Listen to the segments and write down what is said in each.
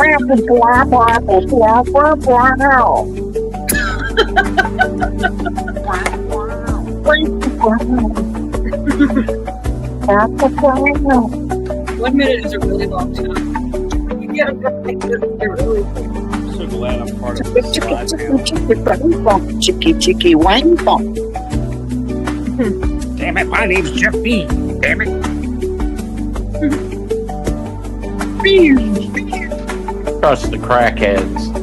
1 minute is a really long time. You get a really I'm so glad I'm part of this side panel. Chicky, wang bong. Damn it, my name's Jeff B. Damn it. Trust the crackheads.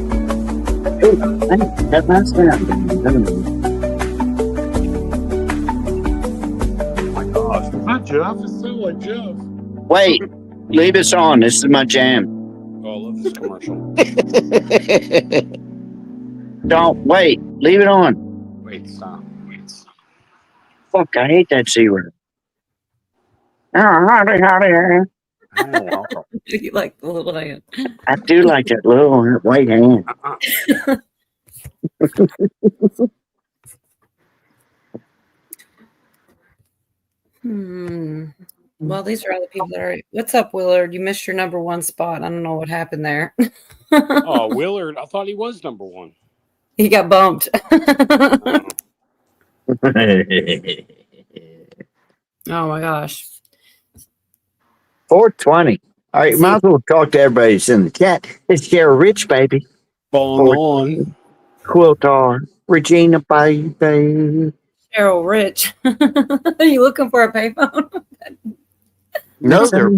That last sound. Oh my gosh. Is that Jeff? It sounds like Jeff. Wait, leave us on. This is my jam. Oh, I love this commercial. Don't wait. Leave it on. Wait, stop. Fuck, I hate that C word. Howdy. Oh, You like the little hand. I do like that little white hand. Well, these are all the people that are. What's up, Willard? You missed your number one spot. I don't know what happened there. Oh, Willard. I thought he was number one. He got bumped. Oh my gosh. 420. All right, might as well talk to everybody that's in the chat. It's Jerry Rich, baby. Falling on. Quiltar. Regina, baby. Cheryl Rich. Are you looking for a payphone? No, they're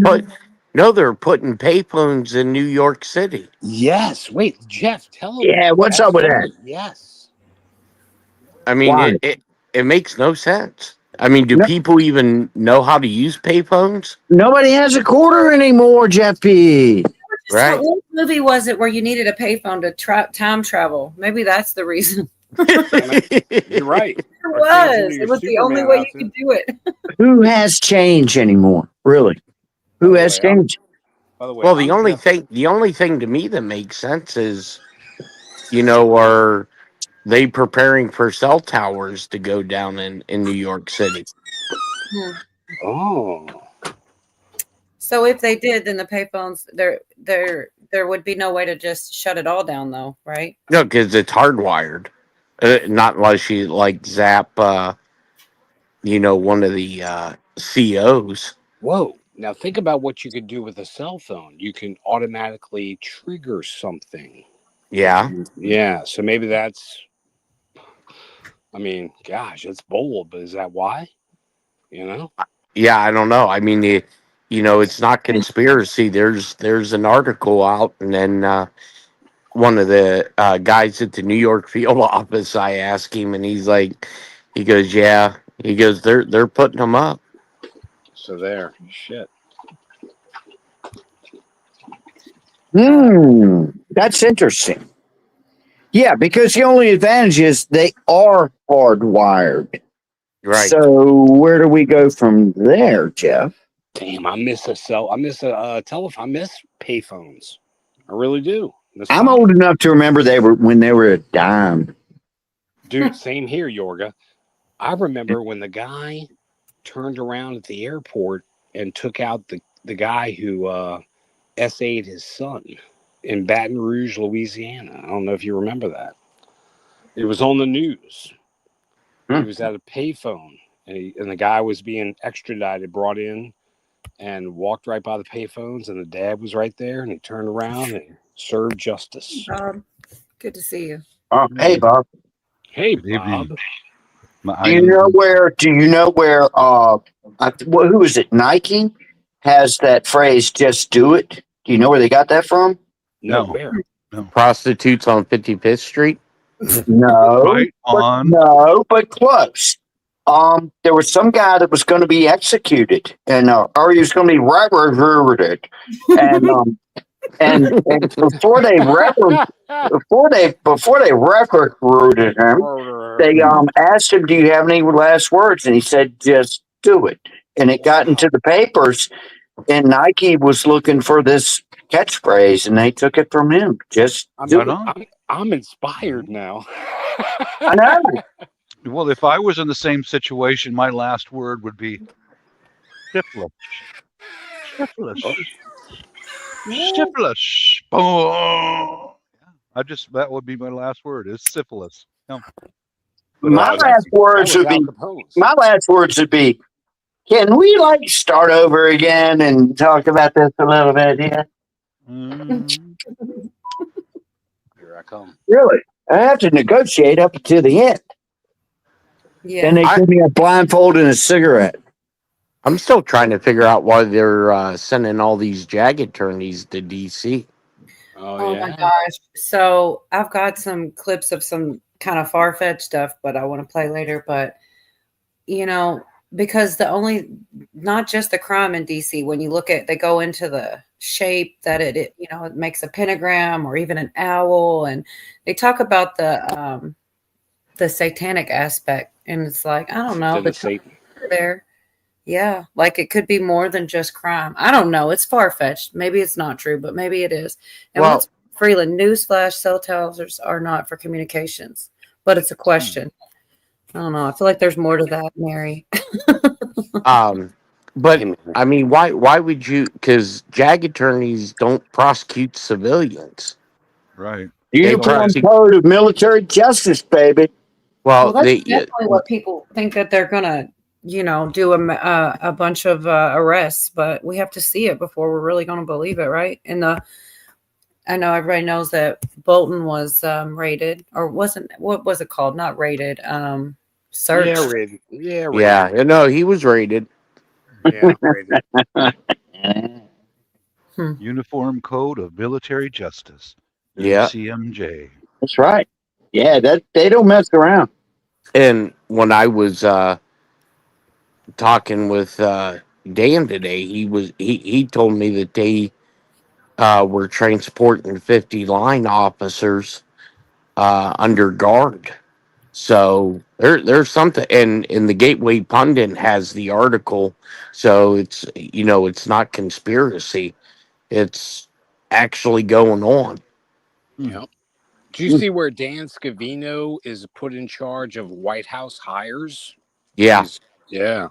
putting payphones in New York City. Yes. Wait, Jeff, tell him. Yeah, what's up with that? Yes. I mean, Why? it makes no sense. I mean, do people even know how to use payphones? Nobody has a quarter anymore, Jeff P. Right. What movie was it where you needed a payphone to time travel? Maybe that's the reason. You're right. It was. It was the only way you could do it. Who has change anymore? Really? Who has change? By the way, Well, the only thing to me that makes sense is, are they preparing for cell towers to go down in New York City? Oh. So if they did, then the payphones there would be no way to just shut it all down, though, right? No, because it's hardwired. Not unless you zap, one of the COs. Whoa. Now think about what you could do with a cell phone. You can automatically trigger something. Yeah. Yeah. So maybe that's, gosh, it's bold, but is that why? Yeah, I don't know. I mean, it's not conspiracy. There's an article out, and then one of the guys at the New York field office, I asked him, and he goes, yeah. He goes, they're putting them up. So there. Shit. That's interesting. Yeah, because the only advantage is they are hardwired. Right. So where do we go from there, Jeff? Damn, I miss a telephone. I miss payphones. I really do. I'm old enough to remember when they were a dime. Dude, same here, Yorga. I remember when the guy turned around at the airport and took out the guy who SA'd his son in Baton Rouge, Louisiana. I don't know if you remember that. It was on the news. He was at a payphone, and the guy was being extradited, brought in, and walked right by the payphones, and the dad was right there, and he turned around and served justice. Bob, good to see you. Hey, Bob. Hey, Bob. Do you know where? Who is it? Nike has that phrase "just do it." Do you know where they got that from? No, where? No. Prostitutes on 55th Street. No, Right on. but close. There was some guy that was going to be executed, and or he was going to be reverted, and before they recruited him, they asked him, "Do you have any last words?" And he said, "Just do it." And it got into the papers, and Nike was looking for this catchphrase, and they took it from him. I'm inspired now. I know. Well, if I was in the same situation, my last word would be syphilis. Syphilis. Syphilis. Oh. That would be my last word is syphilis. No. But, My last words would be. My last words would be. Can we like start over again and talk about this a little bit? Yeah. Here I come. Really? I have to negotiate up to the end. Yeah. And they give me a blindfold and a cigarette. I'm still trying to figure out why they're sending all these JAG attorneys to DC. Oh my gosh. So I've got some clips of some kind of far-fetched stuff, but I want to play later. But, you know, because not just the crime in DC, when you look at, they go into the shape that it makes a pentagram or even an owl. And they talk about the satanic aspect. And it's like, I don't know. There. Yeah, like it could be more than just crime. I don't know. It's far-fetched. Maybe it's not true, but maybe it is. And what's Freeland, newsflash, cell towers are not for communications, but it's a question. I don't know. I feel like there's more to that, Mary. But I mean, why would you? Because JAG attorneys don't prosecute civilians, right? Uniform Code of Military Justice, baby. Well, that's definitely what people think that they're gonna. Do a bunch of arrests, but we have to see it before we're really going to believe it, right? And I know everybody knows that Bolton was raided, or wasn't. What was it called? Not raided. Searched. Yeah, raided. Yeah, raided. Yeah. No, he was raided. Yeah, raided. Uniform Code of Military Justice. Yeah. CMJ. That's right. Yeah, they don't mess around. And when I was talking with Dan today, he told me that they were transporting 50 line officers under guard. So there's something, and the Gateway Pundit has the article, so it's not conspiracy, it's actually going on. Yep. Do you see where Dan Scavino is put in charge of White House hires? Yeah. Yeah.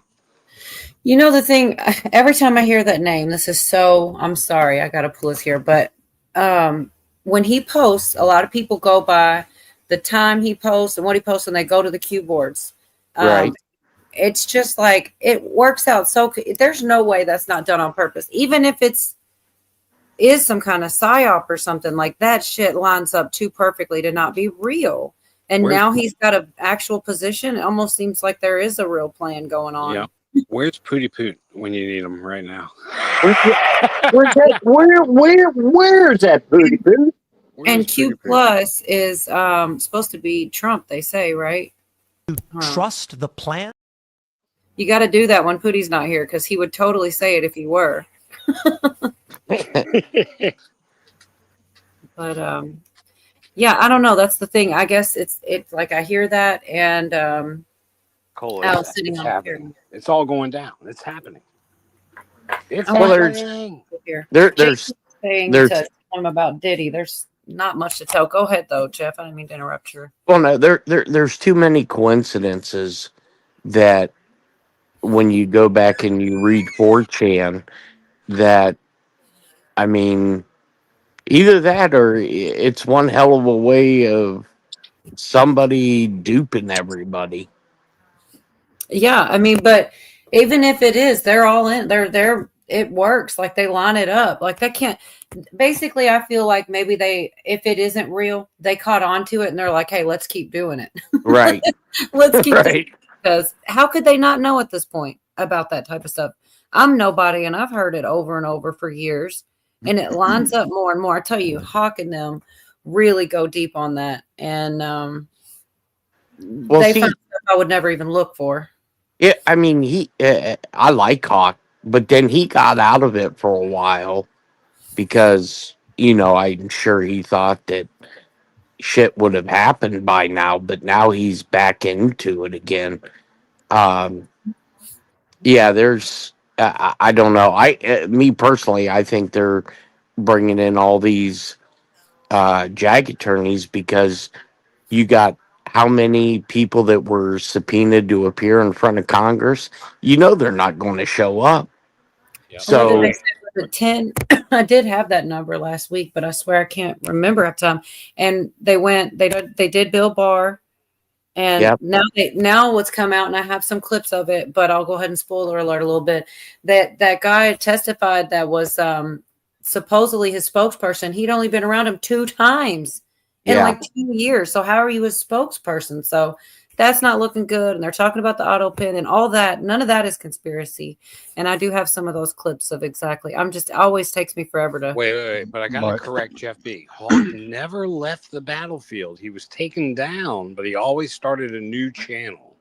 You know, the thing, every time I hear that name, I'm sorry, I got to pull this here, but when he posts, a lot of people go by the time he posts and what he posts, and they go to the cue boards. Right. It's just like, it works out. So there's no way that's not done on purpose. Even if is some kind of psyop or something, like that shit lines up too perfectly to not be real. And now he's got an actual position. It almost seems like there is a real plan going on. Yeah. Where's Pootie Poot when you need him right now? Where's that Pootie Poot? And Q Plus is supposed to be Trump, they say, right? Trust the plan? You got to do that when Pootie's not here, because he would totally say it if he were. But yeah, I don't know. That's the thing. I guess it's like I hear that, and Cole, sitting on happening. It's all going down. It's happening. It's happening. There's saying to tell him about Diddy. There's not much to tell. Go ahead though, Jeff. I didn't mean to interrupt you. Well, no, there's too many coincidences that when you go back and you read 4chan, that, I mean, either that or it's one hell of a way of somebody duping everybody. Yeah, I mean, but even if it is, they're all in. They're it works. Like they line it up. Like they can't. Basically, I feel like maybe if it isn't real, they caught on to it and they're like, hey, let's keep doing it. Right. Let's keep right. Because how could they not know at this point about that type of stuff? I'm nobody, and I've heard it over and over for years, and it lines up more and more. I tell you, Hawk and them really go deep on that, and they find stuff I would never even look for. Yeah, I mean, I like Hawk, but then he got out of it for a while because, I'm sure he thought that shit would have happened by now, but now he's back into it again. Yeah, there's, I don't know. Me personally, I think they're bringing in all these JAG attorneys because you got how many people that were subpoenaed to appear in front of Congress? They're not going to show up. Yep. So what did they say But 10, I did have that number last week, but I swear I can't remember at time. And they did Bill Barr, and Yep. now what's come out, and I have some clips of it, but I'll go ahead and spoiler alert a little bit. That guy testified that was supposedly his spokesperson. He'd only been around him 2 times in Yeah. like 2 years. So how are you his spokesperson? So that's not looking good. And they're talking about the auto pin and all that. None of that is conspiracy. And I do have some of those clips of exactly. Always takes me forever to. Wait, but I got to Right. correct Jeff B. Hawk never left the battlefield. He was taken down, but he always started a new channel.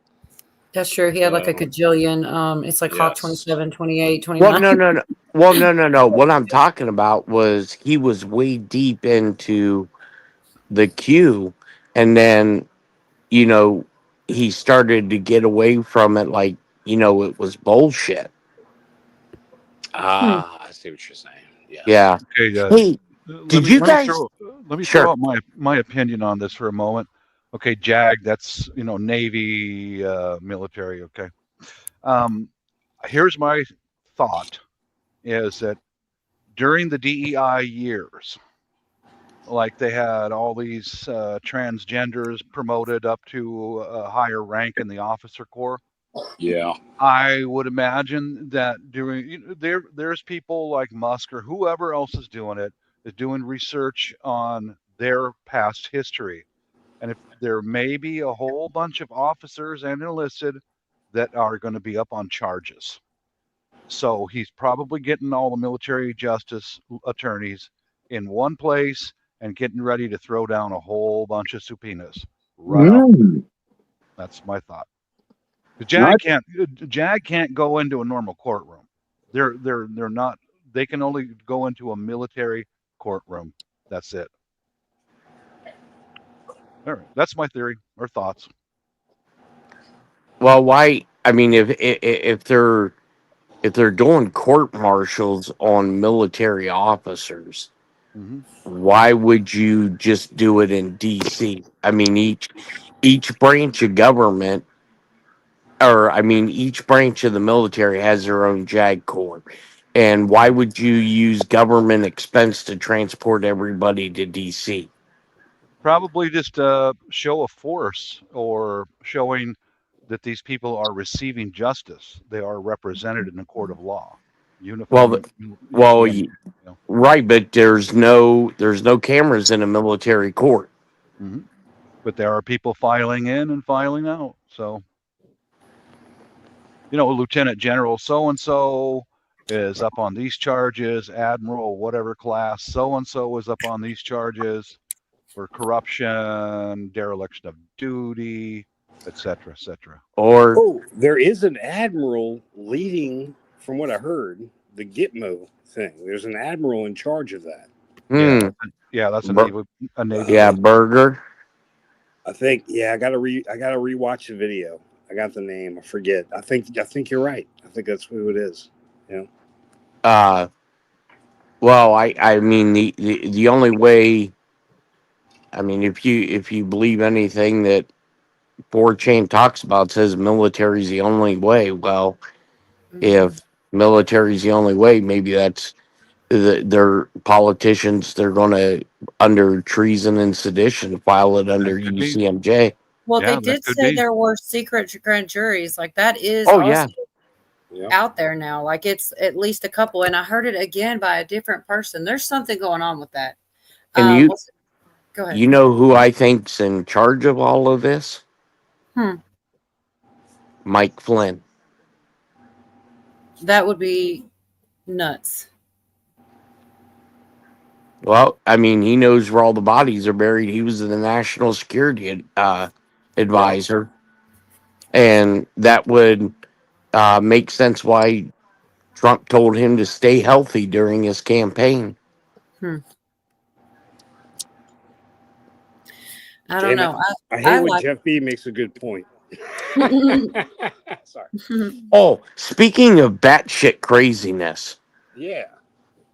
That's true. He had like a gajillion. It's like Hawk Yes. 27, 28, 29. Well, no. Well, no. What I'm talking about was he was way deep into the queue, and then, he started to get away from it, like, it was bullshit. I see what you're saying. Yeah. Yeah. Okay, Hey, did you guys? let me Sure. throw out my opinion on this for a moment. Okay, JAG, that's Navy military. Okay, here's my thought: is that during the DEI years, like they had all these transgenders promoted up to a higher rank in the officer corps. Yeah. I would imagine that there's people like Musk or whoever else is doing research on their past history. And if there may be a whole bunch of officers and enlisted that are going to be up on charges. So he's probably getting all the military justice attorneys in one place and getting ready to throw down a whole bunch of subpoenas. Right off. That's my thought. The JAG can't go into a normal courtroom. They're not. They can only go into a military courtroom. That's it. All right, that's my theory or thoughts. Well, why? I mean, if they're doing court martials on military officers, why would you just do it in D.C.? I mean, each branch of government, each branch of the military has their own JAG Corps. And why would you use government expense to transport everybody to D.C.? Probably just show of force or showing that these people are receiving justice. They are represented in a court of law. Right, but there's no cameras in a military court. But there are people filing in and filing out. So, Lieutenant General so-and-so is up on these charges, Admiral whatever class, so-and-so is up on these charges for corruption, dereliction of duty, etc., etc. Or there is an admiral leading, from what I heard, the Gitmo thing. There's an admiral in charge of that. Yeah, that's a Navy. Yeah, Berger. I think. Yeah, I gotta rewatch the video. I got the name. I forget. I think you're right. I think that's who it is. Yeah. Well, I mean the only way. I mean, if you believe anything that 4chan talks about, says military's the only way. Well, if military's the only way, maybe that's their politicians. They're going to, under treason and sedition, file it under UCMJ. Well, they did say there were secret grand juries. Like that is out there now. Like it's at least a couple. And I heard it again by a different person. There's something going on with that. And go ahead. You know who I think's in charge of all of this? Mike Flynn. That would be nuts. Well, I mean, he knows where all the bodies are buried. He was the national security advisor. And that would make sense why Trump told him to stay healthy during his campaign. I don't know. I hate when Jeff B makes a good point. Sorry. Oh, speaking of batshit craziness. Yeah.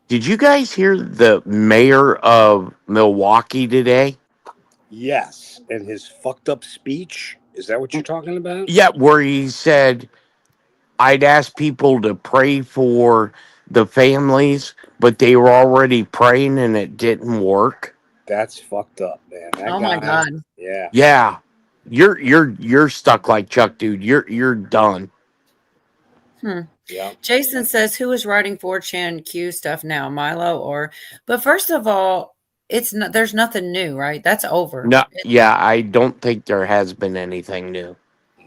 Did you guys hear the mayor of Milwaukee today? Yes. And his fucked up speech? Is that what you're talking about? Yeah, where he said, I'd ask people to pray for the families, but they were already praying and it didn't work. That's fucked up, man. That Oh my guy. God. Yeah. Yeah. You're stuck like Chuck, dude. You're done. Yeah. Jason says, who is writing 4chan Q stuff now, Milo or? But first of all, it's not. There's nothing new, right? That's over. No, yeah, I don't think there has been anything new.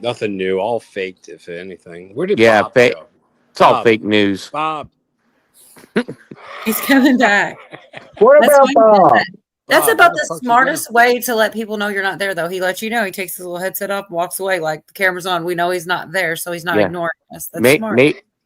Nothing new. All faked, if anything. Where did Yeah, Bob go? it's all Bob. fake news. Bob. He's coming back. What That's about fine. Bob? That's Bob, about where the fuck you smartest way to let people know you're not there, though. He lets you know. He takes his little headset off, walks away like the camera's on. We know he's not there, so he's not Yeah. ignoring us. That's smart.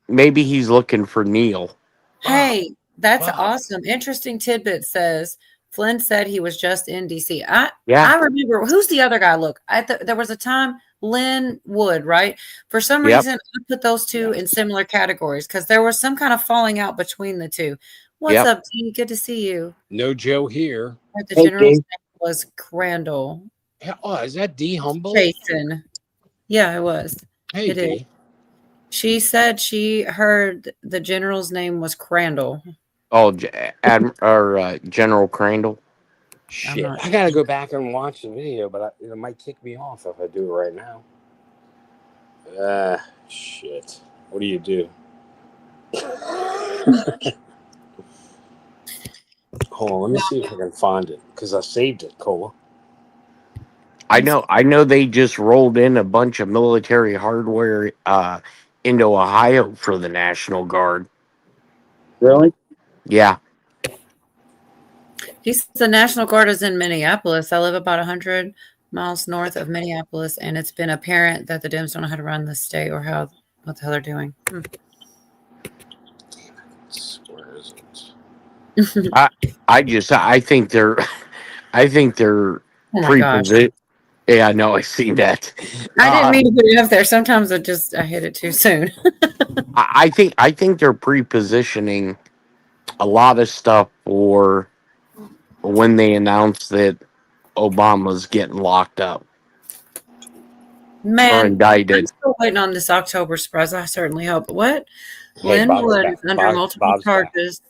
Maybe he's looking for Neil. Hey, that's Bob. awesome. Interesting tidbit says Flynn said he was just in DC. I Yeah. remember. Who's the other guy? Look, there was a time Lynn Wood, right? For some Yep. reason, I put those two in similar categories because there was some kind of falling out between the two. What's Yep. up, T? Good to see you. No Joe here. Right, the Hey, general's T. name was Crandall. Oh, is that D Humble? Jason. Yeah, it was. Hey, It is. D. She said she heard the general's name was Crandall. Oh, General Crandall. Shit. not- I got to go back and watch the video, but it might kick me off if I do it right now. Shit. What do you do? Hold on. Let me see if I can find it because I saved it, Cola. I know they just rolled in a bunch of military hardware into Ohio for the National Guard. Really? Yeah. He says the National Guard is in Minneapolis. I live about 100 miles north of Minneapolis, and it's been apparent that the Dems don't know how to run the state or what the hell they're doing. Where is it? I think they're Oh my gosh. pre-positioned. Yeah, no, I see that. I didn't mean to put it up there. Sometimes I hit it too soon. I think they're pre-positioning a lot of stuff for when they announce that Obama's getting locked up or Man, I'm indicted. still waiting on this October surprise. I certainly hope. What? Hey, Lynn Bob's Wood back. is under multiple Bob's back. charges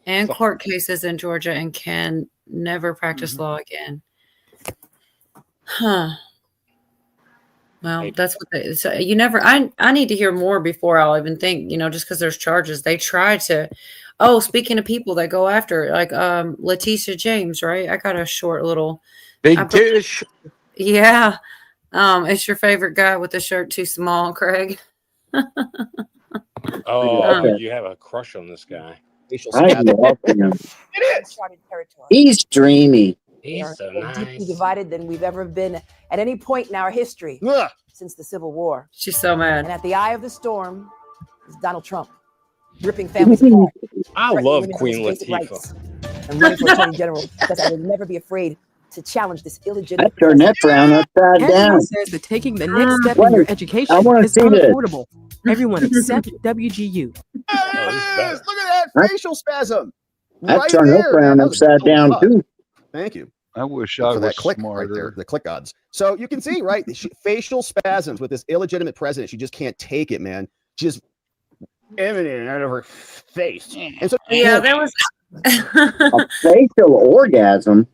and court cases in Georgia and can never practice law again. Huh. Well, that's what they. So you never. I need to hear more before I'll even think. Just because there's charges, they try to. Oh, speaking of people that go after, like Letitia James, right? I got a short little. Big Tish. Yeah. It's your favorite guy with the shirt too small, Craig. Oh, you have a crush on this guy. I love him. It is. Territory. He's dreamy. We are He's so more nice. deeply divided than we've ever been at any point in our history Ugh. since the Civil War. She's so And mad. at the eye of the storm is Donald Trump, ripping families apart. I threatening love women Queen on basic Latifah. rights, and running for attorney general because I will never be afraid to challenge this I illegitimate. turned that frown upside down. Everyone says that taking the next step in Wait, your I education wanna is see this. unaffordable. Everyone except WGU. Yes, look at that facial spasm. I Right turned that there, frown man. That was upside a down lot. too. Thank you I wish I for that was click smarter. right there, the click odds. So you can see, right, facial spasms with this illegitimate president. She just can't take it, man. Just emanating out of her face. And so, Yeah, there was. A facial orgasm.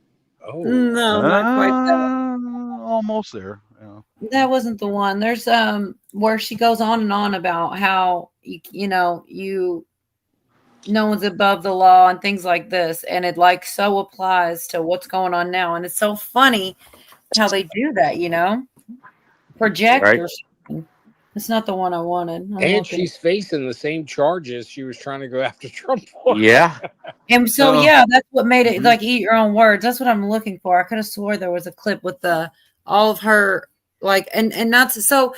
Oh, No, not quite that. Almost there. Yeah. That wasn't the one. There's where she goes on and on about how you no one's above the law and things like this, and it like so applies to what's going on now, and it's so funny how they do that, project Right. or something. It's not the one I wanted. I'm and looking. she's facing the same charges she was trying to go after Trump for. Yeah. And so Oh. yeah, that's what made it like eat your own words. That's what I'm looking for. I could have swore there was a clip with all of her like and not so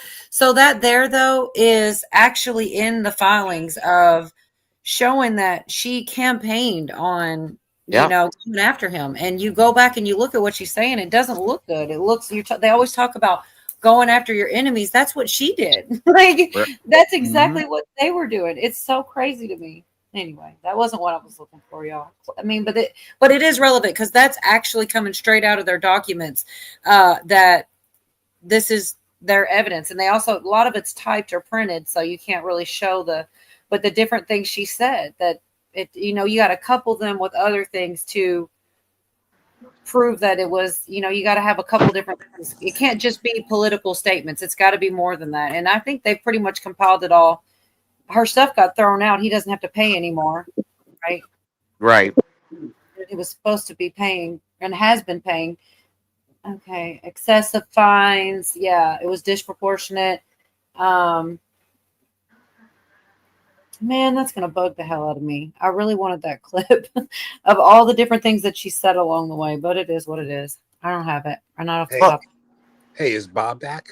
that there though is actually in the filings of showing that she campaigned on Yeah. going after him. And you go back and you look at what she's saying, it doesn't look good. It looks they always talk about going after your enemies. That's what she did. Like that's exactly what they were doing. It's so crazy to me. Anyway, that wasn't what I was looking for, y'all. I mean, but it is relevant because that's actually coming straight out of their documents. That this is their evidence, and they also a lot of it's typed or printed, so you can't really show the but the different things she said, that it, you know, you got to couple them with other things to prove that it was, you know, you got to have a couple different things. It can't just be political statements. It's got to be more than that. And I think they pretty much compiled it all. Her stuff got thrown out. He doesn't have to pay anymore, right? Right. He was supposed to be paying and has been paying. Okay, excessive fines. Yeah, it was disproportionate. Man, that's gonna bug the hell out of me. I really wanted that clip of all the different things that she said along the way, but it is what it is. I don't have it. I'm not off the top. Hey, is Bob back?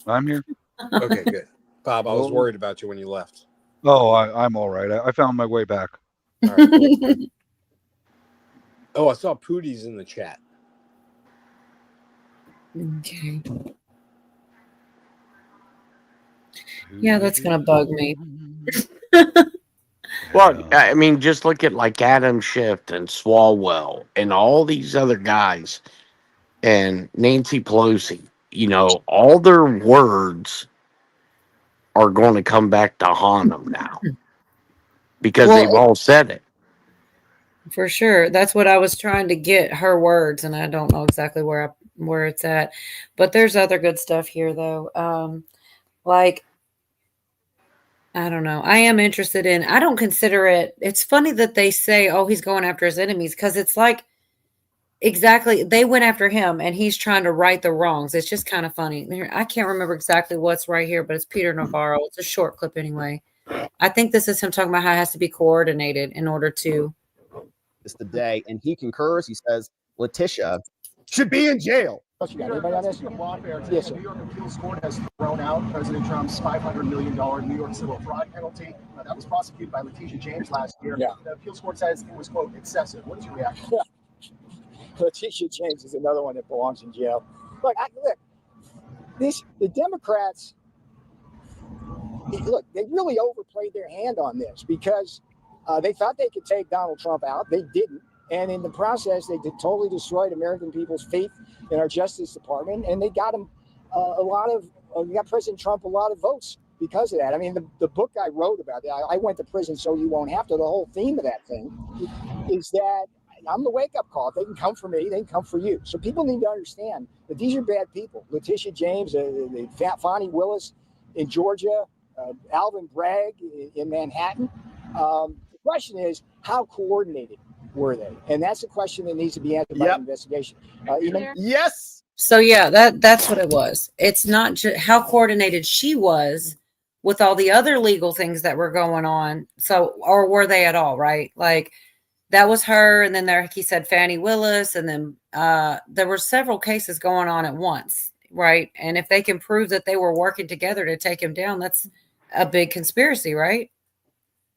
I'm here. Okay, good. Bob, I was worried about you when you left. Oh, I'm all right. I found my way back. All right, cool. Oh, I saw Pootie's in the chat. Okay. Yeah, that's gonna bug me. Well, I mean, just look at like Adam Schiff and Swalwell and all these other guys and Nancy Pelosi. You know, all their words are going to come back to haunt them now because they've all said it. For sure. That's what I was trying to get, her words, and I don't know exactly where it's at. But there's other good stuff here though. Like, I don't know. I am interested in, I don't consider it, it's funny that they say, oh, he's going after his enemies, because it's like, exactly, they went after him and he's trying to right the wrongs. It's just kind of funny. I can't remember exactly what's right here, but it's Peter Navarro. It's a short clip anyway. I think this is him talking about how it has to be coordinated in order to. It's the day, and he concurs. He says Letitia should be in jail. You got anybody on this? Yes, sir. The New York Appeals Court has thrown out President Trump's $500 million New York civil fraud penalty that was prosecuted by Letitia James last year. Yeah. The Appeals Court says it was, quote, excessive. What is your reaction? Yeah. Letitia James is another one that belongs in jail. Look, the Democrats, look, they really overplayed their hand on this because they thought they could take Donald Trump out. They didn't. And in the process, they totally destroyed American people's faith in our Justice Department. And they got him got President Trump a lot of votes because of that. I mean, the book I wrote about it, I went to prison so you won't have to. The whole theme of that thing is that I'm the wake-up call. If they can come for me, they can come for you. So people need to understand that these are bad people. Letitia James, Fani Willis in Georgia, Alvin Bragg in Manhattan. The question is, how coordinated were they? And that's a question that needs to be answered by the investigation. Yes. So yeah, that's what it was. It's not just how coordinated she was with all the other legal things that were going on. So, or were they at all, right? Like that was her. And then there, he said Fani Willis. And then there were several cases going on at once, right? And if they can prove that they were working together to take him down, that's a big conspiracy, right?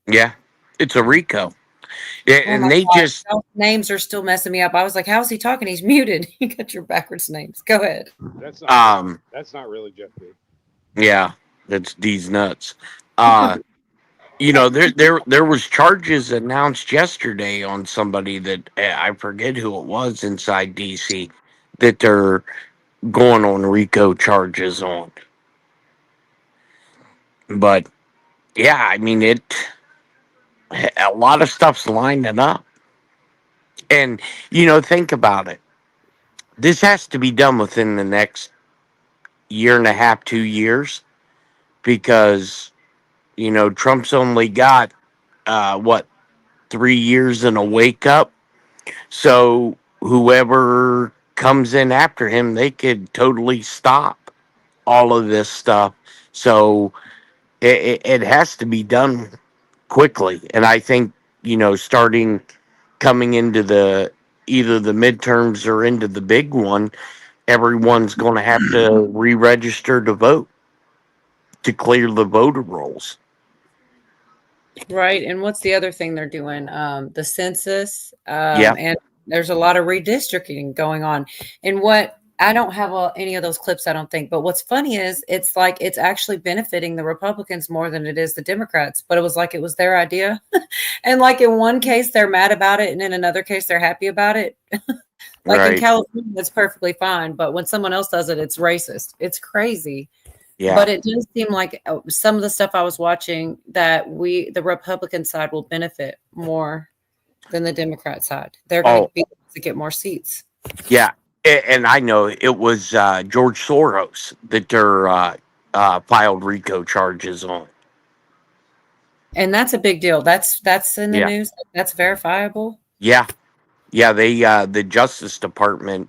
Yeah, it's a RICO. Yeah, and they just names are still messing me up. I was like, "How's he talking? He's muted." You got your backwards names. Go ahead. That's not really Jeff B. Yeah, that's D's nuts. You know, there was charges announced yesterday on somebody that I forget who it was inside DC that they're going on RICO charges on. But yeah, I mean a lot of stuff's lining up. And, you know, think about it. This has to be done within the next year and a half, 2 years, because, you know, Trump's only got, 3 years and a wake up. So whoever comes in after him, they could totally stop all of this stuff. So it has to be done quickly. And I think, you know, coming into either the midterms or into the big one, everyone's going to have to re-register to vote to clear the voter rolls. Right. And what's the other thing they're doing? The census. And there's a lot of redistricting going on. And what I don't have any of those clips, I don't think. But what's funny is it's like it's actually benefiting the Republicans more than it is the Democrats. But it was like it was their idea. And like in one case, they're mad about it. And in another case, they're happy about it. Like in California, it's perfectly fine. But when someone else does it, it's racist. It's crazy. Yeah. But it does seem like some of the stuff I was watching that the Republican side will benefit more than the Democrat side. They're going to be able to get more seats. Yeah. And I know it was George Soros that they're filed RICO charges on. And that's a big deal. That's in the news. That's verifiable. Yeah. Yeah. They the Justice Department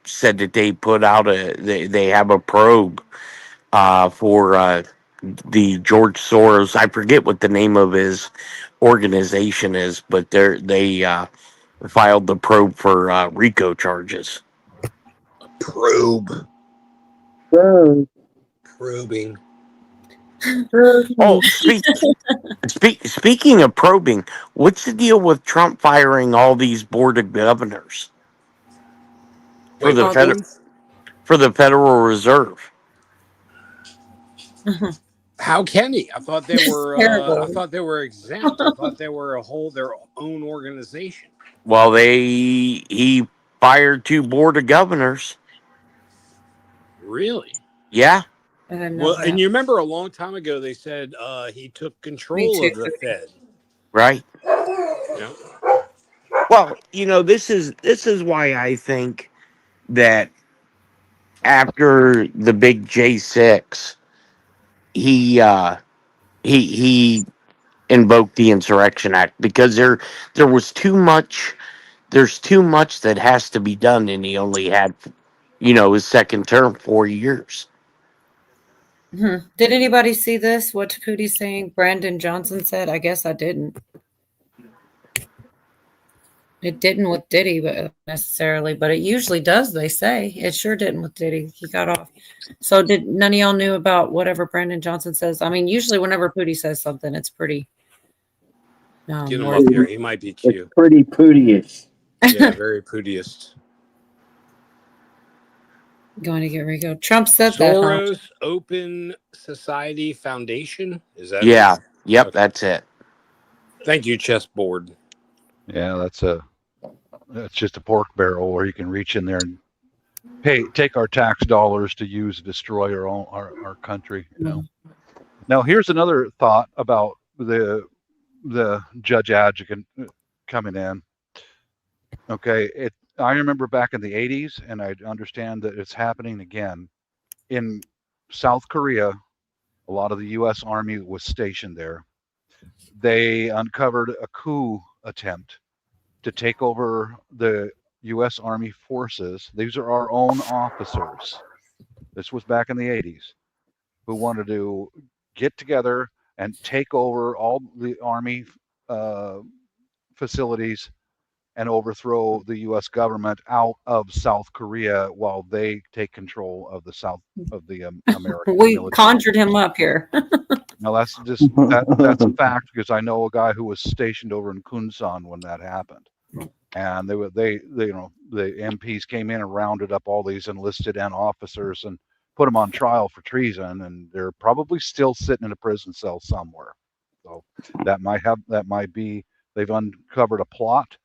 said that they put out they have a probe for the George Soros. I forget what the name of his organization is, but they filed the probe for RICO charges. Probe. Probing. Oh, speaking of probing, what's the deal with Trump firing all these board of governors for the Federal Reserve? How can he? I thought they were. I thought they were exempt. I thought they were their own organization. Well, he fired 2 board of governors. Really? Yeah. Well, and you remember a long time ago they said he took control of the Fed. Right. Yeah. Well, this is why I think that after the big J6, he invoked the Insurrection Act, because there was too much. There's too much that has to be done, and he only had, his second term, 4 years. Did anybody see this? What Pootie's saying? Brandon Johnson said. I guess I didn't. It didn't with Diddy, but necessarily, but it usually does. They say it sure didn't with Diddy. He got off. So did none of y'all knew about whatever Brandon Johnson says? I mean, usually whenever Pootie says something, it's pretty. Get him up here. He might be cute. It's pretty Pootie-ish. Yeah, very Pootie-ist. Going to get Rico. Trump said Soros that. Open Society Foundation. Is that? Yeah. It? Yep. Okay. That's it. Thank you, chessboard. Yeah, that's just a pork barrel where you can reach in there and take our tax dollars to use to destroy our country. Now, here's another thought about the judge advocate coming in. Okay, I remember back in the 80s, and I understand that it's happening again. In South Korea, a lot of the U.S. Army was stationed there. They uncovered a coup attempt to take over the U.S. Army forces. These are our own officers. This was back in the 80s, who wanted to get together and take over all the Army facilities and overthrow the U.S. government out of South Korea while they take control of the American We military. conjured him up here. Now that's just that's a fact, because I know a guy who was stationed over in Kunsan when that happened, and the MPs came in and rounded up all these enlisted and officers and put them on trial for treason, and they're probably still sitting in a prison cell somewhere. So that might be they've uncovered a plot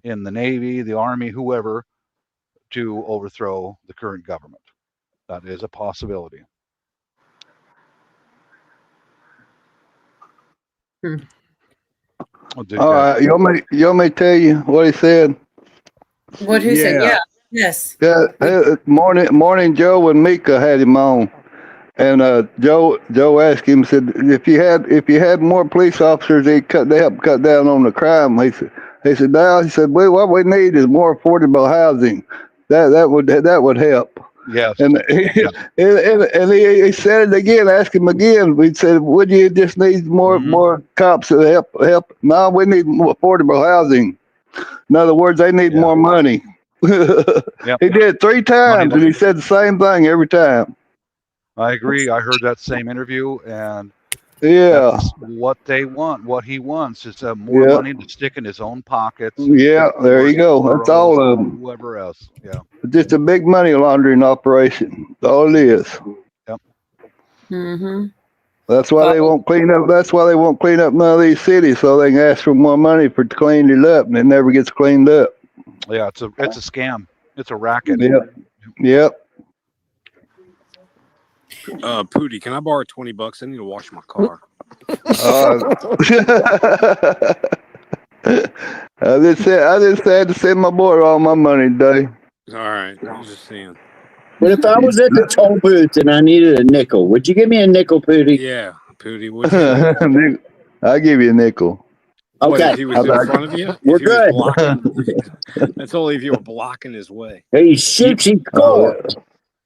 in the Navy, the Army, whoever, to overthrow the current government. That is a possibility. All right, you want me to tell you what he said? What who said? Yeah. Yes. Yeah. Morning, Joe and Mika had him on, and Joe asked him, said, if you had more police officers, they help cut down on the crime. He said, now he said, what we need is more affordable housing. That would help. Yes. And he said it again. Asked him again. We said, would you just need more cops to help? No, we need more affordable housing. In other words, they need more money. He did it 3 times, and he said the same thing every time. I agree. I heard that same interview, and that's what they want. What he wants is more money to stick in his own pockets. Yeah, there you go. That's all of them. Whoever else. Yeah. Just a big money laundering operation. That's all it is. Yep. Mm-hmm. That's why they won't clean up. That's why they won't clean up none of these cities, so they can ask for more money to clean it up, and it never gets cleaned up. Yeah, it's a scam. It's a racket. Yep. Pootie, can I borrow $20? I need to wash my car. I just had to send my boy all my money today. All right, I was just saying. But if I was at the toll booth and I needed a nickel, would you give me a nickel, Pootie? Yeah, Pootie, would you? I'll give you a nickel. Okay. What, if he was in front of you? We're If he was good. blocking, that's only if you were blocking his way. He shoots, he scores.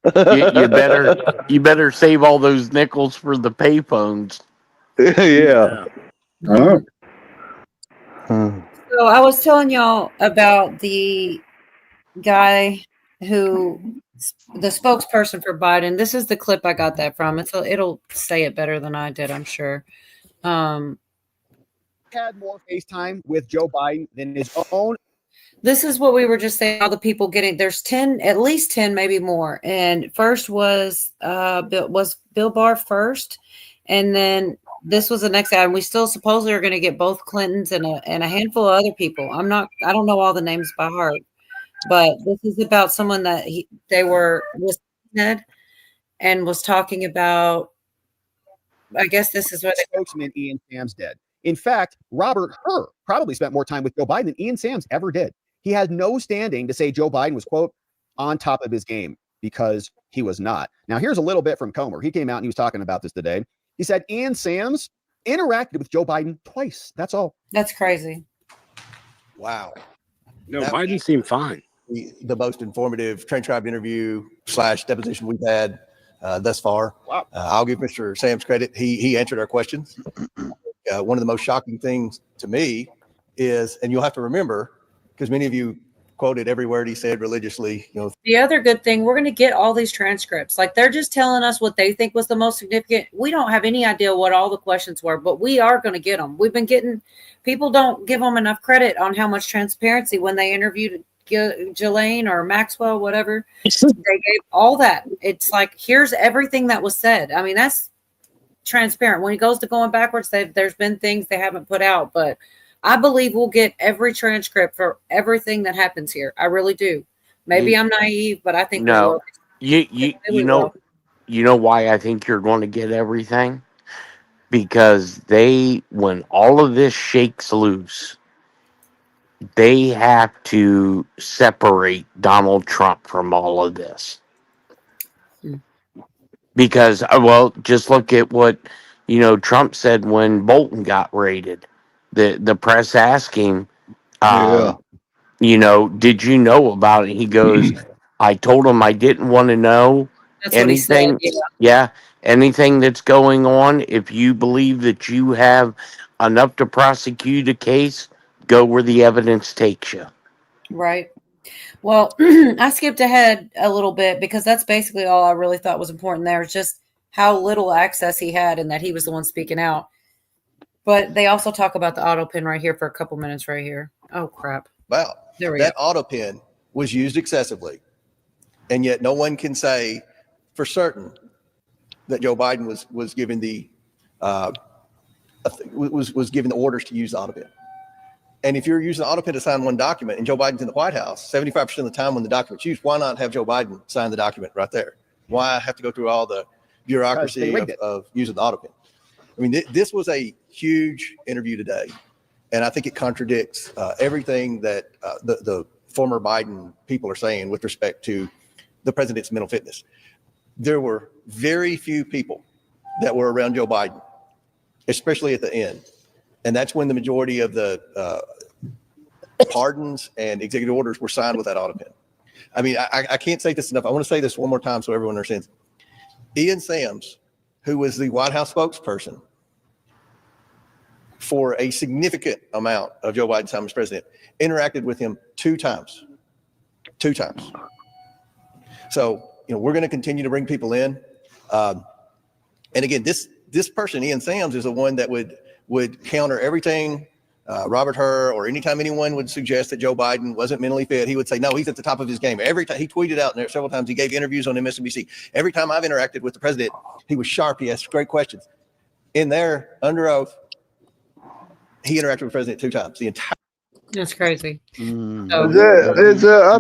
You better save all those nickels for the payphones. Yeah. So I was telling y'all about the guy who, the spokesperson for Biden. This is the clip I got that from. It'll say it better than I did, I'm sure. Had more FaceTime with Joe Biden than his own. This is what we were just saying. All the people getting, there's 10, at least 10, maybe more. And first was Bill Barr first, and then this was the next guy. And we still supposedly are going to get both Clintons and a handful of other people. I don't know all the names by heart, but this is about someone that was Ned and was talking about. I guess this is what spokesman Ian Sams did. In fact, Robert Hur probably spent more time with Joe Biden than Ian Sams ever did. He had no standing to say Joe Biden was, quote, on top of his game, because he was not. Now, here's a little bit from Comer. He came out and he was talking about this today. He said Ian Sams interacted with Joe Biden twice. That's all. That's crazy. Wow. No, Biden seemed fine. The most informative transcribed interview / deposition we've had thus far. Wow. I'll give Mr. Sams credit. He answered our questions. One of the most shocking things to me is, and you'll have to remember, because many of you quoted every word he said religiously. The other good thing, we're going to get all these transcripts. Like, they're just telling us what they think was the most significant. We don't have any idea what all the questions were, but we are going to get them. We've been getting, people don't give them enough credit on how much transparency when they interviewed Ghislaine or Maxwell, whatever. They gave all that. It's like, here's everything that was said. I mean, that's transparent. When it goes to going backwards, there's been things they haven't put out, but I believe we'll get every transcript for everything that happens here. I really do. Maybe I'm naive, but I think no. You know why I think you're going to get everything? Because when all of this shakes loose, they have to separate Donald Trump from all of this. Because, just look at what, Trump said when Bolton got raided. The press asked him, did you know about it? He goes, I told him I didn't want to know anything. Anything that's going on. If you believe that you have enough to prosecute a case, go where the evidence takes you. Right. Well, I skipped ahead a little bit because that's basically all I really thought was important there. Is just how little access he had and that he was the one speaking out. But they also talk about the auto pin right here for a couple minutes right here. Oh, crap. Wow. There we go. That go. auto pin was used excessively. And yet no one can say for certain that Joe Biden was given was given the orders to use the auto pin. And if you're using the auto pin to sign one document and Joe Biden's in the White House, 75% of the time when the document's used, why not have Joe Biden sign the document right there? Why have to go through all the bureaucracy of using the auto pin? I mean, this was a huge interview today, and I think it contradicts everything that the former Biden people are saying with respect to the president's mental fitness. There were very few people that were around Joe Biden, especially at the end. And that's when the majority of the pardons and executive orders were signed with that auto pin. I mean, I can't say this enough. I want to say this one more time so everyone understands. Ian Sams, who was the White House spokesperson for a significant amount of Joe Biden's time as president, interacted with him two times. So, we're going to continue to bring people in. And again, this person, Ian Sams, is the one that would counter everything Robert Hur, or anytime anyone would suggest that Joe Biden wasn't mentally fit, he would say, no, he's at the top of his game. Every time he tweeted out there several times, he gave interviews on MSNBC. Every time I've interacted with the president, he was sharp. He asked great questions. In there, under oath, he interacted with the president two times. The entire It's crazy. I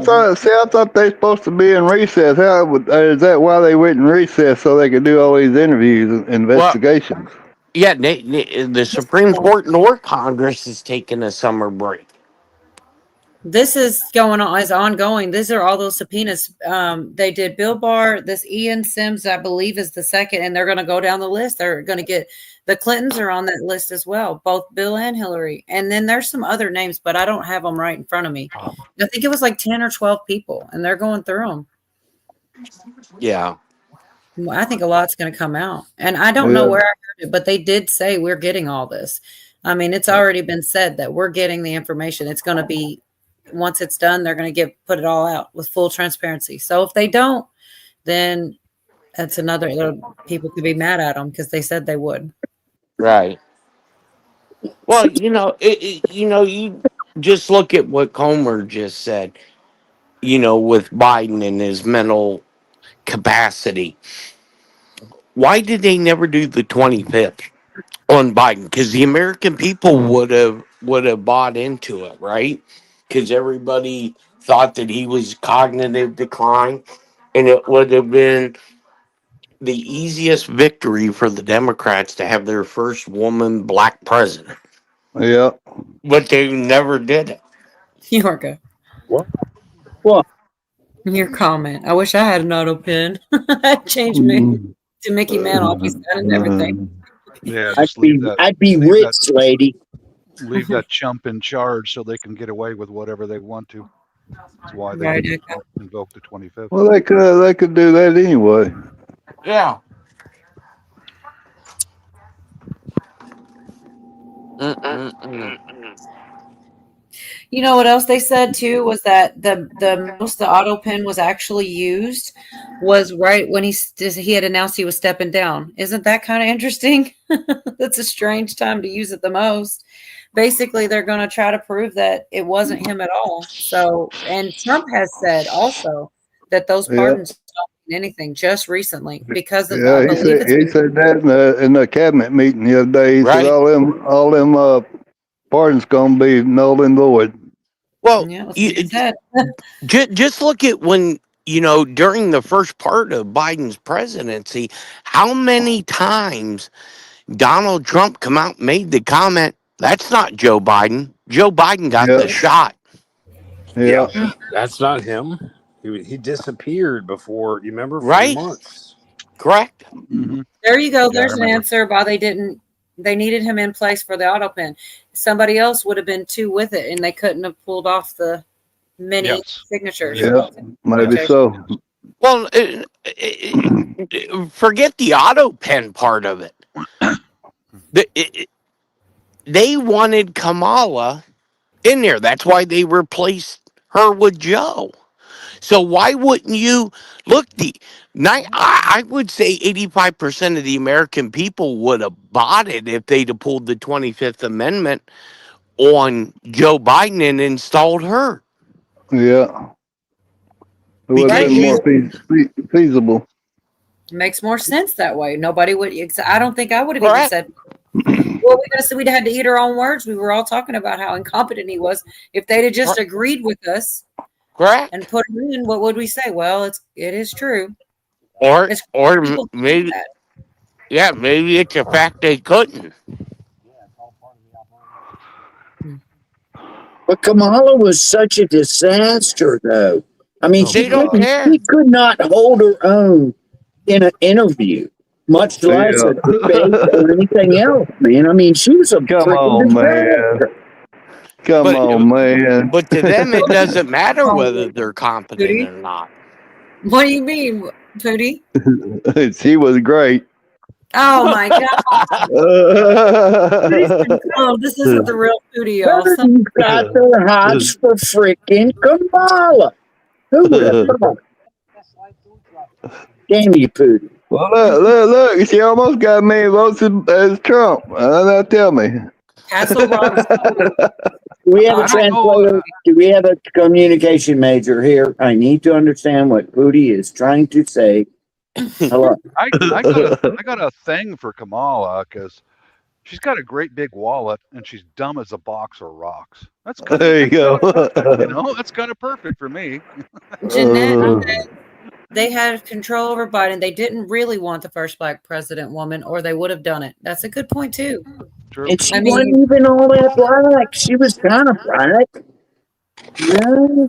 thought they supposed to be in recess. Is that why they went in recess so they could do all these interviews and investigations? Yeah, the Supreme Court nor Congress is taking a summer break. This is ongoing. These are all those subpoenas. They did Bill Barr, this Ian Sims, I believe, is the second, and they're going to go down the list. They're going to get the Clintons are on that list as well, both Bill and Hillary. And then there's some other names, but I don't have them right in front of me. I think it was like 10 or 12 people, and they're going through them. Yeah. I think a lot's going to come out, and I don't know where I heard it, but they did say we're getting all this. I mean, it's already been said that we're getting the information. It's going to be, once it's done, they're going to put it all out with full transparency. So if they don't, then that's another, people could be mad at them because they said they would. Right. Well, you just look at what Comer just said, with Biden and his mental capacity. Why did they never do the 25th on Biden? Because the American people would have bought into it, right? Because everybody thought that he was cognitive decline, and it would have been the easiest victory for the Democrats to have their first woman black president. Yeah. But they never did it. Yorka. What? Your comment. I wish I had an auto pen. I'd change me to Mickey Mantle. I'd be sad and everything. Yeah, I'd be rich, lady. Leave that chump in charge so they can get away with whatever they want to. That's why they invoke the 25th. Well, they could do that anyway. Yeah. You know what else they said too was that the most the auto pen was actually used was right when he had announced he was stepping down. Isn't that kind of interesting? That's a strange time to use it the most. Basically, they're going to try to prove that it wasn't him at all. So, and Trump has said also that those pardons don't mean anything just recently because of he said that in the cabinet meeting the other day. He said all them pardons gonna be null and void. Well, just look at when, during the first part of Biden's presidency, how many times Donald Trump come out and made the comment, that's not Joe Biden. Joe Biden got the shot. Yeah. That's not him. He disappeared before, you remember, for months. Correct. Mm-hmm. There you go. There's an answer why they needed him in place for the auto pen. Somebody else would have been too with it, and they couldn't have pulled off the many signatures. Yeah, maybe so. Well, forget the auto pen part of it. They wanted Kamala in there. That's why they replaced her with Joe. So why wouldn't you look? I would say 85% of the American people would have bought it if they'd have pulled the 25th Amendment on Joe Biden and installed her. Yeah, it would have been more feasible. It makes more sense that way. Nobody would. I don't think I would have even said. Well, we'd had to eat our own words. We were all talking about how incompetent he was. If they'd have just agreed with us. Correct. And put him in, what would we say? Well, it is true. Or maybe, maybe it's a fact they couldn't. But Kamala was such a disaster, though. I mean, she could not hold her own in an interview, much less a debate or anything else, man. I mean, she was a disaster. Come on, man. But to them, it doesn't matter whether they're competent or not. What do you mean, Pootie? She was great. Oh, my God. This isn't the real Pootie, y'all. You got their hots for freaking Kamala. Who would have thought? Damn you, Pootie. Well, look. She almost got me votes as Trump. Now tell me. Do we have a translator? Do we have a communication major here? I need to understand what Pootie is trying to say. Hello. I got a thing for Kamala because She's got a great big wallet, and she's dumb as a box of rocks. That's kind There you go. that's kind of perfect for me. Jeanette said they had control over Biden. They didn't really want the first black president woman, or they would have done it. That's a good point too. True. And she wasn't even all that black. She was kind of black. Yeah.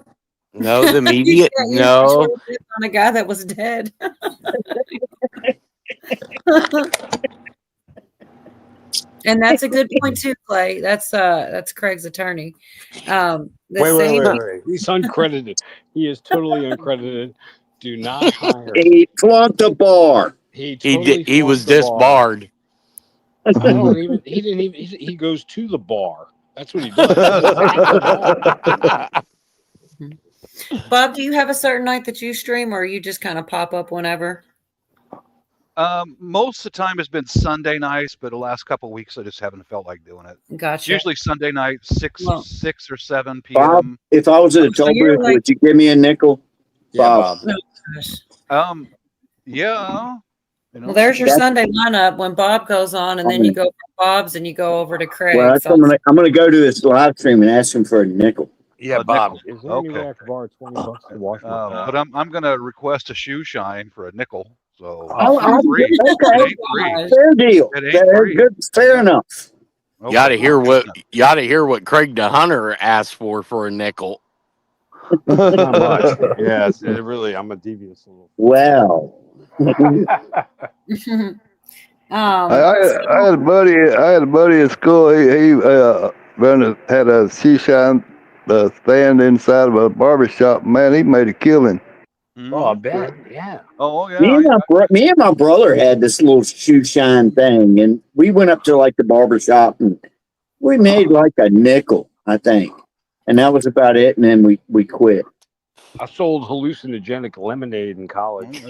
No, the media. You No, on a guy that was dead. And that's a good point too, Clay. That's Craig's attorney. Wait. He's uncredited. He is totally uncredited. Do not hire. He flunked the bar. He was disbarred. He goes to the bar. That's what he does. Bob, do you have a certain night that you stream, or you just kind of pop up whenever? Most of the time it's been Sunday nights, but the last couple of weeks I just haven't felt like doing it. Gotcha. Usually Sunday night, 6 or 7 p.m. Bob, if I was at a toll booth, would you give me a nickel? Bob. Yeah. Well, there's your Sunday lineup when Bob goes on, and then you go from Bob's and you go over to Craig. Well, I'm gonna go to his live stream and ask him for a nickel. Yeah, Bob. Is there Okay. anywhere I can borrow $20 to wash my car? But I'm gonna request a shoe shine for a nickel. So Okay, free. It ain't free. fair deal. It ain't free. Good, fair enough. You ought to hear what Craig DeHunter asked for a nickel. Not much. Yes, really. I'm a devious little. Well. I had a buddy at school. He had a shoe shine stand inside of a barber shop. Man, he made a killing. Oh, I bet. Yeah. Oh, yeah. Me and my brother had this little shoe shine thing, and we went up to like the barber shop, and we made like a nickel, I think, and that was about it. And then we quit. I sold hallucinogenic lemonade in college.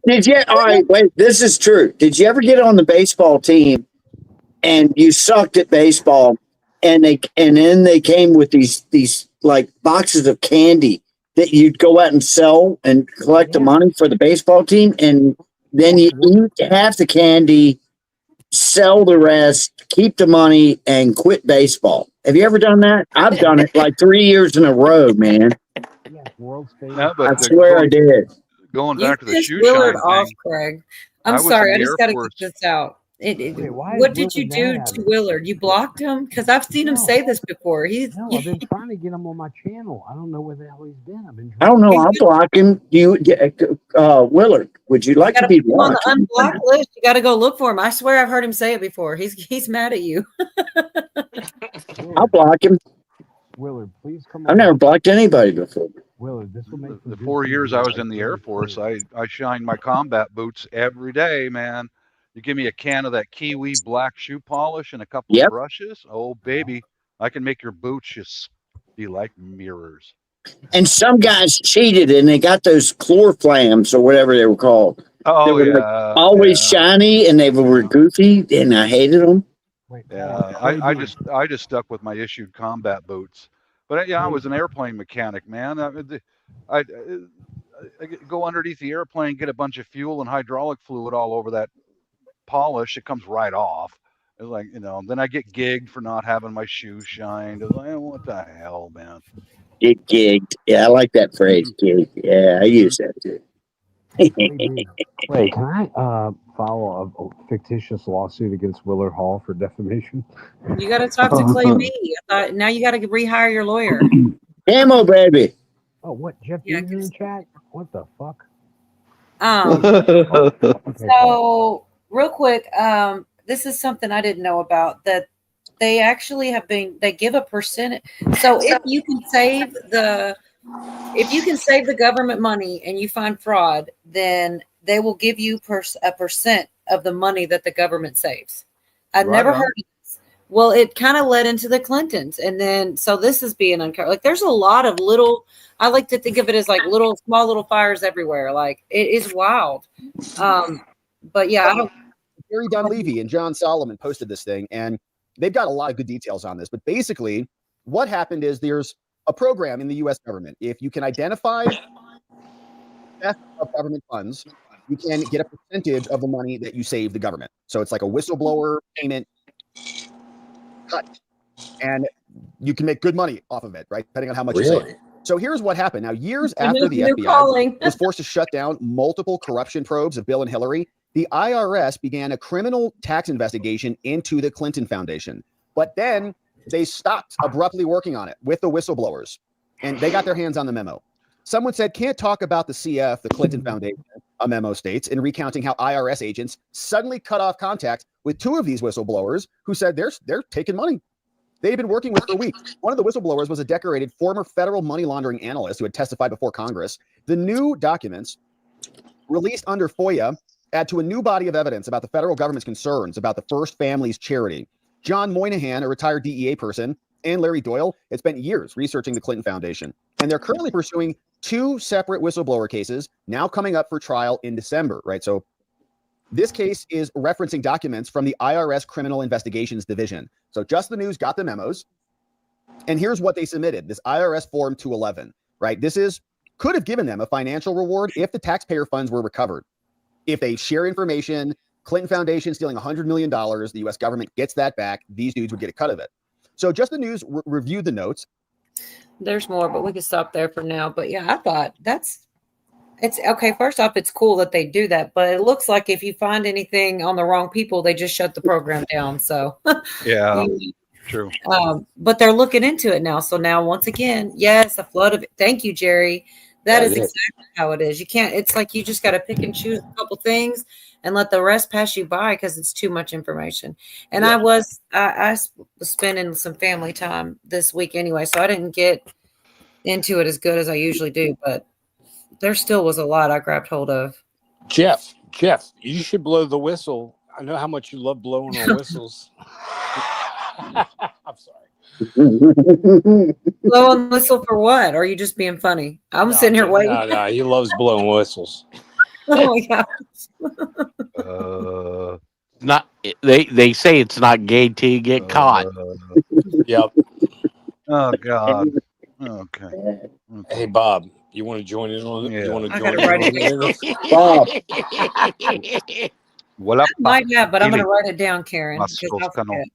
Did you? All right, wait. This is true. Did you ever get on the baseball team and you sucked at baseball, and then they came with these like boxes of candy that you'd go out and sell and collect the money for the baseball team, and then you eat half the candy, sell the rest, keep the money, and quit baseball. Have you ever done that? I've done it like 3 years in a row, man. Yeah, I swear I did. Going back to the shoe Willard shine off, thing. Craig. I I'm was sorry. in I the just got to Air get Force. this out. What did you do to Willard? You blocked him? Because I've seen him say this before. No, I've been trying to get him on my channel. I don't know where the hell he's been. I don't know. I'll block him. Willard, would you like to be on blocked? the unblocked list. You got to go look for him. I swear I've heard him say it before. He's mad at you. I'll block him. Willard, please come on. I've never blocked anybody before. Willard, this will make The 4 years I was in the Air Force, I shined my combat boots every day, man. You give me a can of that Kiwi black shoe polish and a couple of brushes. Oh, baby, I can make your boots just be like mirrors. And some guys cheated and they got those Chlorflams or whatever they were called. Oh, they were yeah. like always shiny and they were goofy, and I hated them. Yeah, I just stuck with my issued combat boots. But yeah, I was an airplane mechanic, man. I go underneath the airplane, get a bunch of fuel and hydraulic fluid all over that polish. It comes right off. It's like, then I get gigged for not having my shoes shined. It's like, what the hell, man? Get gigged. Yeah, I like that phrase, gig. Yeah, I use that too. Wait, can I file a fictitious lawsuit against Willard Hall for defamation? You got to talk to Clay Me. Now you got to rehire your lawyer. Ammo, baby. Oh, what? Jeff Beaver in chat? What the fuck? So real quick, this is something I didn't know about, that they actually they give a percentage. So if you can save the government money and you find fraud, then they will give you a percent of the money that the government saves. I've never heard of this. Well, it kind of led into the Clintons, and then so this is being uncovered. Like, there's a lot of little. I like to think of it as like small little fires everywhere. Like, it is wild. But yeah, I don't. Gary Dunleavy and John Solomon posted this thing, and they've got a lot of good details on this. But basically, what happened is there's a program in the U.S. government. If you can identify theft of government funds, you can get a percentage of the money that you save the government. So it's like a whistleblower payment cut. And you can make good money off of it, right? Depending on how much you save. So here's what happened. Now, years after the FBI was forced to shut down multiple corruption probes of Bill and Hillary, the IRS began a criminal tax investigation into the Clinton Foundation. But then they stopped abruptly working on it with the whistleblowers, and they got their hands on the memo. Someone said, can't talk about the CF, the Clinton Foundation, a memo states, in recounting how IRS agents suddenly cut off contact with two of these whistleblowers who said they're taking money. They'd been working with for weeks. One of the whistleblowers was a decorated former federal money laundering analyst who had testified before Congress. The new documents released under FOIA add to a new body of evidence about the federal government's concerns about the First Family's charity. John Moynihan, a retired DEA person, and Larry Doyle had spent years researching the Clinton Foundation. And they're currently pursuing two separate whistleblower cases now coming up for trial in December, right? So this case is referencing documents from the IRS Criminal Investigations Division. So Just the News got the memos. And here's what they submitted, this IRS Form 211, right? This could have given them a financial reward if the taxpayer funds were recovered. If they share information, Clinton Foundation stealing $100 million, the U.S. government gets that back, these dudes would get a cut of it. So Just the News reviewed the notes. There's more, but we can stop there for now. But yeah, I thought it's okay. First off, it's cool that they do that, but it looks like if you find anything on the wrong people, they just shut the program down. So yeah, true. But they're looking into it now. So now, once again, yes, a flood of. Thank you, Jerry. That is exactly how it is. You can't. It's like you just got to pick and choose a couple things and let the rest pass you by because it's too much information. And I was spending some family time this week anyway, so I didn't get into it as good as I usually do, but there still was a lot I grabbed hold of. Jeff, you should blow the whistle. I know how much you love blowing on whistles. I'm sorry. Blow and whistle for what? Or are you just being funny? I'm sitting here waiting. No, he loves blowing whistles. Oh my gosh. Not they say it's not gay till you get caught. Yep. Oh God. Okay. Hey Bob, you want to join in on it? Yeah. You want to I join gotta in write on it it? Bob. Might have, but I'm going to write it down, Karen.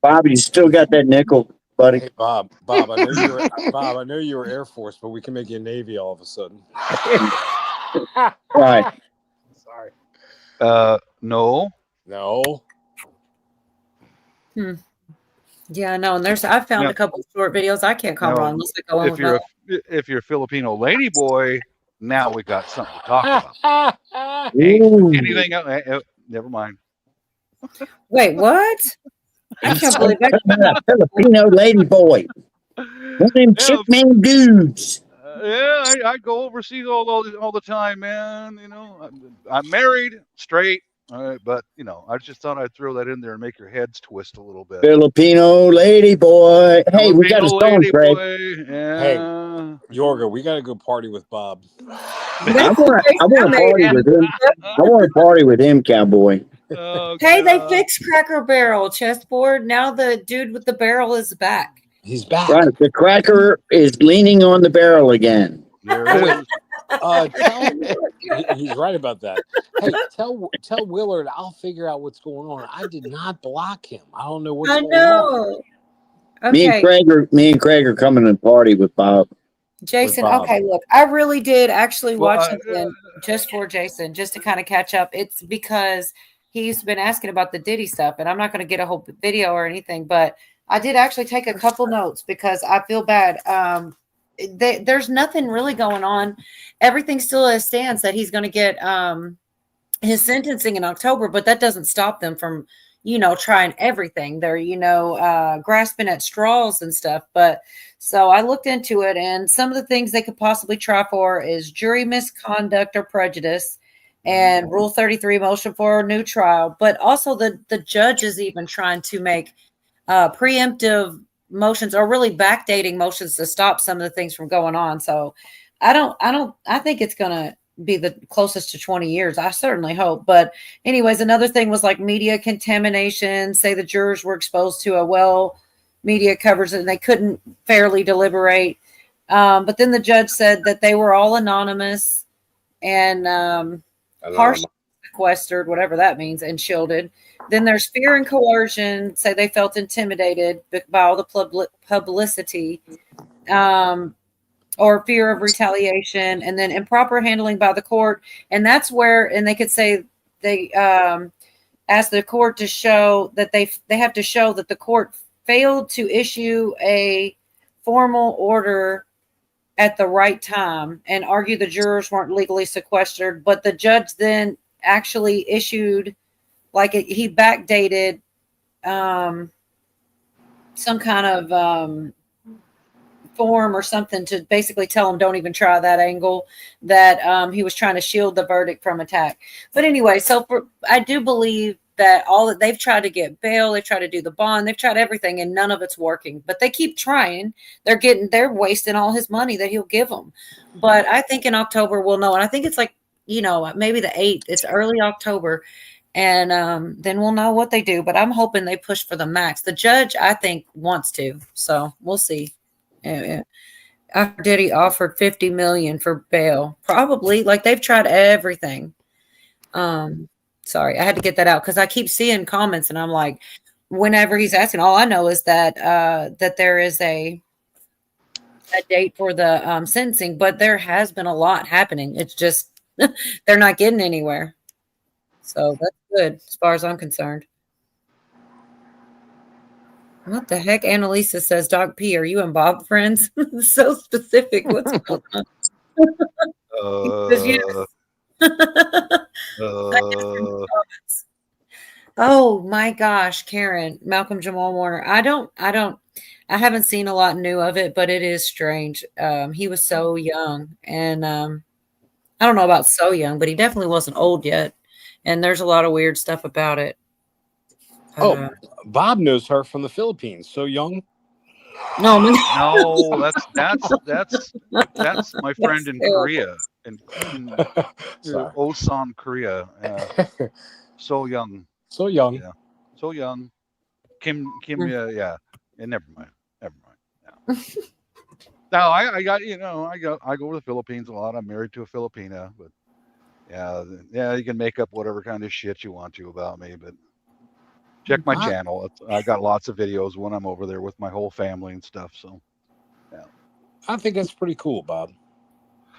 Bob, you still got that nickel, buddy. Hey Bob, I know you were Air Force, but we can make you Navy all of a sudden. Right. Sorry. No. Yeah, no, and I found a couple of short videos. I can't comment on unless I go on with if you're a Filipino lady boy, now we got something to talk about. Anything else? Never mind. Wait, what? I can't believe that. Filipino lady boy. One of them chick man dudes. Yeah, I go overseas all the time, man. You know, I'm married, straight, but you know, I just thought I'd throw that in there and make your heads twist a little bit. Filipino lady boy. Hey, we got a song, Craig. Yeah. Hey, Yorga, we got to go party with Bob. I want to party with him. I want to party with him, cowboy. Oh, hey, they fixed Cracker Barrel chessboard. Now the dude with the barrel is back. He's back. Right, the cracker is leaning on the barrel again. He's right about that. Hey, tell Willard I'll figure out what's going on. I did not block him. I don't know what's going on. Okay. Me and Craig are coming to party with Bob. Jason, okay, look, I really did actually watch something just for Jason, just to kind of catch up. It's because he's been asking about the Diddy stuff, and I'm not going to get a whole video or anything, but I did actually take a couple notes because I feel bad. There's nothing really going on. Everything still stands that he's going to get his sentencing in October, but that doesn't stop them from, trying everything. They're, grasping at straws and stuff. But so I looked into it, and some of the things they could possibly try for is jury misconduct or prejudice and Rule 33 motion for a new trial. But also the judge is even trying to make preemptive motions or really backdating motions to stop some of the things from going on. So I think it's going to be the closest to 20 years. I certainly hope. But anyways, another thing was like media contamination, say the jurors were exposed to media covers and they couldn't fairly deliberate. But then the judge said that they were all anonymous and harsh sequestered, whatever that means, and shielded. Then there's fear and coercion, say they felt intimidated by all the publicity, or fear of retaliation, and then improper handling by the court. And that's where, and they could say they ask the court to show that they have to show that the court failed to issue a formal order at the right time and argue the jurors weren't legally sequestered. But the judge then actually issued, he backdated some kind of form or something to basically tell them don't even try that angle, that he was trying to shield the verdict from attack. But anyway, I do believe that all that they've tried to get bail, they've tried to do the bond, they've tried everything, and none of it's working. But they keep trying. They're wasting all his money that he'll give them. But I think in October we'll know, and I think it's maybe the 8th. It's early October, and then we'll know what they do. But I'm hoping they push for the max. The judge, I think, wants to, so we'll see. After Diddy offered $50 million for bail, probably they've tried everything. Sorry, I had to get that out because I keep seeing comments and I'm like, whenever he's asking, all I know is that that there is a date for the sentencing, but there has been a lot happening. It's just they're not getting anywhere. So that's good as far as I'm concerned. What the heck? Annalisa says, Doc P, are you and Bob friends? So specific. What's going on? Yes. Oh my gosh, Karen, Malcolm Jamal Warner. I haven't seen a lot new of it, but it is strange. He was so young, and I don't know about so young, but he definitely wasn't old yet. And there's a lot of weird stuff about it. Bob knows her from the Philippines. So young. No, that's my friend in Korea, in Osan, Korea. So young. Yeah. So young. Kim. Yeah. And never mind. Yeah. No, I got. I go to the Philippines a lot. I'm married to a Filipina, but yeah. You can make up whatever kind of shit you want to about me, but. Check my channel. I got lots of videos when I'm over there with my whole family and stuff. So, yeah. I think that's pretty cool, Bob.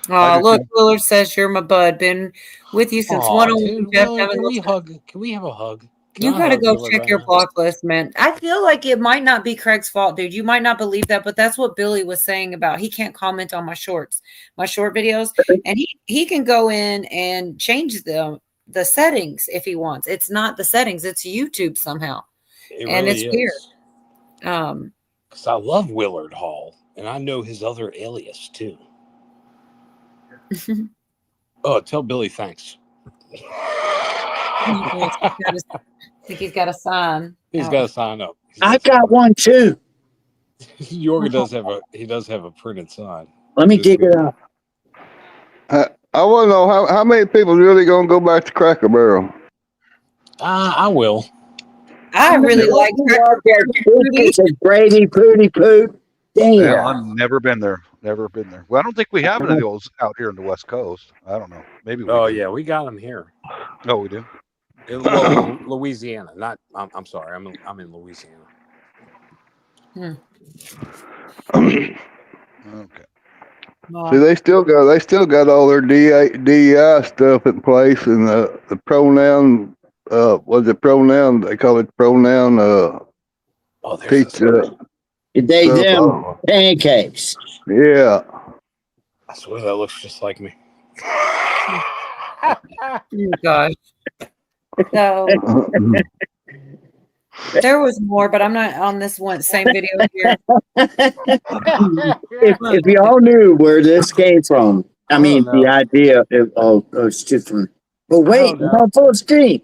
Oh, look, Willard says you're my bud. Been with you since 101. Can we have a hug? You gotta go check your block list, man. I feel like it might not be Craig's fault, dude. You might not believe that, but that's what Billy was saying about he can't comment on my short videos, and he can go in and change them. The settings if he wants. It's not the settings, it's YouTube somehow. And it's weird. Because I love Willard Hall and I know his other alias too. Tell Billy thanks. I think he's got a sign. He's got to sign up. I've got one too. Jorgen does have a printed sign. Let me dig it up. I want to know how many people really gonna go back to Cracker Barrel. I will. I really like Brady Pooty Poot. Damn. Yeah, I've never been there. Well, I don't think we have any of those out here in the West Coast. I don't know. Maybe. Yeah, we got them here. Oh, we do. Louisiana. Not. I'm sorry. I'm in Louisiana. Okay. See, they still got all their DEI stuff in place, and the pronoun was it pronoun? They call it pronoun. Pizza. They them pancakes. Yeah. I swear that looks just like me. Oh gosh. So there was more, but I'm not on this same video here. if y'all knew where this came from, I mean, the idea of different. But wait, I'm on full screen.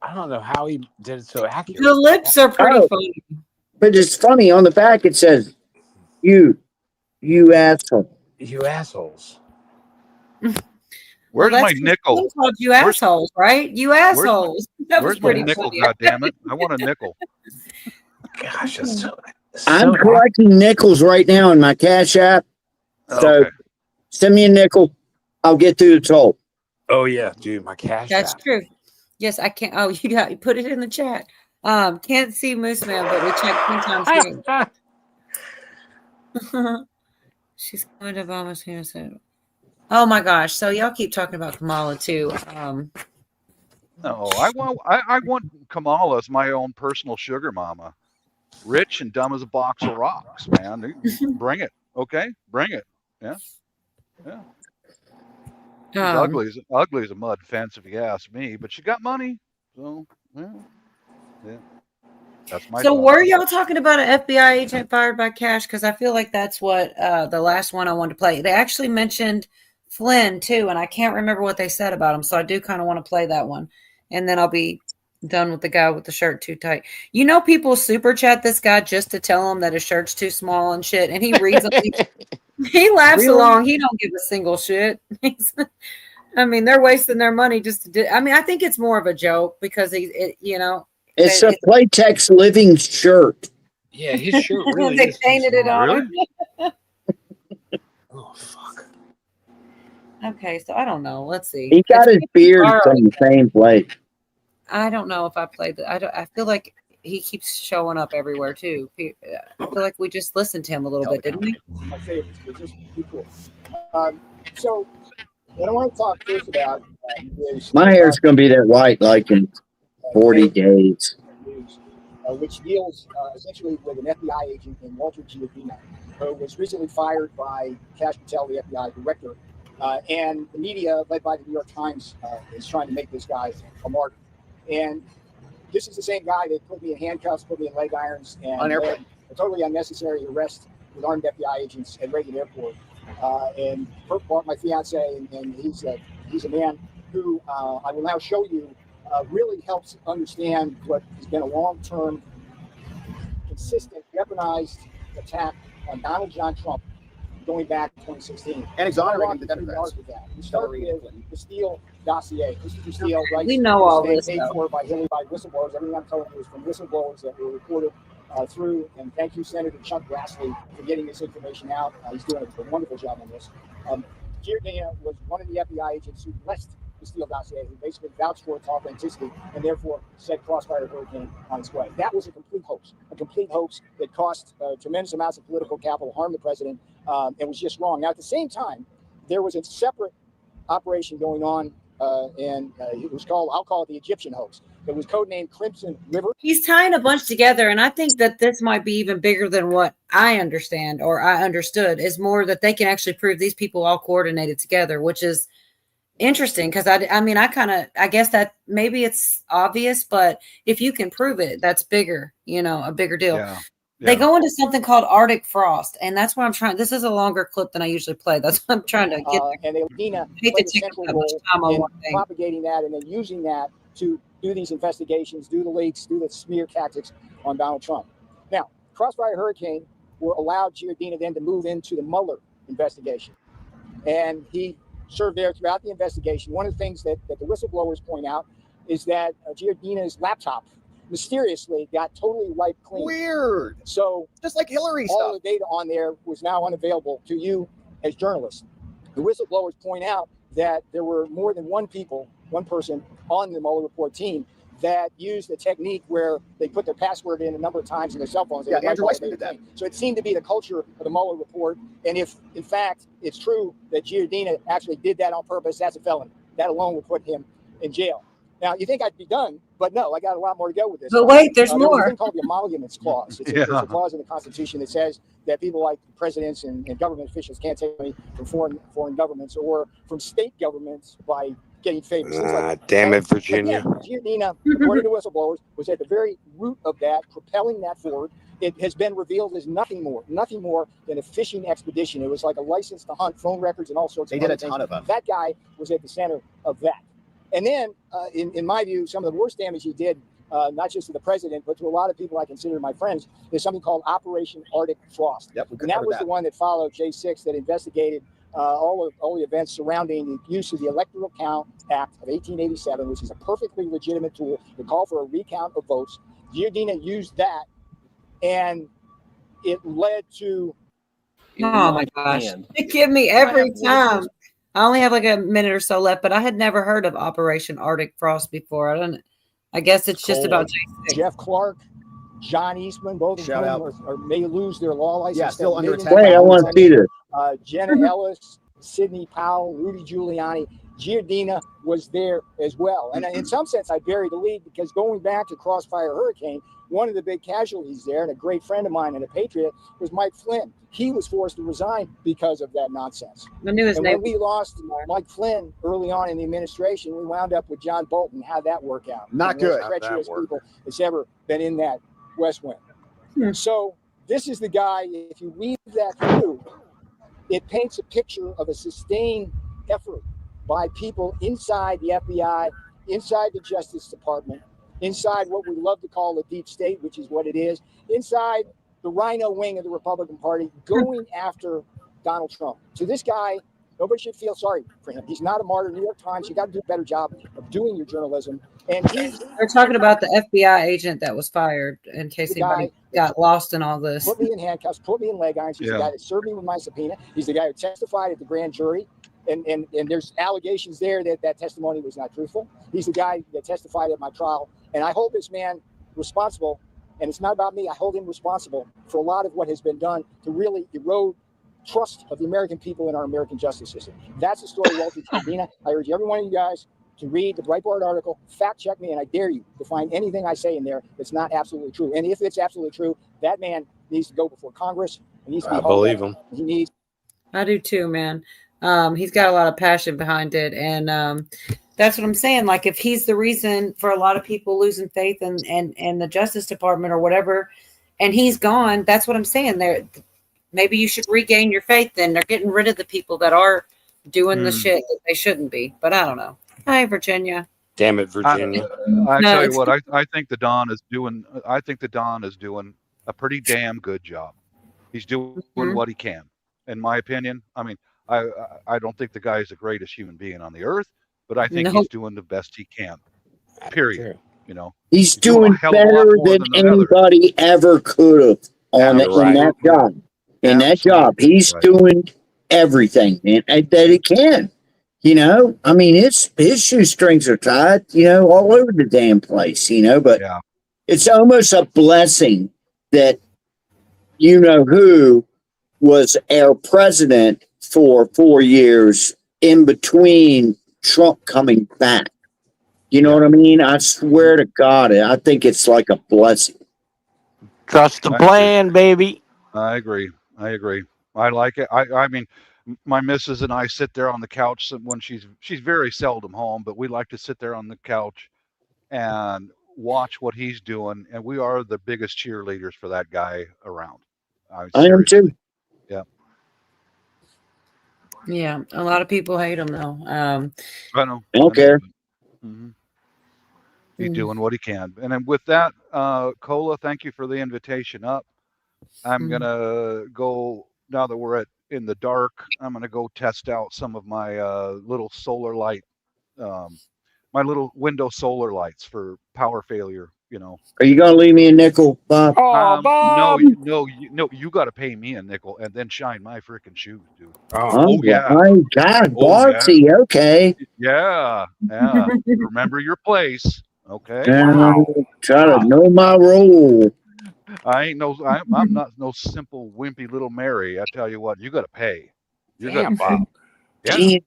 I don't know how he did it so accurate. The lips are pretty funny. But it's funny, on the back it says, you asshole. You assholes. Where's my nickel? He called you assholes, right? You assholes. Where's my nickel? God damn it! I want a nickel. Gosh, I'm collecting nickels right now in my Cash App. So send me a nickel. I'll get through the toll. Oh yeah, dude, my Cash That's App. true. Yes, I can't. Oh, you put it in the chat. Can't see Moose Man, but we checked 10 times. She's going to Obama's Innocent. Oh my gosh! So y'all keep talking about Kamala too. No, I want Kamala as my own personal sugar mama. Rich and dumb as a box of rocks, man. Bring it, okay? Bring it. Yeah, yeah. She's ugly as a mud fence, if you ask me. But she got money, so yeah. That's my. So were y'all talking about an FBI agent fired by Cash? Because I feel like that's what the last one I wanted to play. They actually mentioned Flynn too, and I can't remember what they said about him. So I do kind of want to play that one, and then I'll be done with the guy with the shirt too tight. You know, people super chat this guy just to tell him that his shirt's too small and shit, and he reads them. He laughs along. He don't give a single shit. I mean, they're wasting their money just to do. I mean, I think it's more of a joke because you know. It's a Playtex Living shirt. Yeah, his shirt really they is. painted it on him. Oh fuck. Okay, so I don't know. Let's see. He got his beard from the same place. I don't know if I played that. I feel like he keeps showing up everywhere too. I feel like we just listened to him a little bit, didn't we? My favorites, but just be cool. So what I want to talk first about is My hair's going to be that white like in 40 days. Which deals essentially with an FBI agent named Walter Giardina, who was recently fired by Kash Patel, the FBI director. And the media, led by the New York Times, is trying to make this guy a martyr. And this is the same guy that put me in handcuffs, put me in leg irons, and a totally unnecessary arrest with armed FBI agents at Reagan Airport. And Kurt bought my fiance, and he's a man who I will now show you really helps understand what has been a long-term, consistent, weaponized attack on Donald John Trump going back to 2016. And exonerating the Democrats. We start with the Steele dossier. Mr. Steele, right? We know all this. Paid for by whistleblowers. Everything I'm telling you is from whistleblowers that were reported through. And thank you, Senator Chuck Grassley, for getting this information out. He's doing a wonderful job on this. Giardina was one of the FBI agents who blessed the Steele dossier, who basically vouched for its authenticity and therefore set Crossfire Hurricane on its way. That was a complete hoax that cost tremendous amounts of political capital, harmed the president, and was just wrong. Now, at the same time, there was a separate operation going on, and it was called, I'll call it the Egyptian hoax. It was codenamed Crimson River. He's tying a bunch together, and I think that this might be even bigger than what I understand or I understood, is more that they can actually prove these people all coordinated together, which is interesting because I guess that maybe it's obvious, but if you can prove it, that's bigger, a bigger deal. Yeah. They go into something called Arctic frost, and that's what I'm trying. This is a longer clip than I usually play. That's what I'm trying to get. And Giardina played a central role in propagating that and then using that to do these investigations, do the leaks, do the smear tactics on Donald Trump. Now, Crossfire Hurricane allowed Giardina then to move into the Mueller investigation, and he served there throughout the investigation. One of the things that the whistleblowers point out is that Giardina's laptop mysteriously got totally wiped clean. Weird. So just like Hillary all stuff. the data on there was now unavailable to you as journalists. The whistleblowers point out that there were more than one person on the Mueller report team that used a technique where they put their password in a number of times in their cell phones. Yeah, Andrew Weissman did that. So it seemed to be the culture of the Mueller report. And if, in fact, it's true that Giardina actually did that on purpose, that's a felony. That alone would put him in jail. Now, you think I'd be done, but no, I got a lot more to go with this. But wait, there's more. There's a thing called the emoluments clause. It's a clause in the Constitution that says that people like presidents and government officials can't take money from foreign governments or from state governments by getting favors. Damn it, Virginia. Giardina, according to whistleblowers, was at the very root of that, propelling that forward. It has been revealed as nothing more than a fishing expedition. It was like a license to hunt, phone records, and all sorts of things. They did a ton of them. That guy was at the center of that. And then, in my view, some of the worst damage he did, not just to the president, but to a lot of people I consider my friends, is something called Operation Arctic Frost. Yep, and that was the one that followed J6 that investigated all the events surrounding the use of the Electoral Count Act of 1887, which is a perfectly legitimate tool to call for a recount of votes. Giardina used that, and it led to... Oh, my gosh. It give me every time. I only have like a minute or so left, but I had never heard of Operation Arctic Frost before. I guess it's just about J6. Jeff Clark, John Eastman, both of Shout them out. may lose their law license. Yeah, still under attack. Wait, I want to see this. Jenna Ellis, Sidney Powell, Rudy Giuliani, Giardina was there as well. And in some sense, I bury the lead because going back to Crossfire Hurricane, one of the big casualties there, and a great friend of mine and a patriot, was Mike Flynn. He was forced to resign because of that nonsense. I knew his and name. when we lost Mike Flynn early on in the administration, we wound up with John Bolton. How'd that work out? Not good. Most treacherous people that's ever been in that West Wing. So this is the guy, if you weave that through, it paints a picture of a sustained effort by people inside the FBI, inside the Justice Department, inside what we love to call the deep state, which is what it is, inside the rhino wing of the Republican Party, going after Donald Trump. To this guy, nobody should feel sorry for him. He's not a martyr. New York Times, you got to do a better job of doing your journalism. And they're talking about the FBI agent that was fired, in case anybody got lost in all this. Put me in handcuffs, put me in leg irons. He's the guy that served me with my subpoena. He's the guy who testified at the grand jury. And there's allegations there that that testimony was not truthful. He's the guy that testified at my trial. And I hold this man responsible. And it's not about me. I hold him responsible for a lot of what has been done to really erode trust of the American people in our American justice system. That's the story of Walter Tribina. I urge every one of you guys to read the Breitbart article, fact check me, and I dare you to find anything I say in there that's not absolutely true. And if it's absolutely true, that man needs to go before Congress. He needs to be believe him. He needs. I do too, man. He's got a lot of passion behind it, and that's what I'm saying. Like, if he's the reason for a lot of people losing faith in the Justice Department or whatever, and he's gone, that's what I'm saying. There, maybe you should regain your faith. Then they're getting rid of the people that are doing the shit that they shouldn't be. But I don't know. Hi, Virginia. Damn it, Virginia. I tell you what, I think the Don is doing. I think the Don is doing a pretty damn good job. He's doing what he can, in my opinion. I mean, I don't think the guy is the greatest human being on the earth, but I think he's doing the best he can. Period. You know, he's doing better than anybody ever could have in that job. In that job, he's doing everything that he can. You know, I mean, his shoestrings are tied, you know, all over the damn place, you know, but it's almost a blessing that, you know, who was our president for 4 years in between Trump coming back. You know what I mean? I swear to God, I think it's like a blessing. Trust the plan, baby. I agree. I like it. I mean, my missus and I sit there on the couch when she's very seldom home, but we like to sit there on the couch and watch what he's doing. And we are the biggest cheerleaders for that guy around. I am too. Yeah. Yeah. A lot of people hate him though. I know. I don't care. He's doing what he can. And then with that, Cola, thank you for the invitation up. I'm going to go, now that we're in the dark, I'm going to go test out some of my little solar light, my little window solar lights for power failure, you know. Are you going to leave me a nickel, Bob? No, you got to pay me a nickel and then shine my freaking shoes, dude. Oh yeah. My God, Bartsy, okay. Yeah. Remember your place, okay? Try to know my role. I'm not no simple wimpy little Mary. I tell you what, you got to pay. Damn, Bob. Yeah.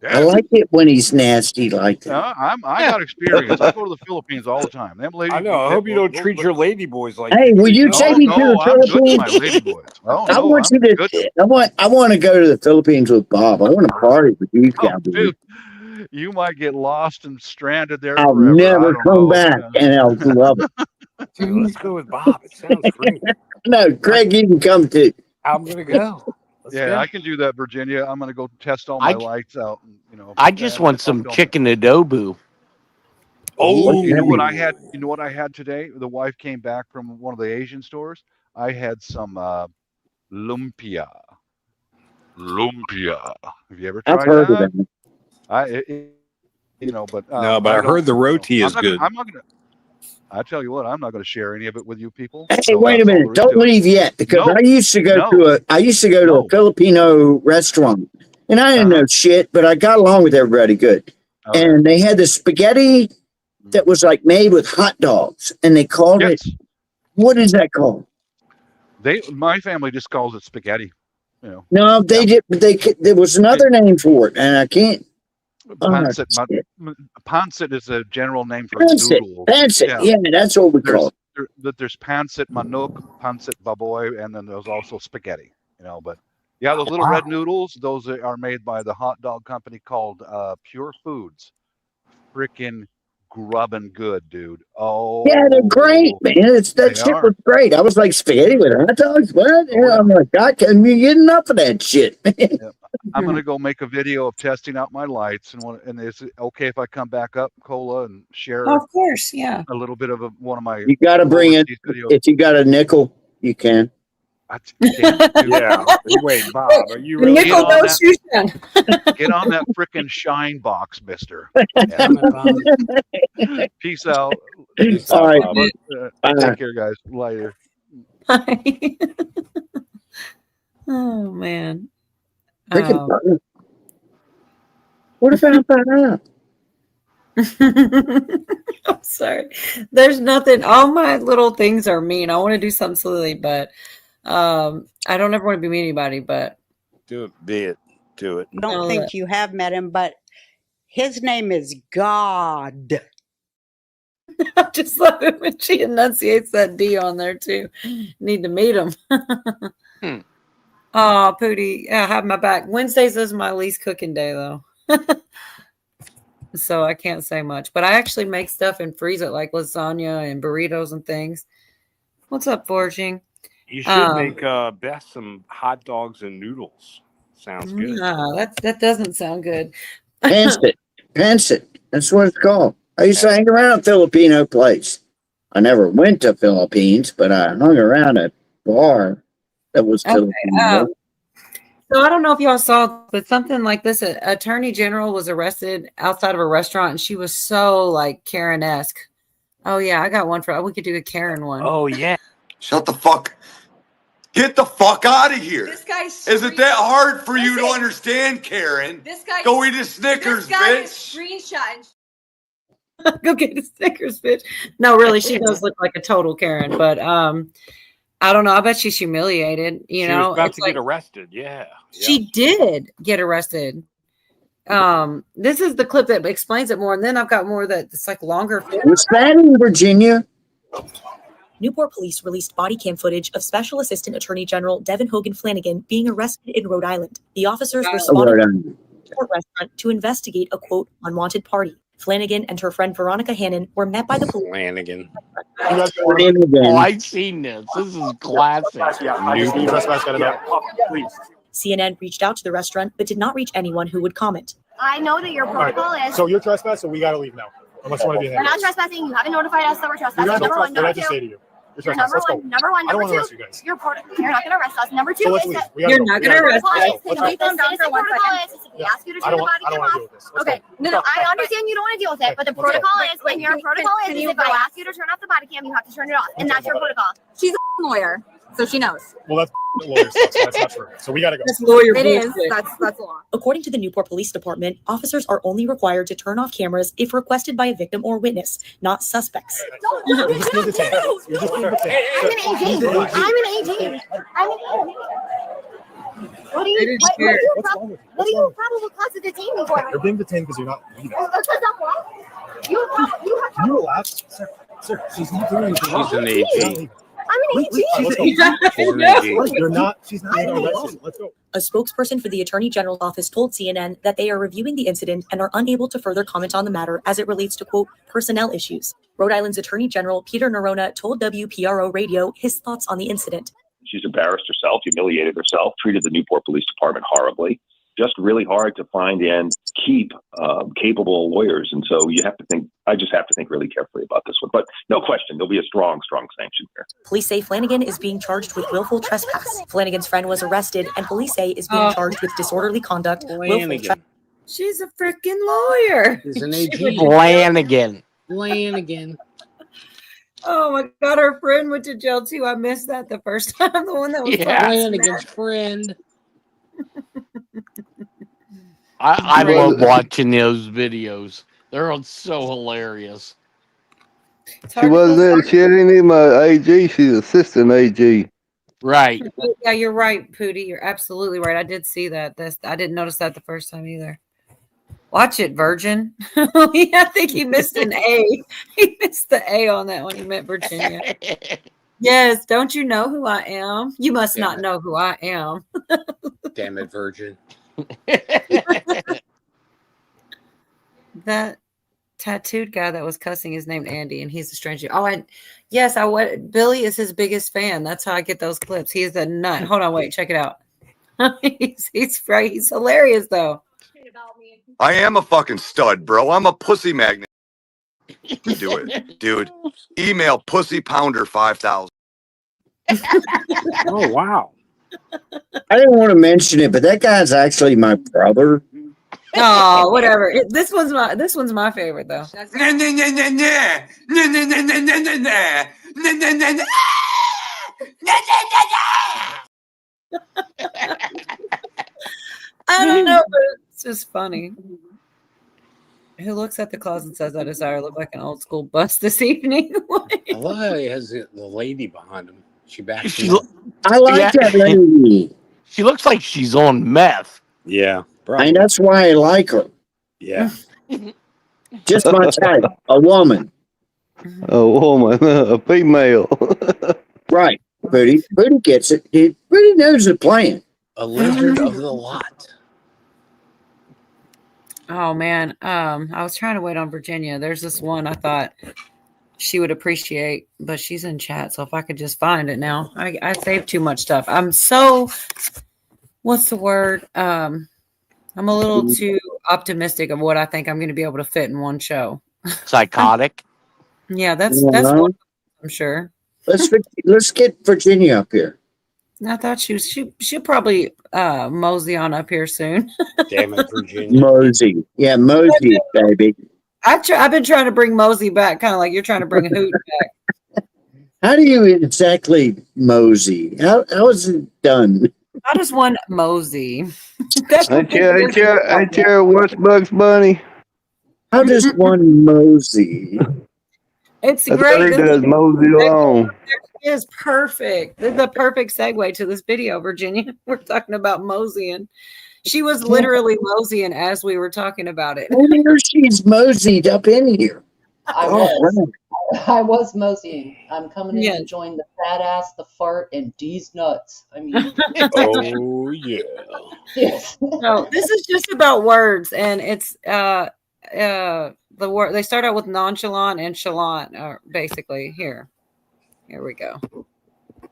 I like it when he's nasty like that. I got experience. I go to the Philippines all the time. Them ladies. I know. I hope you don't treat your lady boys like. Hey, will you take me to the Philippines? I want to go to the Philippines with Bob. I want to party with you guys. Dude, you might get lost and stranded there. I'll forever. never come back, and I'll love it. Dude, let's go with Bob. It sounds great. No, Craig, you can come too. I'm gonna go. I can do that, Virginia. I'm gonna go test all my lights out. You know, I just want some chicken adobo. Oh, you know what I had? You know what I had today? The wife came back from one of the Asian stores. I had some lumpia. Have you ever tried I've heard that? of that. But no, but I heard the roti is good. I tell you what, I'm not going to share any of it with you people. Hey, So wait a that's all minute! there is Don't to it. leave yet, because No. I used to go to a Filipino restaurant and I didn't know shit, but I got along with everybody good. And they had this spaghetti that was like made with hot dogs, and they called it. What is that called? My family just calls it spaghetti. You know. No, they did. There was another name for it, and I can't. Pancit. Pancit is a general name for Pancit. noodles. Pancit. Yeah, that's what we call it. There's pancit manok, pancit baboy, and then there's also spaghetti. You know, but yeah, those little red noodles, those are made by the hot dog company called Pure Foods. Frickin' grubbing good, dude. Oh, yeah, they're great, man. That shit was great. I was like, spaghetti with hot dogs? What? I'm like, God, can you get enough of that shit? I'm gonna go make a video of testing out my lights, and is it okay if I come back up, Cola, and share? Of course, yeah. A little bit of one of my. You got to bring it. If you got a nickel, you can. Yeah. Wait, Bob, are you really get on that frickin' shine box, mister? Peace out. All right. Take care, guys. Later. Oh man. What about that? I'm sorry. There's nothing. All my little things are mean. I want to do something silly, but I don't ever want to be mean to anybody. But do it, be it, do it. I don't think you have met him, but his name is God. I just love it when she enunciates that D on there too. Need to meet him. Oh, Pootie, I have my back. Wednesdays is my least cooking day, though. So I can't say much. But I actually make stuff and freeze it, like lasagna and burritos and things. What's up, Forging? You should make Beth some hot dogs and noodles. Sounds good. No, that doesn't sound good. Pancit. Pancit. That's what it's called. I used to hang around a Filipino place. I never went to Philippines, but I hung around a bar that was Filipino. So I don't know if y'all saw, but something like this, an attorney general was arrested outside of a restaurant, and she was so like Karen-esque. Oh yeah, I got one we could do a Karen one. Oh yeah. Shut the fuck. Get the fuck out of here. This guy's Isn't that hard for you to understand, Karen? This guy Go eat a Snickers, bitch. Screenshot. Go get a Snickers, bitch. No, really, she does look like a total Karen, but I don't know. I bet she's humiliated. You know, was about to get arrested. Yeah. She did get arrested. This is the clip that explains it more, and then I've got more that's like longer. Was that in Virginia? Newport police released body cam footage of Special Assistant Attorney General Devin Hogan Flanagan being arrested in Rhode Island. The officers responded to a Newport restaurant to investigate a, quote, unwanted party. Flanagan and her friend Veronica Hannon were met by the police. Flanagan. Oh, I've seen this. This is classic. CNN reached out to the restaurant, but did not reach anyone who would comment. I know that your protocol is. So you're trespassing, so we got to leave now. Unless you want to be in there. We're not trespassing. You haven't notified us that we're trespassing. Number one. Number two. Say to you. You're number one. Number one. Number two. You're not going to arrest us. Number two. You're not going to arrest us. Can we calm down for 1 second? If we ask you to turn the body cam off. Okay. No. I understand you don't want to deal with it, but the protocol is, and your protocol is, if I ask you to turn off the body cam, you have to turn it off, and that's your protocol. She's a lawyer, so she knows. Well, that's lawyer stuff, so that's not true. So we got to go. That's lawyer. It is. That's law. According to the Newport Police Department, officers are only required to turn off cameras if requested by a victim or witness, not suspects. I'm an 18. What are you probable cause of detaining for? You're being detained because you're not leaving. You relax, sir. She's not doing anything. She's an AG. I'm an AG. You're not. She's not. Let's go. A spokesperson for the Attorney General's office told CNN that they are reviewing the incident and are unable to further comment on the matter as it relates to, quote, personnel issues. Rhode Island's Attorney General Peter Nerona told WPRO Radio his thoughts on the incident. She's embarrassed herself, humiliated herself, treated the Newport Police Department horribly. Just really hard to find and keep capable lawyers. And so I just have to think really carefully about this one. But no question, there'll be a strong sanction here. Police say Flanagan is being charged with willful trespass. Flanagan's friend was arrested, and police say is being charged with disorderly conduct. She's a freaking lawyer. She's an AG. Flanagan. Oh my God, her friend went to jail too. I missed that the first time. The one that was Flanagan's friend. I love watching those videos. They're so hilarious. She wasn't. She ain't even a AG. She's assistant AG. Right. Yeah, you're right, Pootie. You're absolutely right. I did see that. I didn't notice that the first time either. Watch it, Virgin. I think he missed an A. He missed the A on that one. He meant Virginia. Yes. Don't you know who I am? You must not know who I am. Damn it, Virgin. That tattooed guy that was cussing is named Andy, and he's a stranger. Oh, Billy is his biggest fan. That's how I get those clips. He's a nut. Hold on, wait, check it out. he's hilarious though. I am a fucking stud, bro. I'm a pussy magnet. Do it, dude. Email pussypounder5000. Oh wow. I didn't want to mention it, but that guy's actually my brother. Oh, whatever. This one's my favorite though. I don't know, but it's just funny. Who looks at the closet and says, "I desire to look like an old school bus this evening"? I love how he has the lady behind him. She backs She him up. I like that lady. She looks like she's on meth. Yeah, I mean, that's why I like her. Yeah. Just my type, a woman. A woman, a female. Right. Pretty gets it. He pretty knows the plan. A lizard of the lot. Oh man, I was trying to wait on Virginia. There's this one I thought she would appreciate, but she's in chat. So if I could just find it now, I saved too much stuff. I'm so, what's the word? I'm a little too optimistic of what I think I'm going to be able to fit in one show. Psychotic. Yeah, that's one, I'm sure. Let's get Virginia up here. I thought she'll probably mosey on up here soon. Damn it, Virginia. Mosey. Yeah, Mosey, baby. I've been trying to bring Mosey back, kind of like you're trying to bring Hoot back. How do you exactly mosey? How is it done? I just want Mosey. Ain't you what's Bugs Bunny? How does one mosey? It's That's great. what he does, mosey along. It is perfect. This is the perfect segue to this video, Virginia. We're talking about moseying. She was literally moseying as we were talking about it. Oh, here she's moseyed up in here. I was moseying. I'm coming in to join the fat ass, the fart, and D's nuts. I mean, oh yeah. Yes. No, this is just about words, and it's the word. They start out with nonchalant and chalant, basically. Here we go.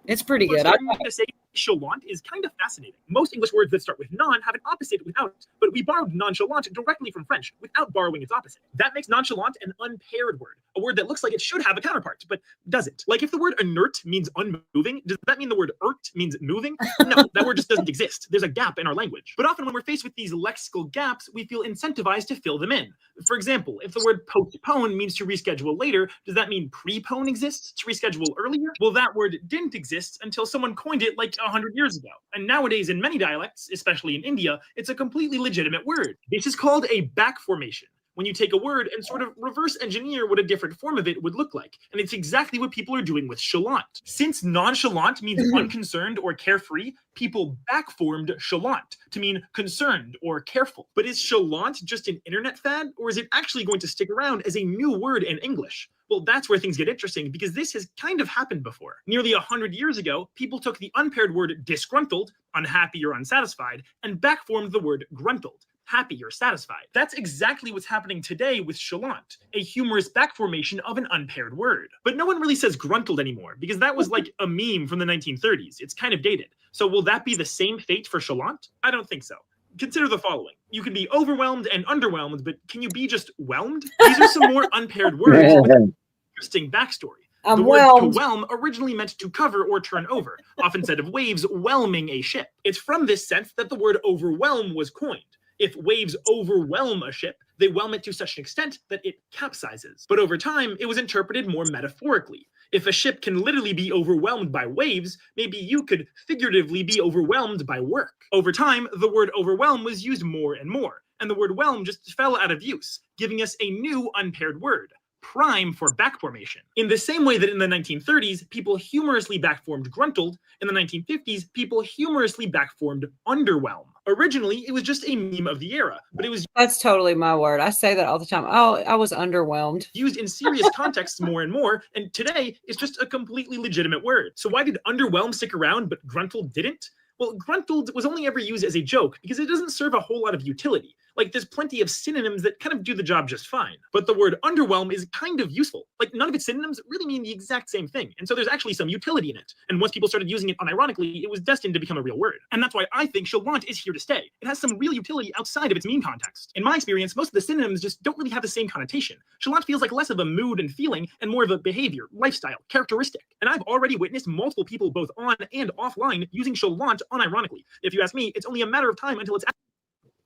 It's pretty good. I have to say, chalant is kind of fascinating. Most English words that start with non have an opposite without, but we borrowed nonchalant directly from French without borrowing its opposite. That makes nonchalant an unpaired word, a word that looks like it should have a counterpart, but doesn't. Like if the word inert means unmoving, does that mean the word ert means moving? No, that word just doesn't exist. There's a gap in our language. But often when we're faced with these lexical gaps, we feel incentivized to fill them in. For example, if the word postpone means to reschedule later, does that mean prepone exists, to reschedule earlier? Well, that word didn't exist until someone coined it like 100 years ago. And nowadays in many dialects, especially in India, it's a completely legitimate word. This is called a back formation, when you take a word and sort of reverse engineer what a different form of it would look like. And it's exactly what people are doing with chalant. Since nonchalant means unconcerned or carefree, people backformed chalant to mean concerned or careful. But is chalant just an internet fad, or is it actually going to stick around as a new word in English? Well, that's where things get interesting, because this has kind of happened before. Nearly 100 years ago, people took the unpaired word disgruntled, unhappy or unsatisfied, and backformed the word gruntled, happy or satisfied. That's exactly what's happening today with chalant, a humorous backformation of an unpaired word. But no one really says gruntled anymore, because that was like a meme from the 1930s. It's kind of dated. So will that be the same fate for chalant? I don't think so. Consider the following. You can be overwhelmed and underwhelmed, but can you be just whelmed? These are some more unpaired words with an interesting backstory. The word to whelm originally meant to cover or turn over, often said of waves whelming a ship. It's from this sense that the word overwhelm was coined. If waves overwhelm a ship, they whelm it to such an extent that it capsizes. But over time, it was interpreted more metaphorically. If a ship can literally be overwhelmed by waves, maybe you could figuratively be overwhelmed by work. Over time, the word overwhelm was used more and more. and the word whelm just fell out of use, giving us a new unpaired word, prime for back formation. In the same way that in the 1930s, people humorously backformed gruntled, in the 1950s, people humorously backformed underwhelm. Originally, it was just a meme of the era, but it was That's totally my word. I say that all the time. Oh, I was underwhelmed. used in serious contexts more and more, and today it's just a completely legitimate word. So why did underwhelm stick around but gruntled didn't? Well, gruntled was only ever used as a joke because it doesn't serve a whole lot of utility. Like, there's plenty of synonyms that kind of do the job just fine. But the word underwhelm is kind of useful. Like, none of its synonyms really mean the exact same thing. And so there's actually some utility in it. And once people started using it unironically, it was destined to become a real word. And that's why I think chalant is here to stay. It has some real utility outside of its meme context. In my experience, most of the synonyms just don't really have the same connotation. Chalant feels like less of a mood and feeling and more of a behavior, lifestyle, characteristic. And I've already witnessed multiple people both on and offline using chalant unironically. If you ask me, it's only a matter of time until it's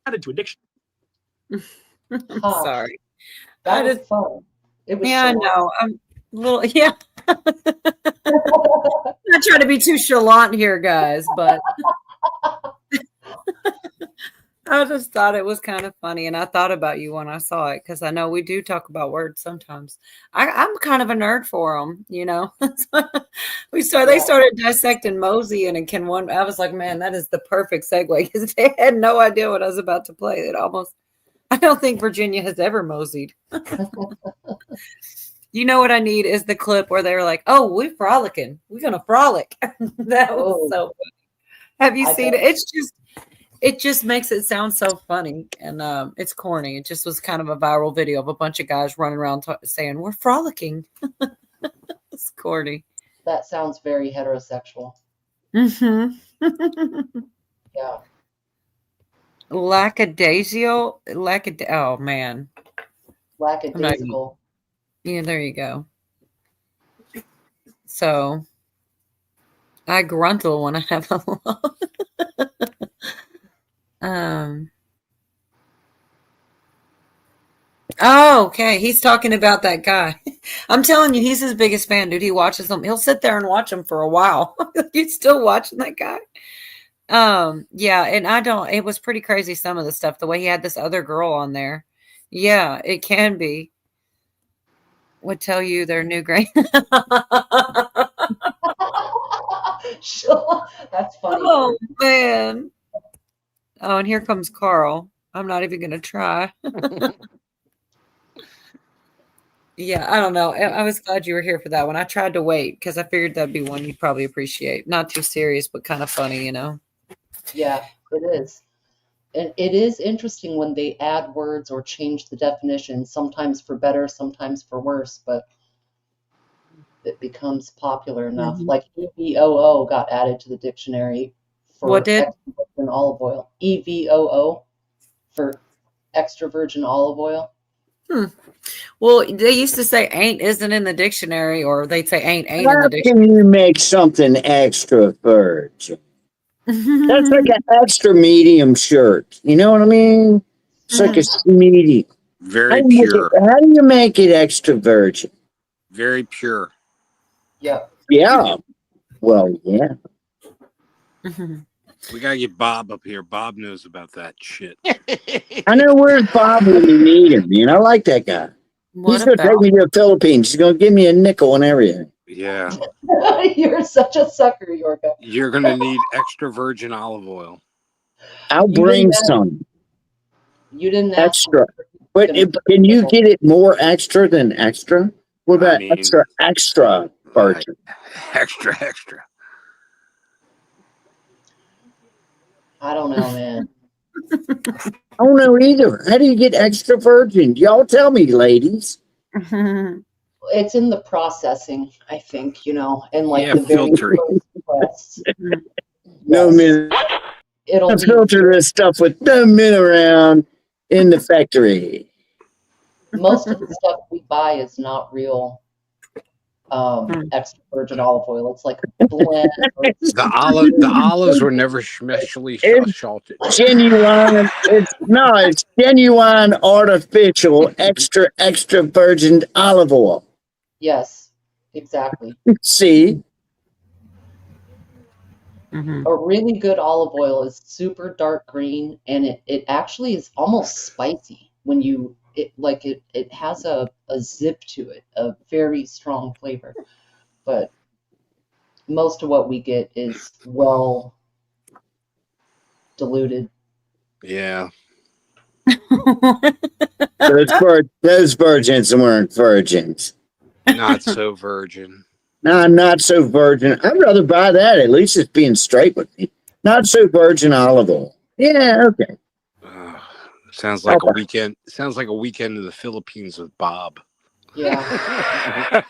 added to addiction. Sorry. That was fun. It was Yeah, I so know. I'm a little, yeah. Not trying to be too chalant here, guys, but I just thought it was kind of funny, and I thought about you when I saw it because I know we do talk about words sometimes. I'm kind of a nerd for them, you know. They started dissecting Mosey and Ken One. I was like, man, that is the perfect segue because they had no idea what I was about to play. I don't think Virginia has ever moseyed. You know what I need is the clip where they're like, "Oh, we're frolicking. We're gonna frolic." That was so funny. Have you seen it? It just makes it sound so funny, and it's corny. It just was kind of a viral video of a bunch of guys running around saying, "We're frolicking." It's corny. That sounds very heterosexual. Mm-hmm. Yeah. Lackadaisical. Oh man. Lackadaisical. Yeah, there you go. So I gruntle when I have a lot. Oh, okay. He's talking about that guy. I'm telling you, he's his biggest fan, dude. He watches them. He'll sit there and watch them for a while. You still watching that guy? Yeah, and it was pretty crazy, some of the stuff, the way he had this other girl on there. Yeah, it can be. Would tell you their new grand. That's funny. Oh man. Oh, and here comes Carl. I'm not even gonna try. Yeah, I don't know. I was glad you were here for that one. I tried to wait because I figured that'd be one you'd probably appreciate. Not too serious, but kind of funny, you know. Yeah, it is. And it is interesting when they add words or change the definition, sometimes for better, sometimes for worse, but it becomes popular enough. Mhm. Like EVOO got added to the dictionary for What did? extra virgin olive oil. EVOO for extra virgin olive oil. Well, they used to say ain't isn't in the dictionary, or they'd say ain't in the How dictionary. can you make something extra virgin? That's like an extra medium shirt. You know what I mean? It's like a medium. Very pure. How do you make it extra virgin? Very pure. Yeah. Yeah. Well, yeah. We gotta get Bob up here. Bob knows about that shit. I know where's Bob when you need him. You know, I like that guy. He's going to take me to the Philippines. He's going to give me a nickel and everything. Yeah. You're such a sucker, Yorka. You're gonna need extra virgin olive oil. I'll bring some You didn't ask extra. But can you get it more extra than extra? What about extra virgin? Extra. I don't know, man. I don't know either. How do you get extra virgin? Y'all tell me, ladies. It's in the processing, I think, and like Yeah, the very filtering. first press. No minute. It'll be filter this stuff with no minute around in the factory. most of the stuff we buy is not real extra virgin olive oil. It's like a blend. The olives were never specially salted. Genuine. It's genuine artificial extra virgin olive oil. Yes, exactly. See? Mhm. A really good olive oil is super dark green, and it actually is almost spicy when it has a zip to it, a very strong flavor. But most of what we get is well diluted. Yeah. Those virgins weren't virgins. Not so virgin. No, not so virgin. I'd rather buy that. At least it's being straight with me. Not so virgin olive oil. Yeah, okay. Sounds like a weekend. Sounds like a weekend in the Philippines with Bob. Yeah.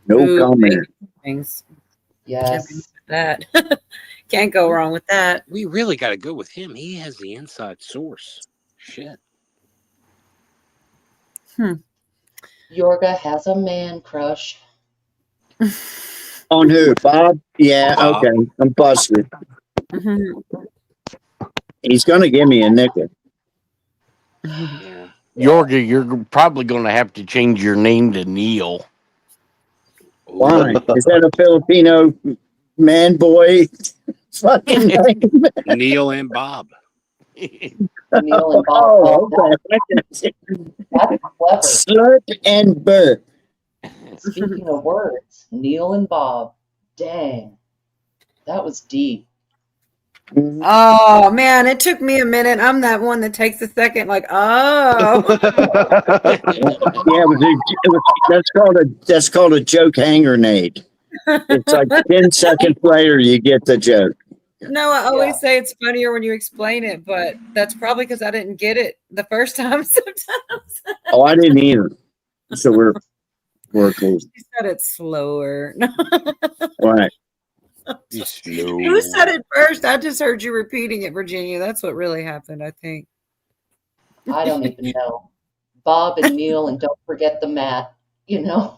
No comment. Things. Yes. That can't go wrong with that. We really got to go with him. He has the inside source. Shit. Yorga has a man crush. On who? Bob? Yeah, Bob. okay. I'm busted. Mhm. He's gonna give me a nickel. Yeah. Yorga, you're probably going to have to change your name to Neil. Why? Is that a Filipino man boy fucking name? Neil and Bob. Neil and Bob. Oh, okay. That's clever. Slurp and burp. Speaking of words, Neil and Bob. Dang. That was deep. Oh man, it took me a minute. I'm that one that takes a second, like, oh. Yeah, that's called a joke hangerade. It's like 10 seconds later you get the joke. No, I always say it's funnier when you explain it, but that's probably because I didn't get it the first time sometimes. Oh, I didn't either. So we're cool. She said it slower. Right. Who said it first? I just heard you repeating it, Virginia. That's what really happened, I think. I don't even know. Bob and Neil, and don't forget the Matt, you know?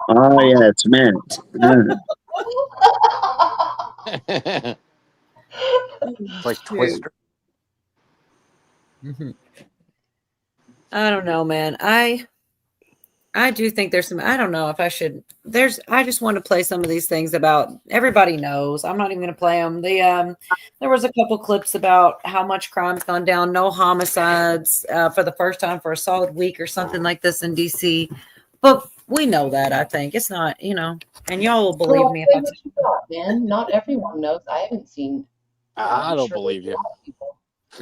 Oh yeah, it's meant. It's like Twister. I don't know, man. I do think there's some, I don't know if I should, I just want to play some of these things about, everybody knows. I'm not even going to play them. There was a couple clips about how much crime's gone down, no homicides for the first time for a solid week or something like this in DC. But we know that, I think. It's not, and y'all will believe me if I Say what you got, man. Not everyone knows. I haven't seen. I don't believe you.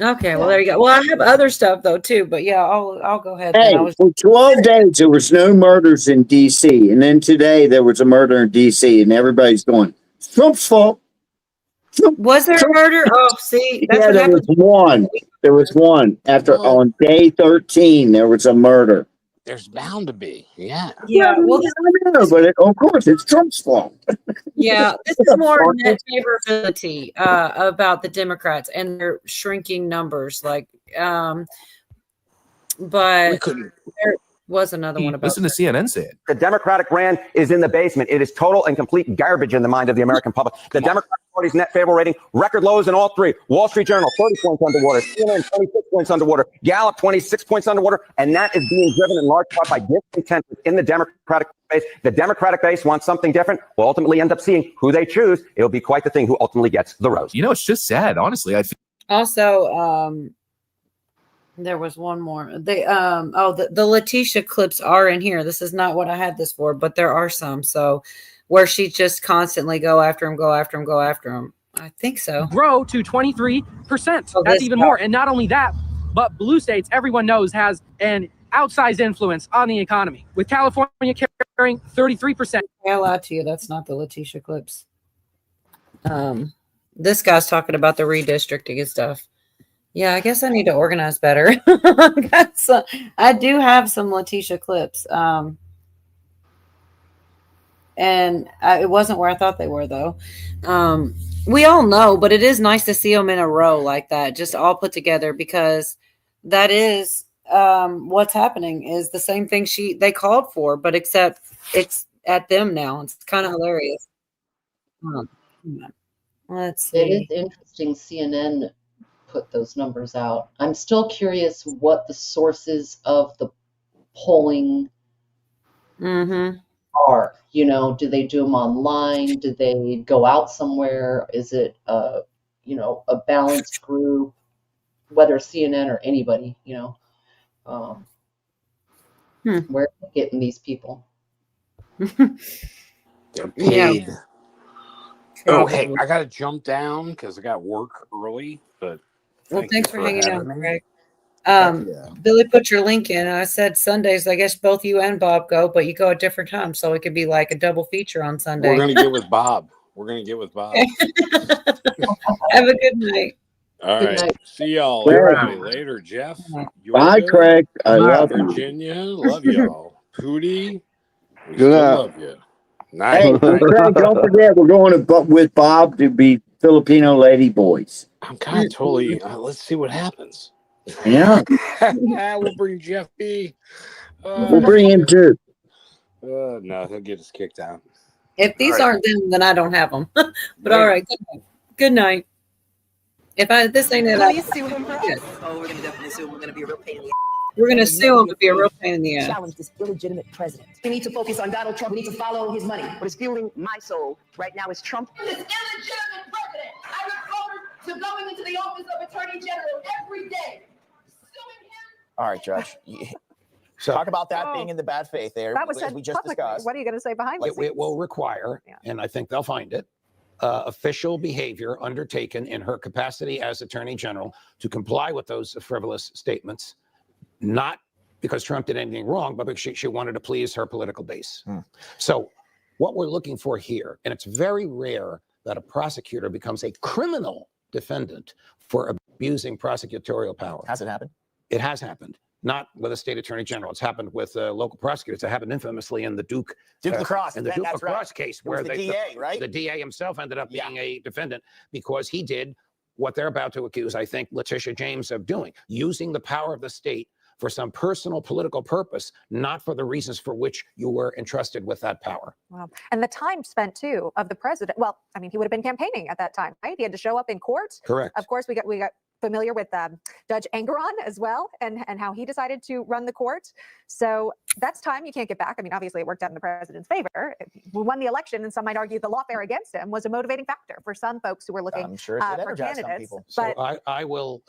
Okay, well, there you go. Well, I have other stuff, though, too. But yeah, I'll go ahead. Hey, for 12 days, there was no murders in D.C. And then today, there was a murder in D.C. And everybody's going, Trump's fault. Was there a murder? Oh, see, that's Yeah, what there happened. was one. There was one. On day 13, there was a murder. There's bound to be. Yeah. Yeah, well, of course, it's Trump's fault. Yeah, this is more net favorability about the Democrats and their shrinking numbers. But there was another one about Listen to CNN say it. The Democratic brand is in the basement. It is total and complete garbage in the mind of the American public. The Democratic Party's net favorable rating, record lows in all three. Wall Street Journal, 30 points underwater. CNN, 26 points underwater. Gallup, 26 points underwater. And that is being driven in large part by discontent in the Democratic base. The Democratic base wants something different. We'll ultimately end up seeing who they choose. It'll be quite the thing who ultimately gets the rose. You know, it's just sad, honestly. Also, there was one more. The Letitia clips are in here. This is not what I had this for, but there are some. So where she just constantly go after him. I think so. Grow to 23%. That's even more. And not only that, but blue states, everyone knows, has an outsized influence on the economy, with California carrying 33%. I lied to you. That's not the Letitia clips. This guy's talking about the redistricting and stuff. Yeah, I guess I need to organize better. I do have some Letitia clips. It wasn't where I thought they were, though. We all know, but it is nice to see them in a row like that, just all put together, because that is what's happening is the same thing they called for, but except it's at them now. It's kind of hilarious. Let's see. It is interesting CNN put those numbers out. I'm still curious what the sources of the polling are? You know, do they do them online? Do they go out somewhere? Is it you know, a balanced group, whether CNN or anybody, you know? Where are they getting these people? They're paid. Oh, hey, I got to jump down because I got work early. But Well, thanks for hanging out, having me. Greg. Billy put your link in. I said Sundays. I guess both you and Bob go, but you go at different times, so it could be like a double feature on Sunday. We're gonna get with Bob. Have a good night. All Good right. night. See y'all Craig. everybody later. Jeff. Bye, Yorga, Craig. I love you. Virginia. Love y'all. Pootie. We Good still night. love you. Hey, Night. Craig, don't forget, we're going with Bob to be Filipino Lady Boys. I'm kind of totally. Let's see what happens. Yeah. We'll bring Jeff B. We'll bring him too. No, he'll get us kicked out. If these aren't them, then I don't have them. But all right. Good night. If this ain't it, Please sue him for us. Oh, we're gonna definitely sue him. We're gonna be a real pain in the ass. We're gonna sue him to be a real pain in the ass. Challenge this illegitimate president. We need to focus on Donald Trump. We need to follow his money. What is fueling my soul right now is Trump. This illegitimate president. I look forward to going into the office of Attorney General every day. All right, Judge. Talk about that being in the bad faith there. That was as said we just publicly. discussed. What are you going to say behind the It scenes? will require, and I think they'll find it, official behavior undertaken in her capacity as Attorney General to comply with those frivolous statements, not because Trump did anything wrong, but because she wanted to please her political base. So what we're looking for here, and it's very rare that a prosecutor becomes a criminal defendant for abusing prosecutorial power. Has it happened? It has happened. Not with a state attorney general. It's happened with local prosecutors. It happened infamously in the Duke LaCrosse. in the Duke That's LaCrosse right. case, It was where the DA, right? the DA himself ended up being a defendant because he did what they're about to accuse, I think, Letitia James of doing, using the power of the state for some personal political purpose, not for the reasons for which you were entrusted with that power. Wow. And the time spent too of the president. Well, I mean, he would have been campaigning at that time, right? He had to show up in court. Correct. Of course, we got familiar with Judge Engeron as well, and how he decided to run the court. So that's time you can't get back. I mean, obviously it worked out in the president's favor. We won the election, and some might argue the lawfare against him was a motivating factor for some folks who were looking I'm sure it did for energize some candidates. people. So But I will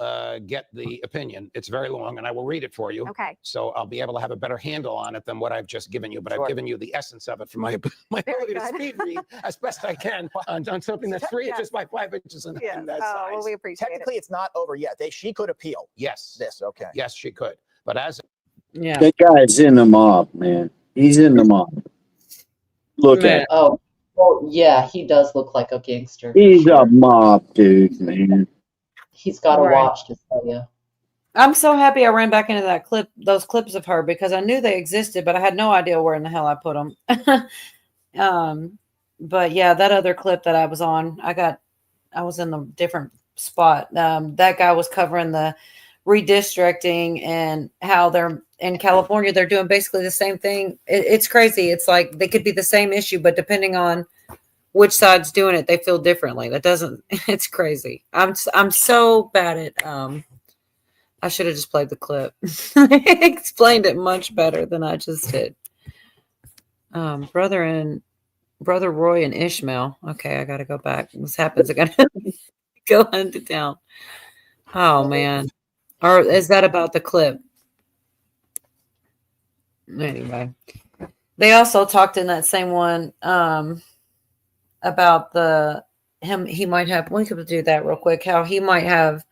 get the opinion. It's very long, and I will read it for you. Okay. So I'll be able to have a better handle on it than what I've just given you. But I've given you the essence of it from my ability to speed read as best I can on something that's 3 inches by 5 inches in that size. well, we appreciate Technically, it's not over yet. She could appeal. Yes. This, okay. Yes, she could. But as That guy's in the mob, man. He's in the mob. Look at him. Oh, well, yeah, he does look like a gangster. He's a mob dude, man. He's got a Right. watch to tell you. I'm so happy I ran back into those clips of her, because I knew they existed, but I had no idea where in the hell I put them. But yeah, that other clip that I was on, I was in a different spot. That guy was covering the redistricting and how they're in California, they're doing basically the same thing. It's crazy. It's like they could be the same issue, but depending on which side's doing it, they feel differently. It's crazy. I'm so bad at, I should have just played the clip. Explained it much better than I just did. Brother Roy and Ishmael. Okay, I got to go back. This happens. I got to go hunt it down. Oh, man. Or is that about the clip? Anyway. They also talked in that same one about he might have, we could do that real quick, how he might have,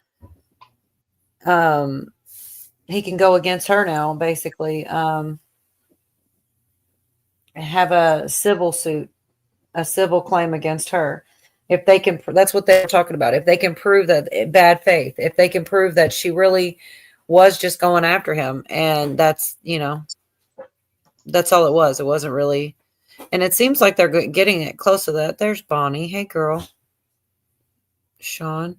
he can go against her now, basically, have a civil suit, a civil claim against her. If they can, that's what they're talking about. If they can prove that bad faith, if they can prove that she really was just going after him, and that's all it was. It wasn't really, and it seems like they're getting it close to that. There's Bonnie. Hey, girl. Sean.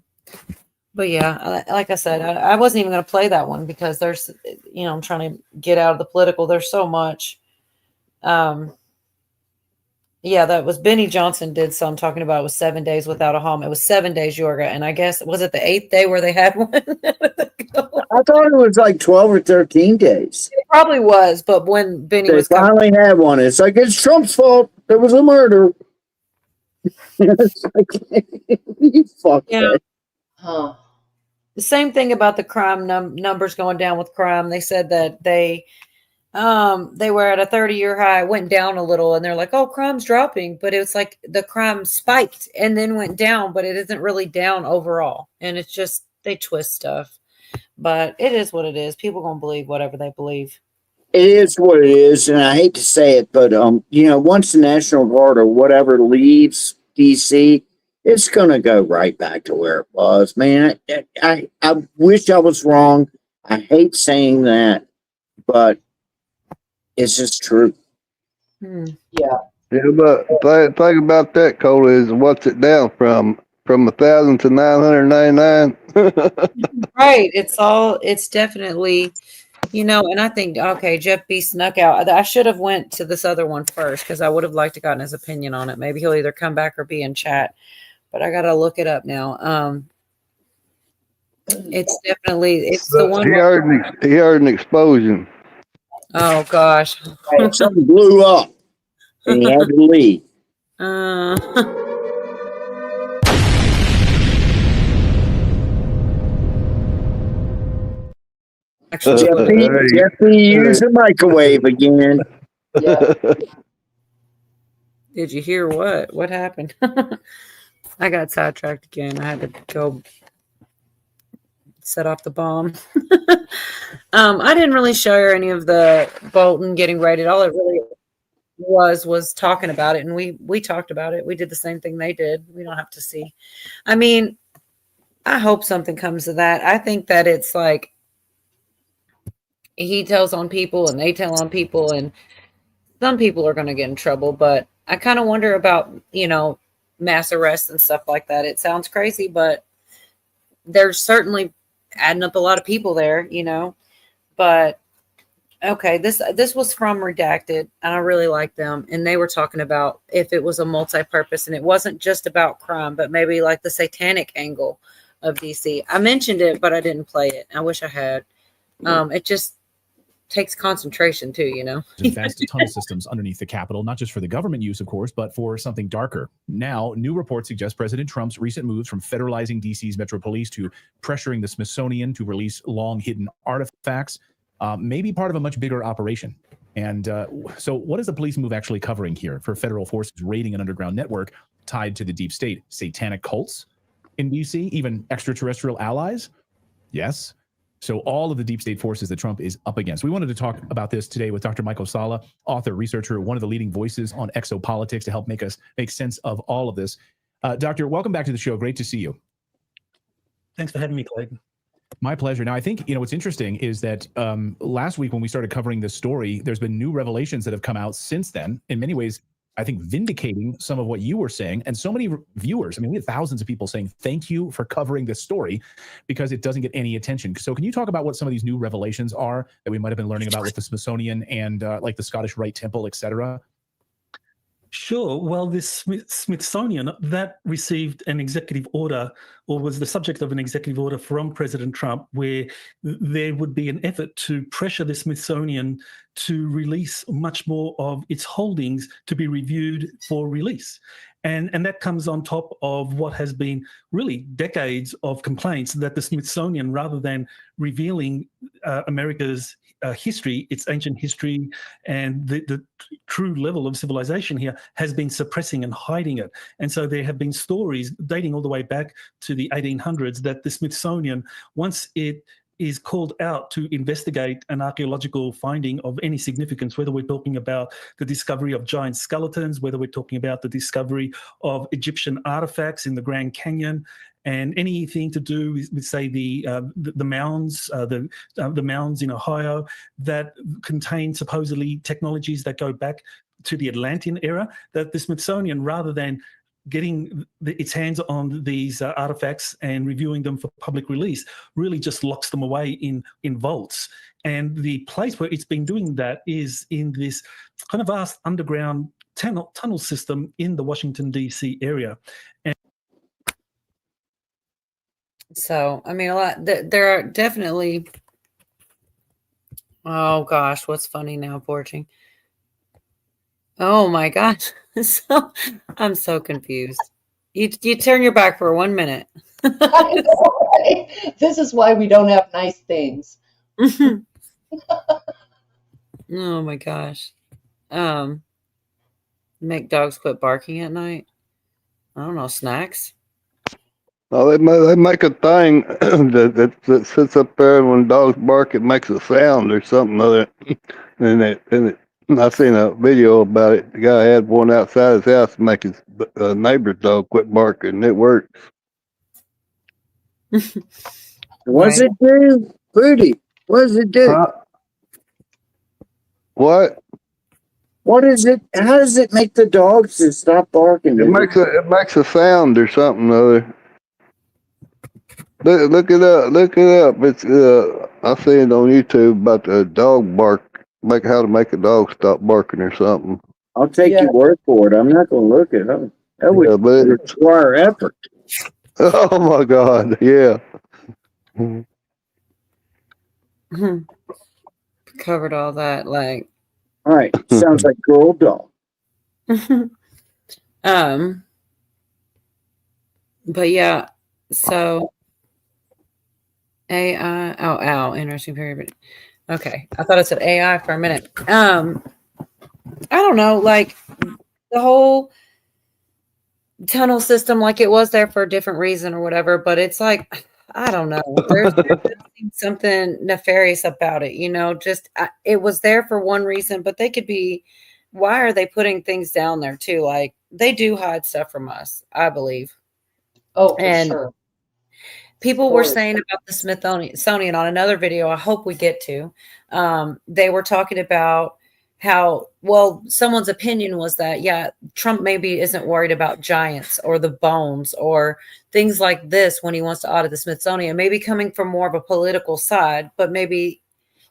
But yeah, like I said, I wasn't even going to play that one because there's, I'm trying to get out of the political. There's so much. Yeah, that was Benny Johnson did some talking about it was 7 days without a home. It was 7 days, Yorga. And I guess, was it the 8th day where they had one? I thought it was like 12 or 13 days. It probably was, but when Benny They was coming, finally had one. It's like, it's Trump's fault. There was a murder. It's like, you fuck yeah. that. Huh. The same thing about the crime numbers going down with crime. They said that they were at a 30-year high, went down a little, and they're like, oh, crime's dropping. But it was like the crime spiked and then went down, but it isn't really down overall. And it's just, they twist stuff. But it is what it is. People gonna believe whatever they believe. It is what it is, and I hate to say it, but once the National Guard or whatever leaves DC, it's gonna go right back to where it was. Man, I wish I was wrong. I hate saying that, but it's just true. Yeah. Yeah, but think about that, Cole, is what's it down from 1,000 to 999? Right. It's definitely, and I think, okay, Jeff B snuck out. I should have went to this other one first because I would have liked to gotten his opinion on it. Maybe he'll either come back or be in chat, but I got to look it up now. It's the one. He heard an explosion. Oh gosh. Something blew up and he had to leave. Jeffy used the microwave again. Did you hear what happened? I got sidetracked again. I had to go set off the bomb. I didn't really share any of the Bolton getting raided. All it really was talking about it, and we talked about it. We did the same thing they did. We don't have to see. I mean, I hope something comes of that. I think that it's like he tells on people and they tell on people, and some people are going to get in trouble. But I kind of wonder about, mass arrests and stuff like that. It sounds crazy, but there's certainly adding up a lot of people there, but okay, this was from Redacted, and I really like them. And they were talking about if it was a multi-purpose and it wasn't just about crime, but maybe like the satanic angle of DC. I mentioned it, but I didn't play it. I wish I had. It just takes concentration too, Vast tunnel systems underneath the Capitol, not just for the government use, of course, but for something darker. Now, new reports suggest President Trump's recent moves from federalizing DC's Metro Police to pressuring the Smithsonian to release long-hidden artifacts may be part of a much bigger operation. And so what is the police move actually covering here for federal forces raiding an underground network tied to the deep state? Satanic cults in DC, even extraterrestrial allies? Yes. So all of the deep state forces that Trump is up against. We wanted to talk about this today with Dr. Michael Salla, author, researcher, one of the leading voices on exopolitics to help make sense of all of this. Doctor, welcome back to the show. Great to see you. Thanks for having me, Clayton. My pleasure. Now, I think, what's interesting is that last week when we started covering this story, there's been new revelations that have come out since then, in many ways, I think, vindicating some of what you were saying. And so many viewers, we had thousands of people saying, thank you for covering this story because it doesn't get any attention. So can you talk about what some of these new revelations are that we might have been learning about with the Smithsonian and like the Scottish Rite Temple, et cetera? Sure. Well, this Smithsonian, that received an executive order, or was the subject of an executive order from President Trump, where there would be an effort to pressure the Smithsonian to release much more of its holdings to be reviewed for release. And that comes on top of what has been really decades of complaints that the Smithsonian, rather than revealing America's history, its ancient history, and the true level of civilization here, has been suppressing and hiding it. And so there have been stories dating all the way back to the 1800s that the Smithsonian, once it is called out to investigate an archaeological finding of any significance, whether we're talking about the discovery of giant skeletons, whether we're talking about the discovery of Egyptian artifacts in the Grand Canyon, and anything to do with say, the mounds, the mounds in Ohio that contain supposedly technologies that go back to the Atlantean era, that the Smithsonian, rather than getting its hands on these artifacts and reviewing them for public release, really just locks them away in vaults. And the place where it's been doing that is in this kind of vast underground tunnel system in the Washington, D.C. area. And so, there are definitely Oh gosh, what's funny now, Porching? Oh my gosh. So I'm so confused. You turn your back for 1 minute. I know, right? This is why we don't have nice things. Oh my gosh. Make dogs quit barking at night. I don't know, snacks. Oh, they make a thing that sits up there, and when dogs bark, it makes a sound or something other. And I seen a video about it. The guy had one outside his house to make his neighbor's dog quit barking. It works. What's it do, Rudy? What does it do? What? What is it? How does it make the dogs to stop barking? It makes a sound or something other. Look it up. Look it up. It's I see it on YouTube about the dog bark, how to make a dog stop barking or something. I'll take your word for it. I'm not going to look it up. That would require effort. Oh my God! Yeah. Covered all that, like. All right, sounds like girl dog. But yeah, so AI. Oh, interesting period. Okay, I thought it said AI for a minute. I don't know, like the whole tunnel system, like it was there for a different reason or whatever. But it's like, I don't know. There's something nefarious about it, you know. Just it was there for one reason, but they could be. Why are they putting things down there too? Like they do hide stuff from us, I believe. Oh, for and sure. people were saying about the Smithsonian on another video. I hope we get to. They were talking about how, well, someone's opinion was that, yeah, Trump maybe isn't worried about giants or the bones or things like this when he wants to audit the Smithsonian, maybe coming from more of a political side, but maybe,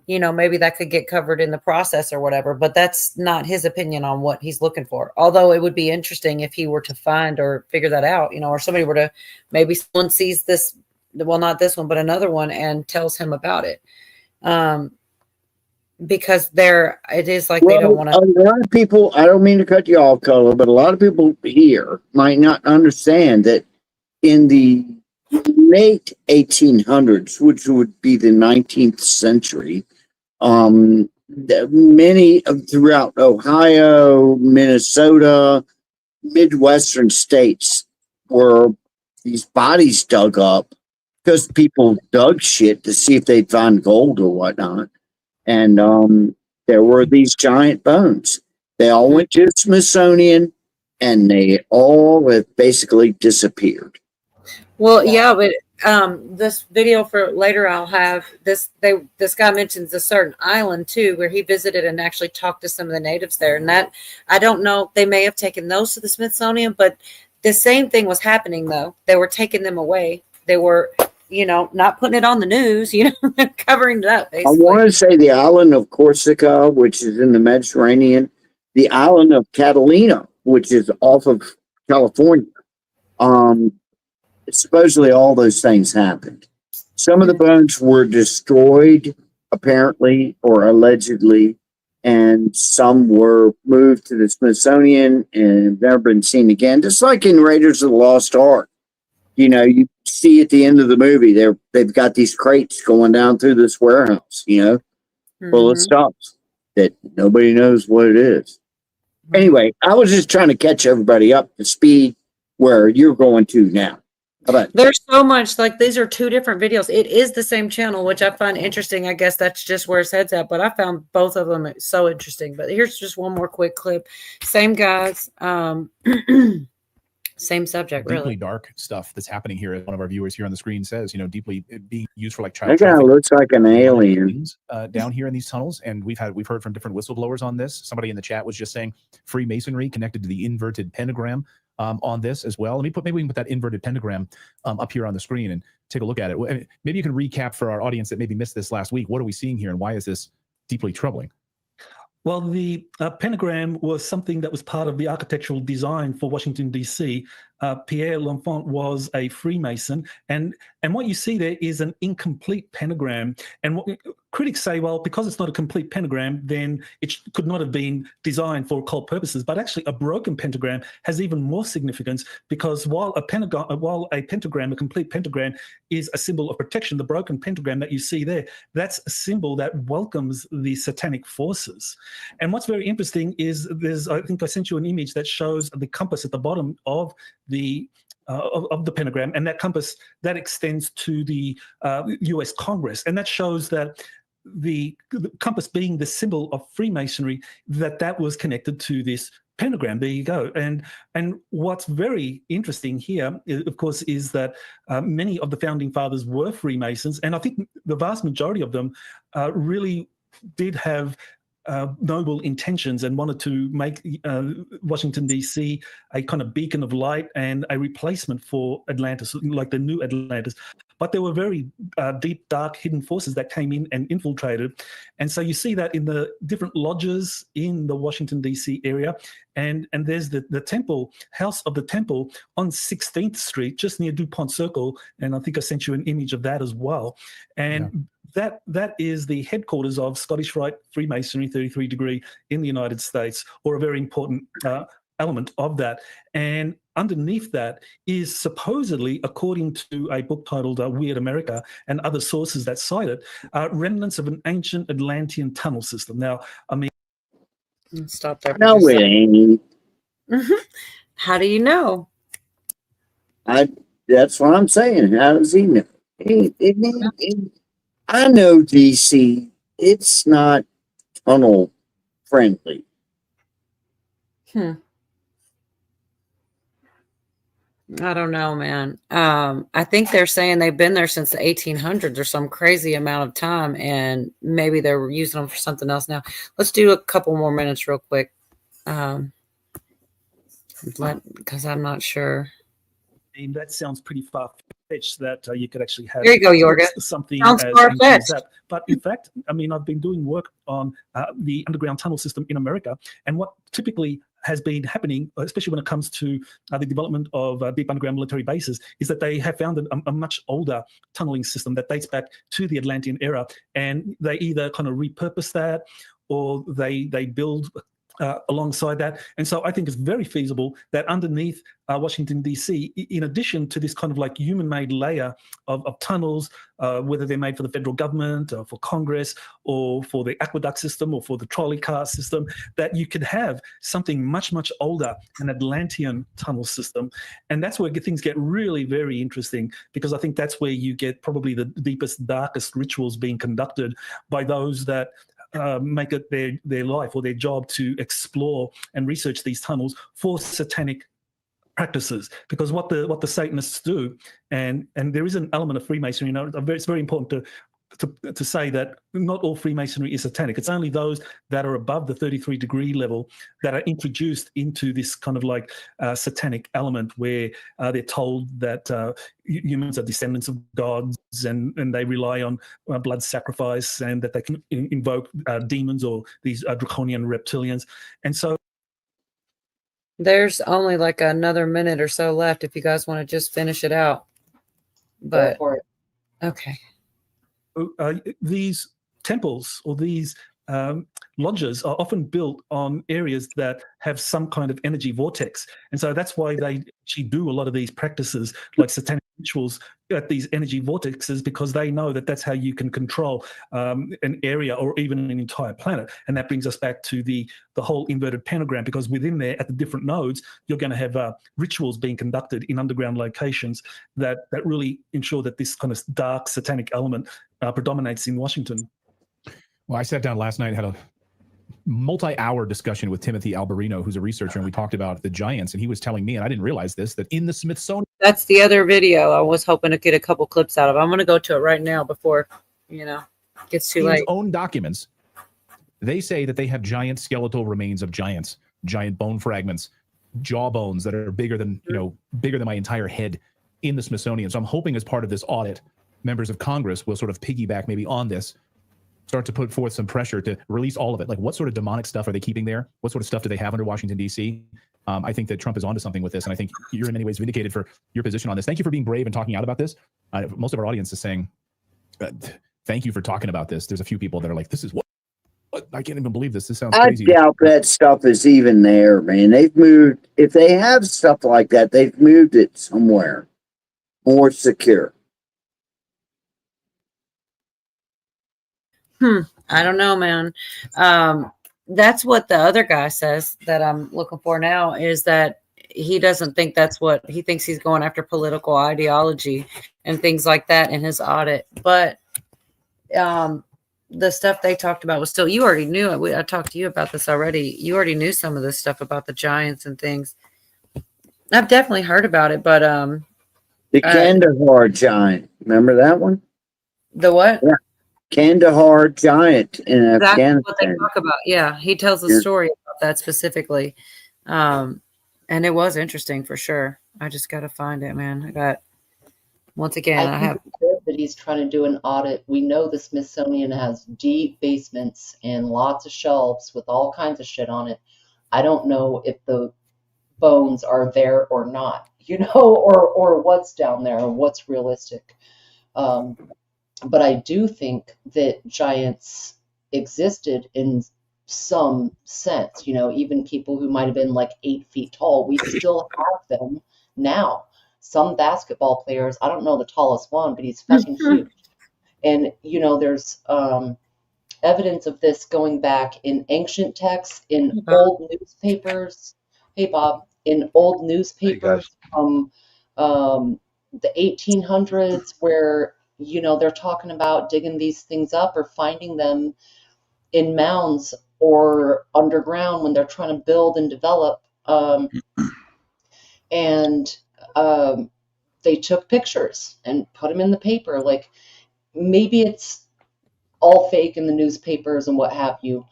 you know, maybe that could get covered in the process or whatever, but that's not his opinion on what he's looking for. Although it would be interesting if he were to find or figure that out, you know, or somebody were to, maybe someone sees this, well, not this one, but another one and tells him about it. Because it is like they don't want to. A lot of people, I don't mean to cut you off, Color, but a lot of people here might not understand that in the late 1800s, which would be the 19th century, many throughout Ohio, Minnesota, Midwestern states were these bodies dug up because people dug shit to see if they'd find gold or whatnot. And there were these giant bones. They all went to the Smithsonian, and they all have basically disappeared. Well, yeah, but this video for later, I'll have this. This guy mentions a certain island too, where he visited and actually talked to some of the natives there. And that, I don't know, they may have taken those to the Smithsonian, but the same thing was happening though. They were taking them away. They were, you know, not putting it on the news, you know, covering it up. Basically. I want to say the island of Corsica, which is in the Mediterranean, the island of Catalina, which is off of California. Supposedly all those things happened. Some of the bones were destroyed, apparently, or allegedly, and some were moved to the Smithsonian and have never been seen again. Just like in Raiders of the Lost Ark. You know, you see at the end of the movie, they've got these crates going down through this warehouse, you know, full of stuff that nobody knows what it is. Anyway, I was just trying to catch everybody up to speed where you're going to now. There's so much, like these are two different videos. It is the same channel, which I find interesting. I guess that's just where his head's at, but I found both of them so interesting. But here's just one more quick clip. Same guys. Same subject, really. Deeply dark stuff that's happening here, as one of our viewers here on the screen says, you know, deeply being used for like child that guy looks like an alien down here in these tunnels. And we've heard from different whistleblowers on this. Somebody in the chat was just saying Freemasonry connected to the inverted pentagram on this as well. Maybe we can put that inverted pentagram up here on the screen and take a look at it. Maybe you can recap for our audience that maybe missed this last week. What are we seeing here and why is this deeply troubling? Well, the pentagram was something that was part of the architectural design for Washington, D.C. Pierre L'Enfant was a Freemason, and what you see there is an incomplete pentagram. And what critics say, well, because it's not a complete pentagram, then it could not have been designed for occult purposes. But actually, a broken pentagram has even more significance, because while a pentagram, a complete pentagram, is a symbol of protection, the broken pentagram that you see there, that's a symbol that welcomes the satanic forces. And what's very interesting is I think I sent you an image that shows the compass at the bottom of the pentagram, and that compass that extends to the U.S. Congress, and that shows that the compass being the symbol of Freemasonry, that was connected to this pentagram. There you go. And what's very interesting here, of course, is that many of the founding fathers were Freemasons, and I think the vast majority of them really did have noble intentions and wanted to make Washington, D.C. a kind of beacon of light and a replacement for Atlantis, like the new Atlantis. But there were very deep, dark, hidden forces that came in and infiltrated. And so you see that in the different lodges in the Washington, D.C. area. And there's the temple, House of the Temple on 16th Street, just near DuPont Circle. And I think I sent you an image of that as well. And that is the headquarters of Scottish Rite Freemasonry 33 degree in the United States, or a very important element of that. And underneath that is supposedly, according to a book titled Weird America and other sources that cite it, remnants of an ancient Atlantean tunnel system. Now, I mean, stop there. No, it ain't. How do you know? That's what I'm saying. How does he know? I know DC. It's not tunnel friendly. I don't know, man. I think they're saying they've been there since the 1800s or some crazy amount of time, and maybe they're using them for something else now. Let's do a couple more minutes real quick, because I'm not sure. And that sounds pretty far-fetched that you could actually have There you go, Yorga. something Sounds as far-fetched. ancient as that. But in fact, I mean, I've been doing work on the underground tunnel system in America, and what typically has been happening, especially when it comes to the development of deep underground military bases, is that they have found a much older tunneling system that dates back to the Atlantean era, and they either kind of repurpose that or they build alongside that. And so I think it's very feasible that underneath Washington, D.C., in addition to this kind of like human-made layer of tunnels, whether they're made for the federal government or for Congress or for the aqueduct system or for the trolley car system, that you could have something much, much older, an Atlantean tunnel system. And that's where things get really very interesting, because I think that's where you get probably the deepest, darkest rituals being conducted by those that make it their life or their job to explore and research these tunnels for satanic practices. Because what the Satanists do, and there is an element of Freemasonry, you know, it's very important to say that not all Freemasonry is satanic. It's only those that are above the 33 degree level that are introduced into this kind of like satanic element, where they're told that humans are descendants of gods, and they rely on blood sacrifice, and that they can invoke demons or these draconian reptilians. And so There's only like another minute or so left if you guys want to just finish it out. But okay. These temples or these lodges are often built on areas that have some kind of energy vortex. And so that's why they actually do a lot of these practices like satanic rituals at these energy vortexes, because they know that that's how you can control an area or even an entire planet. And that brings us back to the whole inverted pentagram, because within there at the different nodes, you're going to have rituals being conducted in underground locations that really ensure that this kind of dark satanic element predominates in Washington. Well, I sat down last night and had a multi-hour discussion with Timothy Alberino, who's a researcher, and we talked about the giants, and he was telling me, and I didn't realize this, that in the Smithsonian... That's the other video I was hoping to get a couple clips out of. I'm going to go to it right now before, it gets too late. own documents, they say that they have giant skeletal remains of giants, giant bone fragments, jaw bones that are bigger than, bigger than my entire head in the Smithsonian. So I'm hoping as part of this audit, members of Congress will sort of piggyback maybe on this start to put forth some pressure to release all of it. Like, what sort of demonic stuff are they keeping there? What sort of stuff do they have under Washington, D.C.? I think that Trump is onto something with this, and I think you're in many ways vindicated for your position on this. Thank you for being brave and talking out about this. Most of our audience is saying, thank you for talking about this. There's a few people that are like, this is what I can't even believe this. This sounds crazy. I doubt that stuff is even there, man. They've moved, if they have stuff like that, they've moved it somewhere more secure. I don't know, man. That's what the other guy says that I'm looking for now, is that he doesn't think that's what he thinks. He's going after political ideology and things like that in his audit. But the stuff they talked about was still, you already knew it. I talked to you about this already. You already knew some of this stuff about the Giants and things. I've definitely heard about it, but the Kandahar Giant, remember that one? The what? Yeah. Kandahar Giant in Afghanistan. What they talk about. Yeah, he tells a story about that specifically, and it was interesting for sure. I just got to find it, man. I have. That he's trying to do an audit. We know the Smithsonian has deep basements and lots of shelves with all kinds of shit on it. I don't know if the bones are there or not, or what's down there or what's realistic. But I do think that giants existed in some sense, even people who might have been like 8 feet tall. We still have them now. Some basketball players, I don't know the tallest one, but he's fucking huge. And, there's evidence of this going back in ancient texts, in old newspapers. Hey, Bob, in old newspapers from the 1800s where, they're talking about digging these things up or finding them in mounds or underground when they're trying to build and develop. They took pictures and put them in the paper. Like, maybe it's all fake in the newspapers and what have you,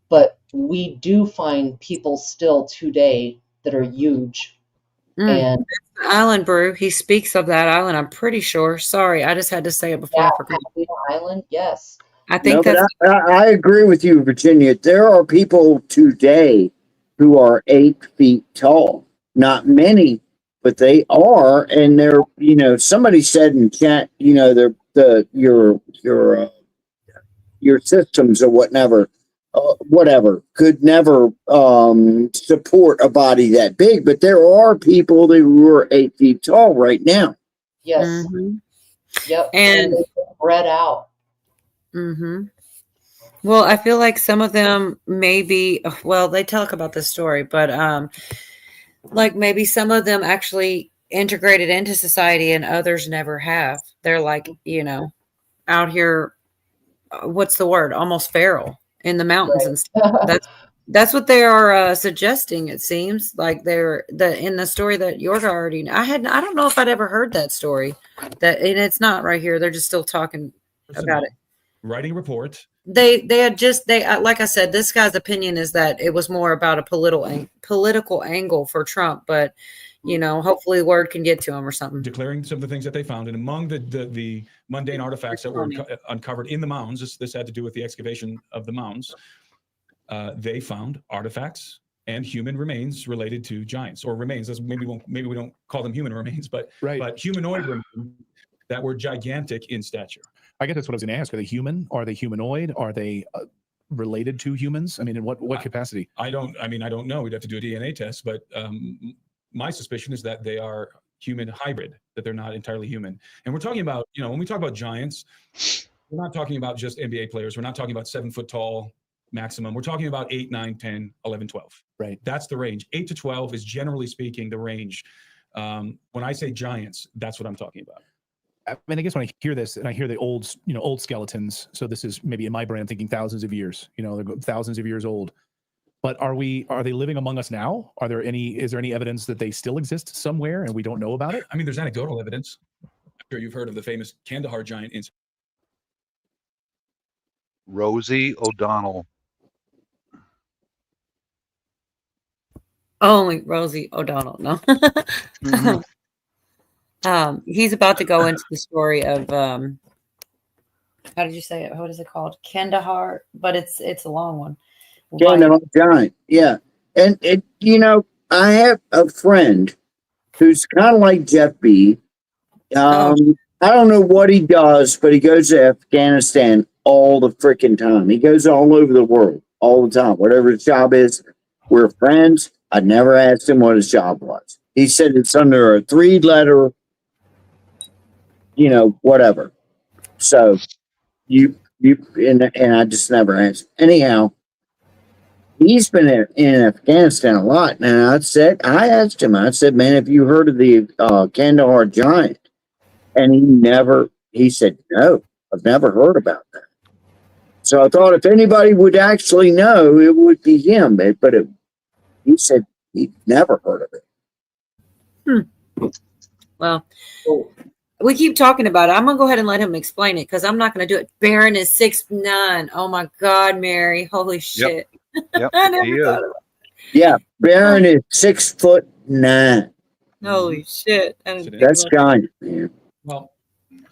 but we do find people still today that are huge. And Island Brew, he speaks of that island, I'm pretty sure. Sorry, I just had to say it before I forgot. Island, yes. I think I agree with you, Virginia. There are people today who are 8 feet tall. Not many, but they are, and they're, somebody said in chat, they're your systems or whatever could never support a body that big, but there are people who are 8 feet tall right now. Yes. Mm-hmm. Yep. And spread out. Mm-hmm. Well, I feel like some of them maybe, they talk about this story, but like maybe some of them actually integrated into society and others never have. They're like, out here, what's the word? Almost feral in the mountains and stuff. That's what they are suggesting. It seems like they're in the story that Yorga already. I don't know if I'd ever heard that story. And it's not right here. They're just still talking about it. Writing a report. They like I said, this guy's opinion is that it was more about a political angle for Trump, but hopefully word can get to him or something. Declaring some of the things that they found, and among the mundane artifacts that were uncovered in the mounds, this had to do with the excavation of the mounds. They found artifacts and human remains related to giants, or remains. Maybe we don't call them human remains, but humanoid remains that were gigantic in stature. I guess that's what I was going to ask. Are they human? Are they humanoid? Are they related to humans? I mean, in what capacity? I don't know. We'd have to do a DNA test, but my suspicion is that they are human hybrid, that they're not entirely human. And we're talking about, when we talk about giants, we're not talking about just NBA players. We're not talking about 7 foot tall maximum. We're talking about 8, 9, 10, 11, 12. Right. That's the range. 8 to 12 is generally speaking the range. When I say giants, that's what I'm talking about. I mean, I guess when I hear this and I hear the old skeletons, so this is maybe in my brain, I'm thinking thousands of years, they're thousands of years old. But are they living among us now? Is there any evidence that they still exist somewhere and we don't know about it? I mean, there's anecdotal evidence. I'm sure you've heard of the famous Kandahar giant incident. Rosie O'Donnell. Only Rosie O'Donnell, no. He's about to go into the story of how did you say it? What is it called? Kandahar, but it's a long one. Kandahar Giant. Yeah. And it, I have a friend who's kind of like Jeff B. I don't know what he does, but he goes to Afghanistan all the freaking time. He goes all over the world all the time. Whatever his job is, we're friends. I never asked him what his job was. He said it's under a 3-letter, whatever. So and I just never asked. Anyhow, he's been in Afghanistan a lot. And I asked him, I said, man, have you heard of the Kandahar Giant? And he said, no, I've never heard about that. So I thought if anybody would actually know, it would be him. But he said he'd never heard of it. Well, we keep talking about it. I'm going to go ahead and let him explain it because I'm not going to do it. Barron is 6'9". Oh, my God, Mary. Holy shit. Yep, I never he thought is. of it. Yeah, Barron is 6'9". Holy shit. That's giant, man. Well,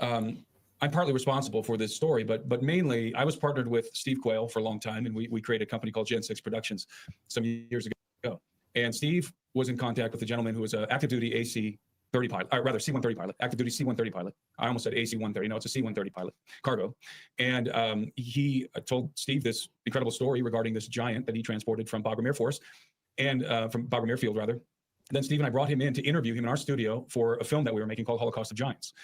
I'm partly responsible for this story, but mainly I was partnered with Steve Quayle for a long time, and we created a company called Gen 6 Productions some years ago. And Steve was in contact with a gentleman who was an active duty AC-30 pilot, or rather C-130 pilot, active duty C-130 pilot. I almost said AC-130. No, it's a C-130 pilot, cargo. And he told Steve this incredible story regarding this giant that he transported from Bagram Air Force, and from Bagram Airfield, rather. Then Steve and I brought him in to interview him in our studio for a film that we were making called Holocaust of Giants.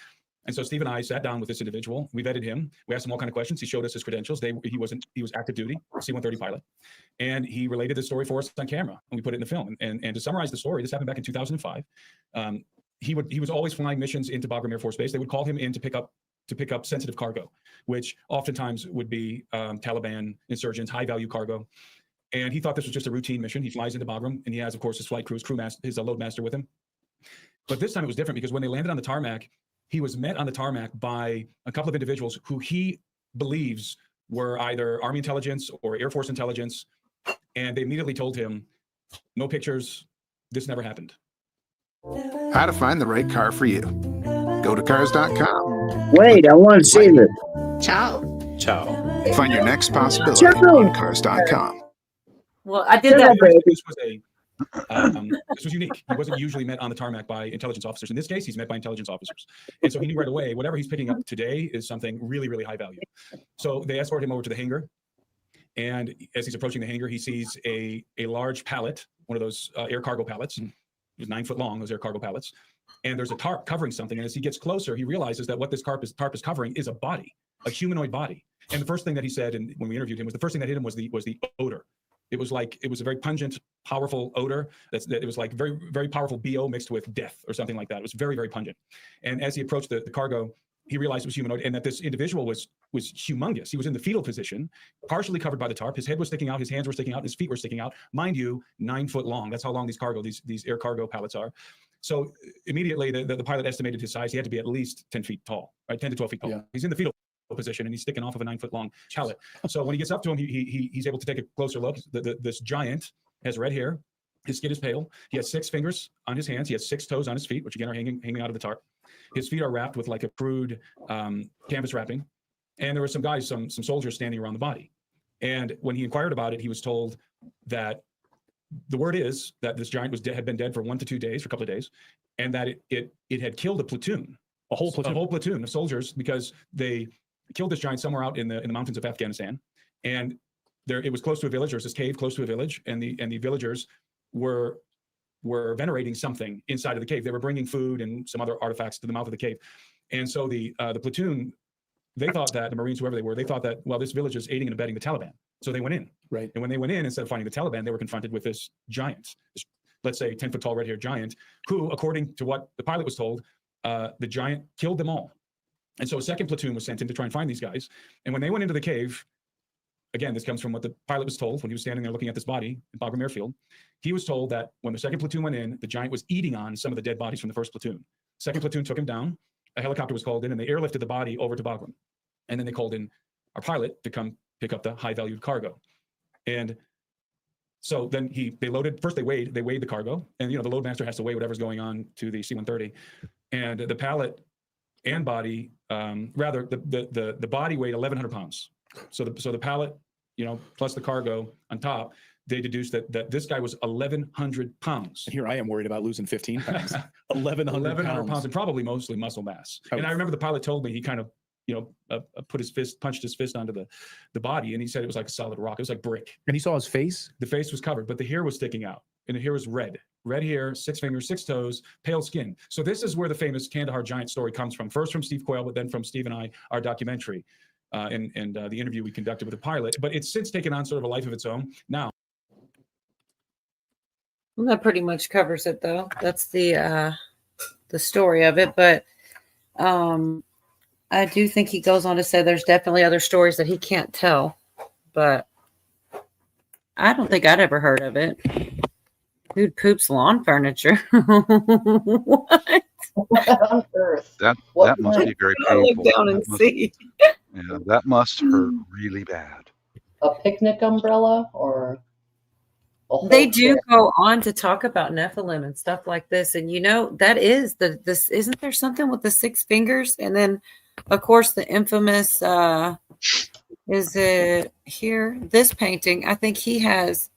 And so Steve and I sat down with this individual. We vetted him. We asked him all kinds of questions. He showed us his credentials. He was active duty, C-130 pilot. And he related the story for us on camera, and we put it in the film. And to summarize the story, this happened back in 2005. He was always flying missions into Bagram Air Force Base. They would call him in to pick up sensitive cargo, which oftentimes would be Taliban insurgents, high value cargo. And he thought this was just a routine mission. He flies into Bagram, and he has, of course, his flight crew, his load master with him. But this time it was different because when they landed on the tarmac, he was met on the tarmac by a couple of individuals who he believes were either Army intelligence or Air Force intelligence. And they immediately told him, no pictures, this never happened. How to find the right car for you. Go to cars.com. Wait, I want to see this. Ciao. Ciao. Find your next possibility on cars.com. Well, I did that. This was unique. He wasn't usually met on the tarmac by intelligence officers. In this case, he's met by intelligence officers. And so he knew right away, whatever he's picking up today is something really, really high value. So they escort him over to the hangar. And as he's approaching the hangar, he sees a large pallet, one of those air cargo pallets. It was 9 foot long, those air cargo pallets. And there's a tarp covering something. And as he gets closer, he realizes that what this tarp is covering is a body, a humanoid body. And the first thing that he said, and when we interviewed him, was the first thing that hit him was the odor. It was a very pungent, powerful odor. It was like very, very powerful BO mixed with death or something like that. It was very, very pungent. And as he approached the cargo, he realized it was humanoid and that this individual was humongous. He was in the fetal position, partially covered by the tarp. His head was sticking out, his hands were sticking out, his feet were sticking out. Mind you, 9 foot long. That's how long these air cargo pallets are. So immediately the pilot estimated his size. He had to be at least 10 feet tall, right? 10 to 12 feet tall. Yeah. He's in the fetal position and he's sticking off of a 9 foot long pallet. So when he gets up to him, he's able to take a closer look. This giant has red hair. His skin is pale. He has 6 fingers on his hands. He has 6 toes on his feet, which again are hanging out of the tarp. His feet are wrapped with like a crude canvas wrapping. And there were some guys, some soldiers standing around the body. And when he inquired about it, he was told that the word is that this giant had been dead for 1 to 2 days, for a couple of days, and that it had killed a whole platoon of soldiers because they killed this giant somewhere out in the mountains of Afghanistan. And it was close to a village. There was this cave close to a village, and the villagers were venerating something inside of the cave. They were bringing food and some other artifacts to the mouth of the cave. And so the platoon, they thought that, the Marines, whoever they were, they thought that, well, this village is aiding and abetting the Taliban. So they went in. Right. And when they went in, instead of finding the Taliban, they were confronted with this giant, this, let's say 10 foot tall red-haired giant, who, according to what the pilot was told, the giant killed them all. And so a second platoon was sent in to try and find these guys. And when they went into the cave, again, this comes from what the pilot was told when he was standing there looking at this body in Bagram Airfield. He was told that when the second platoon went in, the giant was eating on some of the dead bodies from the first platoon. Second platoon took him down. A helicopter was called in, and they airlifted the body over to Bagram. And then they called in our pilot to come pick up the high-valued cargo. And so then they loaded. First, they weighed the cargo, and the load master has to weigh whatever's going on to the C-130. And the pilot and body, rather the body weighed 1,100 pounds. So the pallet, plus the cargo on top, they deduced that this guy was 1,100 pounds. And here I am worried about losing 15 pounds. 1,100 pounds, and probably mostly muscle mass. And I remember the pilot told me he kind of, punched his fist onto the body, and he said it was like a solid rock. It was like brick. And he saw his face? The face was covered, but the hair was sticking out, and the hair was red. Red hair, 6 fingers, 6 toes, pale skin. So this is where the famous Kandahar giant story comes from. First from Steve Coyle, but then from Steve and I, our documentary, and the interview we conducted with the pilot. But it's since taken on sort of a life of its own now. Well, that pretty much covers it, though. That's the story of it. But I do think he goes on to say there's definitely other stories that he can't tell. But I don't think I'd ever heard of it. Dude poops lawn furniture. What? On earth? That must be very I painful. look down and see. Yeah, that must hurt really bad. A picnic umbrella or a whole They do chair? go on to talk about Nephilim and stuff like this, and that is this. Isn't there something with the 6 fingers? And then, of course, the infamous. Is it here? This painting, I think he has.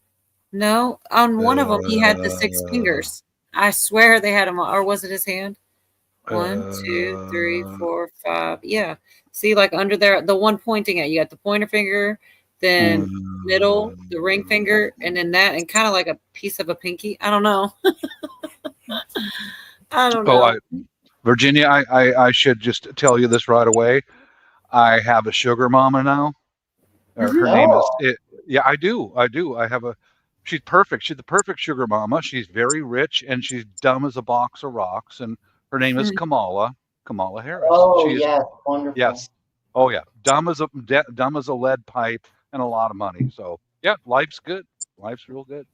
No, on one of them he had the 6 fingers. I swear they had him, or was it his hand? 1, 2, 3, 4, 5. Yeah. See, like under there, the one pointing at you got the pointer finger, then middle, the ring finger, and then that, and kind of like a piece of a pinky. I don't know. I don't know. Virginia, I should just tell you this right away. I have a sugar mama now. Her name is yeah, I do. I have a. She's perfect. She's the perfect sugar mama. She's very rich and she's dumb as a box of rocks. And her name is Kamala Harris. Oh, She's, yes, wonderful. yes. Oh yeah, dumb as a lead pipe and a lot of money. So yeah, life's good. Life's real good.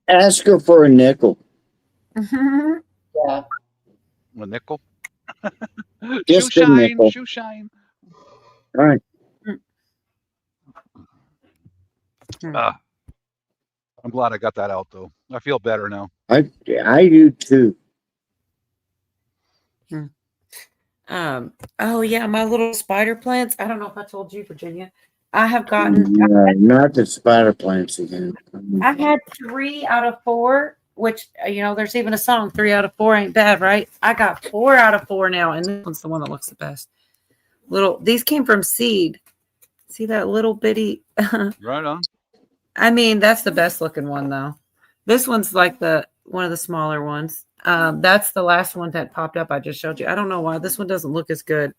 Ask her for a nickel. Yeah. A nickel. Just shoe a shine. nickel. Shoe shine. All right. I'm glad I got that out though. I feel better now. I do too. Oh yeah, my little spider plants. I don't know if I told you, Virginia. I have gotten. Not the spider plants again. I had 3 out of 4, which there's even a song. 3 out of 4 ain't bad, right? I got 4 out of 4 now, and this one's the one that looks the best. These came from seed. See that little bitty? Right on. I mean, that's the best looking one though. This one's like one of the smaller ones. That's the last one that popped up. I just showed you. I don't know why this one doesn't look as good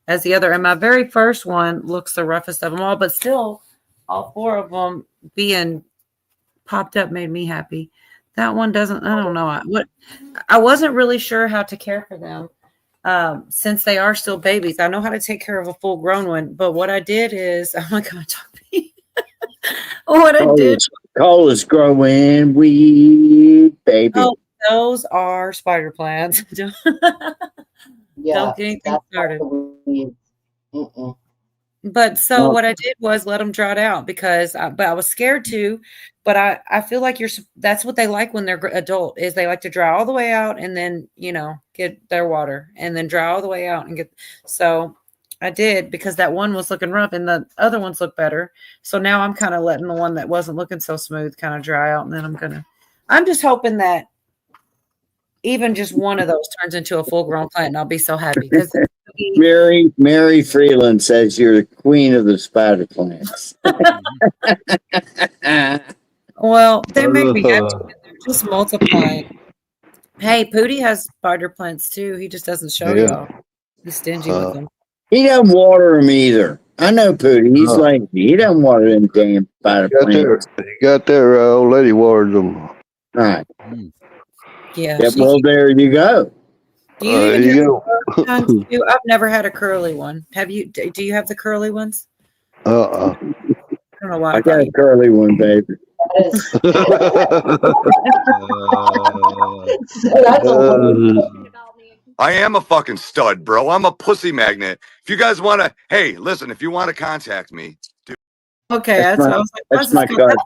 as the other. And my very first one looks the roughest of them all, but still all 4 of them being popped up made me happy. That one doesn't, I don't know. I wasn't really sure how to care for them. Since they are still babies. I know how to take care of a full grown one, but what I did is, oh my God, what I did. Cola's growing weed, baby. Oh, those are spider plants. Yeah, Don't get anything started. Mm-mm. But so what I did was let them dry out because I was scared to, but I feel like that's what they like when they're adult is they like to dry all the way out and then, get their water and then dry all the way out and so I did because that one was looking rough and the other ones look better. So now I'm kind of letting the one that wasn't looking so smooth kind of dry out. And then I'm just hoping that even just one of those turns into a full grown plant and I'll be so happy because Mary Freeland says you're the queen of the spider plants. Well, they make me happy. They're just multiplying. Hey, Pootie has spider plants too. He just doesn't show y'all. He's stingy with them. He doesn't water them either. I know Pootie. He's like, he doesn't water them damn spider plants. He got their old lady waters them. All right. Yeah. Well, there you go. There you go. I've never had a curly one. Have you? Do you have the curly ones? I don't know why. I got a curly one, baby. I am a fucking stud, bro. I'm a pussy magnet. If you guys want to, hey, listen, if you want to contact me. Okay, that's my cousin.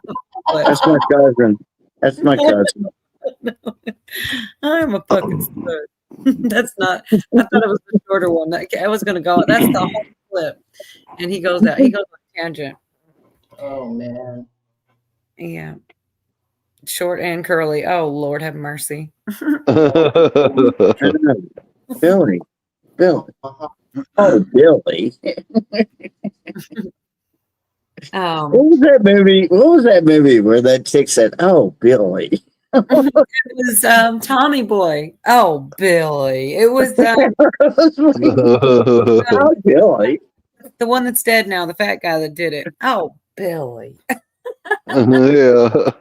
That's my cousin. That's my cousin. I'm a fucking stud. That's not. I thought it was the shorter one. I was going to go. That's the whole clip. And he goes out. He goes on a tangent. Oh man. Yeah. Short and curly. Oh Lord, have mercy. Billy. Oh, Billy. What was that movie? What was that movie where that chick said, "Oh, Billy"? It was Tommy Boy. Oh, Billy. It was Oh, Billy. the one that's dead now, the fat guy that did it. Oh, Billy. Yeah.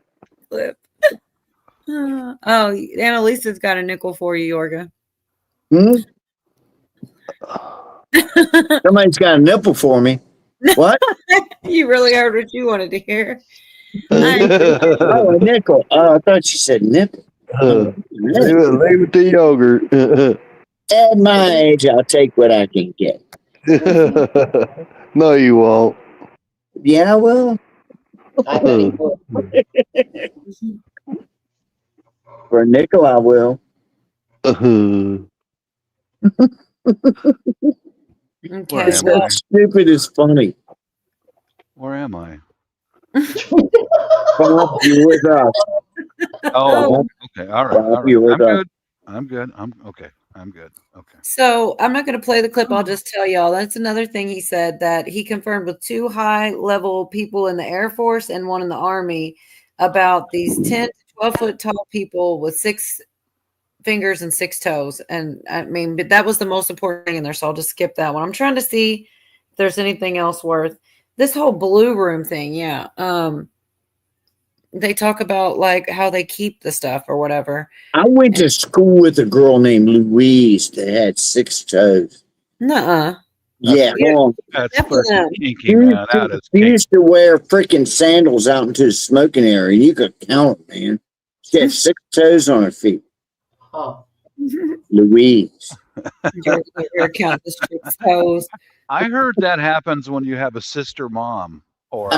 Clip. Oh, Annalisa's got a nickel for you, Yorga. Somebody's got a nipple for me. What? You really heard what you wanted to hear. Oh, a nickel. Oh, I thought you said nipple. Leave it to yogurt. At my age, I'll take what I can get. No, you won't. Yeah, I will. I bet he would. For a nickel, I will. Okay. It's not stupid is funny. Where am I? Bob, you with us. Oh, okay. All right. Bob, All right. you with I'm us. good. I'm good. I'm okay. I'm good. Okay. So I'm not going to play the clip. I'll just tell y'all that's another thing he said, that he confirmed with 2 high-level people in the Air Force and 1 in the Army about these 10 to 12 foot tall people with 6 fingers and 6 toes. And I mean, but that was the most important thing in there. So I'll just skip that one. I'm trying to see if there's anything else worth this whole blue room thing. Yeah. They talk about like how they keep the stuff or whatever. I went to school with a girl named Louise that had 6 toes. Nuh-uh. Yeah, hold on. That's Definitely. fucking kinky, man. That is She kinky. used to wear freaking sandals out into the smoking area. You could count them, man. She had 6 toes on her feet. Oh. Louise. Your count the 6 toes. I heard that happens when you have a sister mom. Or I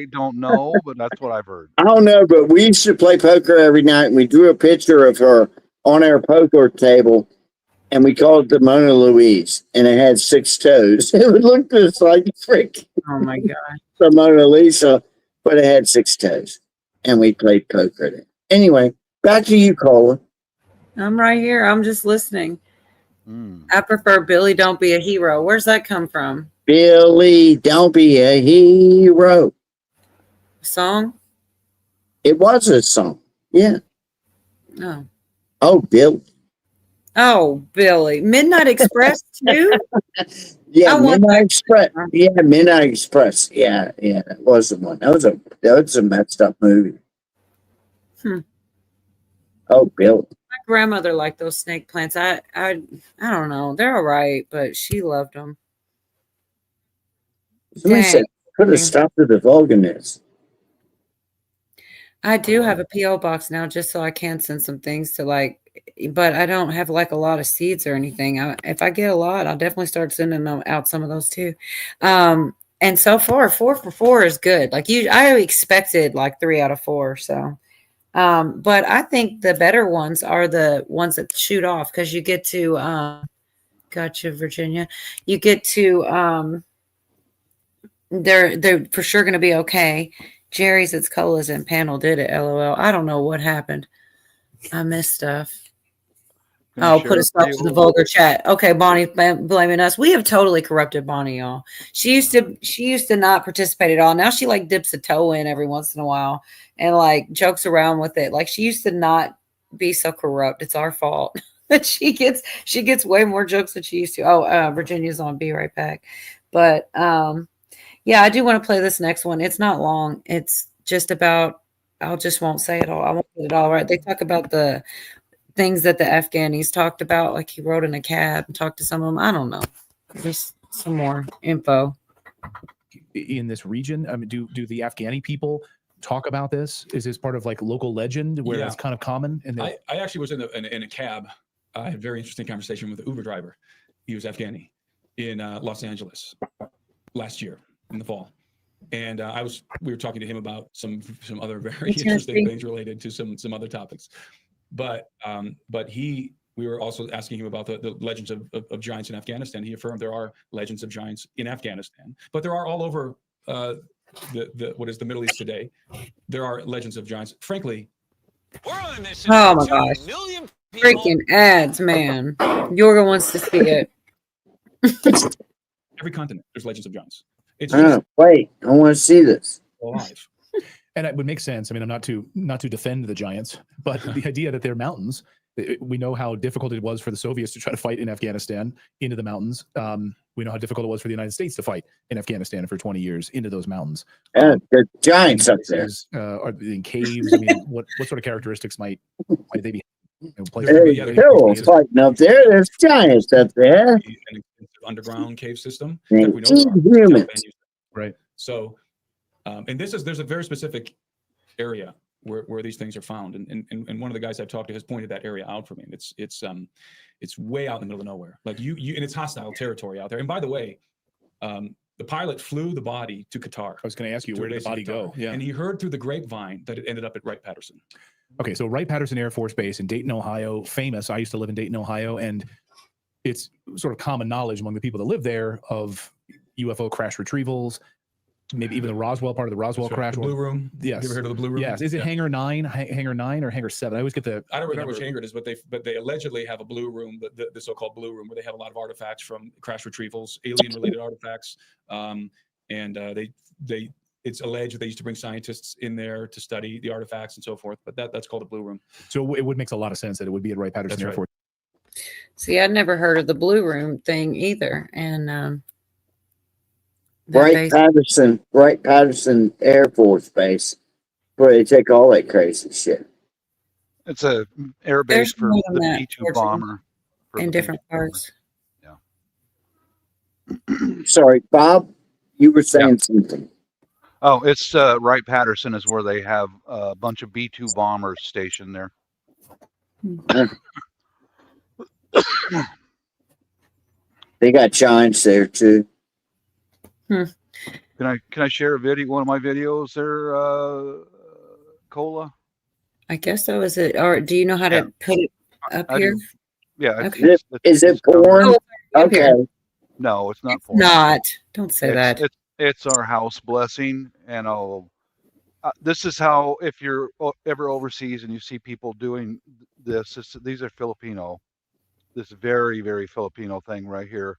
don't know, but that's what I've heard. I don't know, but we used to play poker every night, and we drew a picture of her on our poker table, and we called it the Mona Louise, and it had 6 toes. It would look just like freak. Oh my god. The Mona Lisa, but it had 6 toes, and we played poker there. Anyway, back to you, Cola. I'm right here. I'm just listening. I prefer Billy Don't Be a Hero. Where's that come from? Billy, don't be a hero. Song? It was a song. Yeah. Oh. Oh, Bill. Oh, Billy. Midnight Express too? Yeah, Midnight Express. Yeah, Midnight Express. Yeah, that was the one. That was a messed up movie. Oh, Bill. My grandmother liked those snake plants. I don't know. They're all right, but she loved them. Somebody said could have stopped the vulgarness. I do have a P.O. box now just so I can send some things to but I don't have like a lot of seeds or anything. If I get a lot, I'll definitely start sending them out some of those too. And so far, 4 for 4 is good. I expected like 3 out of 4. So, but I think the better ones are the ones that shoot off because you get to, gotcha, Virginia. You get to, they're for sure going to be okay. Jerry's It's Cola's and panel did it. LOL. I don't know what happened. I missed stuff. Put a stop to the vulgar chat. Okay, Bonnie blaming us. We have totally corrupted Bonnie, y'all. She used to not participate at all. Now she like dips a toe in every once in a while and like jokes around with it. Like she used to not be so corrupt. It's our fault that she gets way more jokes than she used to. Virginia's on. Be right back. But yeah, I do want to play this next one. It's not long. It's just about, I just won't say it all. I won't get it all right. They talk about the things that the Afghanis talked about. Like he rode in a cab and talked to some of them. I don't know. Just some more info. In this region, I mean, do the Afghani people talk about this? Is this part of like local legend where it's kind of common? And I actually was in a cab. I had a very interesting conversation with the Uber driver. He was Afghani in Los Angeles last year in the fall, and we were talking to him about some other very interesting things related to some other topics. We were also asking him about the legends of giants in Afghanistan. He affirmed there are legends of giants in Afghanistan, but there are all over what is the Middle East today. There are legends of giants. Frankly, Oh my gosh. Freaking ads, man. Yorga wants to see it. every continent, there's legends of giants. It's Wait, I want to see this. alive. And it would make sense. I mean, I'm not to defend the giants, but the idea that they're mountains, we know how difficult it was for the Soviets to try to fight in Afghanistan into the mountains. We know how difficult it was for the United States to fight in Afghanistan for 20 years into those mountains. The giants up there. Are in caves. I mean, what sort of characteristics might they be? There's hills fighting up there. There's giants up there. An extensive underground cave system that we know Humans. Right. So, and there's a very specific area where these things are found, and one of the guys I've talked to has pointed that area out for me. And it's way out in the middle of nowhere. Like you and it's hostile territory out there. And by the way, the pilot flew the body to Qatar. I was going to ask you, where did the body go? Yeah. And he heard through the grapevine that it ended up at Wright-Patterson. Okay, so Wright-Patterson Air Force Base in Dayton, Ohio, famous. I used to live in Dayton, Ohio, and it's sort of common knowledge among the people that live there of UFO crash retrievals, maybe even the Roswell part of the Roswell crash. The Blue Room. Yes. You ever heard of the Blue Room? Yes. Is it Hangar 9, Hangar 9 or Hangar 7? I always get the. I don't remember which hangar it is, but they allegedly have a Blue Room, the so-called Blue Room, where they have a lot of artifacts from crash retrievals, alien-related artifacts, and it's alleged that they used to bring scientists in there to study the artifacts and so forth, but that's called a Blue Room. So it would make a lot of sense that it would be at Wright-Patterson Air Force. See, I'd never heard of the Blue Room thing either. And Wright-Patterson Air Force Base, where they take all that crazy shit. It's a air base for the B-2 bomber. In different parts. Sorry, Bob, you were saying something. Oh, it's Wright-Patterson is where they have a bunch of B-2 bombers stationed there. They got giants there too. Can I share a video? One of my videos there, Cola? I guess so. Is it? Or do you know how to put it up I here? do. Yeah. Okay. Is it porn? Oh, up Okay. here. No, it's not porn. Not. Don't say that. It's our house blessing, and this is how, if you're ever overseas and you see people doing these are Filipino. This very, very Filipino thing right here.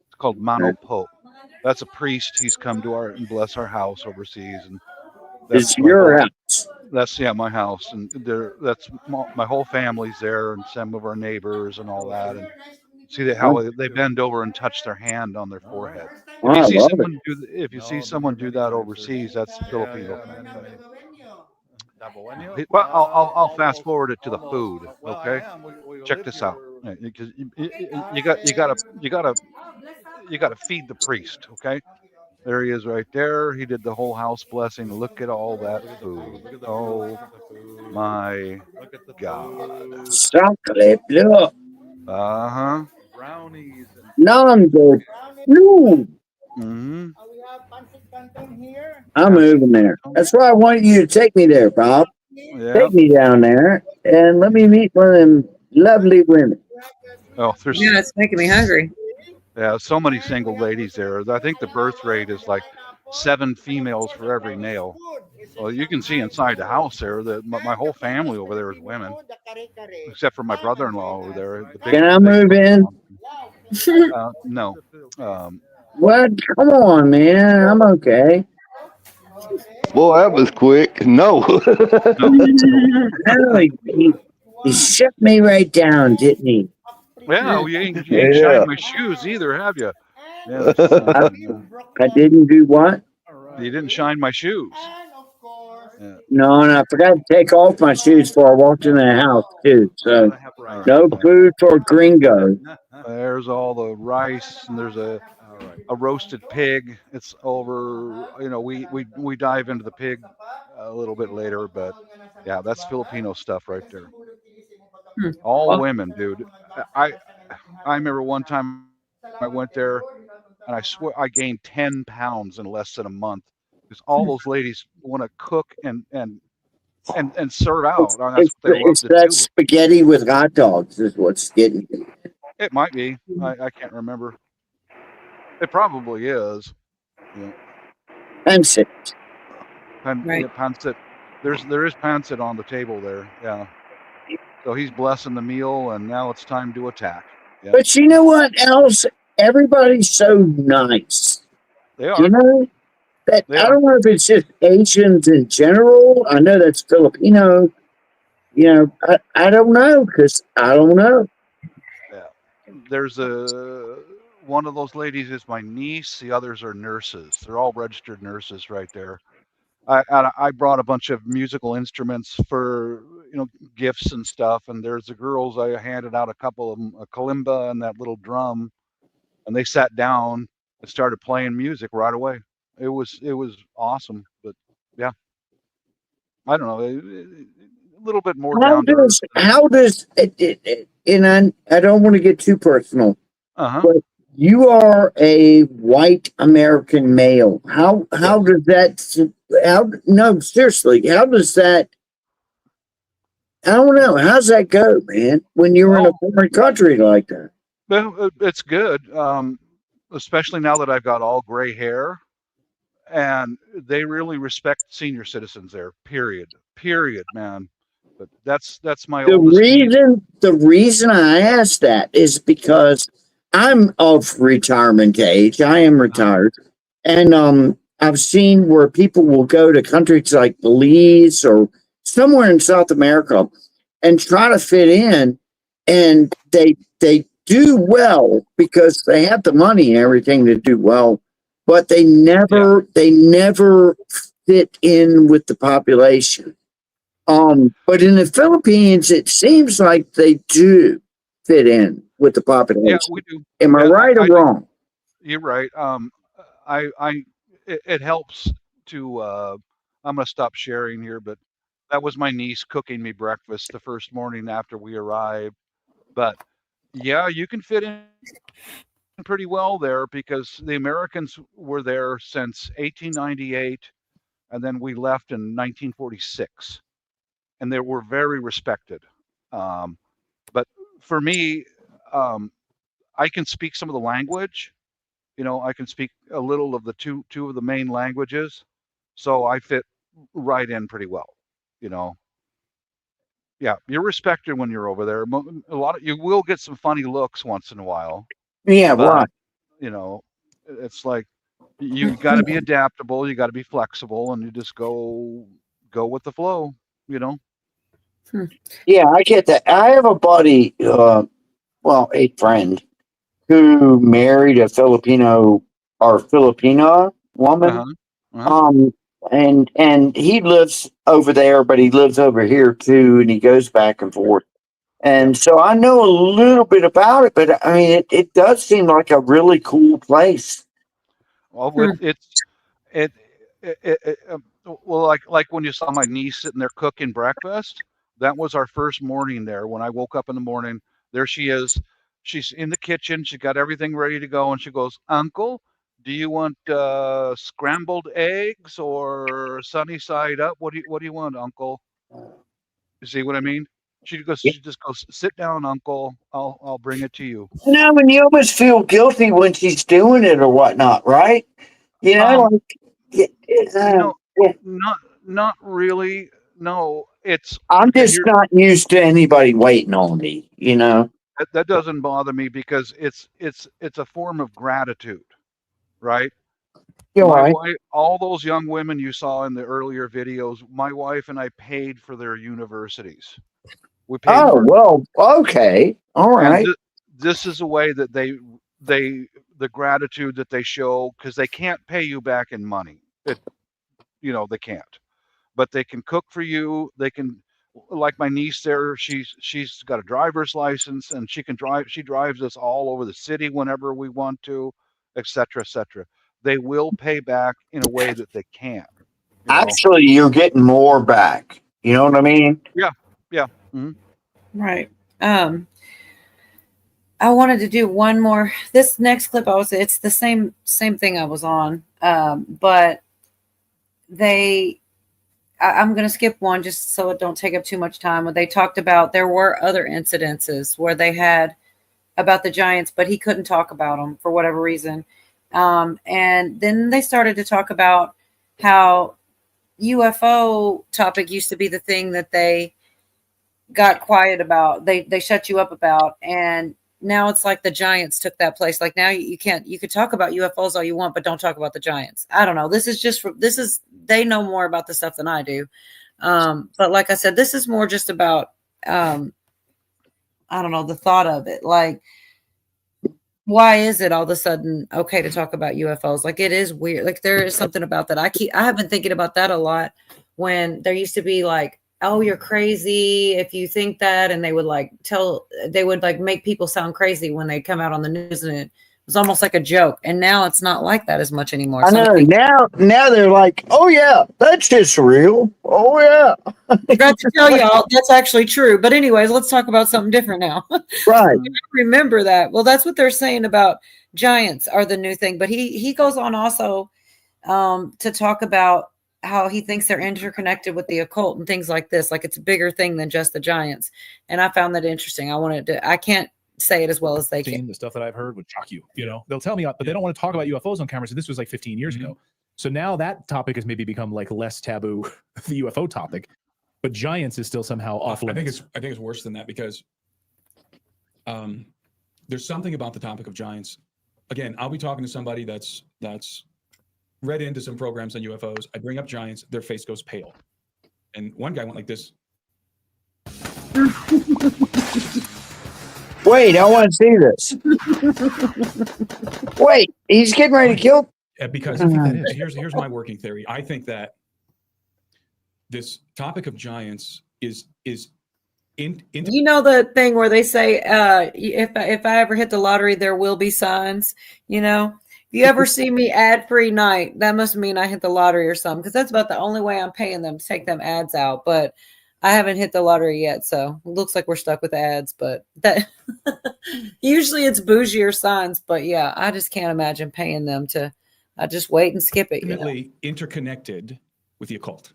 It's called Mano Pope. That's a priest. He's come to and bless our house overseas, and It's your house. That's my house, and that's my whole family's there, and some of our neighbors and all that. And see how they bend over and touch their hand on their forehead. If you see someone do that overseas, that's Filipino. Well, I'll fast forward it to the food. Okay, check this out. Because you gotta feed the priest. Okay, there he is right there. He did the whole house blessing. Look at all that food. Oh my God! Chocolate, look. Brownies. Nando. No. Mm-hmm. I'm moving there. That's why I want you to take me there, Bob. Yeah. Take me down there and let me meet one of them lovely women. Oh, there's it's making me hungry. Yeah, so many single ladies there. I think the birth rate is like 7 females for every male. Well, you can see inside the house there that my whole family over there is women, except for my brother-in-law over there. Can I move in? No. What? Come on, man. I'm okay. Boy, that was quick. No. He shook me right down, didn't he? Yeah, you ain't shined my shoes either, have you? Yeah, I didn't do what? You didn't shine my shoes. No, and I forgot to take off my shoes before I walked in the house too. So no food for gringos. There's all the rice, and there's a roasted pig. It's over. We dive into the pig a little bit later, but yeah, that's Filipino stuff right there. All women, dude. I remember one time I went there, and I swear I gained 10 pounds in less than a month because all those ladies want to cook and and serve out. That's what they love It's to that do. spaghetti with hot dogs is what's getting me. It might be. I can't remember. It probably is. Yeah. Pancit. Yeah, pancit. There is pancit on the table there. Yeah. So he's blessing the meal, and now it's time to attack. Yeah. But you know what else? Everybody's so nice. They are. You know that They I are. don't know if it's just Asians in general. I know that's Filipino. You know, I don't know because I don't know. There's one of those ladies is my niece. The others are nurses. They're all registered nurses right there. I brought a bunch of musical instruments for gifts and stuff. And there's the girls. I handed out a couple of them, a kalimba and that little drum, and they sat down and started playing music right away. It was awesome. But yeah, I don't know, a little bit more down to earth. How does it, and I don't want to get too personal, Uh-huh. but you are a white American male. How does that? No, seriously, how does that? I don't know. How's that go, man? When you're in a foreign country like that? Well, it's good, especially now that I've got all gray hair, and they really respect senior citizens there. Period, man. But that's my oldest niece. The reason I asked that is because I'm of retirement age. I am retired, and I've seen where people will go to countries like Belize or somewhere in South America and try to fit in, and they do well because they have the money and everything to do well, but they never fit in with the population. But in the Philippines, it seems like they do fit in with the population. Yeah, we do. Am I right or wrong? You're right. It helps to. I'm gonna stop sharing here, but that was my niece cooking me breakfast the first morning after we arrived. But yeah, you can fit in pretty well there because the Americans were there since 1898, and then we left in 1946, and they were very respected. But for me, I can speak some of the language. I can speak a little of the two of the main languages, so I fit right in pretty well. Yeah, you're respected when you're over there. You will get some funny looks once in a while. Yeah, but, right. It's like you got to be adaptable, you got to be flexible, and you just go with the flow. Yeah, I get that. I have a buddy, a friend who married a Filipino or Filipina woman. And he lives over there, but he lives over here too, and he goes back and forth. And so I know a little bit about it, but I mean, it does seem like a really cool place. Well, like when you saw my niece sitting there cooking breakfast, that was our first morning there. When I woke up in the morning, there she is. She's in the kitchen. She got everything ready to go, and she goes, "Uncle, do you want scrambled eggs or sunny side up? What do you want, Uncle?" You see what I mean? She just goes, "Sit down, Uncle. I'll bring it to you." No, and you almost feel guilty when she's doing it or whatnot, right? Not really. No, I'm just not used to anybody waiting on me. That doesn't bother me because it's a form of gratitude, right? You're My right. wife, all those young women you saw in the earlier videos, my wife and I paid for their universities. We paid. Oh, well, okay. All right. This is a way that the gratitude that they show, because they can't pay you back in money. They can't, but they can cook for you. They can, like my niece there, she's got a driver's license and she can drive. She drives us all over the city whenever we want to, etc., etc. They will pay back in a way that they can. Actually, you're getting more back. You know what I mean? Yeah. Mm-hmm. Right. I wanted to do one more. This next clip it's the same thing I was on. But I'm going to skip one just so it don't take up too much time. When they talked about there were other incidences where they had about the giants, but he couldn't talk about them for whatever reason. And then they started to talk about how UFO topic used to be the thing that they got quiet about. They shut you up about, and now it's like the giants took that place. Like now you can't, you could talk about UFOs all you want, but don't talk about the giants. I don't know. This is they know more about the stuff than I do. But like I said, this is more just about, I don't know, the thought of it. Like, why is it all of a sudden okay to talk about UFOs? Like, it is weird. Like, there is something about that. I have been thinking about that a lot, when there used to be like, oh, you're crazy if you think that, and they would like make people sound crazy when they come out on the news, and it was almost like a joke. And now it's not like that as much anymore. I know. Now they're like, oh yeah, that's just real. Oh yeah. I forgot to tell y'all that's actually true. But anyways, let's talk about something different now. Right. Remember that. Well, that's what they're saying about giants are the new thing. But he goes on also to talk about how he thinks they're interconnected with the occult and things like this. Like, it's a bigger thing than just the giants. And I found that interesting. I can't say it as well as they can. The stuff that I've heard would shock you. You know, they'll tell me, but they don't want to talk about UFOs on camera. So this was like 15 years ago. So now that topic has maybe become like less taboo, the UFO topic, but giants is still somehow off limits. I think it's worse than that, because there's something about the topic of giants. Again, I'll be talking to somebody that's read into some programs on UFOs. I bring up giants, their face goes pale. And one guy went like this. Wait, I want to see this. Wait, he's getting ready to kill. Because I think that is. Here's my working theory. I think that this topic of giants is you know the thing where they say, if I ever hit the lottery, there will be signs. You know, if you ever see me ad-free night, that must mean I hit the lottery or something, because that's about the only way I'm paying them to take them ads out. But I haven't hit the lottery yet, so it looks like we're stuck with ads. But that usually it's bougier signs. But yeah, I just can't imagine paying them to. I just wait and skip it. Ultimately interconnected with the occult.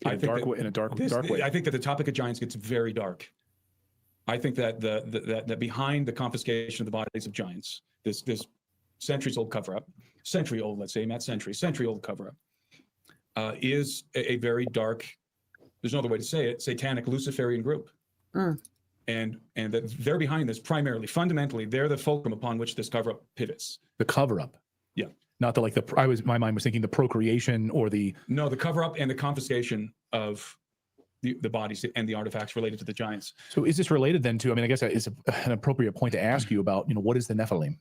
In a dark way. I think that the topic of giants gets very dark. I think that that behind the confiscation of the bodies of giants, this centuries-old cover-up, century-old, let's say, not century-old cover-up, is a very dark, there's no other way to say it, satanic Luciferian group. And that they're behind this primarily. Fundamentally, they're the fulcrum upon which this cover-up pivots. The cover-up. Yeah. Not my mind was thinking the procreation or the. No, the cover-up and the confiscation of the bodies and the artifacts related to the giants. So is this related then to, I mean, I guess it's an appropriate point to ask you about, what is the Nephilim?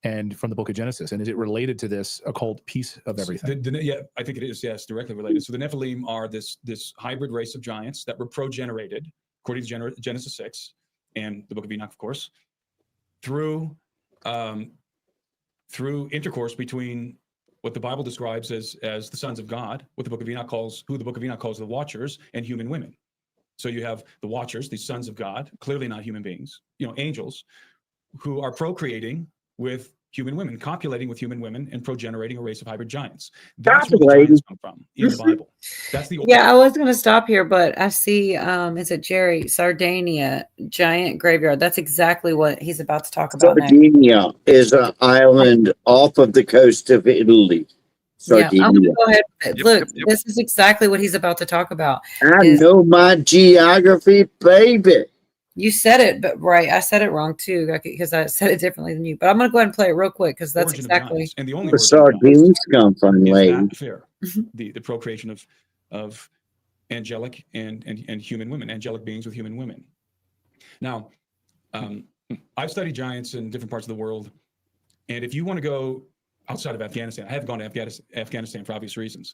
And from the book of Genesis, and is it related to this occult piece of everything? Yeah, I think it is. Yes, directly related. So the Nephilim are this hybrid race of giants that were progenerated, according to Genesis 6 and the book of Enoch, of course, through intercourse between what the Bible describes as the sons of God, who the book of Enoch calls the Watchers, and human women. So you have the Watchers, these sons of God, clearly not human beings, angels, who are procreating with human women, copulating with human women, and progenerating a race of hybrid giants. That's where the giants come from in the Bible. That's the I was going to stop here, but I see, is it Jerry, Sardinia, giant graveyard. That's exactly what he's about to talk about next. Sardinia is an island off of the coast of Italy. Sardinia. Yeah, I'm gonna go ahead with it. Look, this is exactly what he's about to talk about. I know my geography, baby. You said it, but right. I said it wrong too, because I said it differently than you. But I'm going to go ahead and play it real quick, because that's exactly. And the only where sardines come from, lady. The procreation of angelic and human women, angelic beings with human women. Now, I've studied giants in different parts of the world, and if you want to go outside of Afghanistan, I haven't gone to Afghanistan for obvious reasons.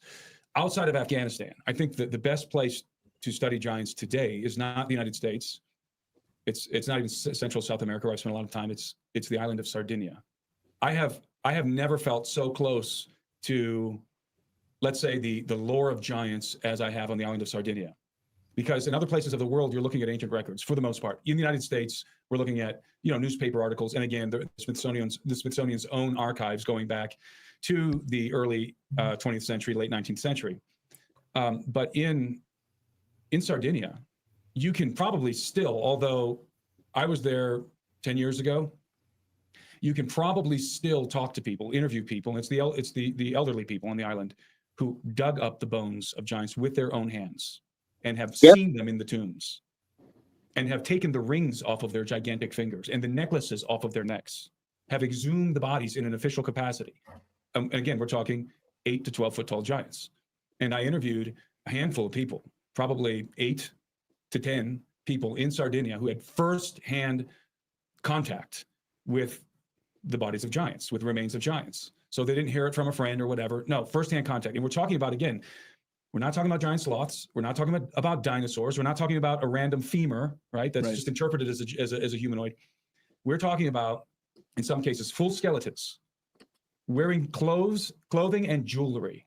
Outside of Afghanistan, I think that the best place to study giants today is not the United States. It's not even Central South America, where I spent a lot of time. It's the island of Sardinia. I have never felt so close to, let's say, the lore of giants as I have on the island of Sardinia. Because in other places of the world, you're looking at ancient records for the most part. In the United States, we're looking at newspaper articles, and again, the Smithsonian's own archives going back to the early 20th century, late 19th century. But in Sardinia, you can probably still, although I was there 10 years ago, you can probably still talk to people, interview people. It's the elderly people on the island who dug up the bones of giants with their own hands and have seen them in the tombs and have taken the rings off of their gigantic fingers and the necklaces off of their necks, have exhumed the bodies in an official capacity. And again, we're talking 8 to 12 foot tall giants. And I interviewed a handful of people, probably 8 to 10 people in Sardinia who had first-hand contact with the bodies of giants, with remains of giants. So they didn't hear it from a friend or whatever. No, first-hand contact. And we're talking about, again, we're not talking about giant sloths. We're not talking about dinosaurs. We're not talking about a random femur, right? That's just interpreted as a humanoid. We're talking about, in some cases, full skeletons wearing clothing and jewelry.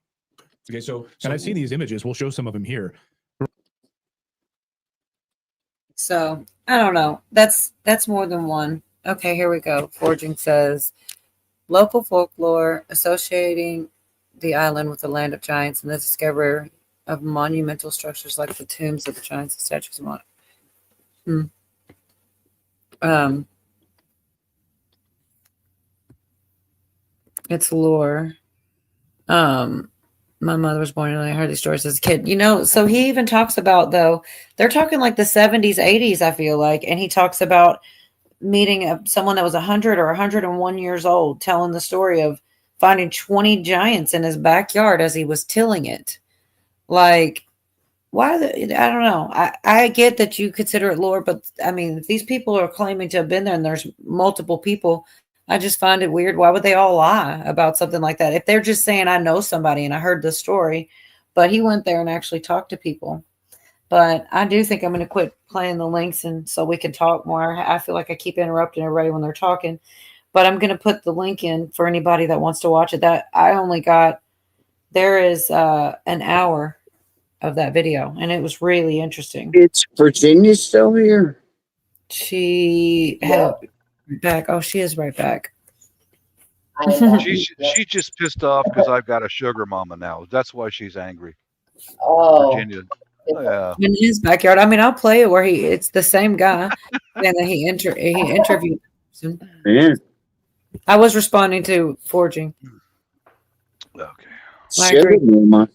Okay, so and I've seen these images. We'll show some of them here. So I don't know. That's more than one. Okay, here we go. Forging says local folklore associating the island with the land of giants and the discovery of monumental structures like the tombs of the giants and statues of it's lore. My mother was born and I heard these stories as a kid. So he even talks about, though, they're talking like the 70s, 80s, I feel like. And he talks about meeting someone that was 100 or 101 years old, telling the story of finding 20 giants in his backyard as he was tilling it. Like, why? I don't know. I get that you consider it lore, but I mean, if these people are claiming to have been there and there's multiple people, I just find it weird. Why would they all lie about something like that? If they're just saying, I know somebody and I heard the story, but he went there and actually talked to people. But I do think I'm going to quit playing the links and so we can talk more. I feel like I keep interrupting everybody when they're talking, but I'm going to put the link in for anybody that wants to watch it. That I only got, there is an hour of that video and it was really interesting. It's Virginia still here? She had back. Oh, she is right back. She's just pissed off because I've got a sugar mama now. That's why she's angry. Oh, Virginia. Yeah. In his backyard. I mean, I'll play it where it's the same guy and then he interviewed him. Yeah. I was responding to Forging. Okay. Sugar mama.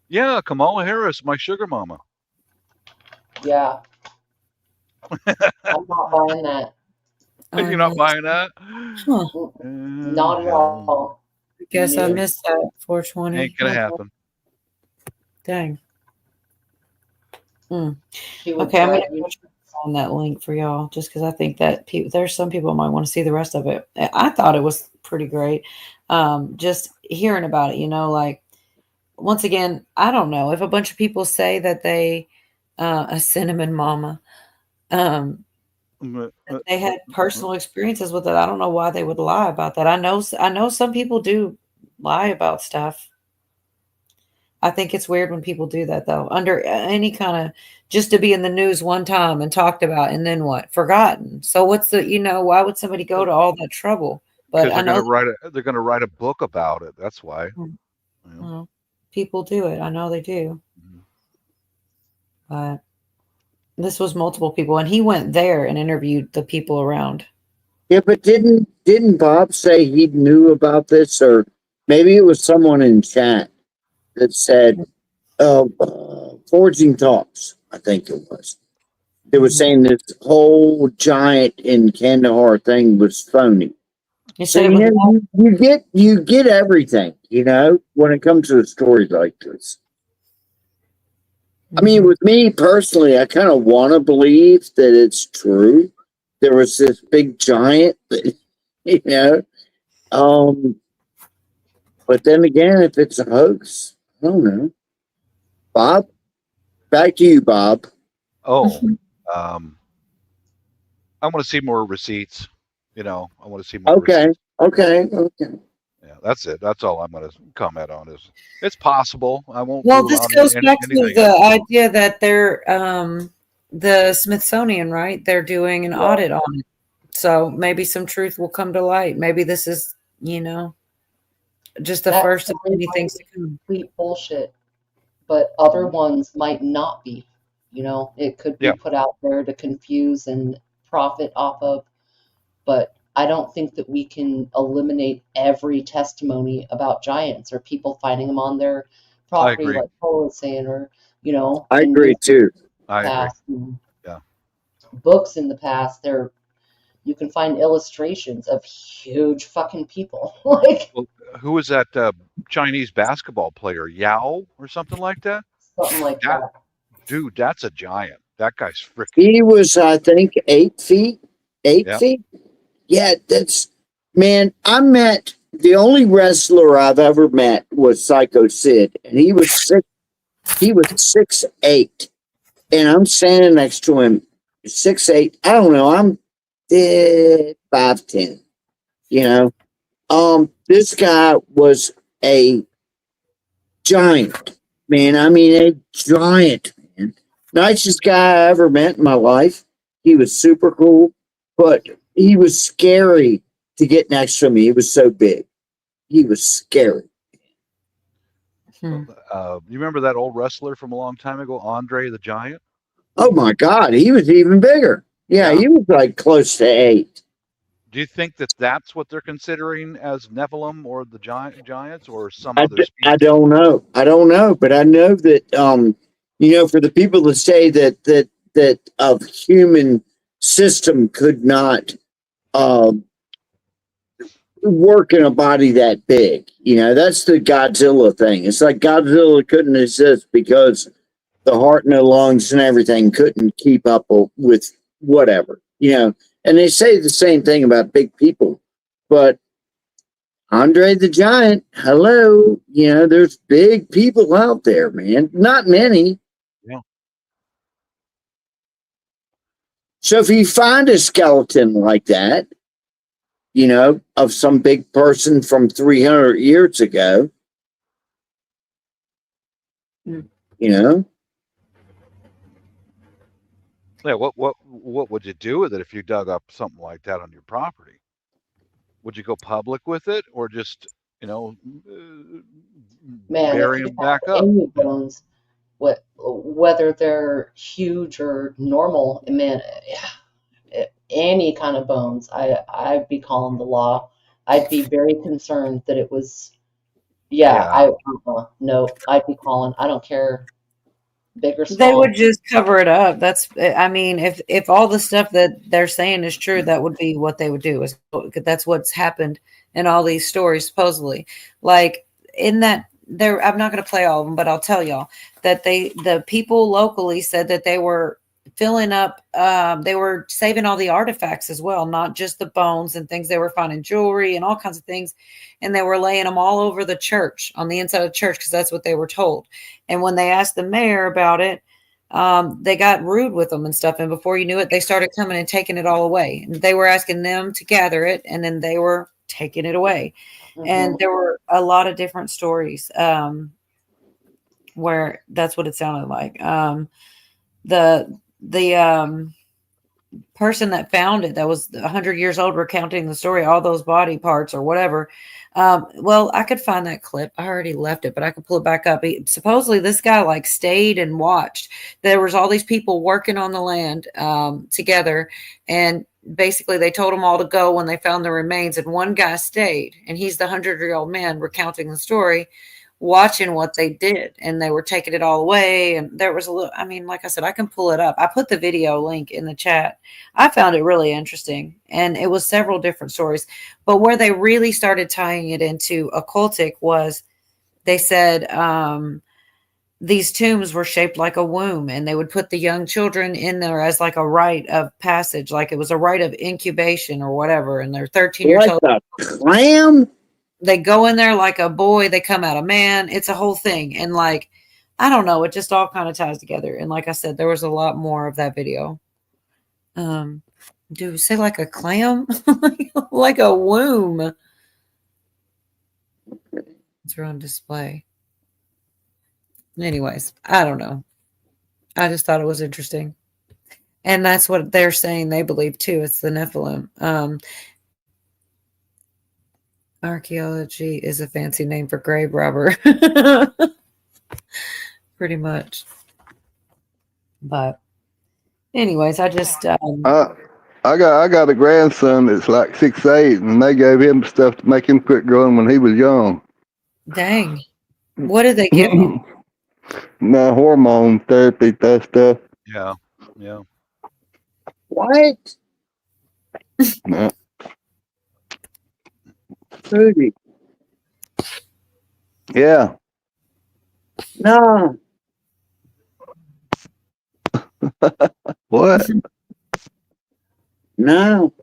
Yeah, Kamala Harris, my sugar mama. yeah. I'm not buying that. You're not buying that? Huh. Not at all. I guess I No. missed that 420. Ain't gonna happen. Dang. She would Okay, I'm drive going you- to on that link for y'all just because I think that there's some people might want to see the rest of it. I thought it was pretty great. Just hearing about it, like, once again, I don't know if a bunch of people say that they a cinnamon mama that they had personal experiences with it. I don't know why they would lie about that. I know some people do lie about stuff. I think it's weird when people do that, though, under any kind of just to be in the news one time and talked about and then what? Forgotten. So what's the, why would somebody go to all that trouble? But Because I know they're gonna write a book about it. That's why. people do it. I know they do. But this was multiple people, and he went there and interviewed the people around. Yeah, but didn't Bob say he knew about this, or maybe it was someone in chat that said, Forging Talks, I think it was. They were saying this whole giant in Kandahar thing was phony. So, you get everything, when it comes to stories like this. I mean, with me personally, I kind of want to believe that it's true. There was this big giant, but then again, if it's a hoax, I don't know. Bob, back to you, Bob. Oh, I want to see more receipts. I want to see more. Okay. Yeah, that's it. That's all I'm going to comment on. Is it's possible. I won't. Well, rule this out goes back to anything. the idea that they're the Smithsonian, right? They're doing an audit on it. So maybe some truth will come to light. Maybe this is, just the That first of sounds many like things to come. Complete bullshit. but other ones might not be. You know, it could be Yeah. put out there to confuse and profit off of, but I don't think that we can eliminate every testimony about giants or people finding them on their I property, agree. like Cole was saying, or, you know, I in agree movies too. I agree. past and Yeah. books in the past, you can find illustrations of huge fucking people. Like Well, who was that Chinese basketball player? Yao or something like that? something like That that. dude, that's a giant. That guy's freaking. He was, I think, 8 feet. 8 Yep. feet. Yeah, that's man. I met the only wrestler I've ever met was Psycho Sid, and he was 6'8", and I'm standing next to him, 6'8". I don't know. I'm 5'10". You know, this guy was a giant, man. I mean, a giant, man. Nicest guy I ever met in my life. He was super cool, but he was scary to get next to me. He was so big. He was scary. You remember that old wrestler from a long time ago, Andre the Giant? Oh my God, he was even bigger. Yeah, he was like close to 8. Do you think that that's what they're considering as Nephilim or the giants or some I, other d- species? I don't know. I don't know, but I know that you know, for the people that say that a human system could not work in a body that big, you know, that's the Godzilla thing. It's like Godzilla couldn't exist because the heart and the lungs and everything couldn't keep up with whatever, you know. And they say the same thing about big people, but Andre the Giant, hello, you know, there's big people out there, man. Not many. Yeah. So if you find a skeleton like that, you know, of some big person from 300 years ago, you know, Yeah, what would you do with it if you dug up something like that on your property? Would you go public with it or just, you know, Man, bury if them you have back up? any bones, whether they're huge or normal, man, any kind of bones, I'd be calling the law. I'd be very concerned that it was, no, I'd be calling. I don't care, big or They small. would just cover it up. I mean, if all the stuff that they're saying is true, that would be what they would do. That's what's happened in all these stories, supposedly. Like in that, I'm not going to play all of them, but I'll tell y'all that the people locally said that they were filling up, they were saving all the artifacts as well, not just the bones and things. They were finding jewelry and all kinds of things, and they were laying them all over the church, on the inside of the church, because that's what they were told. And when they asked the mayor about it, they got rude with them and stuff. And before you knew it, they started coming and taking it all away. And they were asking them to gather it, and then they were taking it away. And there were a lot of different stories where that's what it sounded like. The person that found it, that was 100 years old, recounting the story, all those body parts or whatever. Well, I could find that clip. I already left it, but I could pull it back up. Supposedly this guy like stayed and watched. There was all these people working on the land together, and basically they told them all to go when they found the remains, and one guy stayed, and he's the 100-year-old man recounting the story, watching what they did, and they were taking it all away. And there was a little, I mean, like I said, I can pull it up. I put the video link in the chat. I found it really interesting, and it was several different stories, but where they really started tying it into occultic was, they said these tombs were shaped like a womb, and they would put the young children in there as like a rite of passage, like it was a rite of incubation or whatever, and they're 13 years old. like a clam. They go in there like a boy, they come out a man. It's a whole thing. And like, I don't know, it just all kind of ties together. And like I said, there was a lot more of that video. Do we say like a clam? Like a womb. It's on display. Anyways, I don't know. I just thought it was interesting. And that's what they're saying they believe too. It's the Nephilim. Archaeology is a fancy name for grave robber. pretty much. But anyways, I just I got a grandson that's like 6'8", and they gave him stuff to make him quit growing when he was young. dang. What did they give him? No, hormone therapy, that stuff. Yeah. Yeah. What? No. Rudy. Yeah. No. What? No.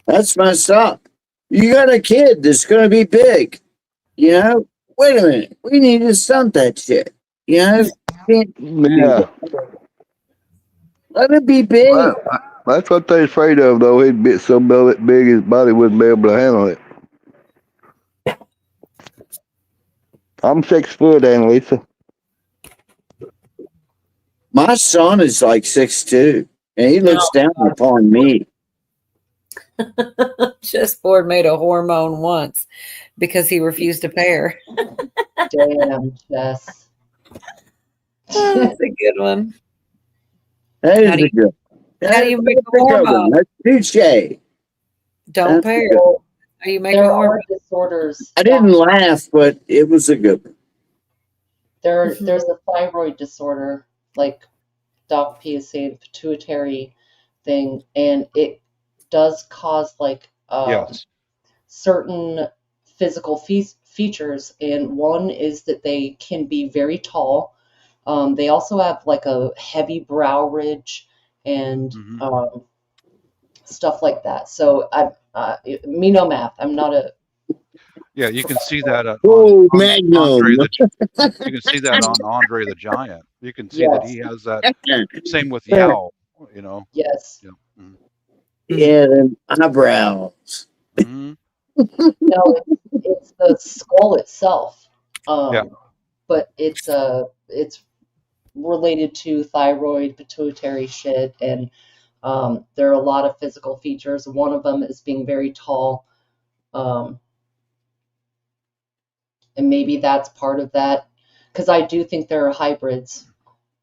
That's messed up. You got a kid that's going to be big. You know? Wait a minute. We need to stunt that shit. You know? Yeah. Let it be big. That's what they're afraid of, though. He'd be so big his body wouldn't be able to handle it. I'm 6 foot, Annalisa. My son is like 6'2", and he looks down upon me. Chessboard made a hormone once because he refused to pay her. Damn, Jess. That's a good one. That is a good. How do you make a hormone? That's touche. Don't pay her. Are you making There a are hormone? disorders. I didn't laugh, but it was a good one. There's a thyroid disorder, like Doc P is saying, pituitary thing, and it does cause like Yes. certain physical features, and one is that they can be very tall. They also have like a heavy brow ridge and stuff like that. So me no math. I'm not a. Yeah, you can see that Oh, on Magnum. Andre you can see that on Andre the Giant. You can see that he has that. Same with Yao, you know. Yes. Yeah. Yeah, them eyebrows. No, it's the skull itself. But it's related to thyroid, pituitary shit, and there are a lot of physical features. One of them is being very tall. And maybe that's part of that, because I do think there are hybrids.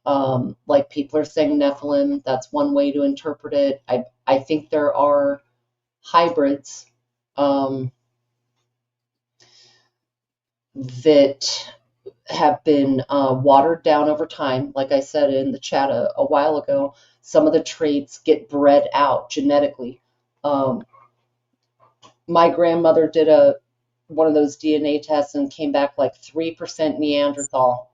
Like people are saying Nephilim, that's one way to interpret it. I think there are hybrids that have been watered down over time. Like I said in the chat a while ago, some of the traits get bred out genetically. My grandmother did one of those DNA tests and came back like 3% Neanderthal.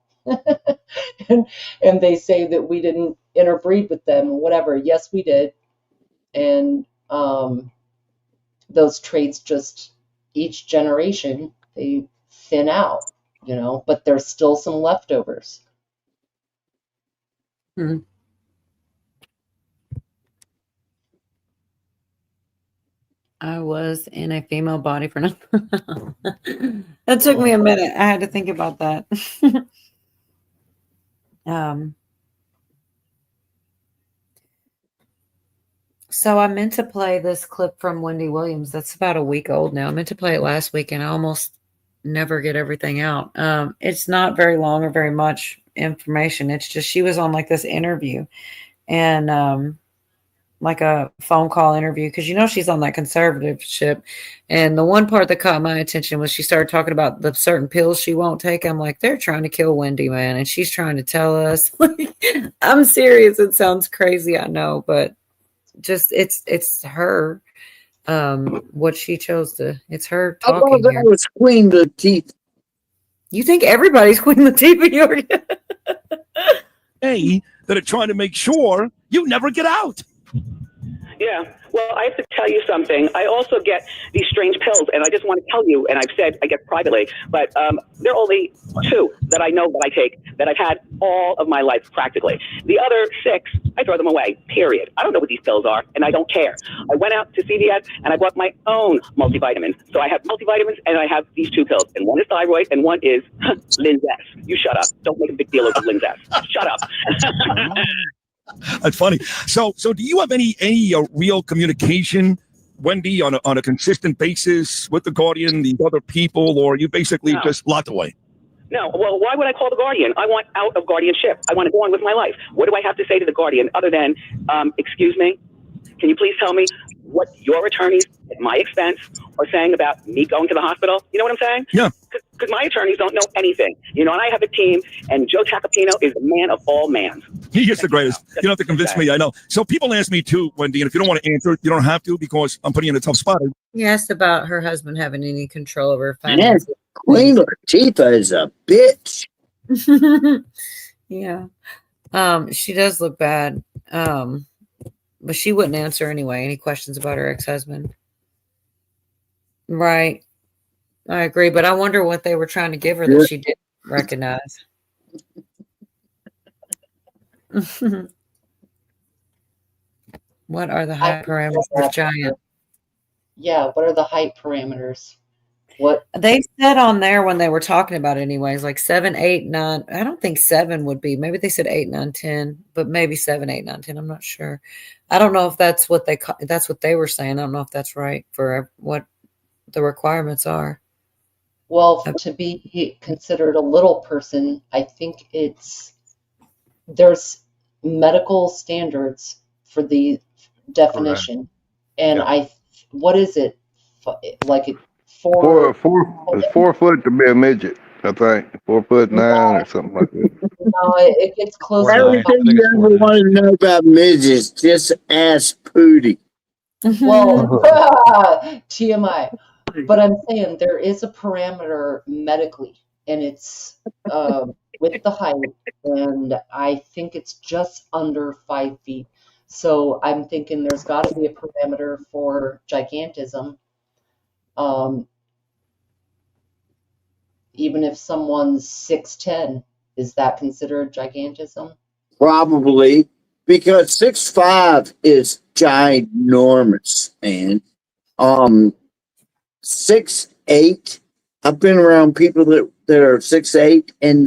and they say that we didn't interbreed with them or whatever. Yes, we did. And those traits just, each generation, they thin out, you know, but there's still some leftovers. I was in a female body for nothing. That took me a minute. I had to think about that. So I meant to play this clip from Wendy Williams. That's about a week old now. I meant to play it last week, and I almost never get everything out. It's not very long or very much information. It's just she was on like this interview, and like a phone call interview, because you know she's on that conservative ship. And the one part that caught my attention was she started talking about the certain pills she won't take. I'm like, they're trying to kill Wendy, man, and she's trying to tell us. I'm serious. It sounds crazy, I know, but just it's her. What she chose to. It's her I thought talking that here. was Queen Latifah. You think everybody's Queen Latifah? Hey, that are trying to make sure you never get out. Yeah. Well, I have to tell you something. I also get these strange pills, and I just want to tell you, and I've said I get privately, but there are only 2 that I know that I take that I've had all of my life practically. The other 6, I throw them away, period. I don't know what these pills are, and I don't care. I went out to CVS, and I bought my own multivitamin. So I have multivitamins, and I have these 2 pills, and one is thyroid, and one is Linzess. You shut up. Don't make a big deal of Linzess. Shut up. That's funny. So do you have any real communication, Wendy, on a consistent basis with the Guardian, these other people, or are you basically just locked away? No, well, why would I call the Guardian? I want out of guardianship. I want to go on with my life. What do I have to say to the Guardian other than, excuse me, can you please tell me what your attorneys at my expense are saying about me going to the hospital? You know what I'm saying? Yeah. Because my attorneys don't know anything. You know, and I have a team, and Joe Tacopino is the man of all mans. He is the greatest. You don't have to convince me. I know. So people ask me too, Wendy, and if you don't want to answer, you don't have to because I'm putting you in a tough spot. He asked about her husband having any control over her Yes, finances. Queen Latifah is a bitch. Yeah. She does look bad. But she wouldn't answer anyway. Any questions about her ex-husband? Right. I agree, but I wonder what they were trying to give her that she didn't recognize. What are the height parameters of Giant? Yeah, what are the height parameters? What They said on there when they were talking about it anyways, like 7, 8, 9. I don't think 7 would be. Maybe they said 8, 9, 10, but maybe 7, 8, 9, 10. I'm not sure. I don't know if that's what that's what they were saying. I don't know if that's right for what the requirements are. Well, to be considered a little person, I think there's medical standards for the definition. And what is it? Like it 4 foot to be a midget, I think. 4'9" or something like that. No, it gets close to Everything you ever want to know about midgets, just ask Pootie. well, TMI. But I'm saying there is a parameter medically, and it's with the height, and I think it's just under 5 feet. So I'm thinking there's got to be a parameter for gigantism. Even if someone's 6'10", is that considered gigantism? Probably, because 6'5" is ginormous, man. 6'8", I've been around people that are 6'8", and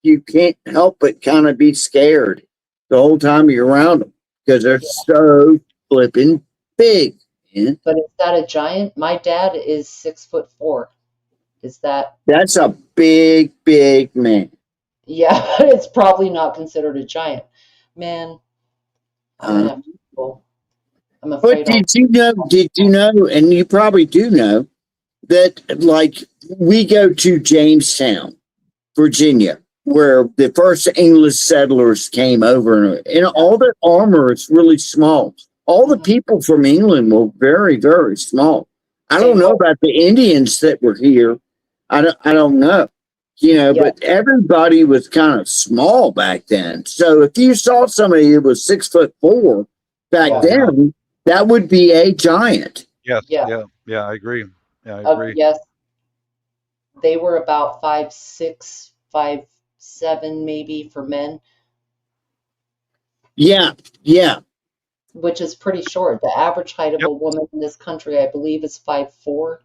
you can't help but kind of be scared the whole time you're around them because they're so flipping big, man. But is that a giant? My dad is 6'4". Is that's a big, big man. Yeah, it's probably not considered a giant. Man, I'm gonna have to go. I'm afraid. But did you know, and you probably do know, that like we go to Jamestown, Virginia, where the first English settlers came over, and all the armor is really small. All the people from England were very, very small. I don't know about the Indians that were here. I don't know, but everybody was kind of small back then. So if you saw somebody that was 6'4" back then, that would be a giant. Yes. Yeah, I agree. Yeah, I agree. Yes. They were about 5'6", 5'7", maybe for men. Yeah. Which is pretty short. The average height of a woman in this country, I believe, is 5'4".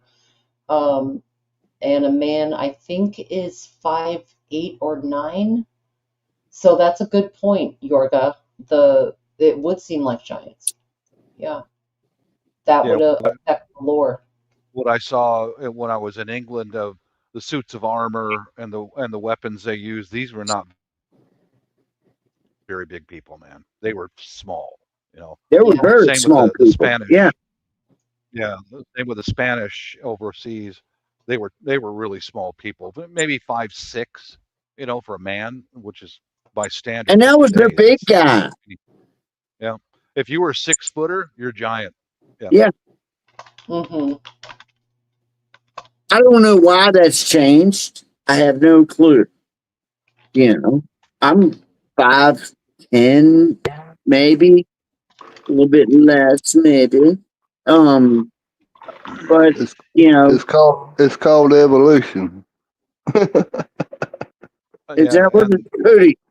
And a man, I think, is 5'8" or 9". So that's a good point, Yorga. It would seem like giants. Yeah. That would affect the lore. What I saw when I was in England of the suits of armor and the weapons they used, these were not very big people, man. They were small, They were very small with the people. Spanish. Yeah. Same with the Spanish overseas. They were really small people, but maybe 5'6", for a man, which is by standard. And that was the big guy. Yeah. If you were a 6-footer, you're giant. Yeah. Mm-hmm. I don't know why that's changed. I have no clue. I'm 5'10", maybe a little bit less, maybe. But it's called evolution. Is that what it's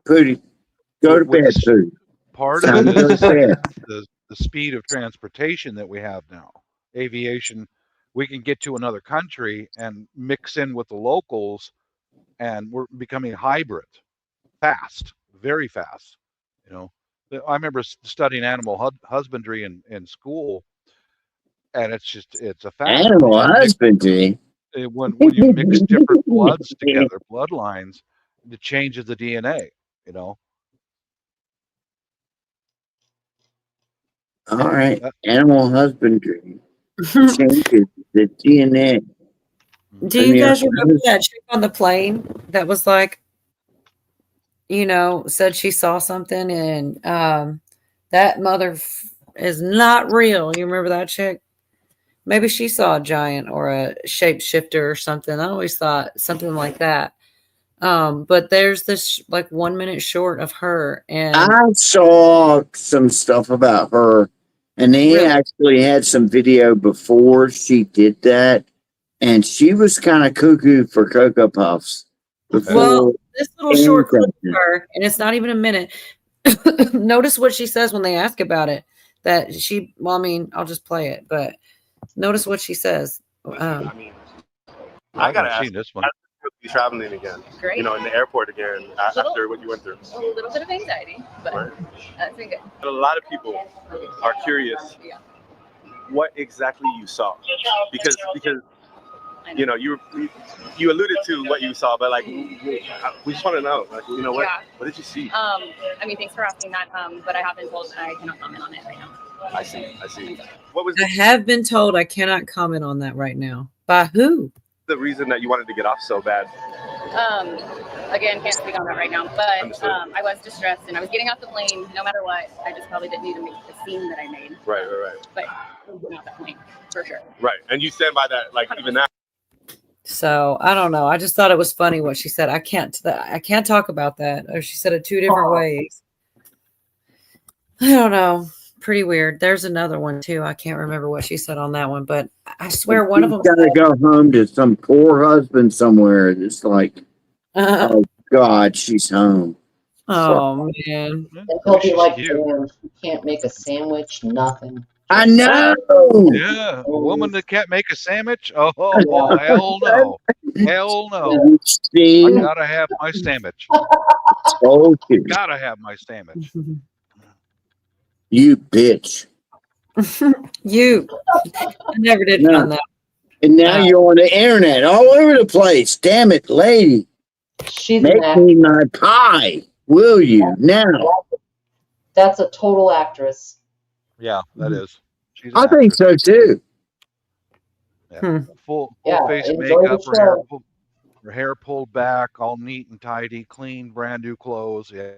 Pootie? Go to bed, Pootie. Part of it is the speed of transportation that we have now. Aviation, we can get to another country and mix in with the locals, and we're becoming hybrid, fast, very fast. I remember studying animal husbandry in school, and it's a fact. Animal husbandry. when you mix different bloods together, bloodlines, it changes the DNA. You know. All right. Animal husbandry changes the DNA. Do you guys remember that chick on the plane that was like, said she saw something and that mother is not real. You remember that chick? Maybe she saw a giant or a shapeshifter or something. I always thought something like that. But there's this like 1 minute short of her, and I saw some stuff about her, and they actually had some video before she did that, and she was kind of cuckoo for Cocoa Puffs. Well, this little short clip of her, and it's not even a minute. Notice what she says when they ask about it. That she, well, I mean, I'll just play it, but notice what she says. I gotta ask this one. Be traveling again, Great. in the airport again after what you went through. A little bit of anxiety, but Right. that's been good. But a lot of people are curious what exactly you saw, because you alluded to what you saw, but like we just want to know, like what did you see? I mean, thanks for asking that. But I have been told I cannot comment on it right now. I see. What was I have been told I cannot comment on that right now. By who? the reason that you wanted to get off so bad? Again, can't speak on that right now, but Understood. I was distressed and I was getting off the plane. No matter what, I just probably didn't need to make the scene that I made. Right. But getting off that plane for sure. Right. And you stand by that, like even now. So I don't know. I just thought it was funny what she said. I can't talk about that. Or she said it two different ways. I don't know. Pretty weird. There's another one too. I can't remember what she said on that one, but I swear one of them gotta go home to some poor husband somewhere. It's like, oh God, she's home. Oh man. And he'll be like, damn, she can't make a sandwich, nothing. I know. Yeah, a woman that can't make a sandwich? Oh, hell no. Hell no. See? I gotta have my sandwich. Told you. Gotta have my sandwich. You bitch. You. I never did find that. And now you're on the internet all over the place. Damn it, lady. She's Make me my pie. Will you now? That's a total actress. Yeah, that is. She's I think so too. Yeah. Full Yeah, face enjoy makeup, the show. her hair pulled back, all neat and tidy, clean, brand new clothes. Yeah.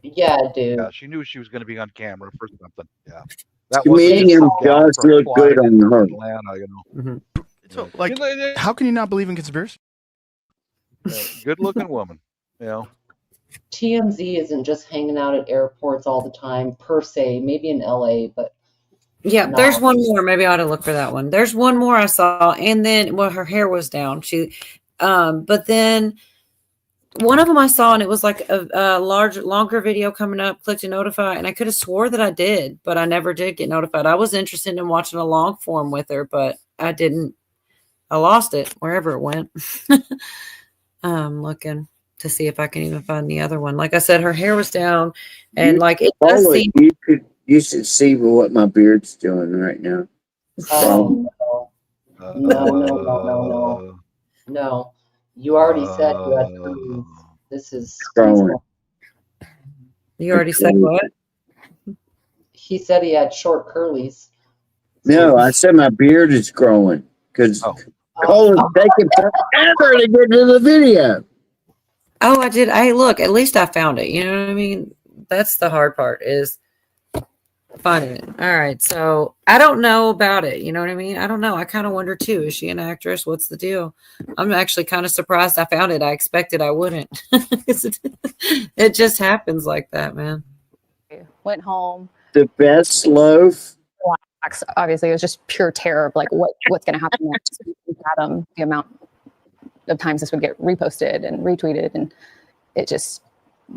Yeah, dude. Yeah, she knew she was going to be on camera for something. Yeah. That Comedian wasn't just does from look flying good on into her. Atlanta, So, like, how can you not believe in conspiracy? Good looking woman. TMZ isn't just hanging out at airports all the time, per se. Maybe in LA, but Yeah, no. there's one more. Maybe I ought to look for that one. There's one more I saw, and then her hair was down. But then one of them I saw, and it was like a longer video coming up. Click to notify, and I could have swore that I did, but I never did get notified. I was interested in watching a long form with her, but I didn't. I lost it wherever it went. I'm looking to see if I can even find the other one. Like I said, her hair was down, and like it does Follow it. seem. You should see what my beard's doing right now. Oh, no. No. You already said you had curlies. This is Growing. You already said what? He said he had short curlies. No, I said my beard is growing because Colin's taking forever to get to the video. Oh, I did. Look, at least I found it. You know what I mean? That's the hard part is finding it. All right. So I don't know about it. You know what I mean? I don't know. I kind of wonder too. Is she an actress? What's the deal? I'm actually kind of surprised I found it. I expected I wouldn't. It just happens like that, man. Went home. The best loaf. Obviously, it was just pure terror of like what's going to happen next. Fathom the amount of times this would get reposted and retweeted, and it just,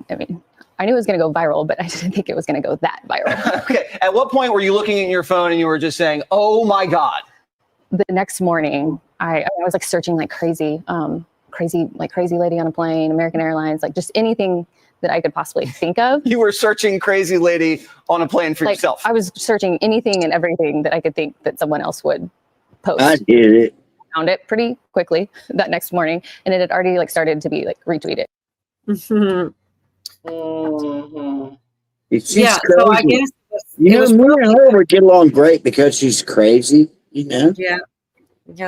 I mean, I knew it was going to go viral, but I didn't think it was going to go that viral. Okay. At what point were you looking at your phone and you were just saying, "Oh my God"? The next morning, I was like searching like crazy lady on a plane, American Airlines, like just anything that I could possibly think of. You were searching crazy lady on a plane for Like, yourself. I was searching anything and everything that I could think that someone else would post. I did it. found it pretty quickly that next morning, and it had already like started to be like retweeted. Mhm. She's Yeah, crazy. so I guess You it know, was me probably and her would get along great because she's crazy, you know? yeah,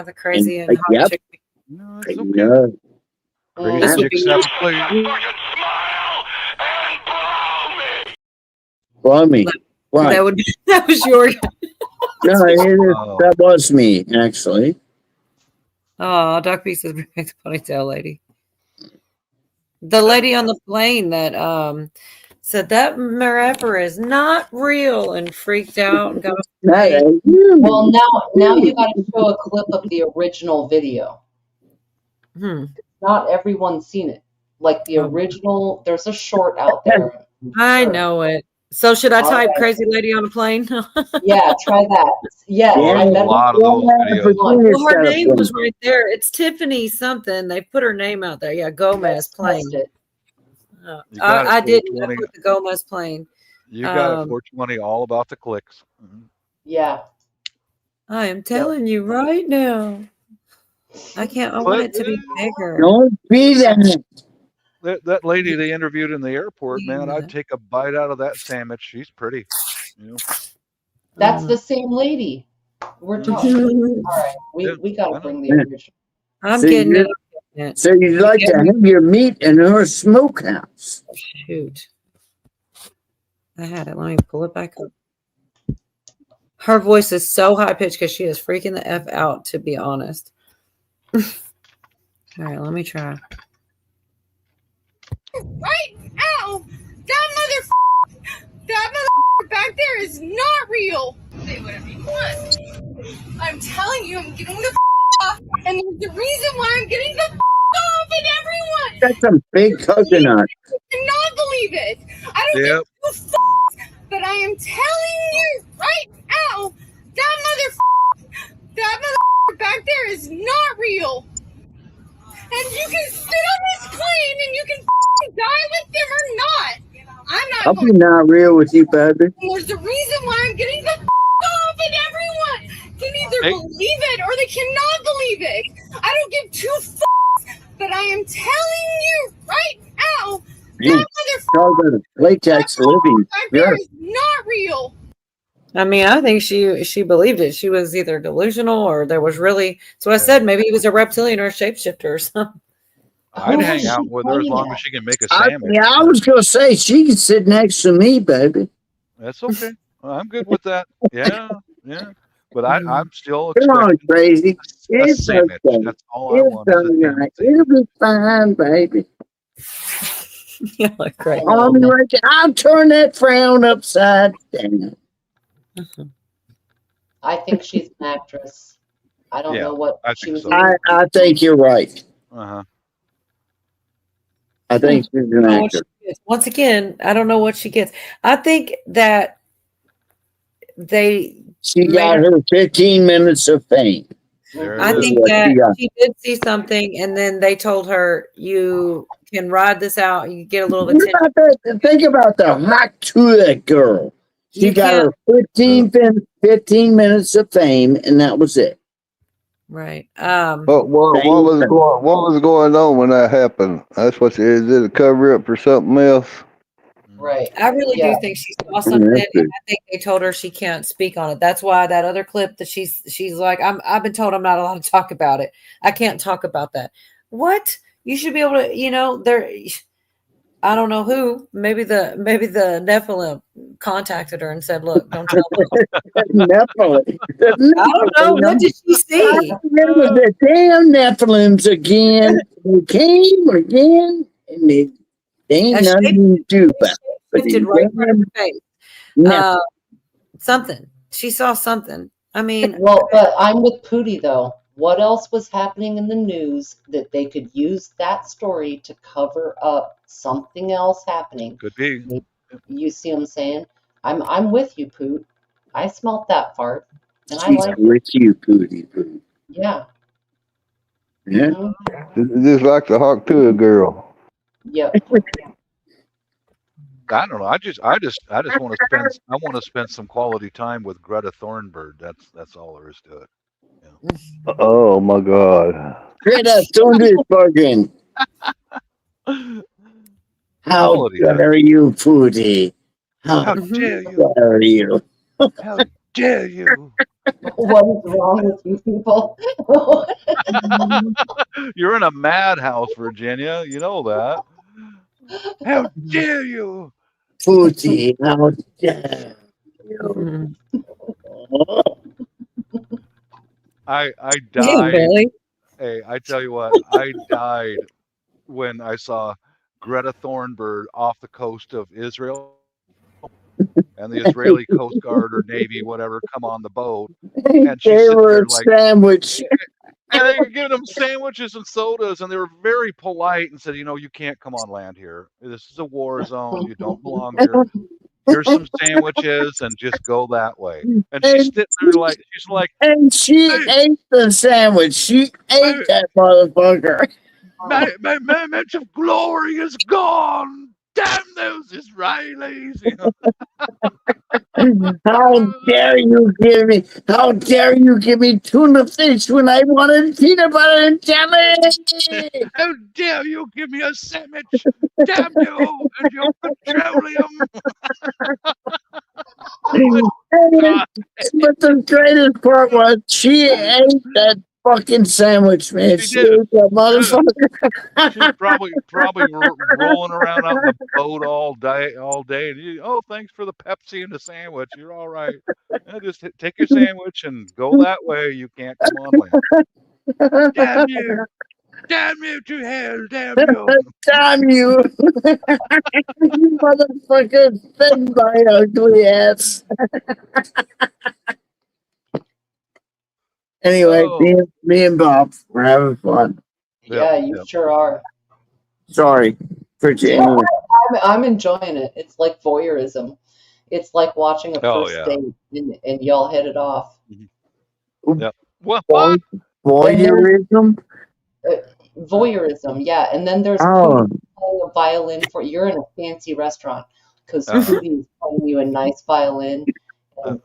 the crazy and like, hot yep. chick. No, I it's okay. know. Crazy This would chick, be seven please. Blow me. Right. that would that was your No, Oh. that was me, actually. oh Doc B says bring back the ponytail lady. The lady on the plane that said that Marepper is not real and freaked out and got Well, now you got to show a clip of the original video. Not everyone's seen it. Like the original, there's a short out there. I know it. So should I All type right. crazy lady on a plane? Yeah, try that. Yes, Oh, I there's a bet lot of those videos. Well, her name was right there. It's Tiffany something. They put her name out there. Yeah, Gomez plane. it. You got it, I didn't. I 420. put the Gomez plane. You got it, 420, all about the clicks. Mhm. Yeah. I am telling you right now. I can't. I want it to be bigger. Don't be that. That lady they interviewed in the airport, man, I'd take a bite out of that sandwich. She's pretty. You know? That's the same lady. We're talking. All right, we got to bring the original. I'm So getting you- it. So you'd like to have your meat in her smokehouse. Shoot. I had it. Let me pull it back up. Her voice is so high pitched because she is freaking the F out, to be honest. All right, let me try. Right now, that mother back there is not real. Say whatever you want. I'm telling you, I'm getting the off, and there's the reason why I'm getting the off in everyone. That's some big coconut. I cannot believe it. I don't Yep. give two f***s, but I am telling you right now, that mother back there is not real. And you can sit on this plane and you can die with them or not. I'm not I'll going be not real with you, baby. And there's a reason why I'm getting the off, and everyone can either Hey. believe it or they cannot believe it. I don't give two f***s, but I am telling you right now, Man, talk about a latex living. back Yeah. there is not real. I mean, I think she believed it. She was either delusional or there was really. So I said maybe he was a reptilian or a shapeshifter or something. I'd hang out with her as long as she can make a I, sandwich. yeah, I was gonna say she can sit next to me, baby. That's okay. I'm good with that. Yeah, yeah. But I'm still Come on, expecting crazy. a It's sandwich. okay. That's all I It's want. Is a all damn right. It'll be fine, baby. You look great. I'll be right there. I'll turn that frown upside down. I think she's an actress. I don't know what she was. I think you're right. Uh-huh. I think she's an I don't know what actor. she gets. Once again, I don't know what she gets. I think that She got her 15 minutes of fame. I think What that she got. she did see something, and then they told her, "You can ride this out. You get a little bit." Think about the hot to that girl. She You got her can't- 15 minutes of fame, and that was it. Right. What was going on when that happened? That's what is it a cover up for something else? Right. I really Yeah. do think she saw something, and I think they told her she can't speak on it. That's why that other clip that she's like, I've been told I'm not allowed to talk about it. I can't talk about that. What? You should be able to, there. I don't know who. Maybe the Nephilim contacted her and said, "Look, don't tell me." Nephilim. I don't know. What did she see? There was the damn Nephilims again. They came again, and they ain't A nothing to do about it. Shifted right in front of her face. Nephilim. Something. She saw something. I mean, Well, but I'm with Pootie though. What else was happening in the news that they could use that story to cover up something else happening? Could be. You see what I'm saying? I'm with you, Poot. I smelt that fart, and I She's like it. with you, Pootie Poo. Yeah. Yeah. Just like the Hawk Tuah girl. Yep. I don't know. I just want to spend. I want to spend some quality time with Greta Thunberg. That's all there is to it. Oh my God. Greta Thunberg. How Quality. dare you, Pootie? How How dare you? dare you? How dare you? What is wrong with you people? You're in a madhouse, Virginia. You know that. How dare you? Pootie, how dare you? I Hey, died. Billy. Hey, I tell you what, I died when I saw Greta Thunberg off the coast of Israel and the Israeli Coast Guard or Navy, whatever, come on the boat. And she's They sitting were there a like, sandwich. and they were giving them sandwiches and sodas, and they were very polite and said, you can't come on land here. This is a war zone. You don't belong here. Here's some sandwiches and just go that way. And she's sitting there like, she's like, And she ate the sandwich. She ate that motherfucker. my moment of glory is gone. Damn those Israelis. How dare you give me? How dare you give me tuna fish when I wanted peanut butter and jelly? How dare you give me a sandwich? Damn you and your petroleum. But the greatest part was she ate that fucking sandwich, man. She ate that motherfucker. She's probably rolling around on the boat all day. And thanks for the Pepsi and the sandwich. You're all right. Just take your sandwich and go that way. You can't come on land. Damn you! Damn you to hell! Damn you! Damn you! You motherfucker, fed my ugly ass. Anyway, me and Bob, we're having fun. Yeah, you sure are. Sorry, Virginia. I'm enjoying it. It's like voyeurism. It's like watching a first date and y'all hit it off. Yep. What? Voyeurism? Voyeurism, yeah. And then there's Pootie playing a violin for you're in a fancy restaurant because Pootie is playing you a nice violin. And,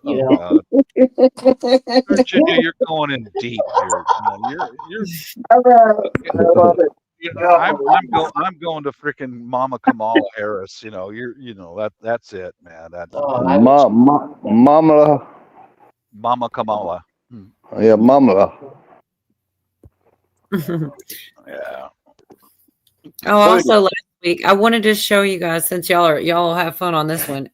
Virginia, you're going in deep here. You're I'm going to freaking Mama Kamala Harris. That's it, man. Mama Kamala. Yeah, Mama. Yeah. Oh, also last week I wanted to show you guys, since y'all have fun on this one,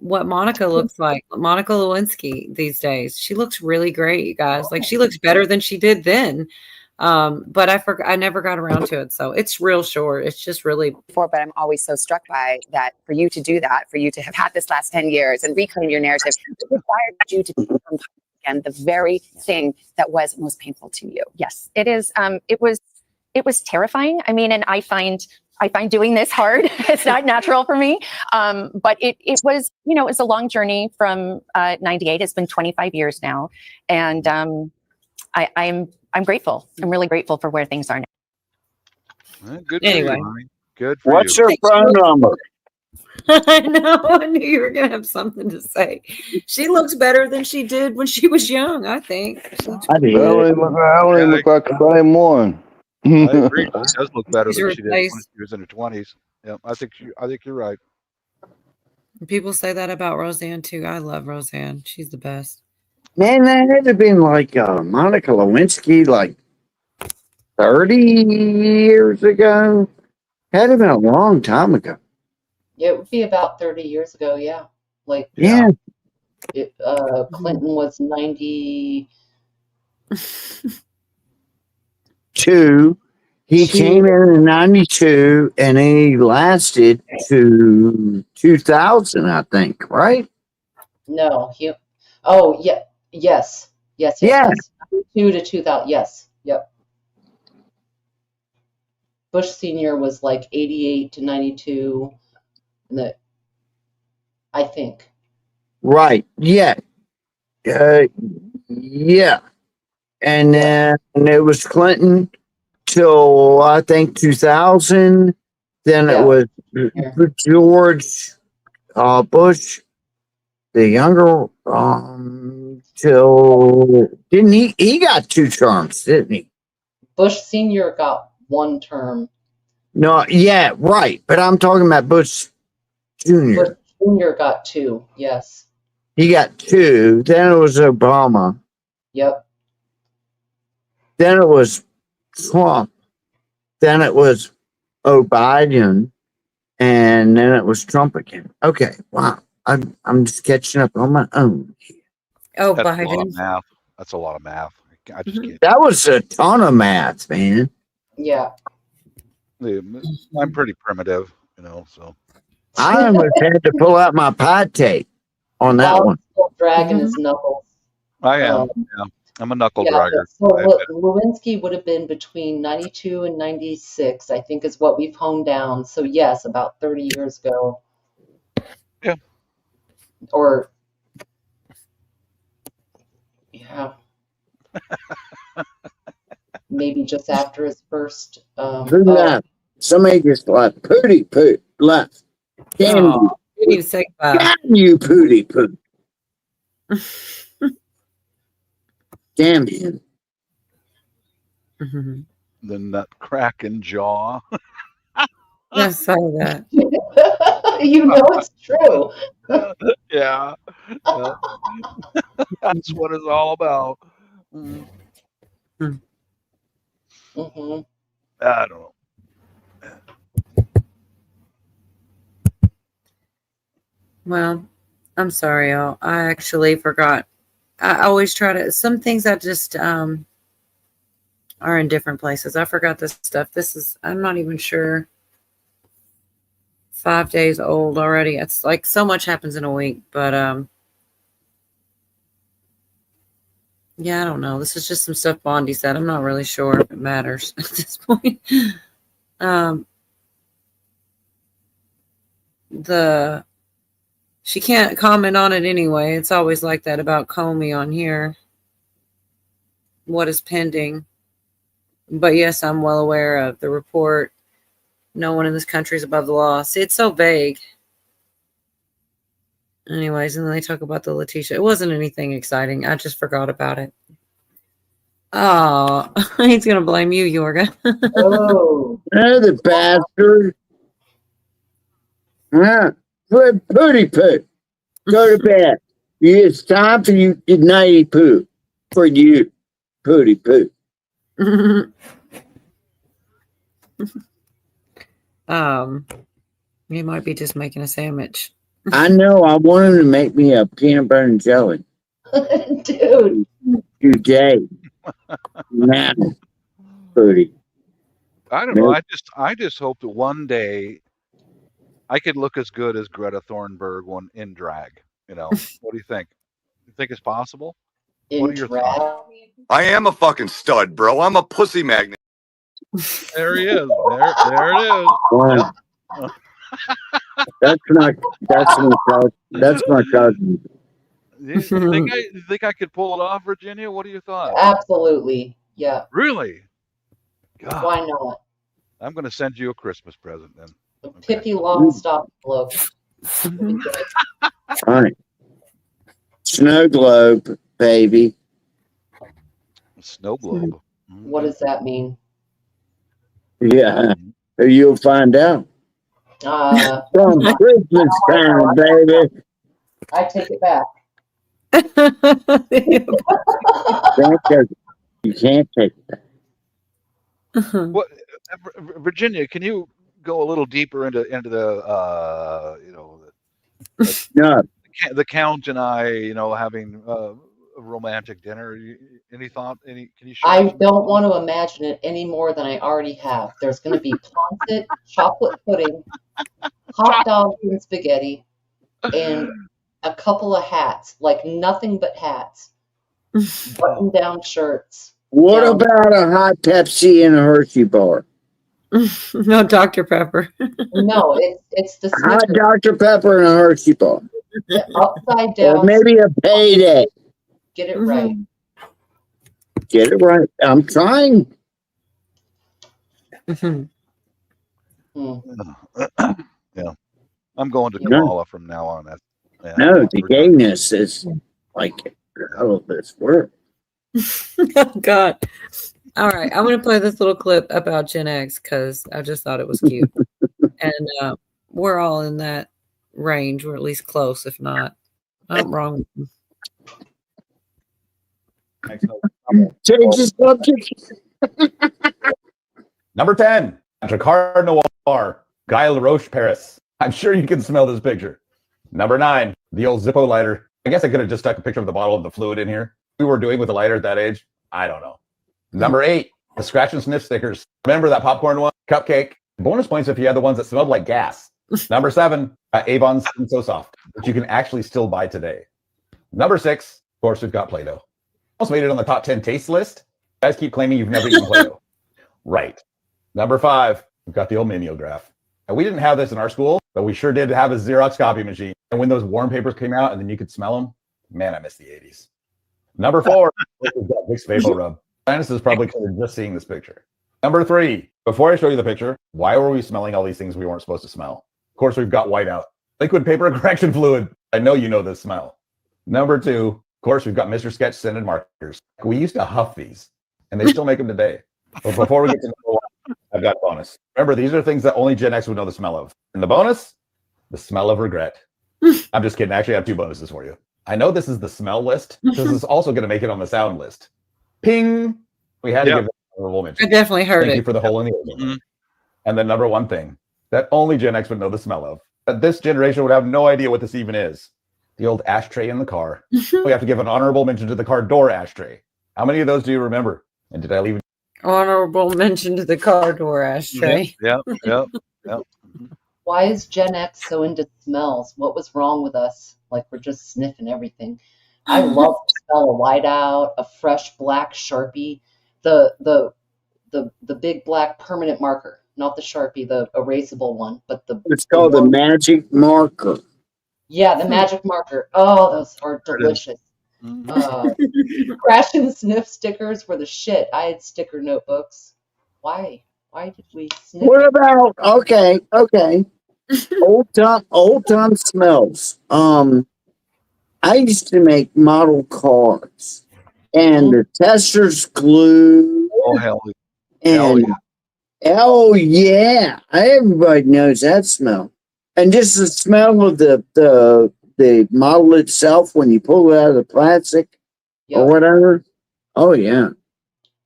what Monica looks like. Monica Lewinsky these days. She looks really great, you guys. Like, she looks better than she did then. But I never got around to it. So it's real short. It's just really but I'm always so struck by that. For you to do that, for you to have had this last 10 years and reclaim your narrative, it required you to become again the very thing that was most painful to you. Yes, it is. It was terrifying. I mean, and I find doing this hard. It's not natural for me. But it was, it's a long journey from 98. It's been 25 years now. And I'm grateful. I'm really grateful for where things are now. Good Anyway. for you, honey. Good for What's you. your phone number? I know. I knew you were going to have something to say. She looks better than she did when she was young, I think. I don't even look like the same one. I agree. She does look better than she did when she was in her 20s. Yeah, I think you're right. People say that about Roseanne too. I love Roseanne. She's the best. Man, that had to have been like Monica Lewinsky like 30 years ago. Had to have been a long time ago. It would be about 30 years ago, yeah. Like, Yeah. Clinton was 90. He came in 92 and then he lasted to 2000, I think, right? No, yes. 92 to 2000, yes, yep. Bush Sr. was like 88 to 92, I think. Right, yeah. Yeah. And then it was Clinton till I think 2000. Then it was George Bush, the younger, till didn't he? He got 2 terms, didn't he? Bush Sr. got 1 term. No, yeah, right. But I'm talking about Bush Jr. Bush Jr. got 2. Yes. He got 2. Then it was Obama. Yep. Then it was Trump. Then it was Biden. And then it was Trump again. Okay, wow. I'm just catching up on my own. Oh, That's a lot of Biden. math. That's a lot of math. I just can't. That was a ton of math, man. Yeah. I'm pretty primitive, you know. So I almost had to pull out my pie tape on that Bob's one. still dragging his knuckles. I am. Yeah, I'm a knuckle Yeah, dragger. so Lewinsky would have been between 92 and 96, I think is what we've honed down. So yes, about 30 years ago. Yeah. Or, yeah. Maybe just after his first. Who left? Somebody just left. Pooty Poo left. Damn you. Didn't even say goodbye. Damn you, Pooty Poo. Damn you. The nutcracking jaw. I saw that. You know it's true. Yeah. That's what it's all about. Mm-hmm. I don't know. Well, I'm sorry, y'all. I actually forgot. I always try to, some things I just are in different places. I forgot this stuff. This is, I'm not even sure. 5 days old already. It's like so much happens in a week, but yeah, I don't know. This is just some stuff Bondi said. I'm not really sure if it matters at this point. She can't comment on it anyway. It's always like that about Comey on here. What is pending? But yes, I'm well aware of the report. No one in this country is above the law. See, it's so vague. Anyways, and then they talk about the Letitia. It wasn't anything exciting. I just forgot about it. Oh, he's going to blame you, Yorga. Oh. The bastard. Pooty Poo. Go to bed. It's time for you to nighty poo. For you, Pooty Poo. He might be just making a sandwich. I know. I want him to make me a peanut butter and jelly. Dude. Today. Now. Pooty. I don't know. I just hope that one day I could look as good as Greta Thunberg in drag. You know, what do you think? You think it's possible? What are your thoughts? I am a fucking stud, bro. I'm a pussy magnet. There he is. There it is. Wow. That's my cousin. You think I could pull it off, Virginia? What are your thoughts? Absolutely. Yeah. Really? God. Why not? I'm going to send you a Christmas present then. Pippi Longstocking look. Fine. Snow globe, baby. Snow globe. What does that mean? Yeah. You'll find out. From Christmas time, baby. I take it back. You can't take it back. What, Virginia? Can you go a little deeper into the No. The Count and I, having a romantic dinner? Any thought? Can you share? I don't want to imagine it any more than I already have. There's going to be Ponset, chocolate pudding, hot dogs and spaghetti, and a couple of hats, like nothing but hats, button-down shirts. What about a hot Pepsi and a Hershey bar? No Dr. Pepper. No, it's the hot Snickers. Dr. Pepper and a Hershey bar. Upside down. Or maybe a payday. Get it right. Get it right. I'm trying. Yeah, I'm going to Kamala from now on. No, the gayness is like out of this world. Oh God. All right, I'm gonna play this little clip about Gen X because I just thought it was cute, and we're all in that range, or at least close, if not. I'm wrong. Change the subject. Number 10, Jacquard Noir, Guy LaRoche, Paris. I'm sure you can smell this picture. Number 9, the old Zippo lighter. I guess I could have just stuck a picture of the bottle of the fluid in here. We were doing with the lighter at that age. I don't know. Number 8, the scratch and sniff stickers. Remember that popcorn one? Cupcake. Bonus points if you had the ones that smelled like gas. Number 7, Avon's Skin So Soft, which you can actually still buy today. Number 6, of course, we've got Play-Doh. Almost made it on the top 10 taste list. You guys keep claiming you've never eaten Play-Doh. Right. Number 5, we've got the old mimeograph. And we didn't have this in our school, but we sure did have a Xerox copy machine. And when those warm papers came out and then you could smell them, man, I miss the 80s. Number 4, we've got Vicks Vapor Rub. Linus is probably just seeing this picture. Number 3, before I show you the picture, why were we smelling all these things we weren't supposed to smell? Of course, we've got Whiteout, liquid paper correction fluid. I know you know this smell. Number 2, of course, we've got Mr. Sketch scented markers. We used to huff these, and they still make them today. But before we get to number 1, I've got bonus. Remember, these are things that only Gen X would know the smell of. And the bonus, the smell of regret. I'm just kidding. Actually, I have 2 bonuses for you. I know this is the smell list. This is also going to make it on the sound list. Ping. We had to give it a honorable mention. I definitely heard Thank it. you for the hole in the opening. And the number 1 thing that only Gen X would know the smell of, that this generation would have no idea what this even is. The old ashtray in the car. We have to give an honorable mention to the car door ashtray. How many of those do you remember? And did I leave? Honorable mention to the car door ashtray. Yep. Why is Gen X so into smells? What was wrong with us? Like we're just sniffing everything. I love to smell a whiteout, a fresh black Sharpie, the big black permanent marker, not the Sharpie, the erasable one, but It's called the magic marker. yeah, the magic marker. Oh, those are delicious. Crash and sniff stickers were the shit. I had sticker notebooks. Why? Why did we sniff? What about okay? Old time smells. I used to make model cars, and the tester's glue. Oh hell. And oh yeah, everybody knows that smell. And just the smell of the model itself when you pull it out of the plastic or whatever. Oh yeah.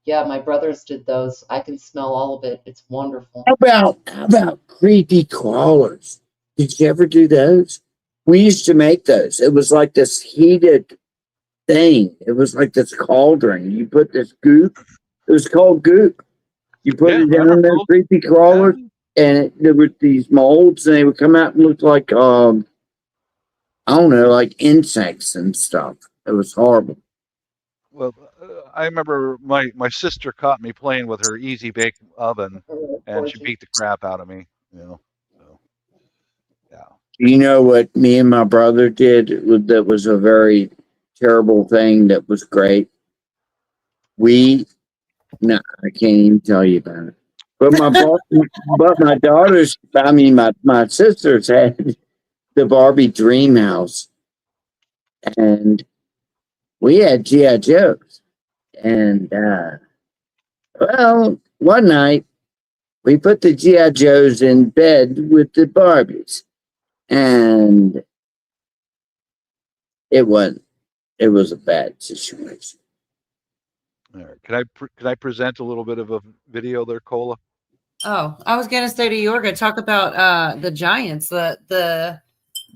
Yeah, my brothers did those. I can smell all of it. It's wonderful. How about creepy crawlers? Did you ever do those? We used to make those. It was like this heated thing. It was like this cauldron. You put this goop. It was called goop. You put it down in that creepy crawler, and there were these molds, and they would come out and look like I don't know, like insects and stuff. It was horrible. Well, I remember my sister caught me playing with her easy bake oven, and she beat the crap out of me. You know. So, yeah. You know what me and my brother did? That was a very terrible thing. That was great. No, I can't even tell you about it. But my daughters, I mean, my sisters had the Barbie Dream House, and we had G.I. Joes. And well, one night we put the G.I. Joes in bed with the Barbies, and it was a bad situation. All right. Can I present a little bit of a video there, Cola? Oh, I was gonna say to you, Yorga, talk about the Giants.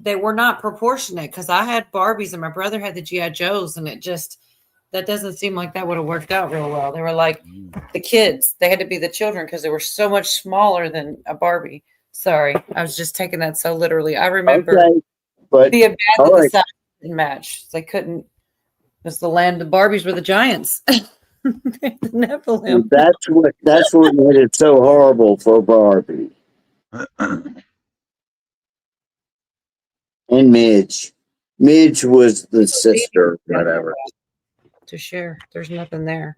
They were not proportionate because I had Barbies and my brother had the G.I. Joes, and that doesn't seem like that would have worked out real well. They were like the kids; they had to be the children because they were so much smaller than a Barbie. Sorry, I was just taking that so literally. I remember but being bad that the size didn't match. They couldn't. Because the land of Barbies were the Giants. The Nephilim. That's what made it so horrible for Barbie. And Midge. Midge was the sister, whatever. To share. There's nothing there.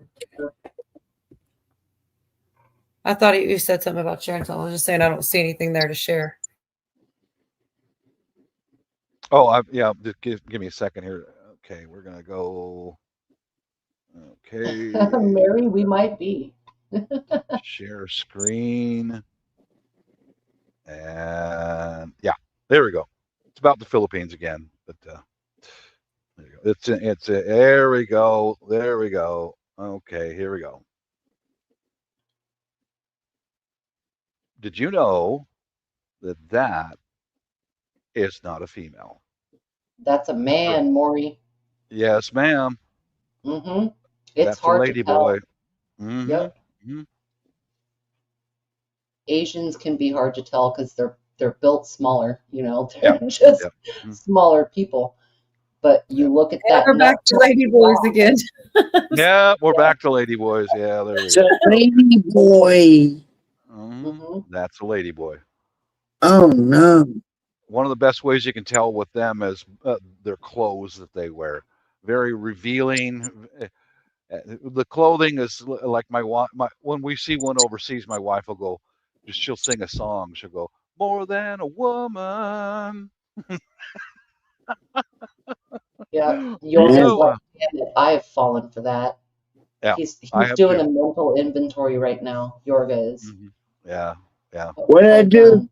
I thought you said something about sharing something. I was just saying I don't see anything there to share. Oh, yeah. Just give me a second here. Okay, we're gonna go. Okay, Mary, we might be. share screen, and yeah, there we go. It's about the Philippines again, but there you go. There we go. There we go. Okay, here we go. Did you know that is not a female? That's a man, Maury. Yes, ma'am. Mm-hmm. It's That's a hard lady to tell. boy. Mhm, Yep. mhm. Asians can be hard to tell because they're built smaller, you know, they're Yeah, just yeah. Mhm. smaller people. But you look at And that we're back to lady boys again. Yeah, we're back to lady boys. Yeah, there we So, go. lady boy. That's a lady boy. Oh no. One of the best ways you can tell with them is their clothes that they wear. Very revealing. The clothing is like my when we see one overseas, my wife will go, she'll sing a song. She'll go, "More than a woman." Yeah, Yorga's So, like, damn it, I have fallen for that. yeah, He's I have doing too. a mental inventory right now. Yorga is. Yeah, yeah. What did I do?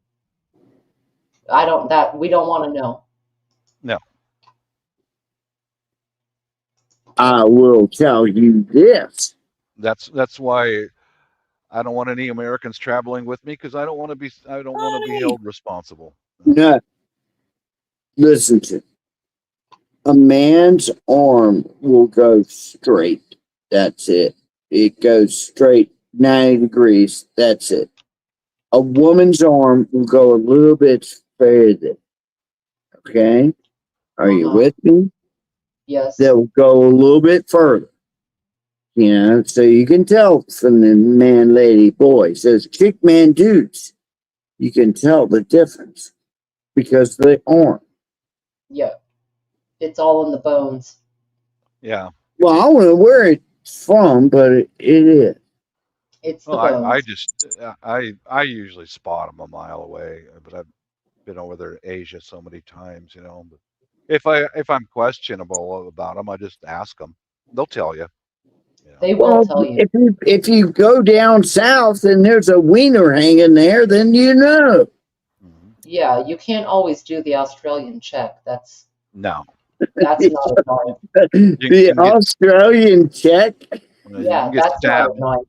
We don't want to know. No. I will tell you this. That's why I don't want any Americans traveling with me because I don't want to be held responsible. No. Listen to me. A man's arm will go straight. That's it. It goes straight 90 degrees. That's it. A woman's arm will go a little bit further. Okay? Are you with me? Yes. They'll go a little bit further. You know, so you can tell from the man, lady, boys. Those chick, man, dudes. You can tell the difference because of the arm. Yeah. It's all in the bones. Yeah. Well, I don't know where it's from, but it is. It's the Well, bones. I usually spot them a mile away, but I've been over there to Asia so many times, you know. But if I'm questionable about them, I just ask them. They'll tell you. They will tell you. If you go down south and there's a wiener hanging there, then you know. Yeah, you can't always do the Australian check. That's No. not annoying. The Australian check. Yeah, get that's not annoying.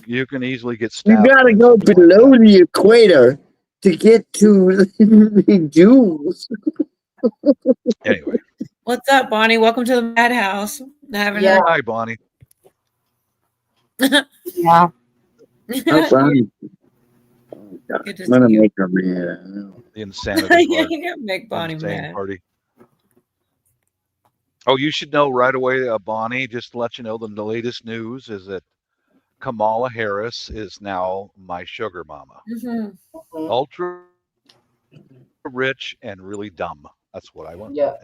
You can easily get You stabbed. got to go below the equator to get to the jewels. Anyway. What's up, Bonnie? Welcome to the madhouse. Yeah. Hi, Bonnie. Yeah. Oh, Bonnie. Good to I'm gonna see you. make her mad. I know. The insanity Yeah, party. you gotta make Bonnie Insane mad. party. Oh, you should know right away, Bonnie, just to let you know the latest news is that Kamala Harris is now my sugar mama. Ultra rich and really dumb. That's what I want. Yeah.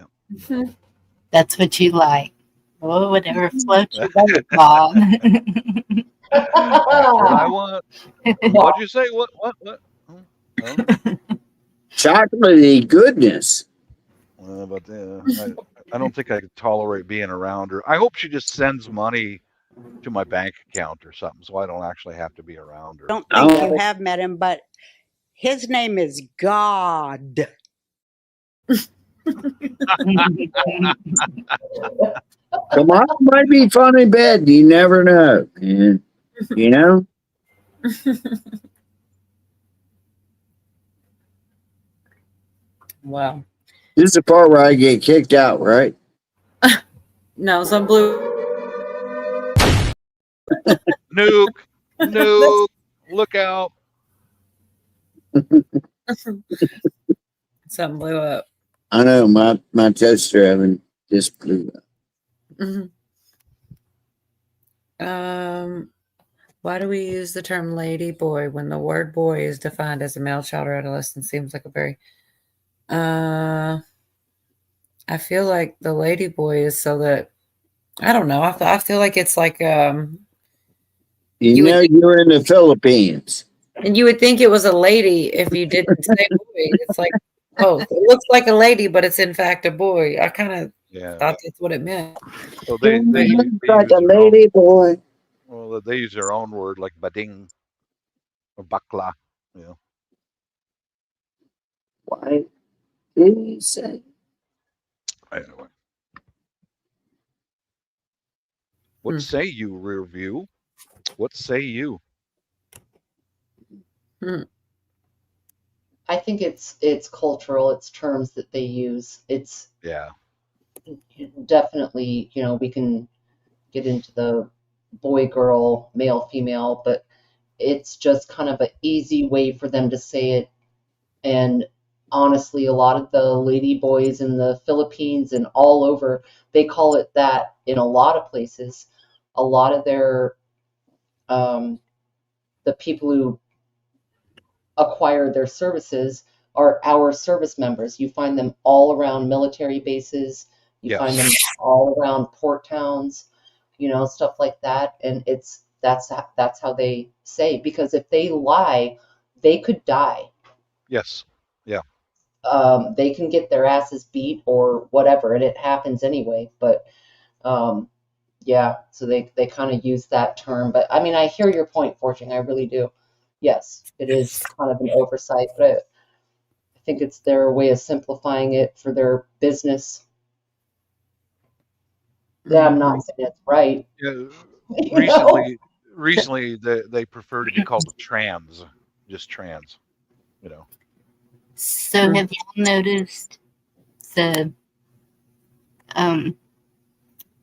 That's what you like. Oh, whatever floats your boat, Bob. That's what I want. What'd you say? What? Oh. Chocolatey goodness. But I don't think I could tolerate being around her. I hope she just sends money to my bank account or something, so I don't actually have to be around her. Don't think you have met him, but his name is God. Come on, might be fun in bed. You never know, man. You know. Wow. This is the part where I get kicked out, right? No, some blue. Nuke. Look out. Something blew up. I know my toaster oven just blew up. Why do we use the term lady boy when the word boy is defined as a male child or adolescent? Seems like a very I feel like the lady boy is so that I don't know. I feel like it's like You know you're in the Philippines. and you would think it was a lady if you didn't say boy. It's like Oh, it looks like a lady, but it's in fact a boy. I kind of Yeah. thought that's what it meant. So they Like use a their own, lady boy. well, they use their own word like bading or bakla. You know. Why did he say? Anyway. What say you, rear view? What say you? I think it's cultural. It's terms that they use. It's Yeah. definitely, we can get into the boy, girl, male, female, but it's just kind of an easy way for them to say it. And honestly, a lot of the lady boys in the Philippines and all over, they call it that in a lot of places. A lot of their, the people who acquire their services are our service members. You find them all around military bases. You find them all around port towns, stuff like that. And that's how they say, because if they lie, they could die. Yes. Yeah. They can get their asses beat or whatever, and it happens anyway. But yeah, so they kind of use that term. But I mean, I hear your point, Fortune. I really do. Yes, it is kind of an oversight, but I think it's their way of simplifying it for their business. Yeah, I'm not saying it's right. Yeah. Recently, they prefer to be called trans, just trans. So have y'all noticed the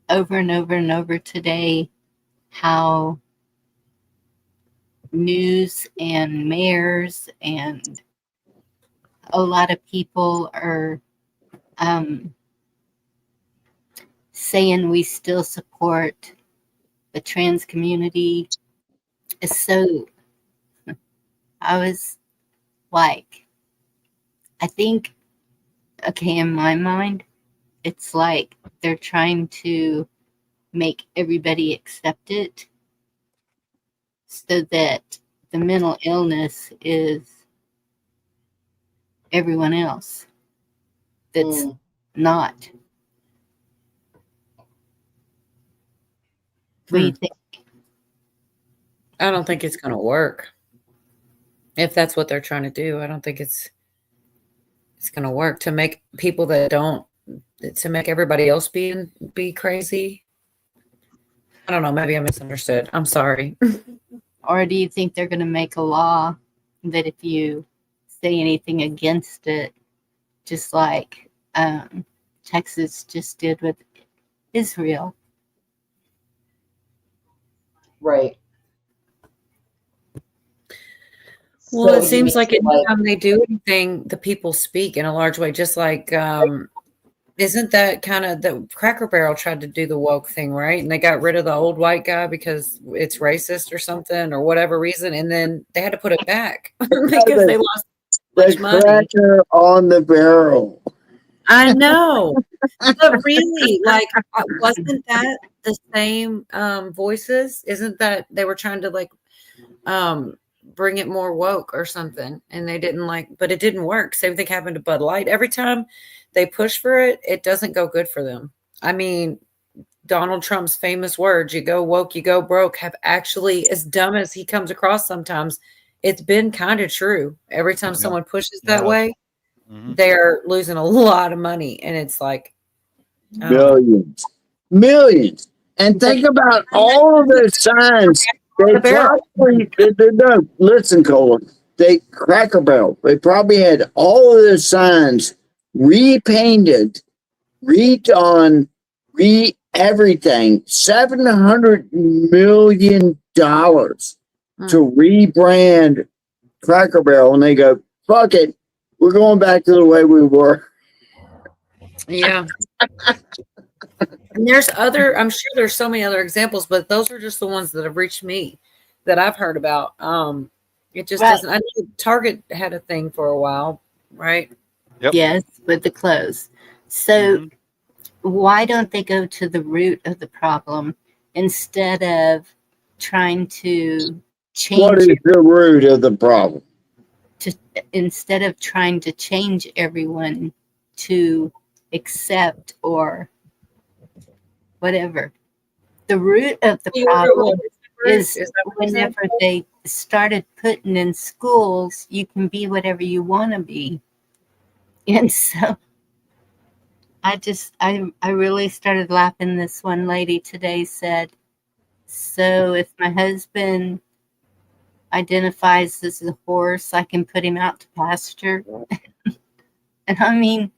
over and over and over today how news and mayors and a lot of people are saying we still support the trans community? So I was like, I think, okay, in my mind, it's like they're trying to make everybody accept it so that the mental illness is everyone else that's not. What do you think? I don't think it's going to work. If that's what they're trying to do, I don't think it's going to work to make people that don't, to make everybody else be crazy. I don't know. Maybe I misunderstood. I'm sorry. Or do you think they're going to make a law that if you say anything against it, just like Texas just did with Israel? Right. Well, So it you seems mean like anytime they do anything, the people speak in a large way. Just like, isn't that kind of the Cracker Barrel tried to do the woke thing, right? And they got rid of the old white guy because it's racist or something or whatever reason, and then they had to put it back because they lost so much money. Cracker on the barrel. I know, but really, like, wasn't that the same voices? Isn't that they were trying to like bring it more woke or something, and they didn't but it didn't work. Same thing happened to Bud Light. Every time they push for it, it doesn't go good for them. I mean, Donald Trump's famous words, you go woke, you go broke, have actually, as dumb as he comes across sometimes, it's been kind of true. Every time someone pushes that way, they're losing a lot of money. And it's like Millions. And think about all of the signs. They probably, no, listen, Colin. Cracker Barrel, they probably had all of the signs repainted, redone, everything. $700 million to rebrand Cracker Barrel, and they go, fuck it, we're going back to the way we were. Yeah. And there's I'm sure there's so many other examples, but those are just the ones that have reached me that I've heard about. It just doesn't. I know Target had a thing for a while, right? Yep. Yes, with the clothes. So why don't they go to the root of the problem instead of trying to change What is the root of the problem? instead of trying to change everyone to accept or whatever, the root of the problem is whenever they started putting in schools, you can be whatever you want to be. And so I really started laughing. This one lady today said, so if my husband identifies as a horse, I can put him out to pasture. And I mean,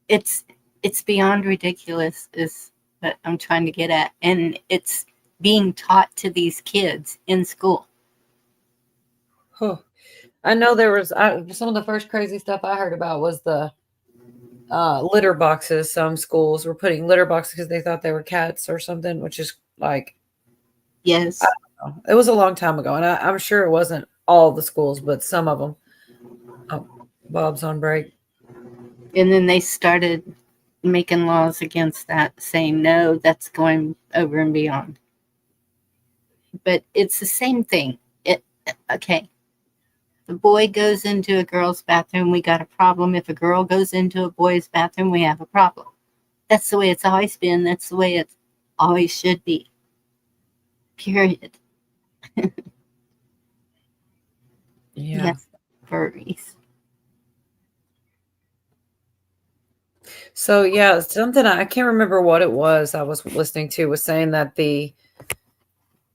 it's beyond ridiculous is what I'm trying to get at. And it's being taught to these kids in school. Huh. I know there was some of the first crazy stuff I heard about was the litter boxes. Some schools were putting litter boxes because they thought they were cats or something, which is like, yes, I don't know. It was a long time ago, and I'm sure it wasn't all the schools, but some of them. Oh, Bob's on break. And then they started making laws against that, saying no, that's going over and beyond. But it's the same thing. Okay. If a boy goes into a girl's bathroom, we got a problem. If a girl goes into a boy's bathroom, we have a problem. That's the way it's always been. That's the way it always should be. Period. Yeah. Yes, furries. So yeah, something I can't remember what it was I was listening to was saying that the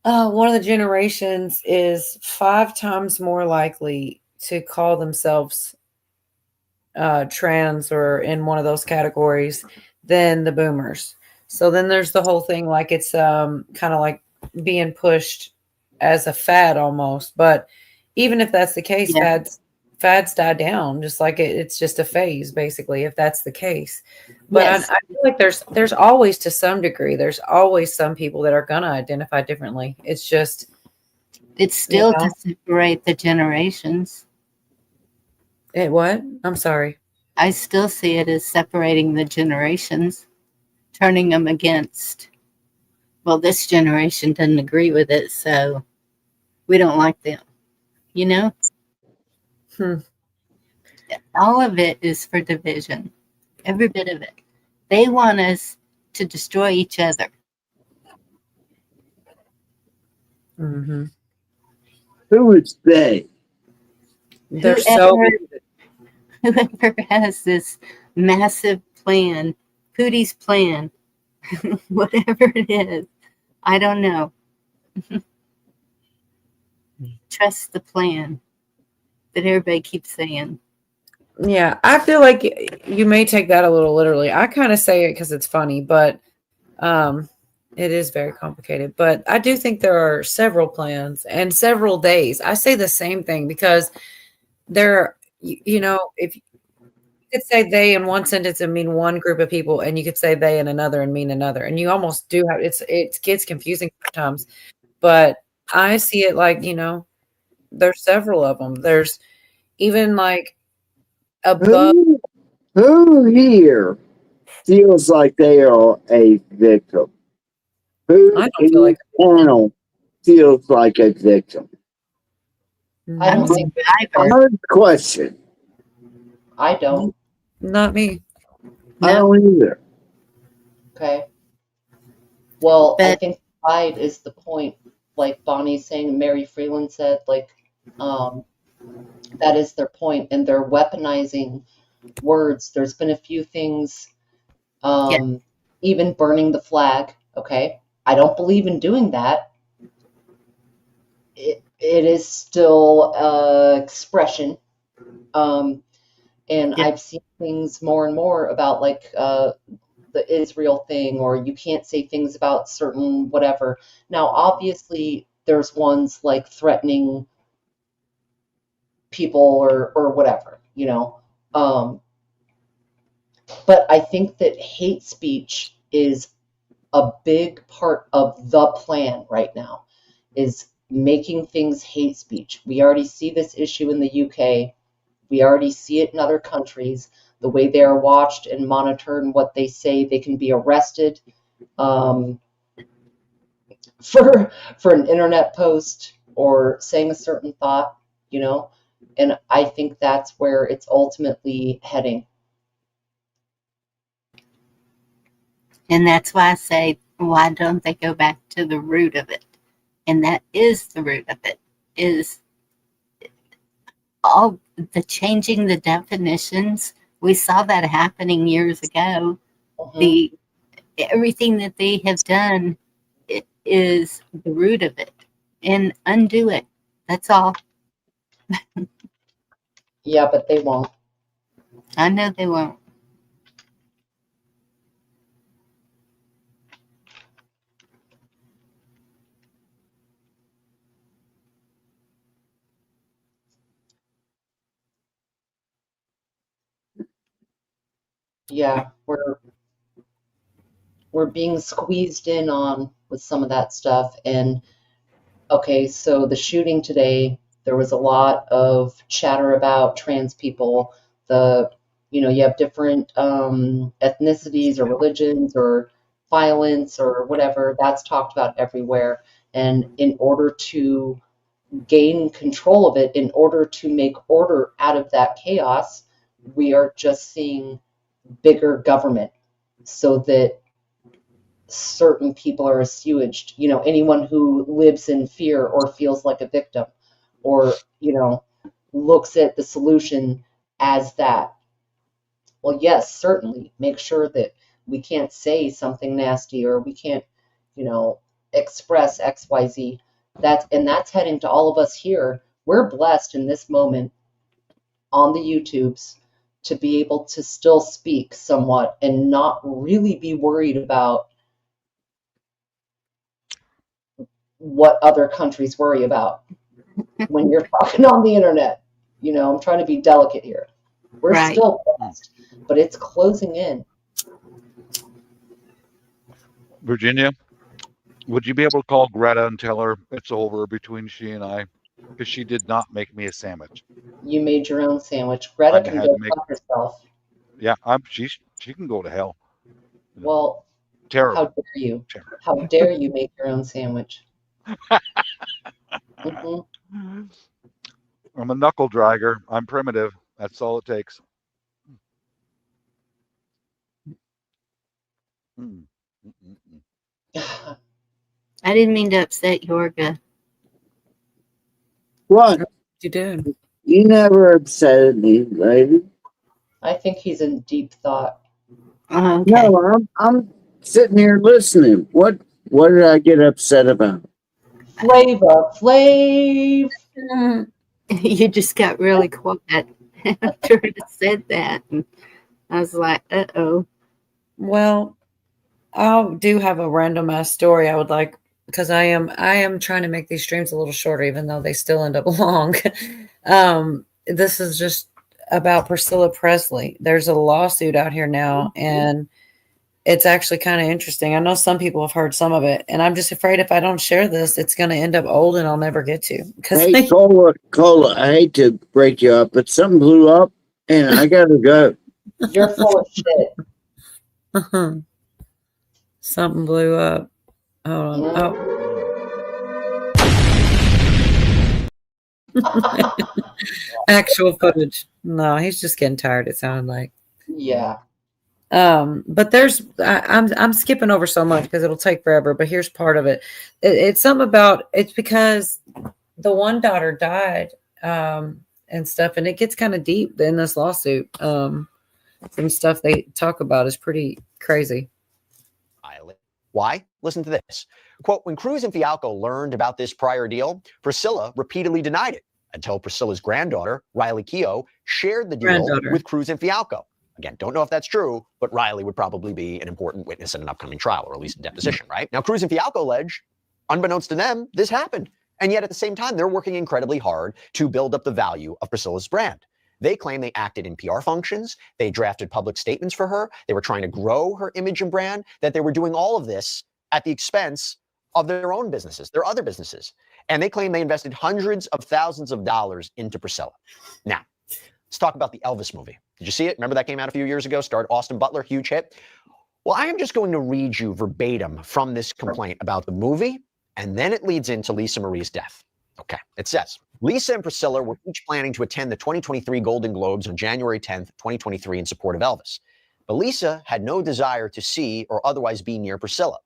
one of the generations is 5 times more likely to call themselves trans or in one of those categories than the boomers. So then there's the whole thing like it's kind of like being pushed as a fad almost. But even if that's the case, fads die down, just like it's just a phase, basically, if that's the case. But Yes. I feel like there's always, to some degree, there's always some people that are gonna identify differently. It's just It's still to separate the generations. What? I'm sorry. I still see it as separating the generations, turning them against, well, this generation doesn't agree with it, so we don't like them. You know? All of it is for division. Every bit of it. They want us to destroy each other. Mm-hmm. Who is they? They're so Whoever has this massive plan, Pootie's plan, whatever it is, I don't know. Trust the plan that everybody keeps saying. Yeah, I feel like you may take that a little literally. I kind of say it because it's funny, but it is very complicated. But I do think there are several plans and several days. I say the same thing because there, you know, if you could say they in one sentence and mean one group of people, and you could say they in another and mean another, and you almost do have it gets confusing sometimes. But I see it like, you know, there's several of them. There's even like above. Who here feels like they are a victim? Who I don't in feel like the panel feels like a victim? I don't think I heard the question. I don't. Not me. I don't either. Okay. Well, I think pride is the point. Like Bonnie's saying, Mary Freeland said, like, that is their point, and they're weaponizing words. There's been a few things, even burning the flag. Okay, I don't believe in doing that. It is still expression, and I've seen things more and more about like the Israel thing, or you can't say things about certain whatever. Now, obviously, there's ones like threatening people or whatever, you know. But I think that hate speech is a big part of the plan right now, is making things hate speech. We already see this issue in the UK. We already see it in other countries, the way they are watched and monitored and what they say. They can be arrested for an internet post or saying a certain thought, you know. And I think that's where it's ultimately heading. And that's why I say, why don't they go back to the root of it? And that is the root of it, is all the changing the definitions. We saw that happening years ago. Everything that they have done is the root of it, and undo it. That's all. Yeah, but they won't. I know they won't. Yeah, we're being squeezed in on with some of that stuff. And okay, so the shooting today, there was a lot of chatter about trans people. You have different ethnicities or religions or violence or whatever. That's talked about everywhere. And in order to gain control of it, in order to make order out of that chaos, we are just seeing bigger government so that certain people are assuaged. Anyone who lives in fear or feels like a victim or, looks at the solution as that. Well, yes, certainly make sure that we can't say something nasty or we can't, express XYZ. That's heading to all of us here. We're blessed in this moment on the YouTubes to be able to still speak somewhat and not really be worried about what other countries worry about when you're talking on the internet. I'm trying to be delicate here. We're still blessed, but it's closing in. Virginia, would you be able to call Greta and tell her it's over between she and I? Because she did not make me a sandwich. You made your own sandwich. Greta can go fuck herself. Yeah, she can go to hell. Well, Terrible. how dare you? How dare you make your own sandwich? I'm a knuckle dragger. I'm primitive. That's all it takes. I didn't mean to upset Yorga. What? You did. You never upset me, lady. I think he's in deep thought. Okay. No, I'm sitting here listening. What did I get upset about? Flav. You just got really quiet after it said that. And I was like, uh-oh. Well, I do have a random ass story I would like, because I am trying to make these streams a little shorter, even though they still end up long. This is just about Priscilla Presley. There's a lawsuit out here now, and it's actually kind of interesting. I know some people have heard some of it, and I'm just afraid if I don't share this, it's going to end up old and I'll never get to. Hey, Cola, I hate to break you up, but something blew up, and I got to go. You're full of shit. Something blew up. Hold on. Oh. Actual footage. No, he's just getting tired, it sounded like. Yeah. But I'm skipping over so much because it'll take forever, but here's part of it. It's something about, it's because the one daughter died and stuff, and it gets kind of deep in this lawsuit. Some stuff they talk about is pretty crazy. Why? Listen to this. Quote, when Cruz and Fialco learned about this prior deal, Priscilla repeatedly denied it until Priscilla's granddaughter, Riley Keough, shared the deal with Cruz and Fialco. Again, don't know if that's true, but Riley would probably be an important witness in an upcoming trial, or at least a deposition, right? Now, Cruz and Fialco allege, unbeknownst to them, this happened. And yet at the same time, they're working incredibly hard to build up the value of Priscilla's brand. They claim they acted in PR functions. They drafted public statements for her. They were trying to grow her image and brand, that they were doing all of this at the expense of their own businesses, their other businesses. And they claim they invested hundreds of thousands of dollars into Priscilla. Now, let's talk about the Elvis movie. Did you see it? Remember that came out a few years ago, starred Austin Butler, huge hit. Well, I am just going to read you verbatim from this complaint about the movie, and then it leads into Lisa Marie's death. Okay. It says Lisa and Priscilla were each planning to attend the 2023 Golden Globes on January 10th, 2023 in support of Elvis. But Lisa had no desire to see or otherwise be near Priscilla.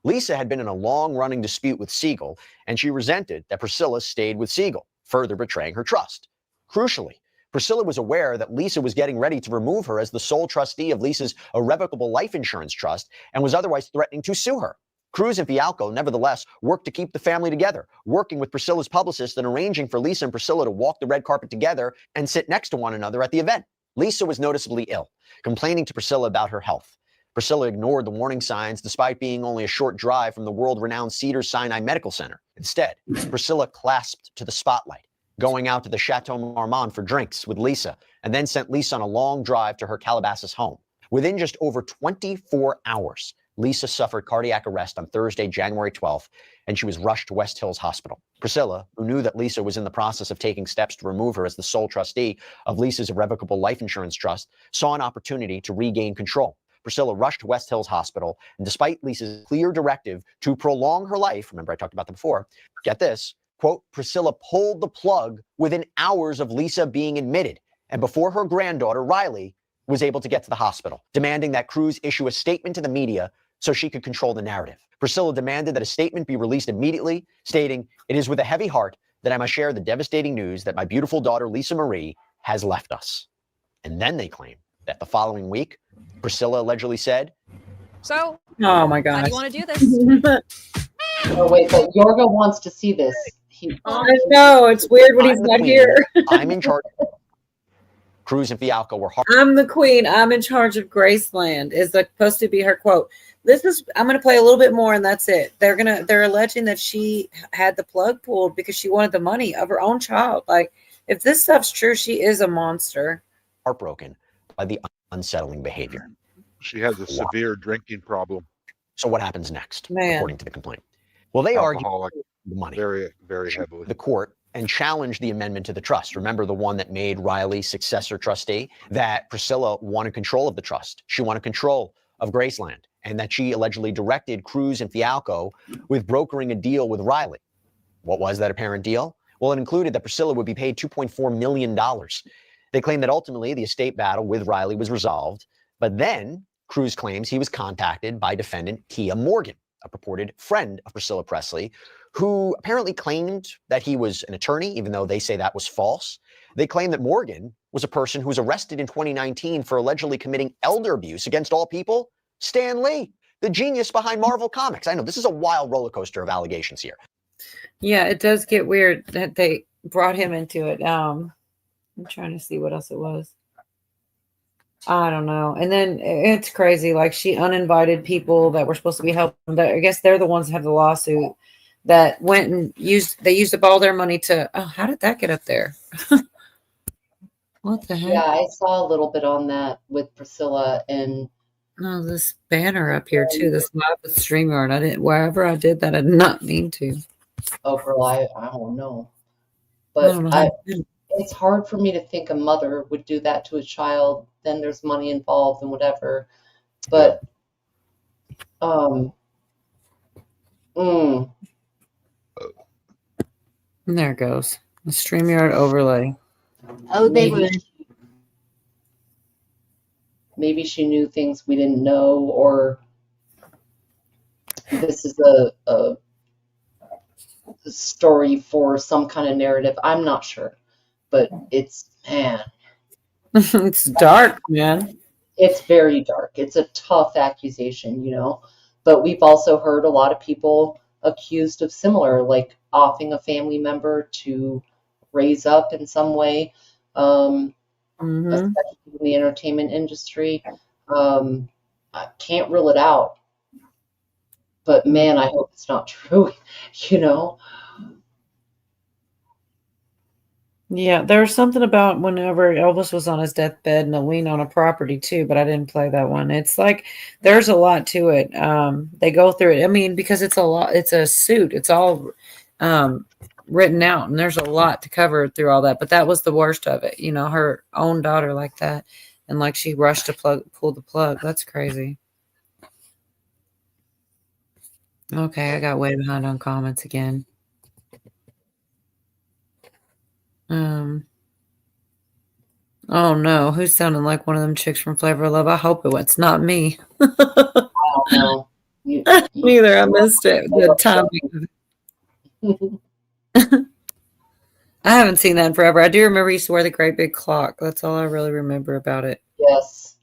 Lisa had been in a long-running dispute with Siegel, and she resented that Priscilla stayed with Siegel, further betraying her trust. Crucially, Priscilla was aware that Lisa was getting ready to remove her as the sole trustee of Lisa's irrevocable life insurance trust and was otherwise threatening to sue her. Cruz and Fialco, nevertheless, worked to keep the family together, working with Priscilla's publicist and arranging for Lisa and Priscilla to walk the red carpet together and sit next to one another at the event. Lisa was noticeably ill, complaining to Priscilla about her health. Priscilla ignored the warning signs despite being only a short drive from the world-renowned Cedars-Sinai Medical Center. Instead, Priscilla clasped to the spotlight, going out to the Chateau Marmont for drinks with Lisa, and then sent Lisa on a long drive to her Calabasas home. Within just over 24 hours, Lisa suffered cardiac arrest on Thursday, January 12th, and she was rushed to West Hills Hospital. Priscilla, who knew that Lisa was in the process of taking steps to remove her as the sole trustee of Lisa's irrevocable life insurance trust, saw an opportunity to regain control. Priscilla rushed to West Hills Hospital, and despite Lisa's clear directive to prolong her life, remember I talked about that before, get this, quote, Priscilla pulled the plug within hours of Lisa being admitted, and before her granddaughter, Riley, was able to get to the hospital, demanding that Cruz issue a statement to the media so she could control the narrative. Priscilla demanded that a statement be released immediately, stating, "It is with a heavy heart that I must share the devastating news that my beautiful daughter, Lisa Marie, has left us." And then they claim that the following week, Priscilla allegedly said, So, Oh my how gosh. do you want to do this? Oh wait, but Yorga wants to see this. I know, it's weird when he's I'm the not queen. here. I'm in charge. Cruz and Fialco were hard. I'm the queen. I'm in charge of Graceland is supposed to be her quote. I'm going to play a little bit more and that's it. They're alleging that she had the plug pulled because she wanted the money of her own child. Like, if this stuff's true, she is a monster. Heartbroken by the unsettling behavior. She has a severe drinking problem. So what happens next, Man. according to the complaint? Well, they argue Alcoholic, the money. very, very heavily. The court and challenged the amendment to the trust. Remember the one that made Riley successor trustee? That Priscilla wanted control of the trust. She wanted control of Graceland, and that she allegedly directed Cruz and Fialco with brokering a deal with Riley. What was that apparent deal? Well, it included that Priscilla would be paid $2.4 million. They claimed that ultimately the estate battle with Riley was resolved, but then Cruz claims he was contacted by defendant Kia Morgan, a purported friend of Priscilla Presley, who apparently claimed that he was an attorney, even though they say that was false. They claim that Morgan was a person who was arrested in 2019 for allegedly committing elder abuse against all people. Stan Lee, the genius behind Marvel Comics. I know this is a wild roller coaster of allegations here. Yeah, it does get weird that they brought him into it. I'm trying to see what else it was. I don't know. And then it's crazy. Like, she uninvited people that were supposed to be helping. I guess they're the ones that have the lawsuit that went and used up all their money to, how did that get up there? What the heck? Yeah, I saw a little bit on that with Priscilla and Oh, this banner up here too. This live with StreamYard. Wherever I did that, I did not mean to. oh girl, I don't know. I don't know But how to do it. it's hard for me to think a mother would do that to a child. Then there's money involved and whatever. But mm, And there it goes. The StreamYard overlay. Oh, they were. maybe she knew things we didn't know, or this is a story for some kind of narrative. I'm not sure, but it's, man, It's dark, man. it's very dark. It's a tough accusation, but we've also heard a lot of people accused of similar, like offing a family member to raise up in some way, especially in the entertainment industry. I can't rule it out, but man, I hope it's not true, Yeah, there was something about whenever Elvis was on his deathbed and a lien on a property too, but I didn't play that one. It's like there's a lot to it. They go through it. I mean, because it's a lot. It's a suit. It's all written out, and there's a lot to cover through all that. But that was the worst of it. Her own daughter like that, and like she rushed to pull the plug. That's crazy. Okay, I got way behind on comments again. Oh no, who's sounding like one of them chicks from Flavor of Love? I hope it's not me. I don't know. Neither. I missed it. The timing. I haven't seen that in forever. I do remember he used to wear the great big clock. That's all I really remember about it. Yes.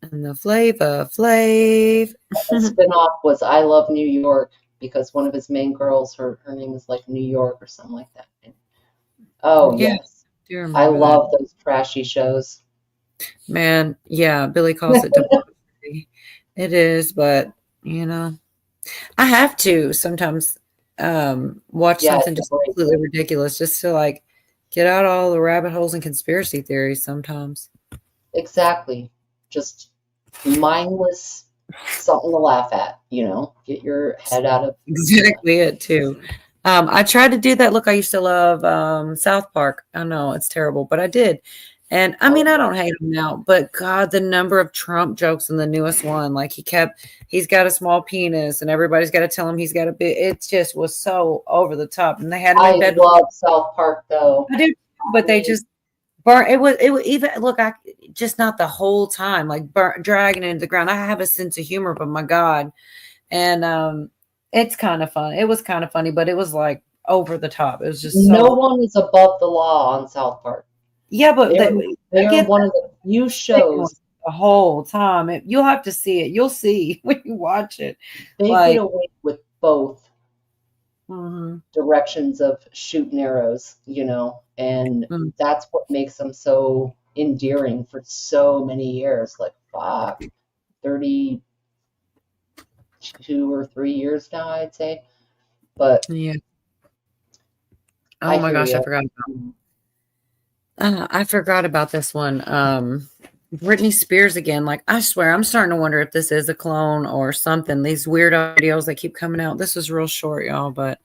And the Flava Flav. The spinoff was I Love New York because one of his main girls, her name is like New York or something like that. Oh, Yeah, yes. I do remember I that. love those trashy shows. Man, yeah, Billy calls it democracy. It is, but you know, I have to sometimes watch Yeah, something it's just great. completely ridiculous just to like get out all the rabbit holes and conspiracy theories sometimes. Exactly. Just mindless something to laugh at, you know, get your head out of. Exactly it too. I tried to do that. Look, I used to love South Park. I know it's terrible, but I did. And I mean, I don't hate him now, but God, the number of Trump jokes in the newest one, like he's got a small penis and everybody's got to tell him he's got a big, it just was so over the top. And they had him in I bed. love South Park though. I do, but they just burn. It was even, look, I just not the whole time, like dragging it into the ground. I have a sense of humor, but my God. And, it's kind of fun. It was kind of funny, but it was like over the top. It was just No so, one is above the law on South Park. yeah, but They're one of the few shows. The whole time. You'll have to see it. You'll see when you watch it. They Like, get away with both mhm. directions of shooting arrows, you know, and that's what makes them so endearing for so many years. Like, fuck, 32 or 3 years now, I'd say. But Yeah. I Oh my hear gosh, ya. I forgot about this one. Britney Spears again. Like, I swear, I'm starting to wonder if this is a clone or something. These weird videos that keep coming out. This is real short, y'all, but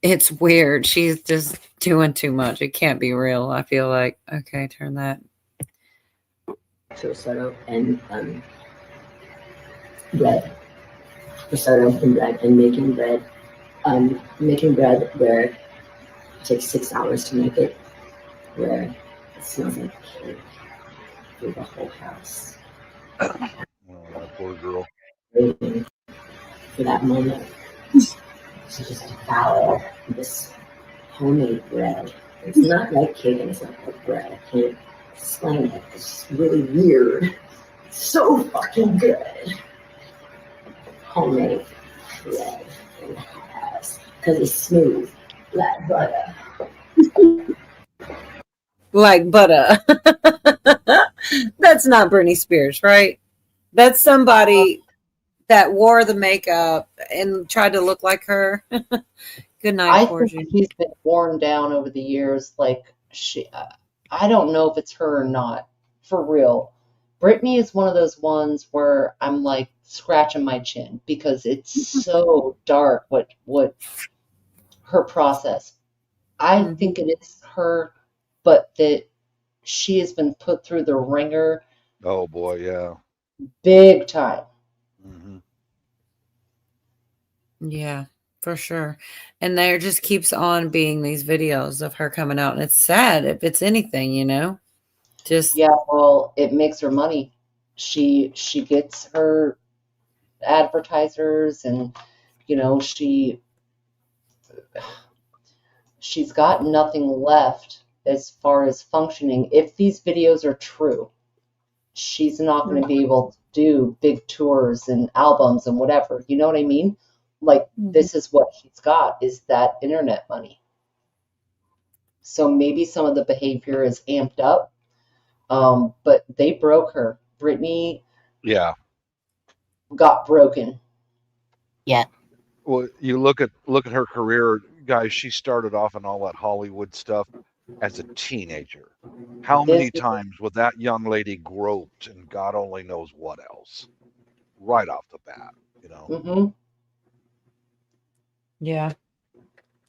it's weird. She's just doing too much. It can't be real. I feel like, okay, turn that. Risotto and bread. Risotto and bread and making bread. Making bread where it takes 6 hours to make it, where it smells like cake through the whole house. Oh, that poor girl. Waiting for that moment to just devour this homemade bread. It's not like cake and it's not like bread. I can't explain it. It's really weird. It's so fucking good. Homemade bread in the house because it's smooth like butter. Like butter. That's not Britney Spears, right? That's somebody that wore the makeup and tried to look like her. Good night, I Porgy. think she's been worn down over the years. Like, I don't know if it's her or not, for real. Britney is one of those ones where I'm like scratching my chin because it's so dark what her process. I think it is her, but that she has been put through the ringer Oh boy, yeah. big time. Yeah, for sure. And there just keeps on being these videos of her coming out. And it's sad if it's anything, you know? Just Yeah, well, it makes her money. She gets her advertisers, and you know she's got nothing left as far as functioning. If these videos are true, she's not going to be able to do big tours and albums and whatever. You know what I mean? Like, this is what she's got, is that internet money. So maybe some of the behavior is amped up, but they broke her. Britney Yeah. got broken. Yeah. Well, you look at her career, guys. She started off in all that Hollywood stuff as a teenager. How many times was that young lady groped and God only knows what else? Right off the bat, you know. Mm-hmm. Yeah.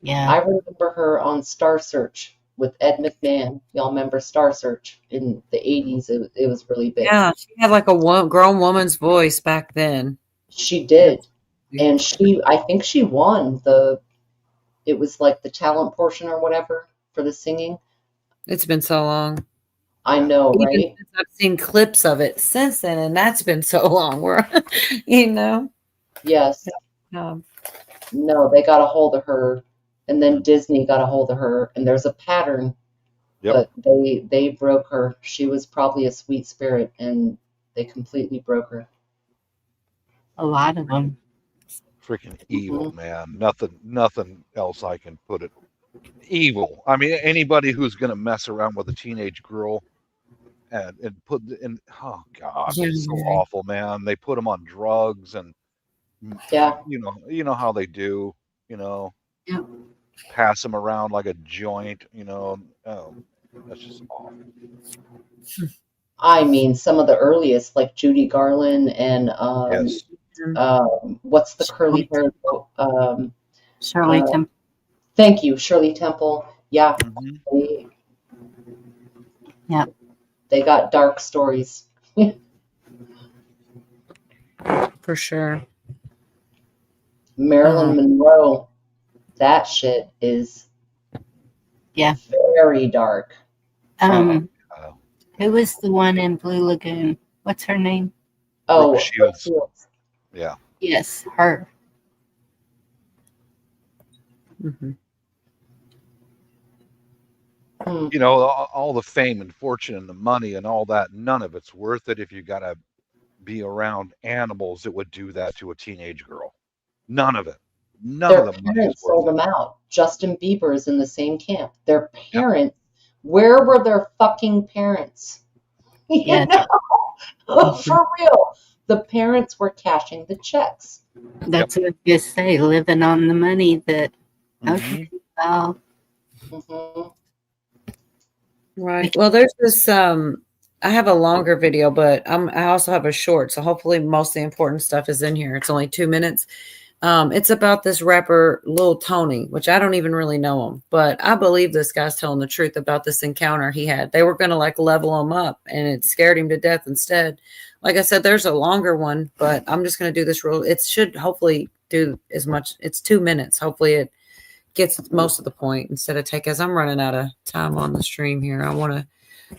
Yeah. I remember her on Star Search with Ed McMahon. Y'all remember Star Search in the 80s? It was really big. Yeah, she had like a grown woman's voice back then. She did. And I think she won it was like the talent portion or whatever for the singing. It's been so long. I know, Even right? since I've seen clips of it since then, and that's been so long. Where, you know. Yes. Um, No, they got a hold of her, and then Disney got a hold of her, and there's a pattern. Yep. But they broke her. She was probably a sweet spirit, and they completely broke her. A lot of them. Freaking evil, man. Nothing else I can put it. Evil. I mean, anybody who's gonna mess around with a teenage girl and put in, oh god, it's so awful, man. They put them on drugs and yeah, you know how they do, Yeah. pass them around like a joint, oh, that's just awful. I mean, some of the earliest, like Judy Garland and Yes. what's the curly hair? Shirley Temple. Thank you, Shirley Temple. Yeah, they got dark stories. For sure. Marilyn Monroe, that shit is very dark. Who was the one in Blue Lagoon? What's her name? Oh, Brooke Shields. Shields. Yeah. Yes, her. All the fame and fortune and the money and all that, none of it's worth it if you got to be around animals that would do that to a teenage girl. None of it. None Their of the money is parents worth sold them out. Justin Bieber is in the same camp. Their parents, where were their fucking parents? Yeah. For real. The parents were cashing the checks. That's what you say, living on the money that, okay, well. Right. Well, there's this. I have a longer video, but I also have a short. So hopefully, most of the important stuff is in here. It's only 2 minutes. It's about this rapper Lil Tony, which I don't even really know him, but I believe this guy's telling the truth about this encounter he had. They were going to like level him up, and it scared him to death instead. Like I said, there's a longer one, but I'm just going to do this real. It should hopefully do as much. It's 2 minutes. Hopefully, it gets most of the point instead of take, as I'm running out of time on the stream here.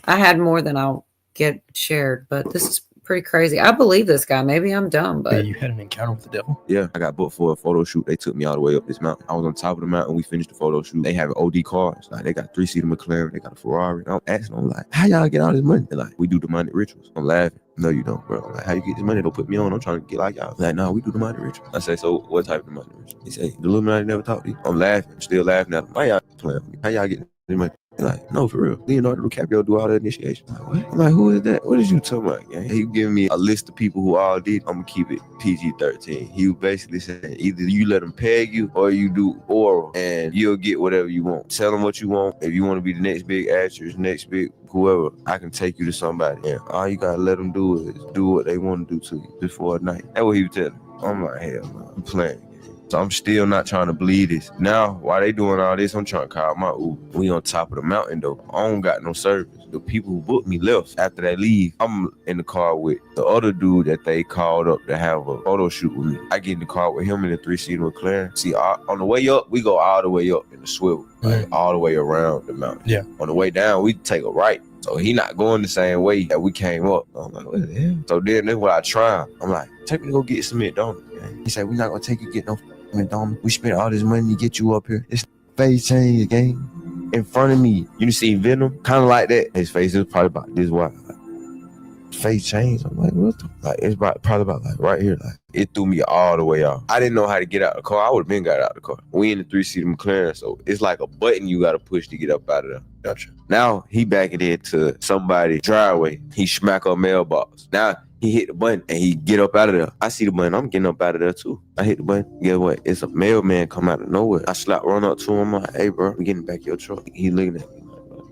I had more than I'll get shared, but this is pretty crazy. I believe this guy. Maybe I'm dumb, but you had an encounter with the devil? Yeah, I got booked for a photo shoot. They took me all the way up this mountain. I was on top of the mountain. We finished the photo shoot. They have OD cars. Like, they got 3-seater McLaren. They got a Ferrari. And I'm asking them, like, how y'all get all this money? They're like, we do demonic rituals. I'm laughing. No, you don't, bro. I'm like, how you get this money? Don't put me on. I'm trying to get like y'all. Like, no, we do demonic rituals. I say, so what type of demonic rituals? He say, the Illuminati never talked to you. I'm laughing. I'm still laughing at them. Why y'all playing with me? How y'all get this money? They're like, no, for real. Leonardo DiCaprio do all the initiation. I'm like, what? I'm like, who is that? What is you talking about, gang? He giving me a list of people who all did. I'm gonna keep it PG-13. He was basically saying, either you let them peg you or you do oral and you'll get whatever you want. Tell them what you want. If you want to be the next big actress, next big whoever, I can take you to somebody. And all you gotta let them do is do what they want to do to you just for a night. That's what he was telling me. I'm like, hell no, I'm playing. So I'm still not trying to believe this. Now, while they doing all this, I'm trying to call my Uber. We on top of the mountain though. I don't got no service. The people who booked me left. After they leave, I'm in the car with the other dude that they called up to have a photo shoot with me. I get in the car with him in the 3-seater McLaren. See, on the way up, we go all the way up in the swivel, like all the way around the mountain. Yeah. On the way down, we take a right. So he not going the same way that we came up. I'm like, what the hell? So then that's what I try. I'm like, take me to go get some McDonald's. He said, we're not gonna take you get no McDonald's. We spent all this money to get you up here. It's face change game in front of me. You see Venom, kind of like that. His face is probably about this wide. Face change. I'm like, what the? Like, it's probably about like right here. Like, it threw me all the way off. I didn't know how to get out of the car. I would have been got out of the car. We in the 3-seater McLaren, so it's like a button you got to push to get up out of there. Gotcha. Now he backing into somebody's driveway. He smack a mailbox. Now he hit the button and he get up out of there. I see the button. I'm getting up out of there too. I hit the button. Guess what? It's a mailman come out of nowhere. I run up to him. I'm like, hey, bro, I'm getting back your truck. He looking at me.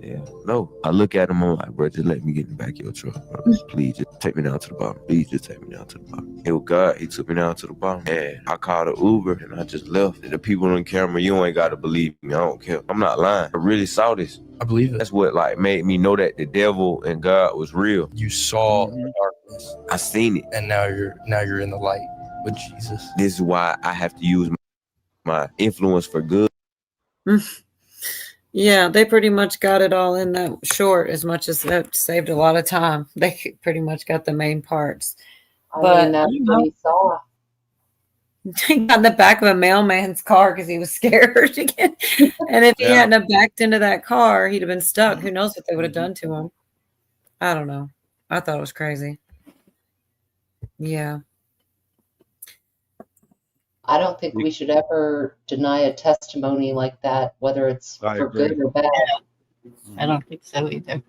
Yeah, no. I look at him, I'm like, bro, just let me get in the back of your truck, bro. Please, just take me down to the bottom. Please, just take me down to the bottom. It was God, he took me down to the bottom. And I called an Uber, and I just left. And the people on camera, you ain't got to believe me. I don't care. I'm not lying. I really saw this. I believe it. That's what, like, made me know that the devil and God was real. You saw the darkness. I seen it. And now you're in the light with Jesus. This is why I have to use my influence for good. Yeah, they pretty much got it all in that short, as much as that saved a lot of time. They pretty much got the main parts. I But mean, that's what he saw. he got in the back of a mailman's car because he was scared again. And if he hadn't have backed into that car, he'd have been stuck. Who knows what they would have done to him? I don't know. I thought it was crazy. Yeah. I don't think we should ever deny a testimony like that, whether it's for good or bad. I don't think so either.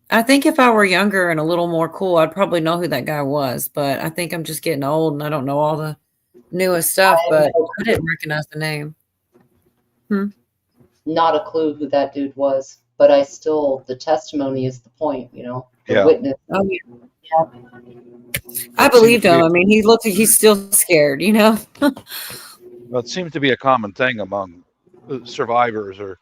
I think if I were younger and a little more cool, I'd probably know who that guy was. But I think I'm just getting old and I don't know all the newest stuff, but I didn't recognize the name. Not a clue who that dude was, but the testimony is the point, the witness. Oh, yeah. I believed him. I mean, he looks like he's still scared, Well, it seems to be a common thing among survivors or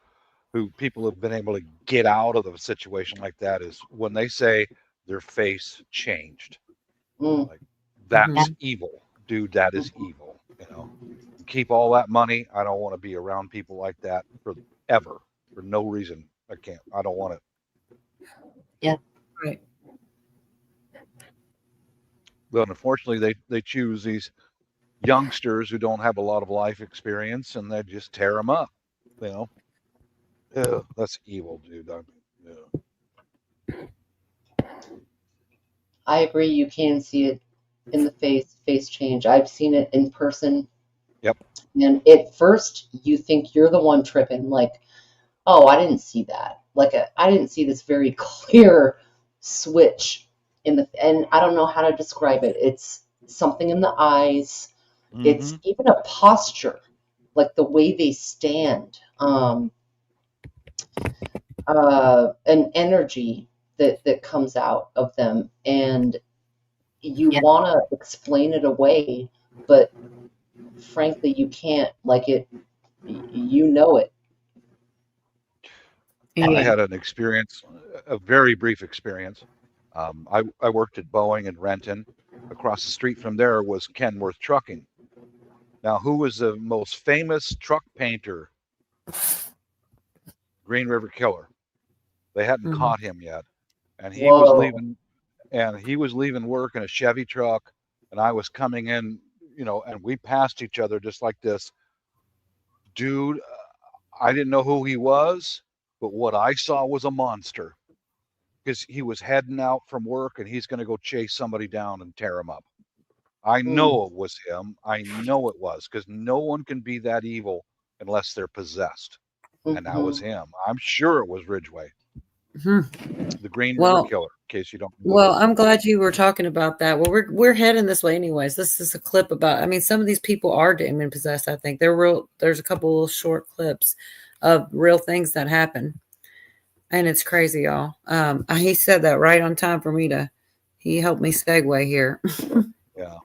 who people have been able to get out of a situation like that is when they say their face changed. Like, that's evil. Dude, that is evil. Keep all that money. I don't want to be around people like that forever for no reason. I don't want it. Yeah. Right. But unfortunately, they choose these youngsters who don't have a lot of life experience, and they just tear them up. That's evil, dude. I agree. You can see it in the face change. I've seen it in person. Yep. And at first, you think you're the one tripping. Like, oh, I didn't see that. I didn't see this very clear switch and I don't know how to describe it. It's something in the eyes. Mm-hmm. It's even a posture, like the way they stand, an energy that comes out of them, and you want to explain it away, but frankly, you can't. Like it, it. I had an experience, a very brief experience. I worked at Boeing in Renton. Across the street from there was Kenworth Trucking. Now, who was the most famous truck painter? Green River Killer. They hadn't caught him yet, and he was leaving work in a Chevy truck, and I was coming in, and we passed each other just like this. Dude, I didn't know who he was, but what I saw was a monster. Because he was heading out from work and he's going to go chase somebody down and tear him up. I know it was him. I know it was, because no one can be that evil unless they're possessed. And that was him. I'm sure it was Ridgway. The Green River Killer, in case you don't know. Well, I'm glad you were talking about that. Well, we're heading this way anyways. This is a clip about, some of these people are demon possessed, I think. There's a couple little short clips of real things that happen. And it's crazy, y'all. He said that right on time for me he helped me segue here. Yeah.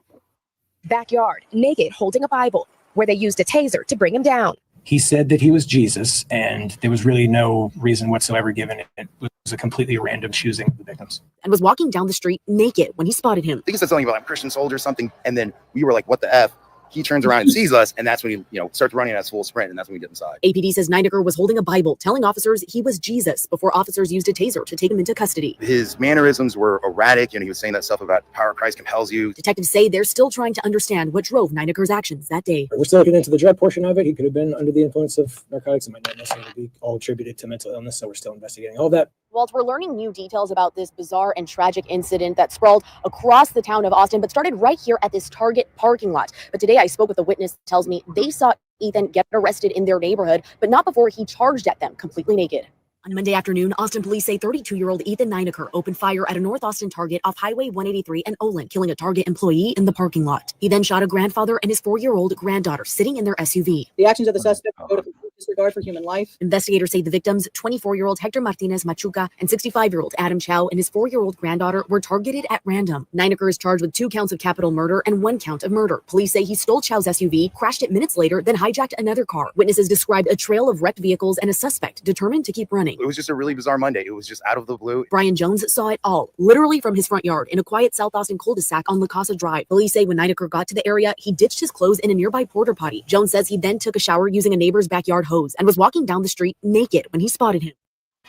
Backyard, naked, holding a Bible, where they used a taser to bring him down. He said that he was Jesus, and there was really no reason whatsoever given. It was a completely random choosing of the victims. And was walking down the street naked when he spotted him. I think he said something about I'm Christian soldier or something, and then we were like, what the F? He turns around and sees us, and that's when he, starts running at full sprint, and that's when we get inside. APD says Ninecker was holding a Bible, telling officers he was Jesus before officers used a taser to take him into custody. His mannerisms were erratic, he was saying that stuff about power of Christ compels you. Detectives say they're still trying to understand what drove Ninecker's actions that day. We're still looking into the drug portion of it. He could have been under the influence of narcotics. It might not necessarily be all attributed to mental illness, so we're still investigating all of that. Walt, we're learning new details about this bizarre and tragic incident that sprawled across the town of Austin, but started right here at this Target parking lot. But today I spoke with a witness who tells me they saw Ethan get arrested in their neighborhood, but not before he charged at them completely naked. On Monday afternoon, Austin police say 32-year-old Ethan Ninecker opened fire at a North Austin Target off Highway 183 and Olin, killing a Target employee in the parking lot. He then shot a grandfather and his 4-year-old granddaughter sitting in their SUV. The actions of the suspect go to complete disregard for human life. Investigators say the victims, 24-year-old Hector Martinez Machuca and 65-year-old Adam Chow and his 4-year-old granddaughter, were targeted at random. Ninecker is charged with 2 counts of capital murder and 1 count of murder. Police say he stole Chow's SUV, crashed it minutes later, then hijacked another car. Witnesses described a trail of wrecked vehicles and a suspect determined to keep running. It was just a really bizarre Monday. It was just out of the blue. Brian Jones saw it all, literally from his front yard in a quiet South Austin cul-de-sac on La Casa Drive. Police say when Ninecker got to the area, he ditched his clothes in a nearby porta potty. Jones says he then took a shower using a neighbor's backyard toes and was walking down the street naked when he spotted him.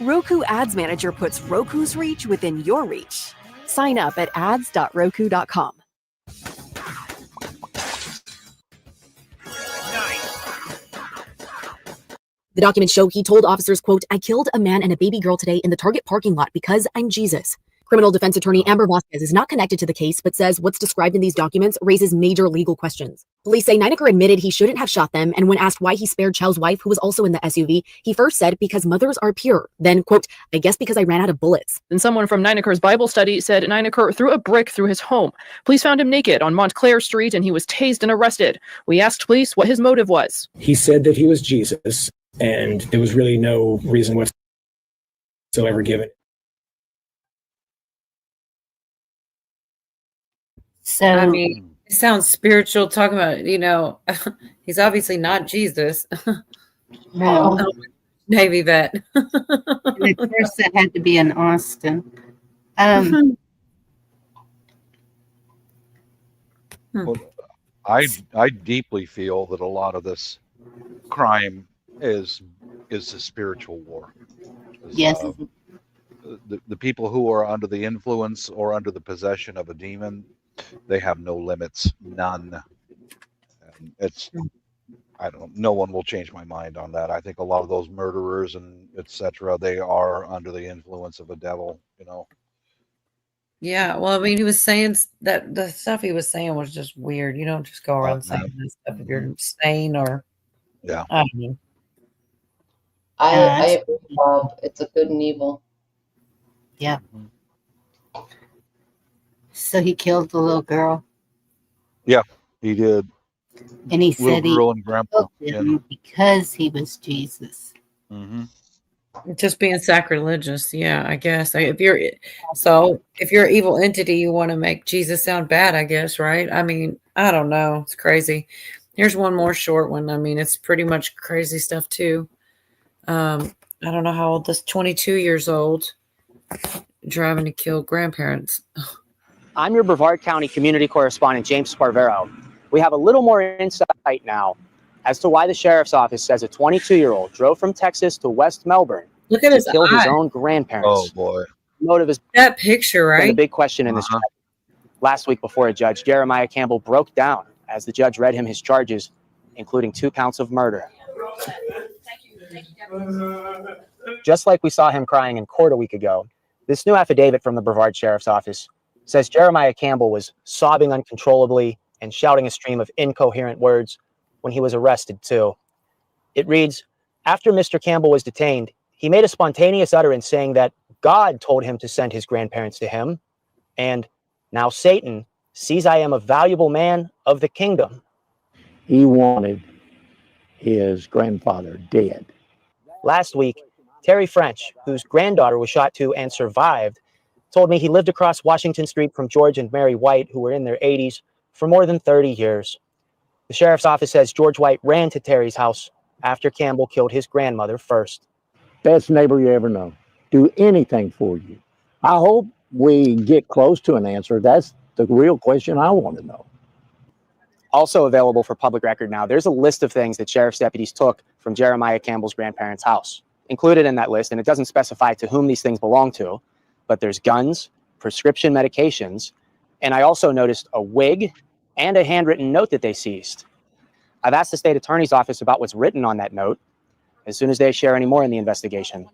Roku Ads Manager puts Roku's reach within your reach. Sign up at ads.roku.com. The documents show he told officers, quote, "I killed a man and a baby girl today in the Target parking lot because I'm Jesus." Criminal defense attorney Amber Vasquez is not connected to the case, but says what's described in these documents raises major legal questions. Police say Nineker admitted he shouldn't have shot them, and when asked why he spared Chow's wife, who was also in the SUV, he first said, "Because mothers are pure." Then, quote, "I guess because I ran out of bullets." Then someone from Nineker's Bible study said Nineker threw a brick through his home. Police found him naked on Montclair Street and he was tased and arrested. We asked police what his motive was. He said that he was Jesus, and there was really no reason whatsoever given. So I mean, it sounds spiritual talking about, he's obviously not Jesus. no, Navy vet. and of course it had to be in Austin. Well, I deeply feel that a lot of this crime is a spiritual war. Yes. The people who are under the influence or under the possession of a demon, they have no limits, none. And it's, I don't know, no one will change my mind on that. I think a lot of those murderers and etc., they are under the influence of a devil, Yeah, well, I mean, he was saying that the stuff he was saying was just weird. You don't just go around saying this stuff if you're sane or. Yeah. I mean, I agree, Bob. It's a good and evil. Yeah. So he killed the little girl, Yeah, he did. and he Little said he girl and grandpa. killed him because he was Jesus. Mm-hmm. just being sacrilegious. Yeah, I guess. If you're an evil entity, you want to make Jesus sound bad, I guess, right? I mean, I don't know. It's crazy. Here's one more short one. I mean, it's pretty much crazy stuff too. I don't know how old this 22 years old driving to kill grandparents. I'm your Brevard County community correspondent, James Sparvero. We have a little more insight now as to why the sheriff's office says a 22-year-old drove from Texas to West Melbourne Look at to his kill his eye. own grandparents. Oh boy. Motive is That picture, been the right? big question in this trial. Last week before a judge, Jeremiah Campbell broke down as the judge read him his charges, including 2 counts of murder. Just like we saw him crying in court a week ago, this new affidavit from the Brevard Sheriff's Office says Jeremiah Campbell was sobbing uncontrollably and shouting a stream of incoherent words when he was arrested, too. It reads, after Mr. Campbell was detained, he made a spontaneous utterance saying that God told him to send his grandparents to him, and now Satan sees I am a valuable man of the kingdom. He wanted his grandfather dead. Last week, Terry French, whose granddaughter was shot to and survived, told me he lived across Washington Street from George and Mary White, who were in their 80s, for more than 30 years. The sheriff's office says George White ran to Terry's house after Campbell killed his grandmother first. Best neighbor you ever know. Do anything for you. I hope we get close to an answer. That's the real question I want to know. Also available for public record now, there's a list of things that sheriff's deputies took from Jeremiah Campbell's grandparents' house. Included in that list, and it doesn't specify to whom these things belong to, but there's guns, prescription medications, and I also noticed a wig and a handwritten note that they seized. I've asked the state attorney's office about what's written on that note. As soon as they share any more in the investigation,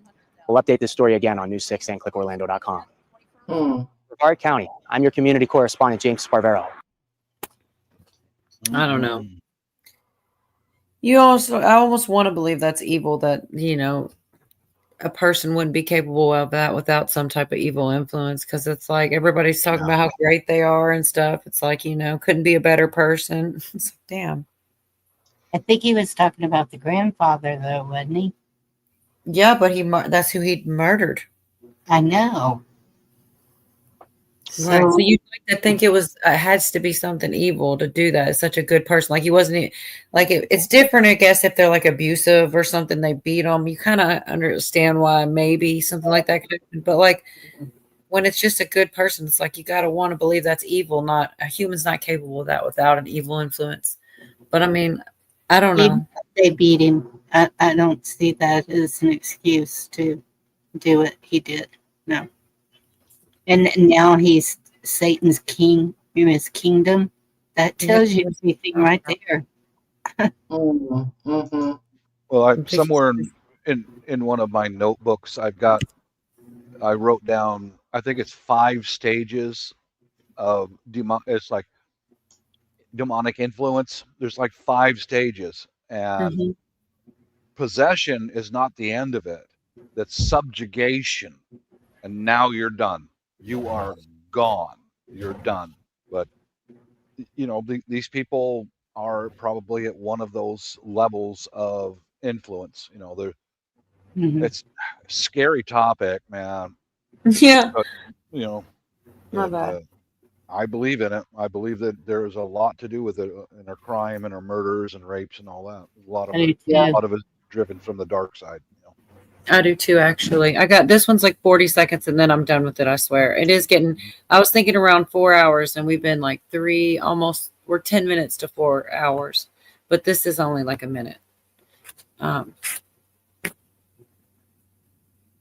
we'll update this story again on News 6 and clickorlando.com. Brevard County, I'm your community correspondent, James Sparvero. I don't know. I almost want to believe that's evil, that, a person wouldn't be capable of that without some type of evil influence, because it's like everybody's talking about how great they are and stuff. It's like, couldn't be a better person. It's like, damn. I think he was talking about the grandfather, though, wasn't he? Yeah, but that's who he'd murdered. I know. Right. So you'd like to think it has to be something evil to do that. It's such a good person. Like he wasn't like it's different, I guess, if they're like abusive or something, they beat them. You kind of understand why maybe something like that could happen. But like when it's just a good person, it's like you got to want to believe that's evil. Not a human's not capable of that without an evil influence. But I mean, I don't know. They beat him. I don't see that as an excuse to do what he did. No. And now he's Satan's king in his kingdom. That tells you everything right there. Mm-hmm. Well, somewhere in one of my notebooks, I wrote down, I think it's 5 stages of it's like demonic influence. There's like 5 stages, and possession is not the end of it. That's subjugation, and now you're done. You are gone. You're done. But these people are probably at one of those levels of influence. They're it's a scary topic, man. Yeah. But, My bad. I believe in it. I believe that there is a lot to do with it in our crime and our murders and rapes and all that. A lot of I do it, too. a lot of it driven from the dark side. I do too, actually. I got this one's like 40 seconds and then I'm done with it. I swear. It is getting, I was thinking around 4 hours and we've been like we're 10 minutes to 4 hours, but this is only like a minute.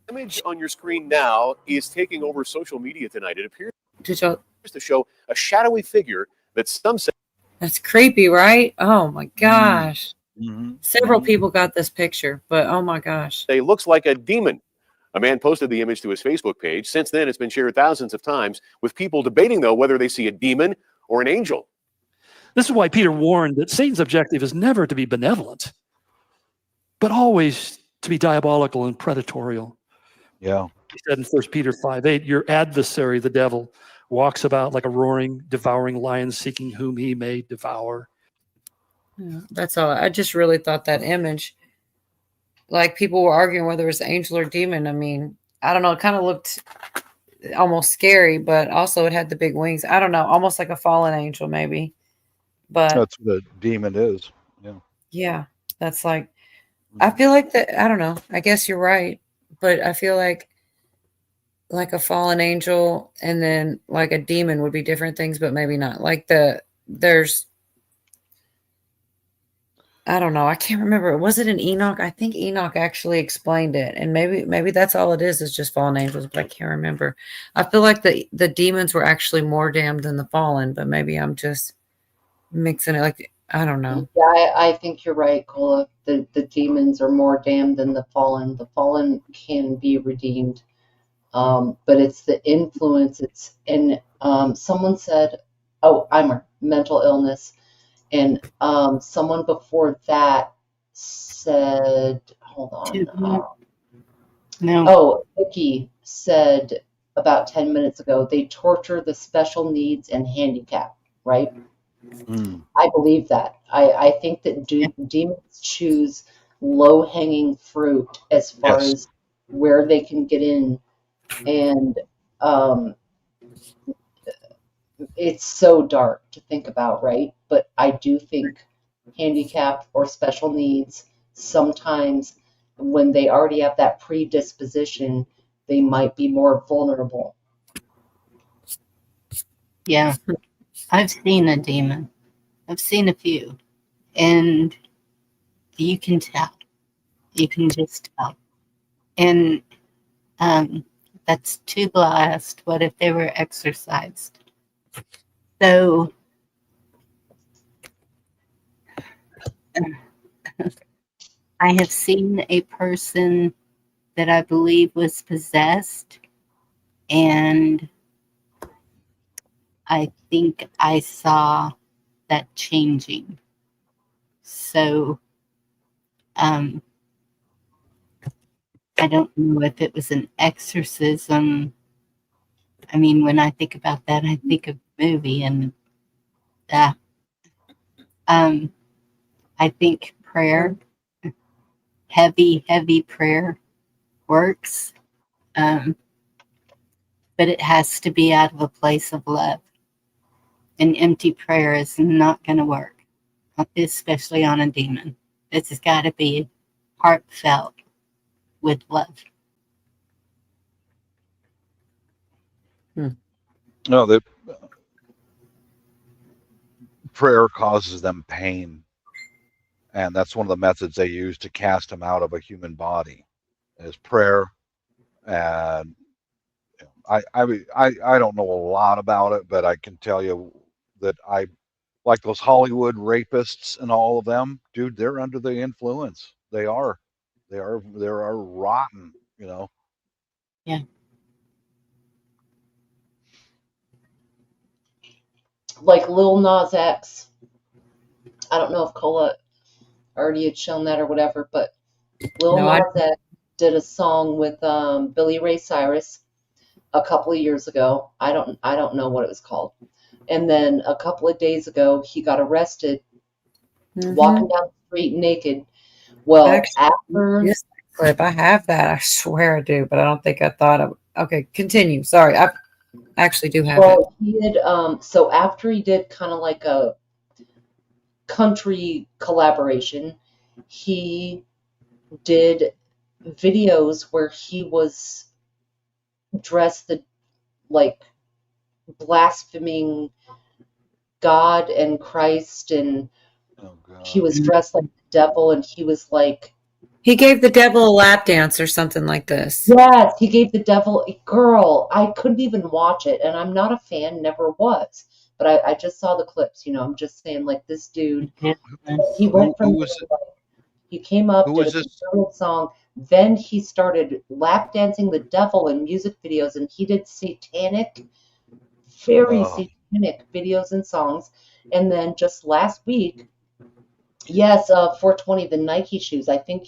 Image on your screen now is taking over social media tonight. It appears to show a shadowy figure that some say. That's creepy, right? Oh my gosh. Several people got this picture, but oh my gosh. It looks like a demon. A man posted the image to his Facebook page. Since then, it's been shared thousands of times, with people debating, though, whether they see a demon or an angel. This is why Peter warned that Satan's objective is never to be benevolent, but always to be diabolical and predatorial. Yeah. He said in 1 Peter 5:8, your adversary, the devil, walks about like a roaring, devouring lion, seeking whom he may devour. Yeah, that's all. I just really thought that image, like people were arguing whether it was angel or demon. I mean, I don't know. It kind of looked almost scary, but also it had the big wings. I don't know, almost like a fallen angel, maybe. But That's what a demon is. Yeah. yeah, that's like, I feel like that. I don't know. I guess you're right, but I feel like a fallen angel and then like a demon would be different things, but maybe not. Like I don't know. I can't remember. Was it in Enoch? I think Enoch actually explained it. And maybe that's all it is just fallen angels, but I can't remember. I feel like the demons were actually more damned than the fallen, but maybe I'm just mixing it. Like, I don't know. Yeah, I think you're right, Cola. The demons are more damned than the fallen. The fallen can be redeemed. But it's the influence. Someone said, Eimer, mental illness. And someone before that said, hold on. No. Vicky said about 10 minutes ago, they torture the special needs and handicap, right? I believe that. I think that demons choose low-hanging fruit as far as where they can get in. And it's so dark to think about, right? But I do think handicap or special needs, sometimes when they already have that predisposition, they might be more vulnerable. Yeah. I've seen a demon. I've seen a few. And you can tell. You can just tell. And that's too blessed. What if they were exorcised? So I have seen a person that I believe was possessed, and I think I saw that changing. So I don't know if it was an exorcism. I mean, when I think about that, I think of the movie, and I think prayer, heavy prayer works, but it has to be out of a place of love. An empty prayer is not going to work, especially on a demon. This has got to be heartfelt with love. No, the prayer causes them pain, And that's one of the methods they use to cast him out of a human body, is prayer. And I don't know a lot about it, but I can tell you that I like those Hollywood rapists and all of them, dude. They're under the influence. They are rotten, you know. Yeah. Like Lil Nas X. I don't know if Cola already had shown that or whatever, but Lil No, I Nas X did a song with Billy Ray Cyrus a couple of years ago. I don't know what it was called. And then a couple of days ago, he got arrested walking down the street naked. Well, after this clip, I have that. I swear I do, but I don't think I thought of. Okay, continue. Sorry, I actually do have it. well, he had so after he did kind of like a country collaboration, he did videos where he was dressed like blaspheming God and Christ, and he was dressed like the devil, and he was like, He gave the devil a lap dance or something like this. yes, he gave the devil a girl. I couldn't even watch it, and I'm not a fan, never was. But I just saw the clips, you know. I'm just saying, like, this dude, he went from he came up, did a conservative song, then he started lap dancing the devil in music videos, and he did satanic, very satanic videos and songs. And then just last week, yes, 420, the Nike shoes. I think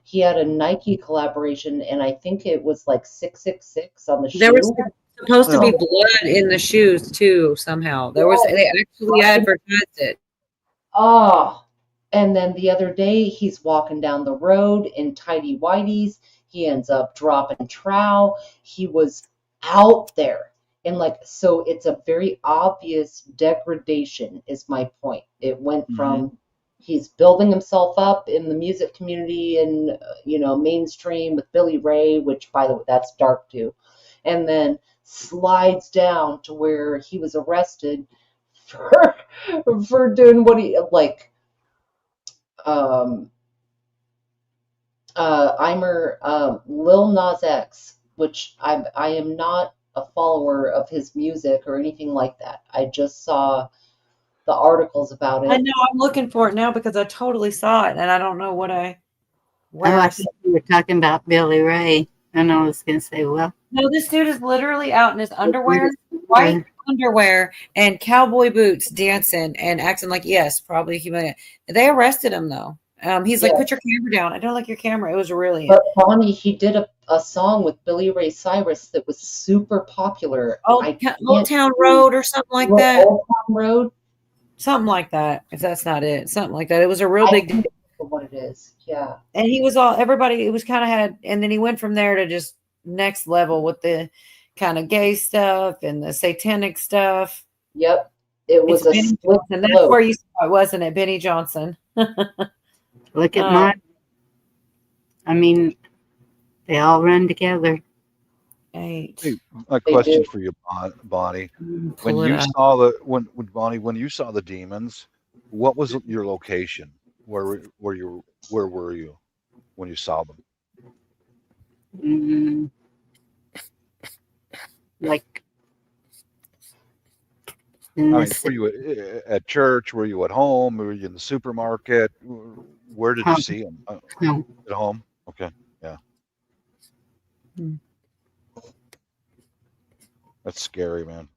he had a Nike collaboration, and I think it was like 666 on the shoe. There was supposed to be blood in the shoes too. Somehow they actually advertised it. Oh, and then the other day he's walking down the road in tidy whities. He ends up dropping trow. He was out there. And like, so it's a very obvious degradation is my point. It went from he's building himself up in the music community and, you know, mainstream with Billy Ray, which by the way, that's dark too. And then slides down to where he was arrested for doing what he like, Lil Nas X, which I am not a follower of his music or anything like that. I just saw the articles about it. I know. I'm looking for it now because I totally saw it, and I don't know where I I thought you were talking about Billy Ray, and I was going to say, well, No, this dude is literally out in his underwear, white underwear, and cowboy boots, dancing and acting like probably human. They arrested him though. He's like, put your camera down. I don't like your camera. It was really. But Bonnie, he did a song with Billy Ray Cyrus that was super popular. Old Town Road or something like that. Old Town Road, something like that. If that's not it, something like that. It was a real big deal. For what it is, yeah. And he was everybody. It was kind of had, and then he went from there to just next level with the kind of gay stuff and the satanic stuff. Yep, it was a split, and that's where you saw it, wasn't it, Benny Johnson? Look at mine. I mean, they all run together. Hey, a question for you, Bonnie. When you saw the demons, what was your location? Where were you when you saw them? Like, I mean, were you at church? Were you at home? Were you in the supermarket? Where did you see them? At home? Okay, yeah. That's scary, man.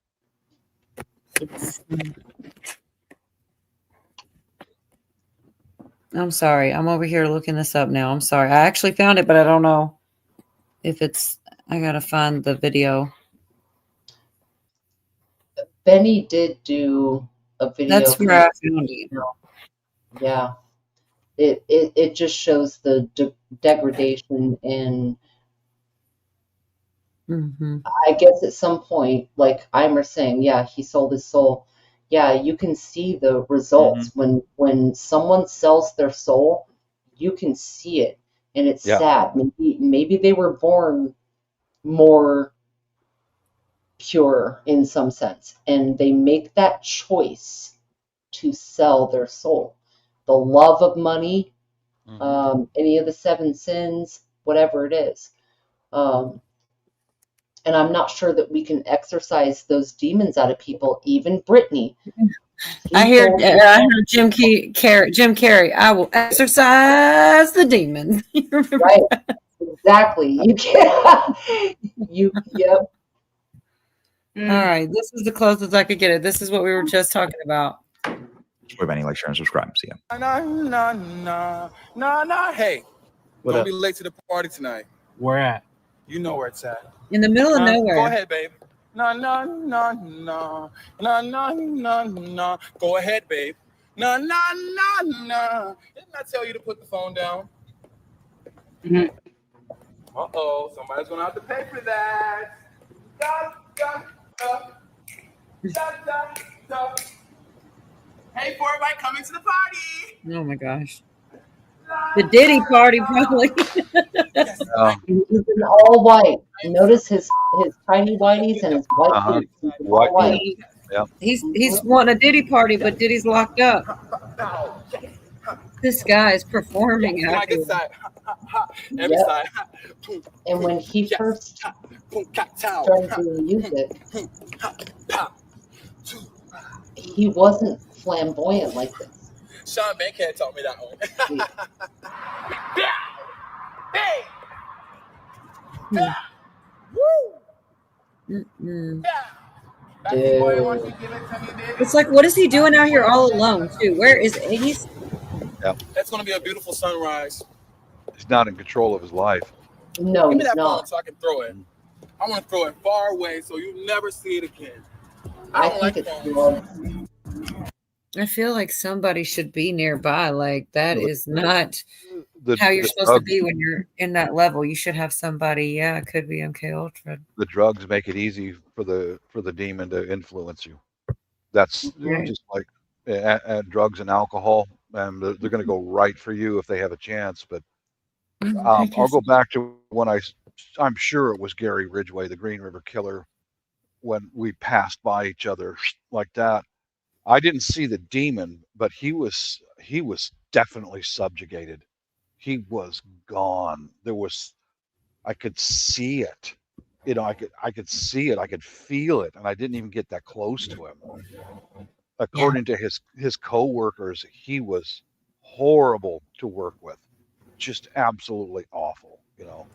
I'm sorry. I'm over here looking this up now. I'm sorry. I actually found it, but I don't know if it's. I gotta find the video. Benny did do a video. That's where I found it. Yeah, it just shows the degradation in. I guess at some point, like Eimer saying, yeah, he sold his soul. Yeah, you can see the results when someone sells their soul. You can see it, and it's sad. Maybe they were born more pure in some sense, and they make that choice to sell their soul. the love of money, any of the 7 sins, whatever it is. And I'm not sure that we can exorcise those demons out of people, even Brittany. I hear Jim Carrey. I will exorcise the demon. Right, exactly. You can't. Yep. All right, this is the closest I could get it. This is what we were just talking about. Everybody like, share, and subscribe. See ya. Nah. Hey, What don't up? be late to the party tonight. Where at? You know where it's at. In the middle of nowhere. Go ahead, babe. Nah. Go ahead, babe. Nah. Didn't I tell you to put the phone down? Uh-oh, somebody's gonna have to pay for that. Hey, for everybody coming to the party. Oh my gosh. The Diddy party, probably. He's in all white. Notice his tiny whiteys and his white boots. He's in all white. Yeah. He's wanting a Diddy party, but Diddy's locked up. This guy is performing out here. Every Yep. side. And when he first started doing music, he wasn't flamboyant like this. Sean Bankhead taught me that one. Hey! Mm-mm. Dude. It's like, what is he doing out here all alone, too? Where is he's? That's gonna be a beautiful sunrise. He's not in control of his life. No, Give me he's that phone not. so I can throw it. I want to throw it far away so you never see it again. I don't think like it's phones. I feel like somebody should be nearby. Like that is not The- how you're the supposed to drugs- be when you're in that level. You should have somebody. Yeah, it could be MK Ultra. The drugs make it easy for the demon to influence you. That's Right. just like drugs and alcohol, and they're going to go right for you if they have a chance. But I'll go back to when I'm sure it was Gary Ridgway, the Green River Killer, when we passed by each other like that. I didn't see the demon, but he was definitely subjugated. He was gone. I could see it. You know, I could see it. I could feel it, and I didn't even get that close to him. According to his co-workers, he was horrible to work with, just absolutely awful. You know,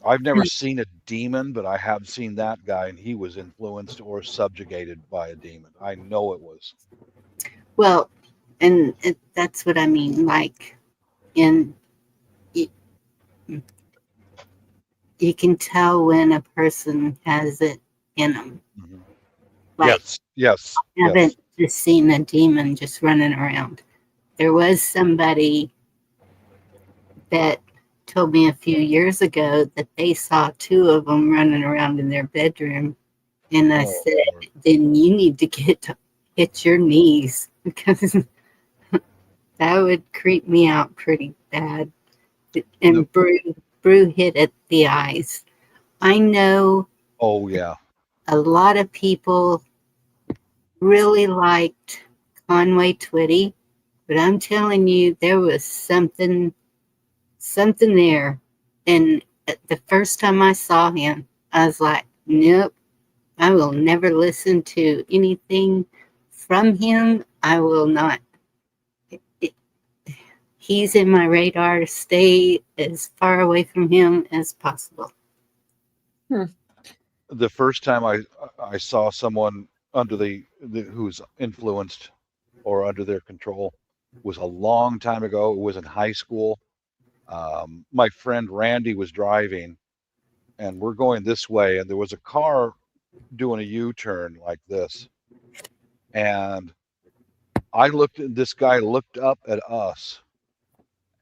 I've never seen a demon, but I have seen that guy, and he was influenced or subjugated by a demon. I know it was. Well, and that's what I mean. Like, you can tell when a person has it in them. Like, Yes. I haven't just seen a demon just running around. There was somebody that told me a few years ago that they saw 2 of them running around in their bedroom. And I said, then you need to hit your knees, because that would creep me out pretty bad. And Brew hit at the eyes. I know Oh yeah. a lot of people really liked Conway Twitty, but I'm telling you, there was something there. And the first time I saw him, I was like, nope, I will never listen to anything from him. I will not. He's in my radar. Stay as far away from him as possible. The first time I saw someone under who's influenced or under their control was a long time ago. It was in high school. My friend Randy was driving, and we're going this way, and there was a car doing a U-turn like this, and this guy looked up at us,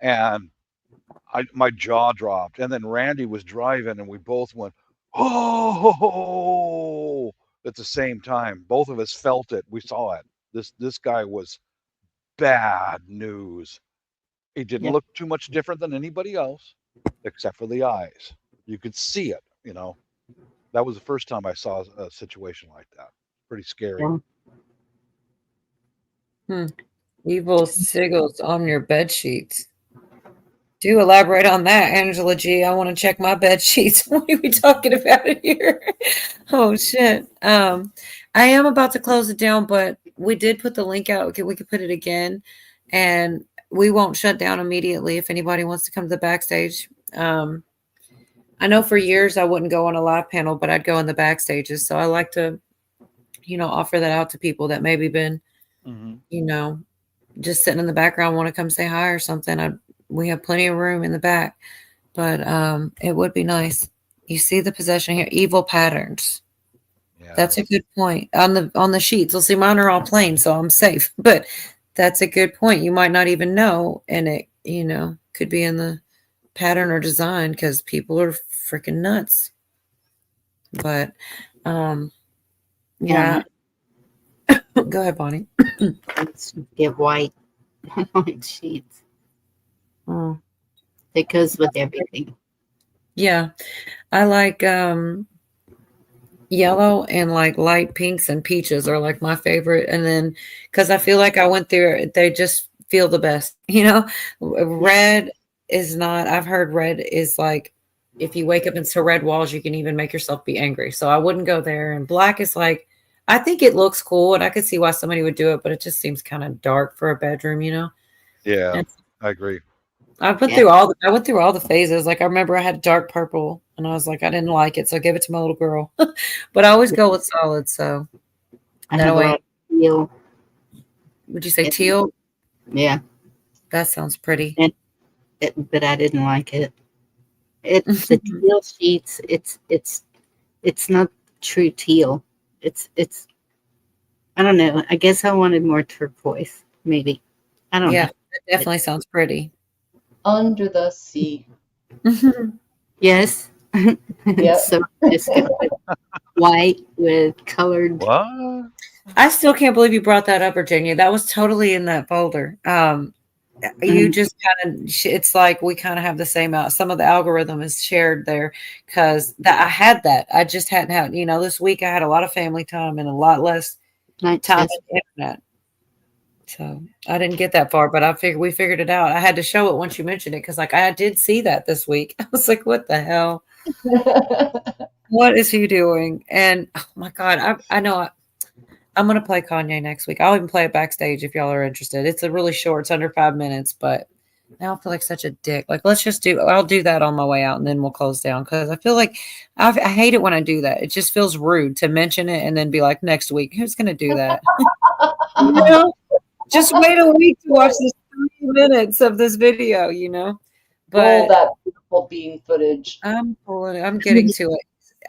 and my jaw dropped. And then Randy was driving, and we both went, oh, at the same time. Both of us felt it. We saw it. This guy was bad news. He didn't look too much different than anybody else, except for the eyes. You could see it, you know. That was the first time I saw a situation like that. Pretty scary. Evil sigils on your bed sheets. Do elaborate on that, Angela G. I want to check my bed sheets. What are we talking about here? Oh shit. I am about to close it down, but we did put the link out. We could put it again, and we won't shut down immediately if anybody wants to come to the backstage. I know for years I wouldn't go on a live panel, but I'd go in the backstages. So I like to, offer that out to people that maybe been, just sitting in the background, want to come say hi or something. We have plenty of room in the back, but it would be nice. You see the possession here, evil patterns. Yeah. That's a good point. On the sheets, you'll see mine are all plain, so I'm safe. But that's a good point. You might not even know, and it, could be in the pattern or design because people are freaking nuts. But yeah. Go ahead, Bonnie. Let's get white sheets. Oh. It goes with everything. Yeah. I like yellow and like light pinks and peaches are like my favorite. And then because I feel like I went through, they just feel the best. Red is not, I've heard red is like, if you wake up into red walls, you can even make yourself be angry. So I wouldn't go there. And black is like, I think it looks cool and I could see why somebody would do it, but it just seems kind of dark for a bedroom, Yeah, I agree. I went through all the phases. Like I remember I had dark purple and I was like, I didn't like it. So I gave it to my little girl, but I always go with solid. So that way, teal. Would you say teal? Yeah. That sounds pretty. But I didn't like it. It's the teal sheets. It's not true teal. It's I don't know. I guess I wanted more turquoise, maybe. I don't know. Yeah, it definitely sounds pretty. Under the sea. Yes. Yep. So just white with colored. What? I still can't believe you brought that up, Virginia. That was totally in that folder. You just kind of, it's like we kind of have the same out. Some of the algorithm is shared there because I had that. I just hadn't had, this week I had a lot of family time and a lot less time on the internet. So I didn't get that far, but we figured it out. I had to show it once you mentioned it because like I did see that this week. I was like, what the hell? What is he doing? And oh my God, I know I'm going to play Kanye next week. I'll even play it backstage if y'all are interested. It's a really short, it's under 5 minutes, but now I feel like such a dick. Like, I'll do that on my way out and then we'll close down. Cause I feel like I hate it when I do that. It just feels rude to mention it and then be like next week, who's going to do that? Just wait a week to watch this 3 minutes of this video, but roll that beautiful bean footage. I'm getting to it.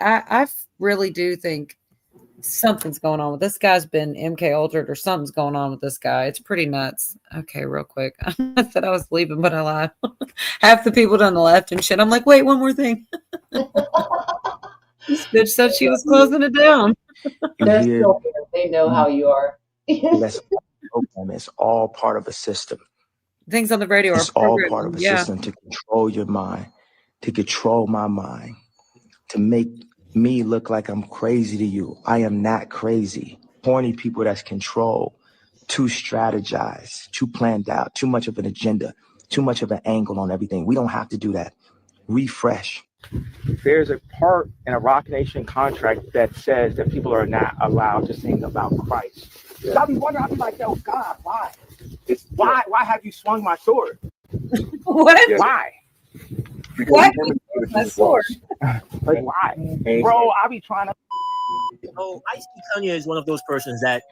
I really do think something's going on with this guy's been MK Ultra or something's going on with this guy. It's pretty nuts. Okay, real quick. I said I was leaving, but I lied. Half the people on the left and shit. I'm like, wait, one more thing. This bitch said she was closing it down. They're still here. They know how you are. It's all part of a system. Things on the radio are all programmed. part of a system to control your mind, to control my mind, to make me look like I'm crazy to you. I am not crazy. Horny people that's control, too strategized, too planned out, too much of an agenda, too much of an angle on everything. We don't have to do that. Refresh. There's a part in a Rock Nation contract that says that people are not allowed to sing about Christ. Yeah. I'll be wondering, I'll be like, yo, God, why? Why have you swung my sword? What? Yeah. Why? Why my sword? Like, why? Bro, I be trying to. I see Kanye as one of those persons that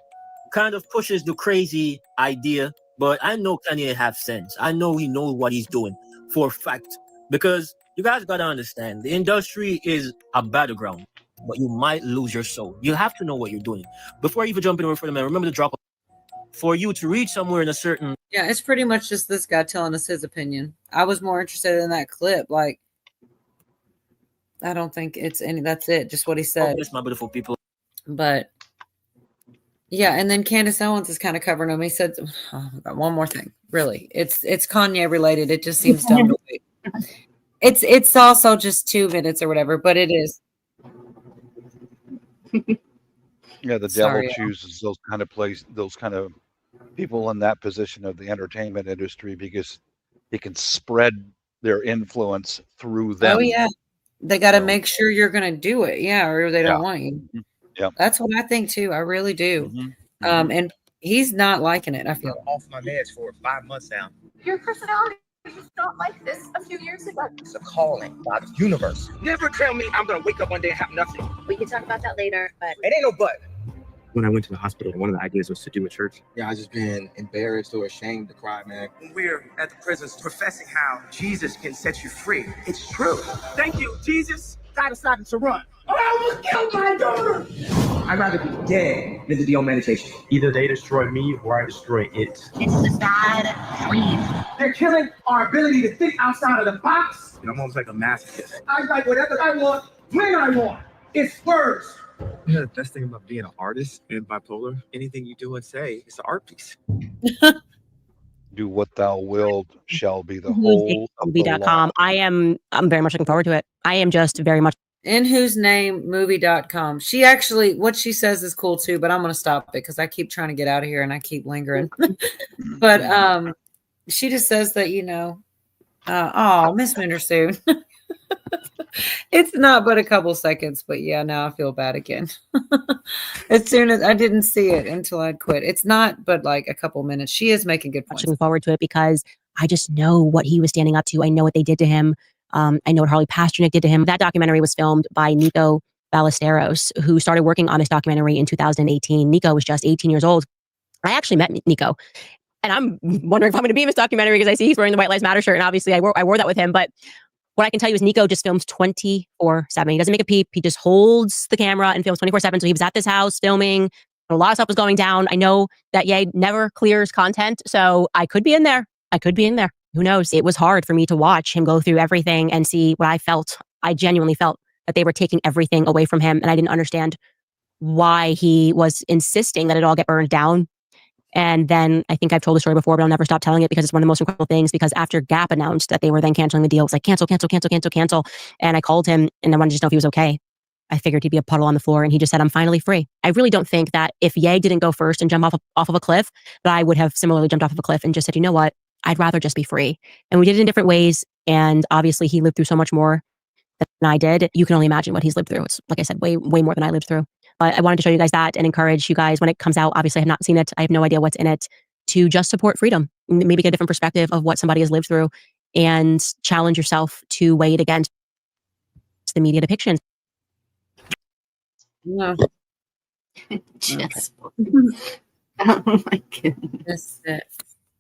kind of pushes the crazy idea, but I know Kanye have sense. I know he knows what he's doing for a fact. Because you guys got to understand, the industry is a battleground, but you might lose your soul. You have to know what you're doing. Before you even jump in over for the man, remember the drop. For you to reach somewhere in a certain... Yeah, it's pretty much just this guy telling us his opinion. I was more interested in that clip. Like, I don't think it's any... That's it. Just what he said. That's my beautiful people. But, yeah, and then Candace Owens is kind of covering him. He said, oh, I got one more thing. Really. It's Kanye related. It just seems dumb to wait. It's also just 2 minutes or whatever, but it is. Yeah, the devil chooses those kind of people in that position of the entertainment industry because he can spread their influence through them. Oh yeah, they got to make sure you're going to do it, yeah, or they don't want you. Yeah, that's what I think too. I really do. And he's not liking it. I feel off my meds for 5 months now. Your personality was not like this a few years ago. It's a calling by the universe. Never tell me I'm gonna wake up one day and have nothing. We can talk about that later, but It ain't no but. When I went to the hospital, one of the ideas was to do a church. Yeah, I just been embarrassed or ashamed to cry, man. When we're at the prisons professing how Jesus can set you free, it's true. Thank you, Jesus. God decided to run. I almost killed my daughter. I'd rather be dead than to be on medication. Either they destroy me or I destroy it. it's a sad dream. They're killing our ability to think outside of the box. I'm almost like a masochist. I like whatever I want, when I want. It's words. You know, the best thing about being an artist and bipolar, anything you do and say, it's an art piece. Do what thou wilt shall be the whole of the law. Movie.com. I'm very much looking forward to it. I am just very much In whose name movie.com. She actually, what she says is cool too, but I'm going to stop it because I keep trying to get out of here and I keep lingering. But she just says that, Miss Mindersoon. It's not but a couple seconds, but yeah, now I feel bad again. As soon as I didn't see it until I'd quit. It's not but like a couple minutes. She is making good points. looking forward to it because I just know what he was standing up to. I know what they did to him. I know what Harley Pasternak did to him. That documentary was filmed by Nico Ballesteros, who started working on this documentary in 2018. Nico was just 18 years old. I actually met Nico, and I'm wondering if I'm going to be in this documentary because I see he's wearing the White Lives Matter shirt, and obviously I wore that with him. But what I can tell you is Nico just films 24/7. He doesn't make a peep. He just holds the camera and films 24/7. So he was at this house filming. A lot of stuff was going down. I know that Ye never clears content, so I could be in there. Who knows? It was hard for me to watch him go through everything and see what I felt. I genuinely felt that they were taking everything away from him, and I didn't understand why he was insisting that it all get burned down. And then I think I've told the story before, but I'll never stop telling it because it's one of the most incredible things. Because after Gap announced that they were then canceling the deal, it was like cancel. And I called him and I wanted to just know if he was okay. I figured he'd be a puddle on the floor, and he just said, "I'm finally free." I really don't think that if Ye didn't go first and jump off of a cliff, that I would have similarly jumped off of a cliff and just said, "You know what? I'd rather just be free." And we did it in different ways. And obviously he lived through so much more than I did. You can only imagine what he's lived through. It's, like I said, way more than I lived through. But I wanted to show you guys that and encourage you guys when it comes out. Obviously I have not seen it. I have no idea what's in it, to just support freedom, maybe get a different perspective of what somebody has lived through and challenge yourself to weigh it against the media depictions. No. Just, oh my goodness.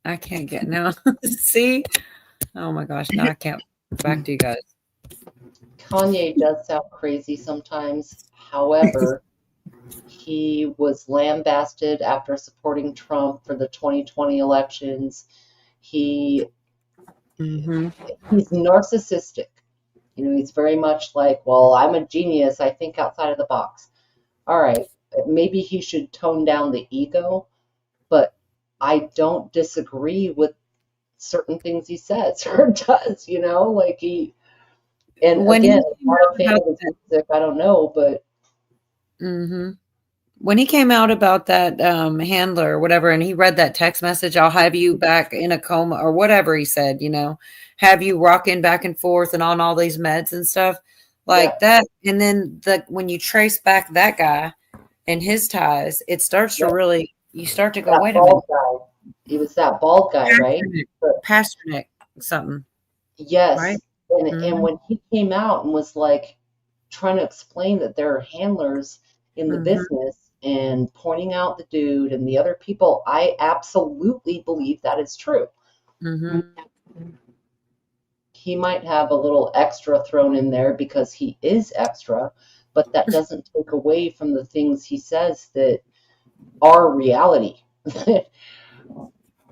I can't get now. See? Oh my gosh. Now I can't. Back to you guys. Kanye does sound crazy sometimes. However, he was lambasted after supporting Trump for the 2020 elections. He's narcissistic. He's very much like, well, I'm a genius. I think outside of the box. All right. Maybe he should tone down the ego, but I don't disagree with certain things he says or does, like he, and When again, he I'm not a fan of his music, I don't know, but when he came out about that handler or whatever, and he read that text message, "I'll have you back in a coma," or whatever he said, have you rocking back and forth and on all these meds and stuff like that. And then when you trace back that guy and his ties, it starts to really, you start to go, wait a minute. He was that bald guy, right? Pasternak something. Yes. Right? And when he came out and was like trying to explain that there are handlers in the business and pointing out the dude and the other people, I absolutely believe that is true. He might have a little extra thrown in there because he is extra, but that doesn't take away from the things he says that are reality.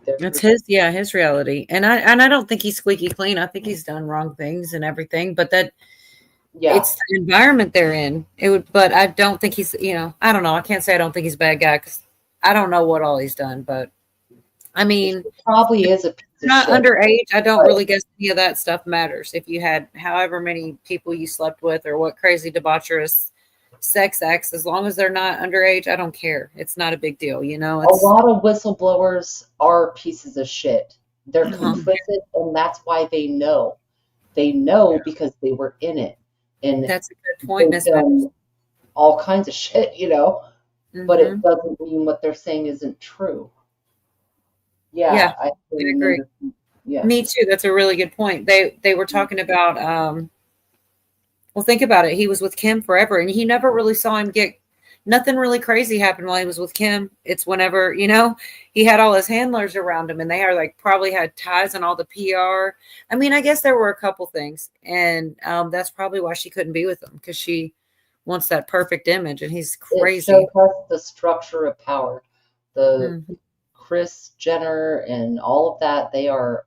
It's his reality. And I don't think he's squeaky clean. I think he's done wrong things and everything, but it's the environment they're in. But I don't think he's, I don't know. I can't say I don't think he's a bad guy because I don't know what all he's done, but I mean, he probably is a piece of not shit. underage. I don't really guess any of that stuff matters. If you had however many people you slept with or what crazy debaucherous sex acts. As long as they're not underage, I don't care. It's not a big deal, you know. A It's lot of whistleblowers are pieces of shit. They're Uh-huh. complicit, and that's why they know. They know because they were in it, and that's a good point, they've Miss Mac. done all kinds of shit, you know. But Mhm. it doesn't mean what they're saying isn't true. Yeah, Yeah, I I totally agree. understand. Yeah. Me too. That's a really good point. They were talking about well, think about it. He was with Kim forever, and he never really saw him get nothing really crazy happen while he was with Kim. It's whenever, you know, he had all his handlers around him, and they are like probably had ties and all the PR. I mean, I guess there were a couple things, and that's probably why she couldn't be with him, because she wants that perfect image, and he's It crazy. shows us the structure of power. The Mhm. Kris Jenner and all of that, they are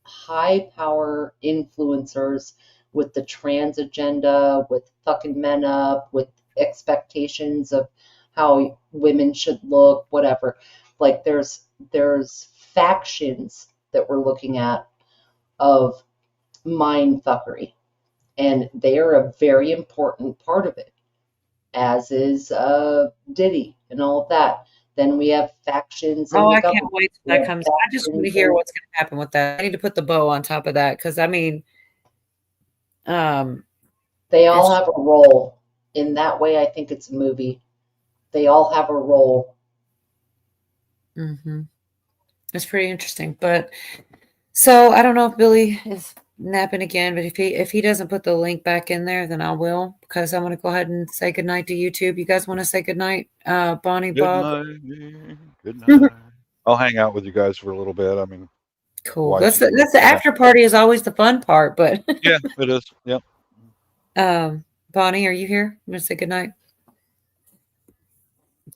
high power influencers with the trans agenda, with fucking men up, with expectations of how women should look, whatever. Like there's factions that we're looking at of mind fuckery, and they are a very important part of it, as is Diddy and all of that. Then we have factions in Oh, the I can't government. wait till We that have comes. I just want to factions hear in what's going to happen with that. I need to put the bow on top of that, because I mean, they all it's have a role. In that way, I think it's a movie. They all have a role. mhm. It's pretty interesting. But so I don't know if Billy is napping again, but if he doesn't put the link back in there, then I will, because I'm going to go ahead and say goodnight to YouTube. You guys want to say goodnight, Bonnie, Good Bob? night. Good night. I'll hang out with you guys for a little bit. I mean, Cool. wife That's and the yeah. after party is always the fun part. But Yeah, it is. Yep. Bonnie, are you here? I'm going to say goodnight.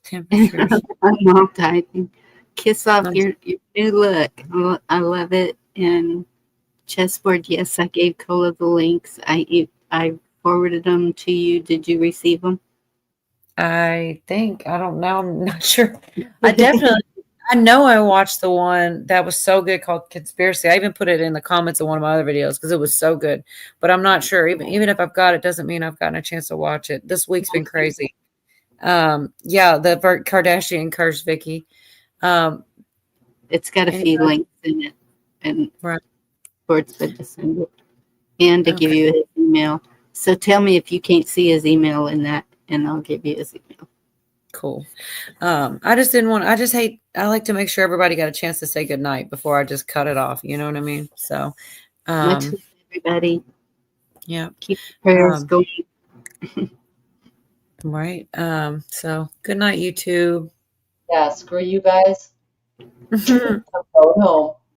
Temperatures. I'm not typing. Kiss off I'm your new look. I love it. And chessboard, yes, I gave Cola the links. I forwarded them to you. Did you receive them? I think, I don't know. I'm not sure. I know I watched the one that was so good called Conspiracy. I even put it in the comments of one of my other videos because it was so good. But I'm not sure. Even if I've got it, doesn't mean I've gotten a chance to watch it. This week's been crazy. Yeah, the Kardashian curse Vicky. It's got a few Anybody? links in it. And Right. Sports to send it. And to give Okay. you his email. So tell me if you can't see his email in that, and I'll give you his email. Cool. I just didn't want, I like to make sure everybody got a chance to say goodnight before I just cut it off. You know what I mean? So, Much love, everybody. yeah. Keep prayers Um, going. Right. So good night, YouTube. Yeah, screw you guys. I'm going home.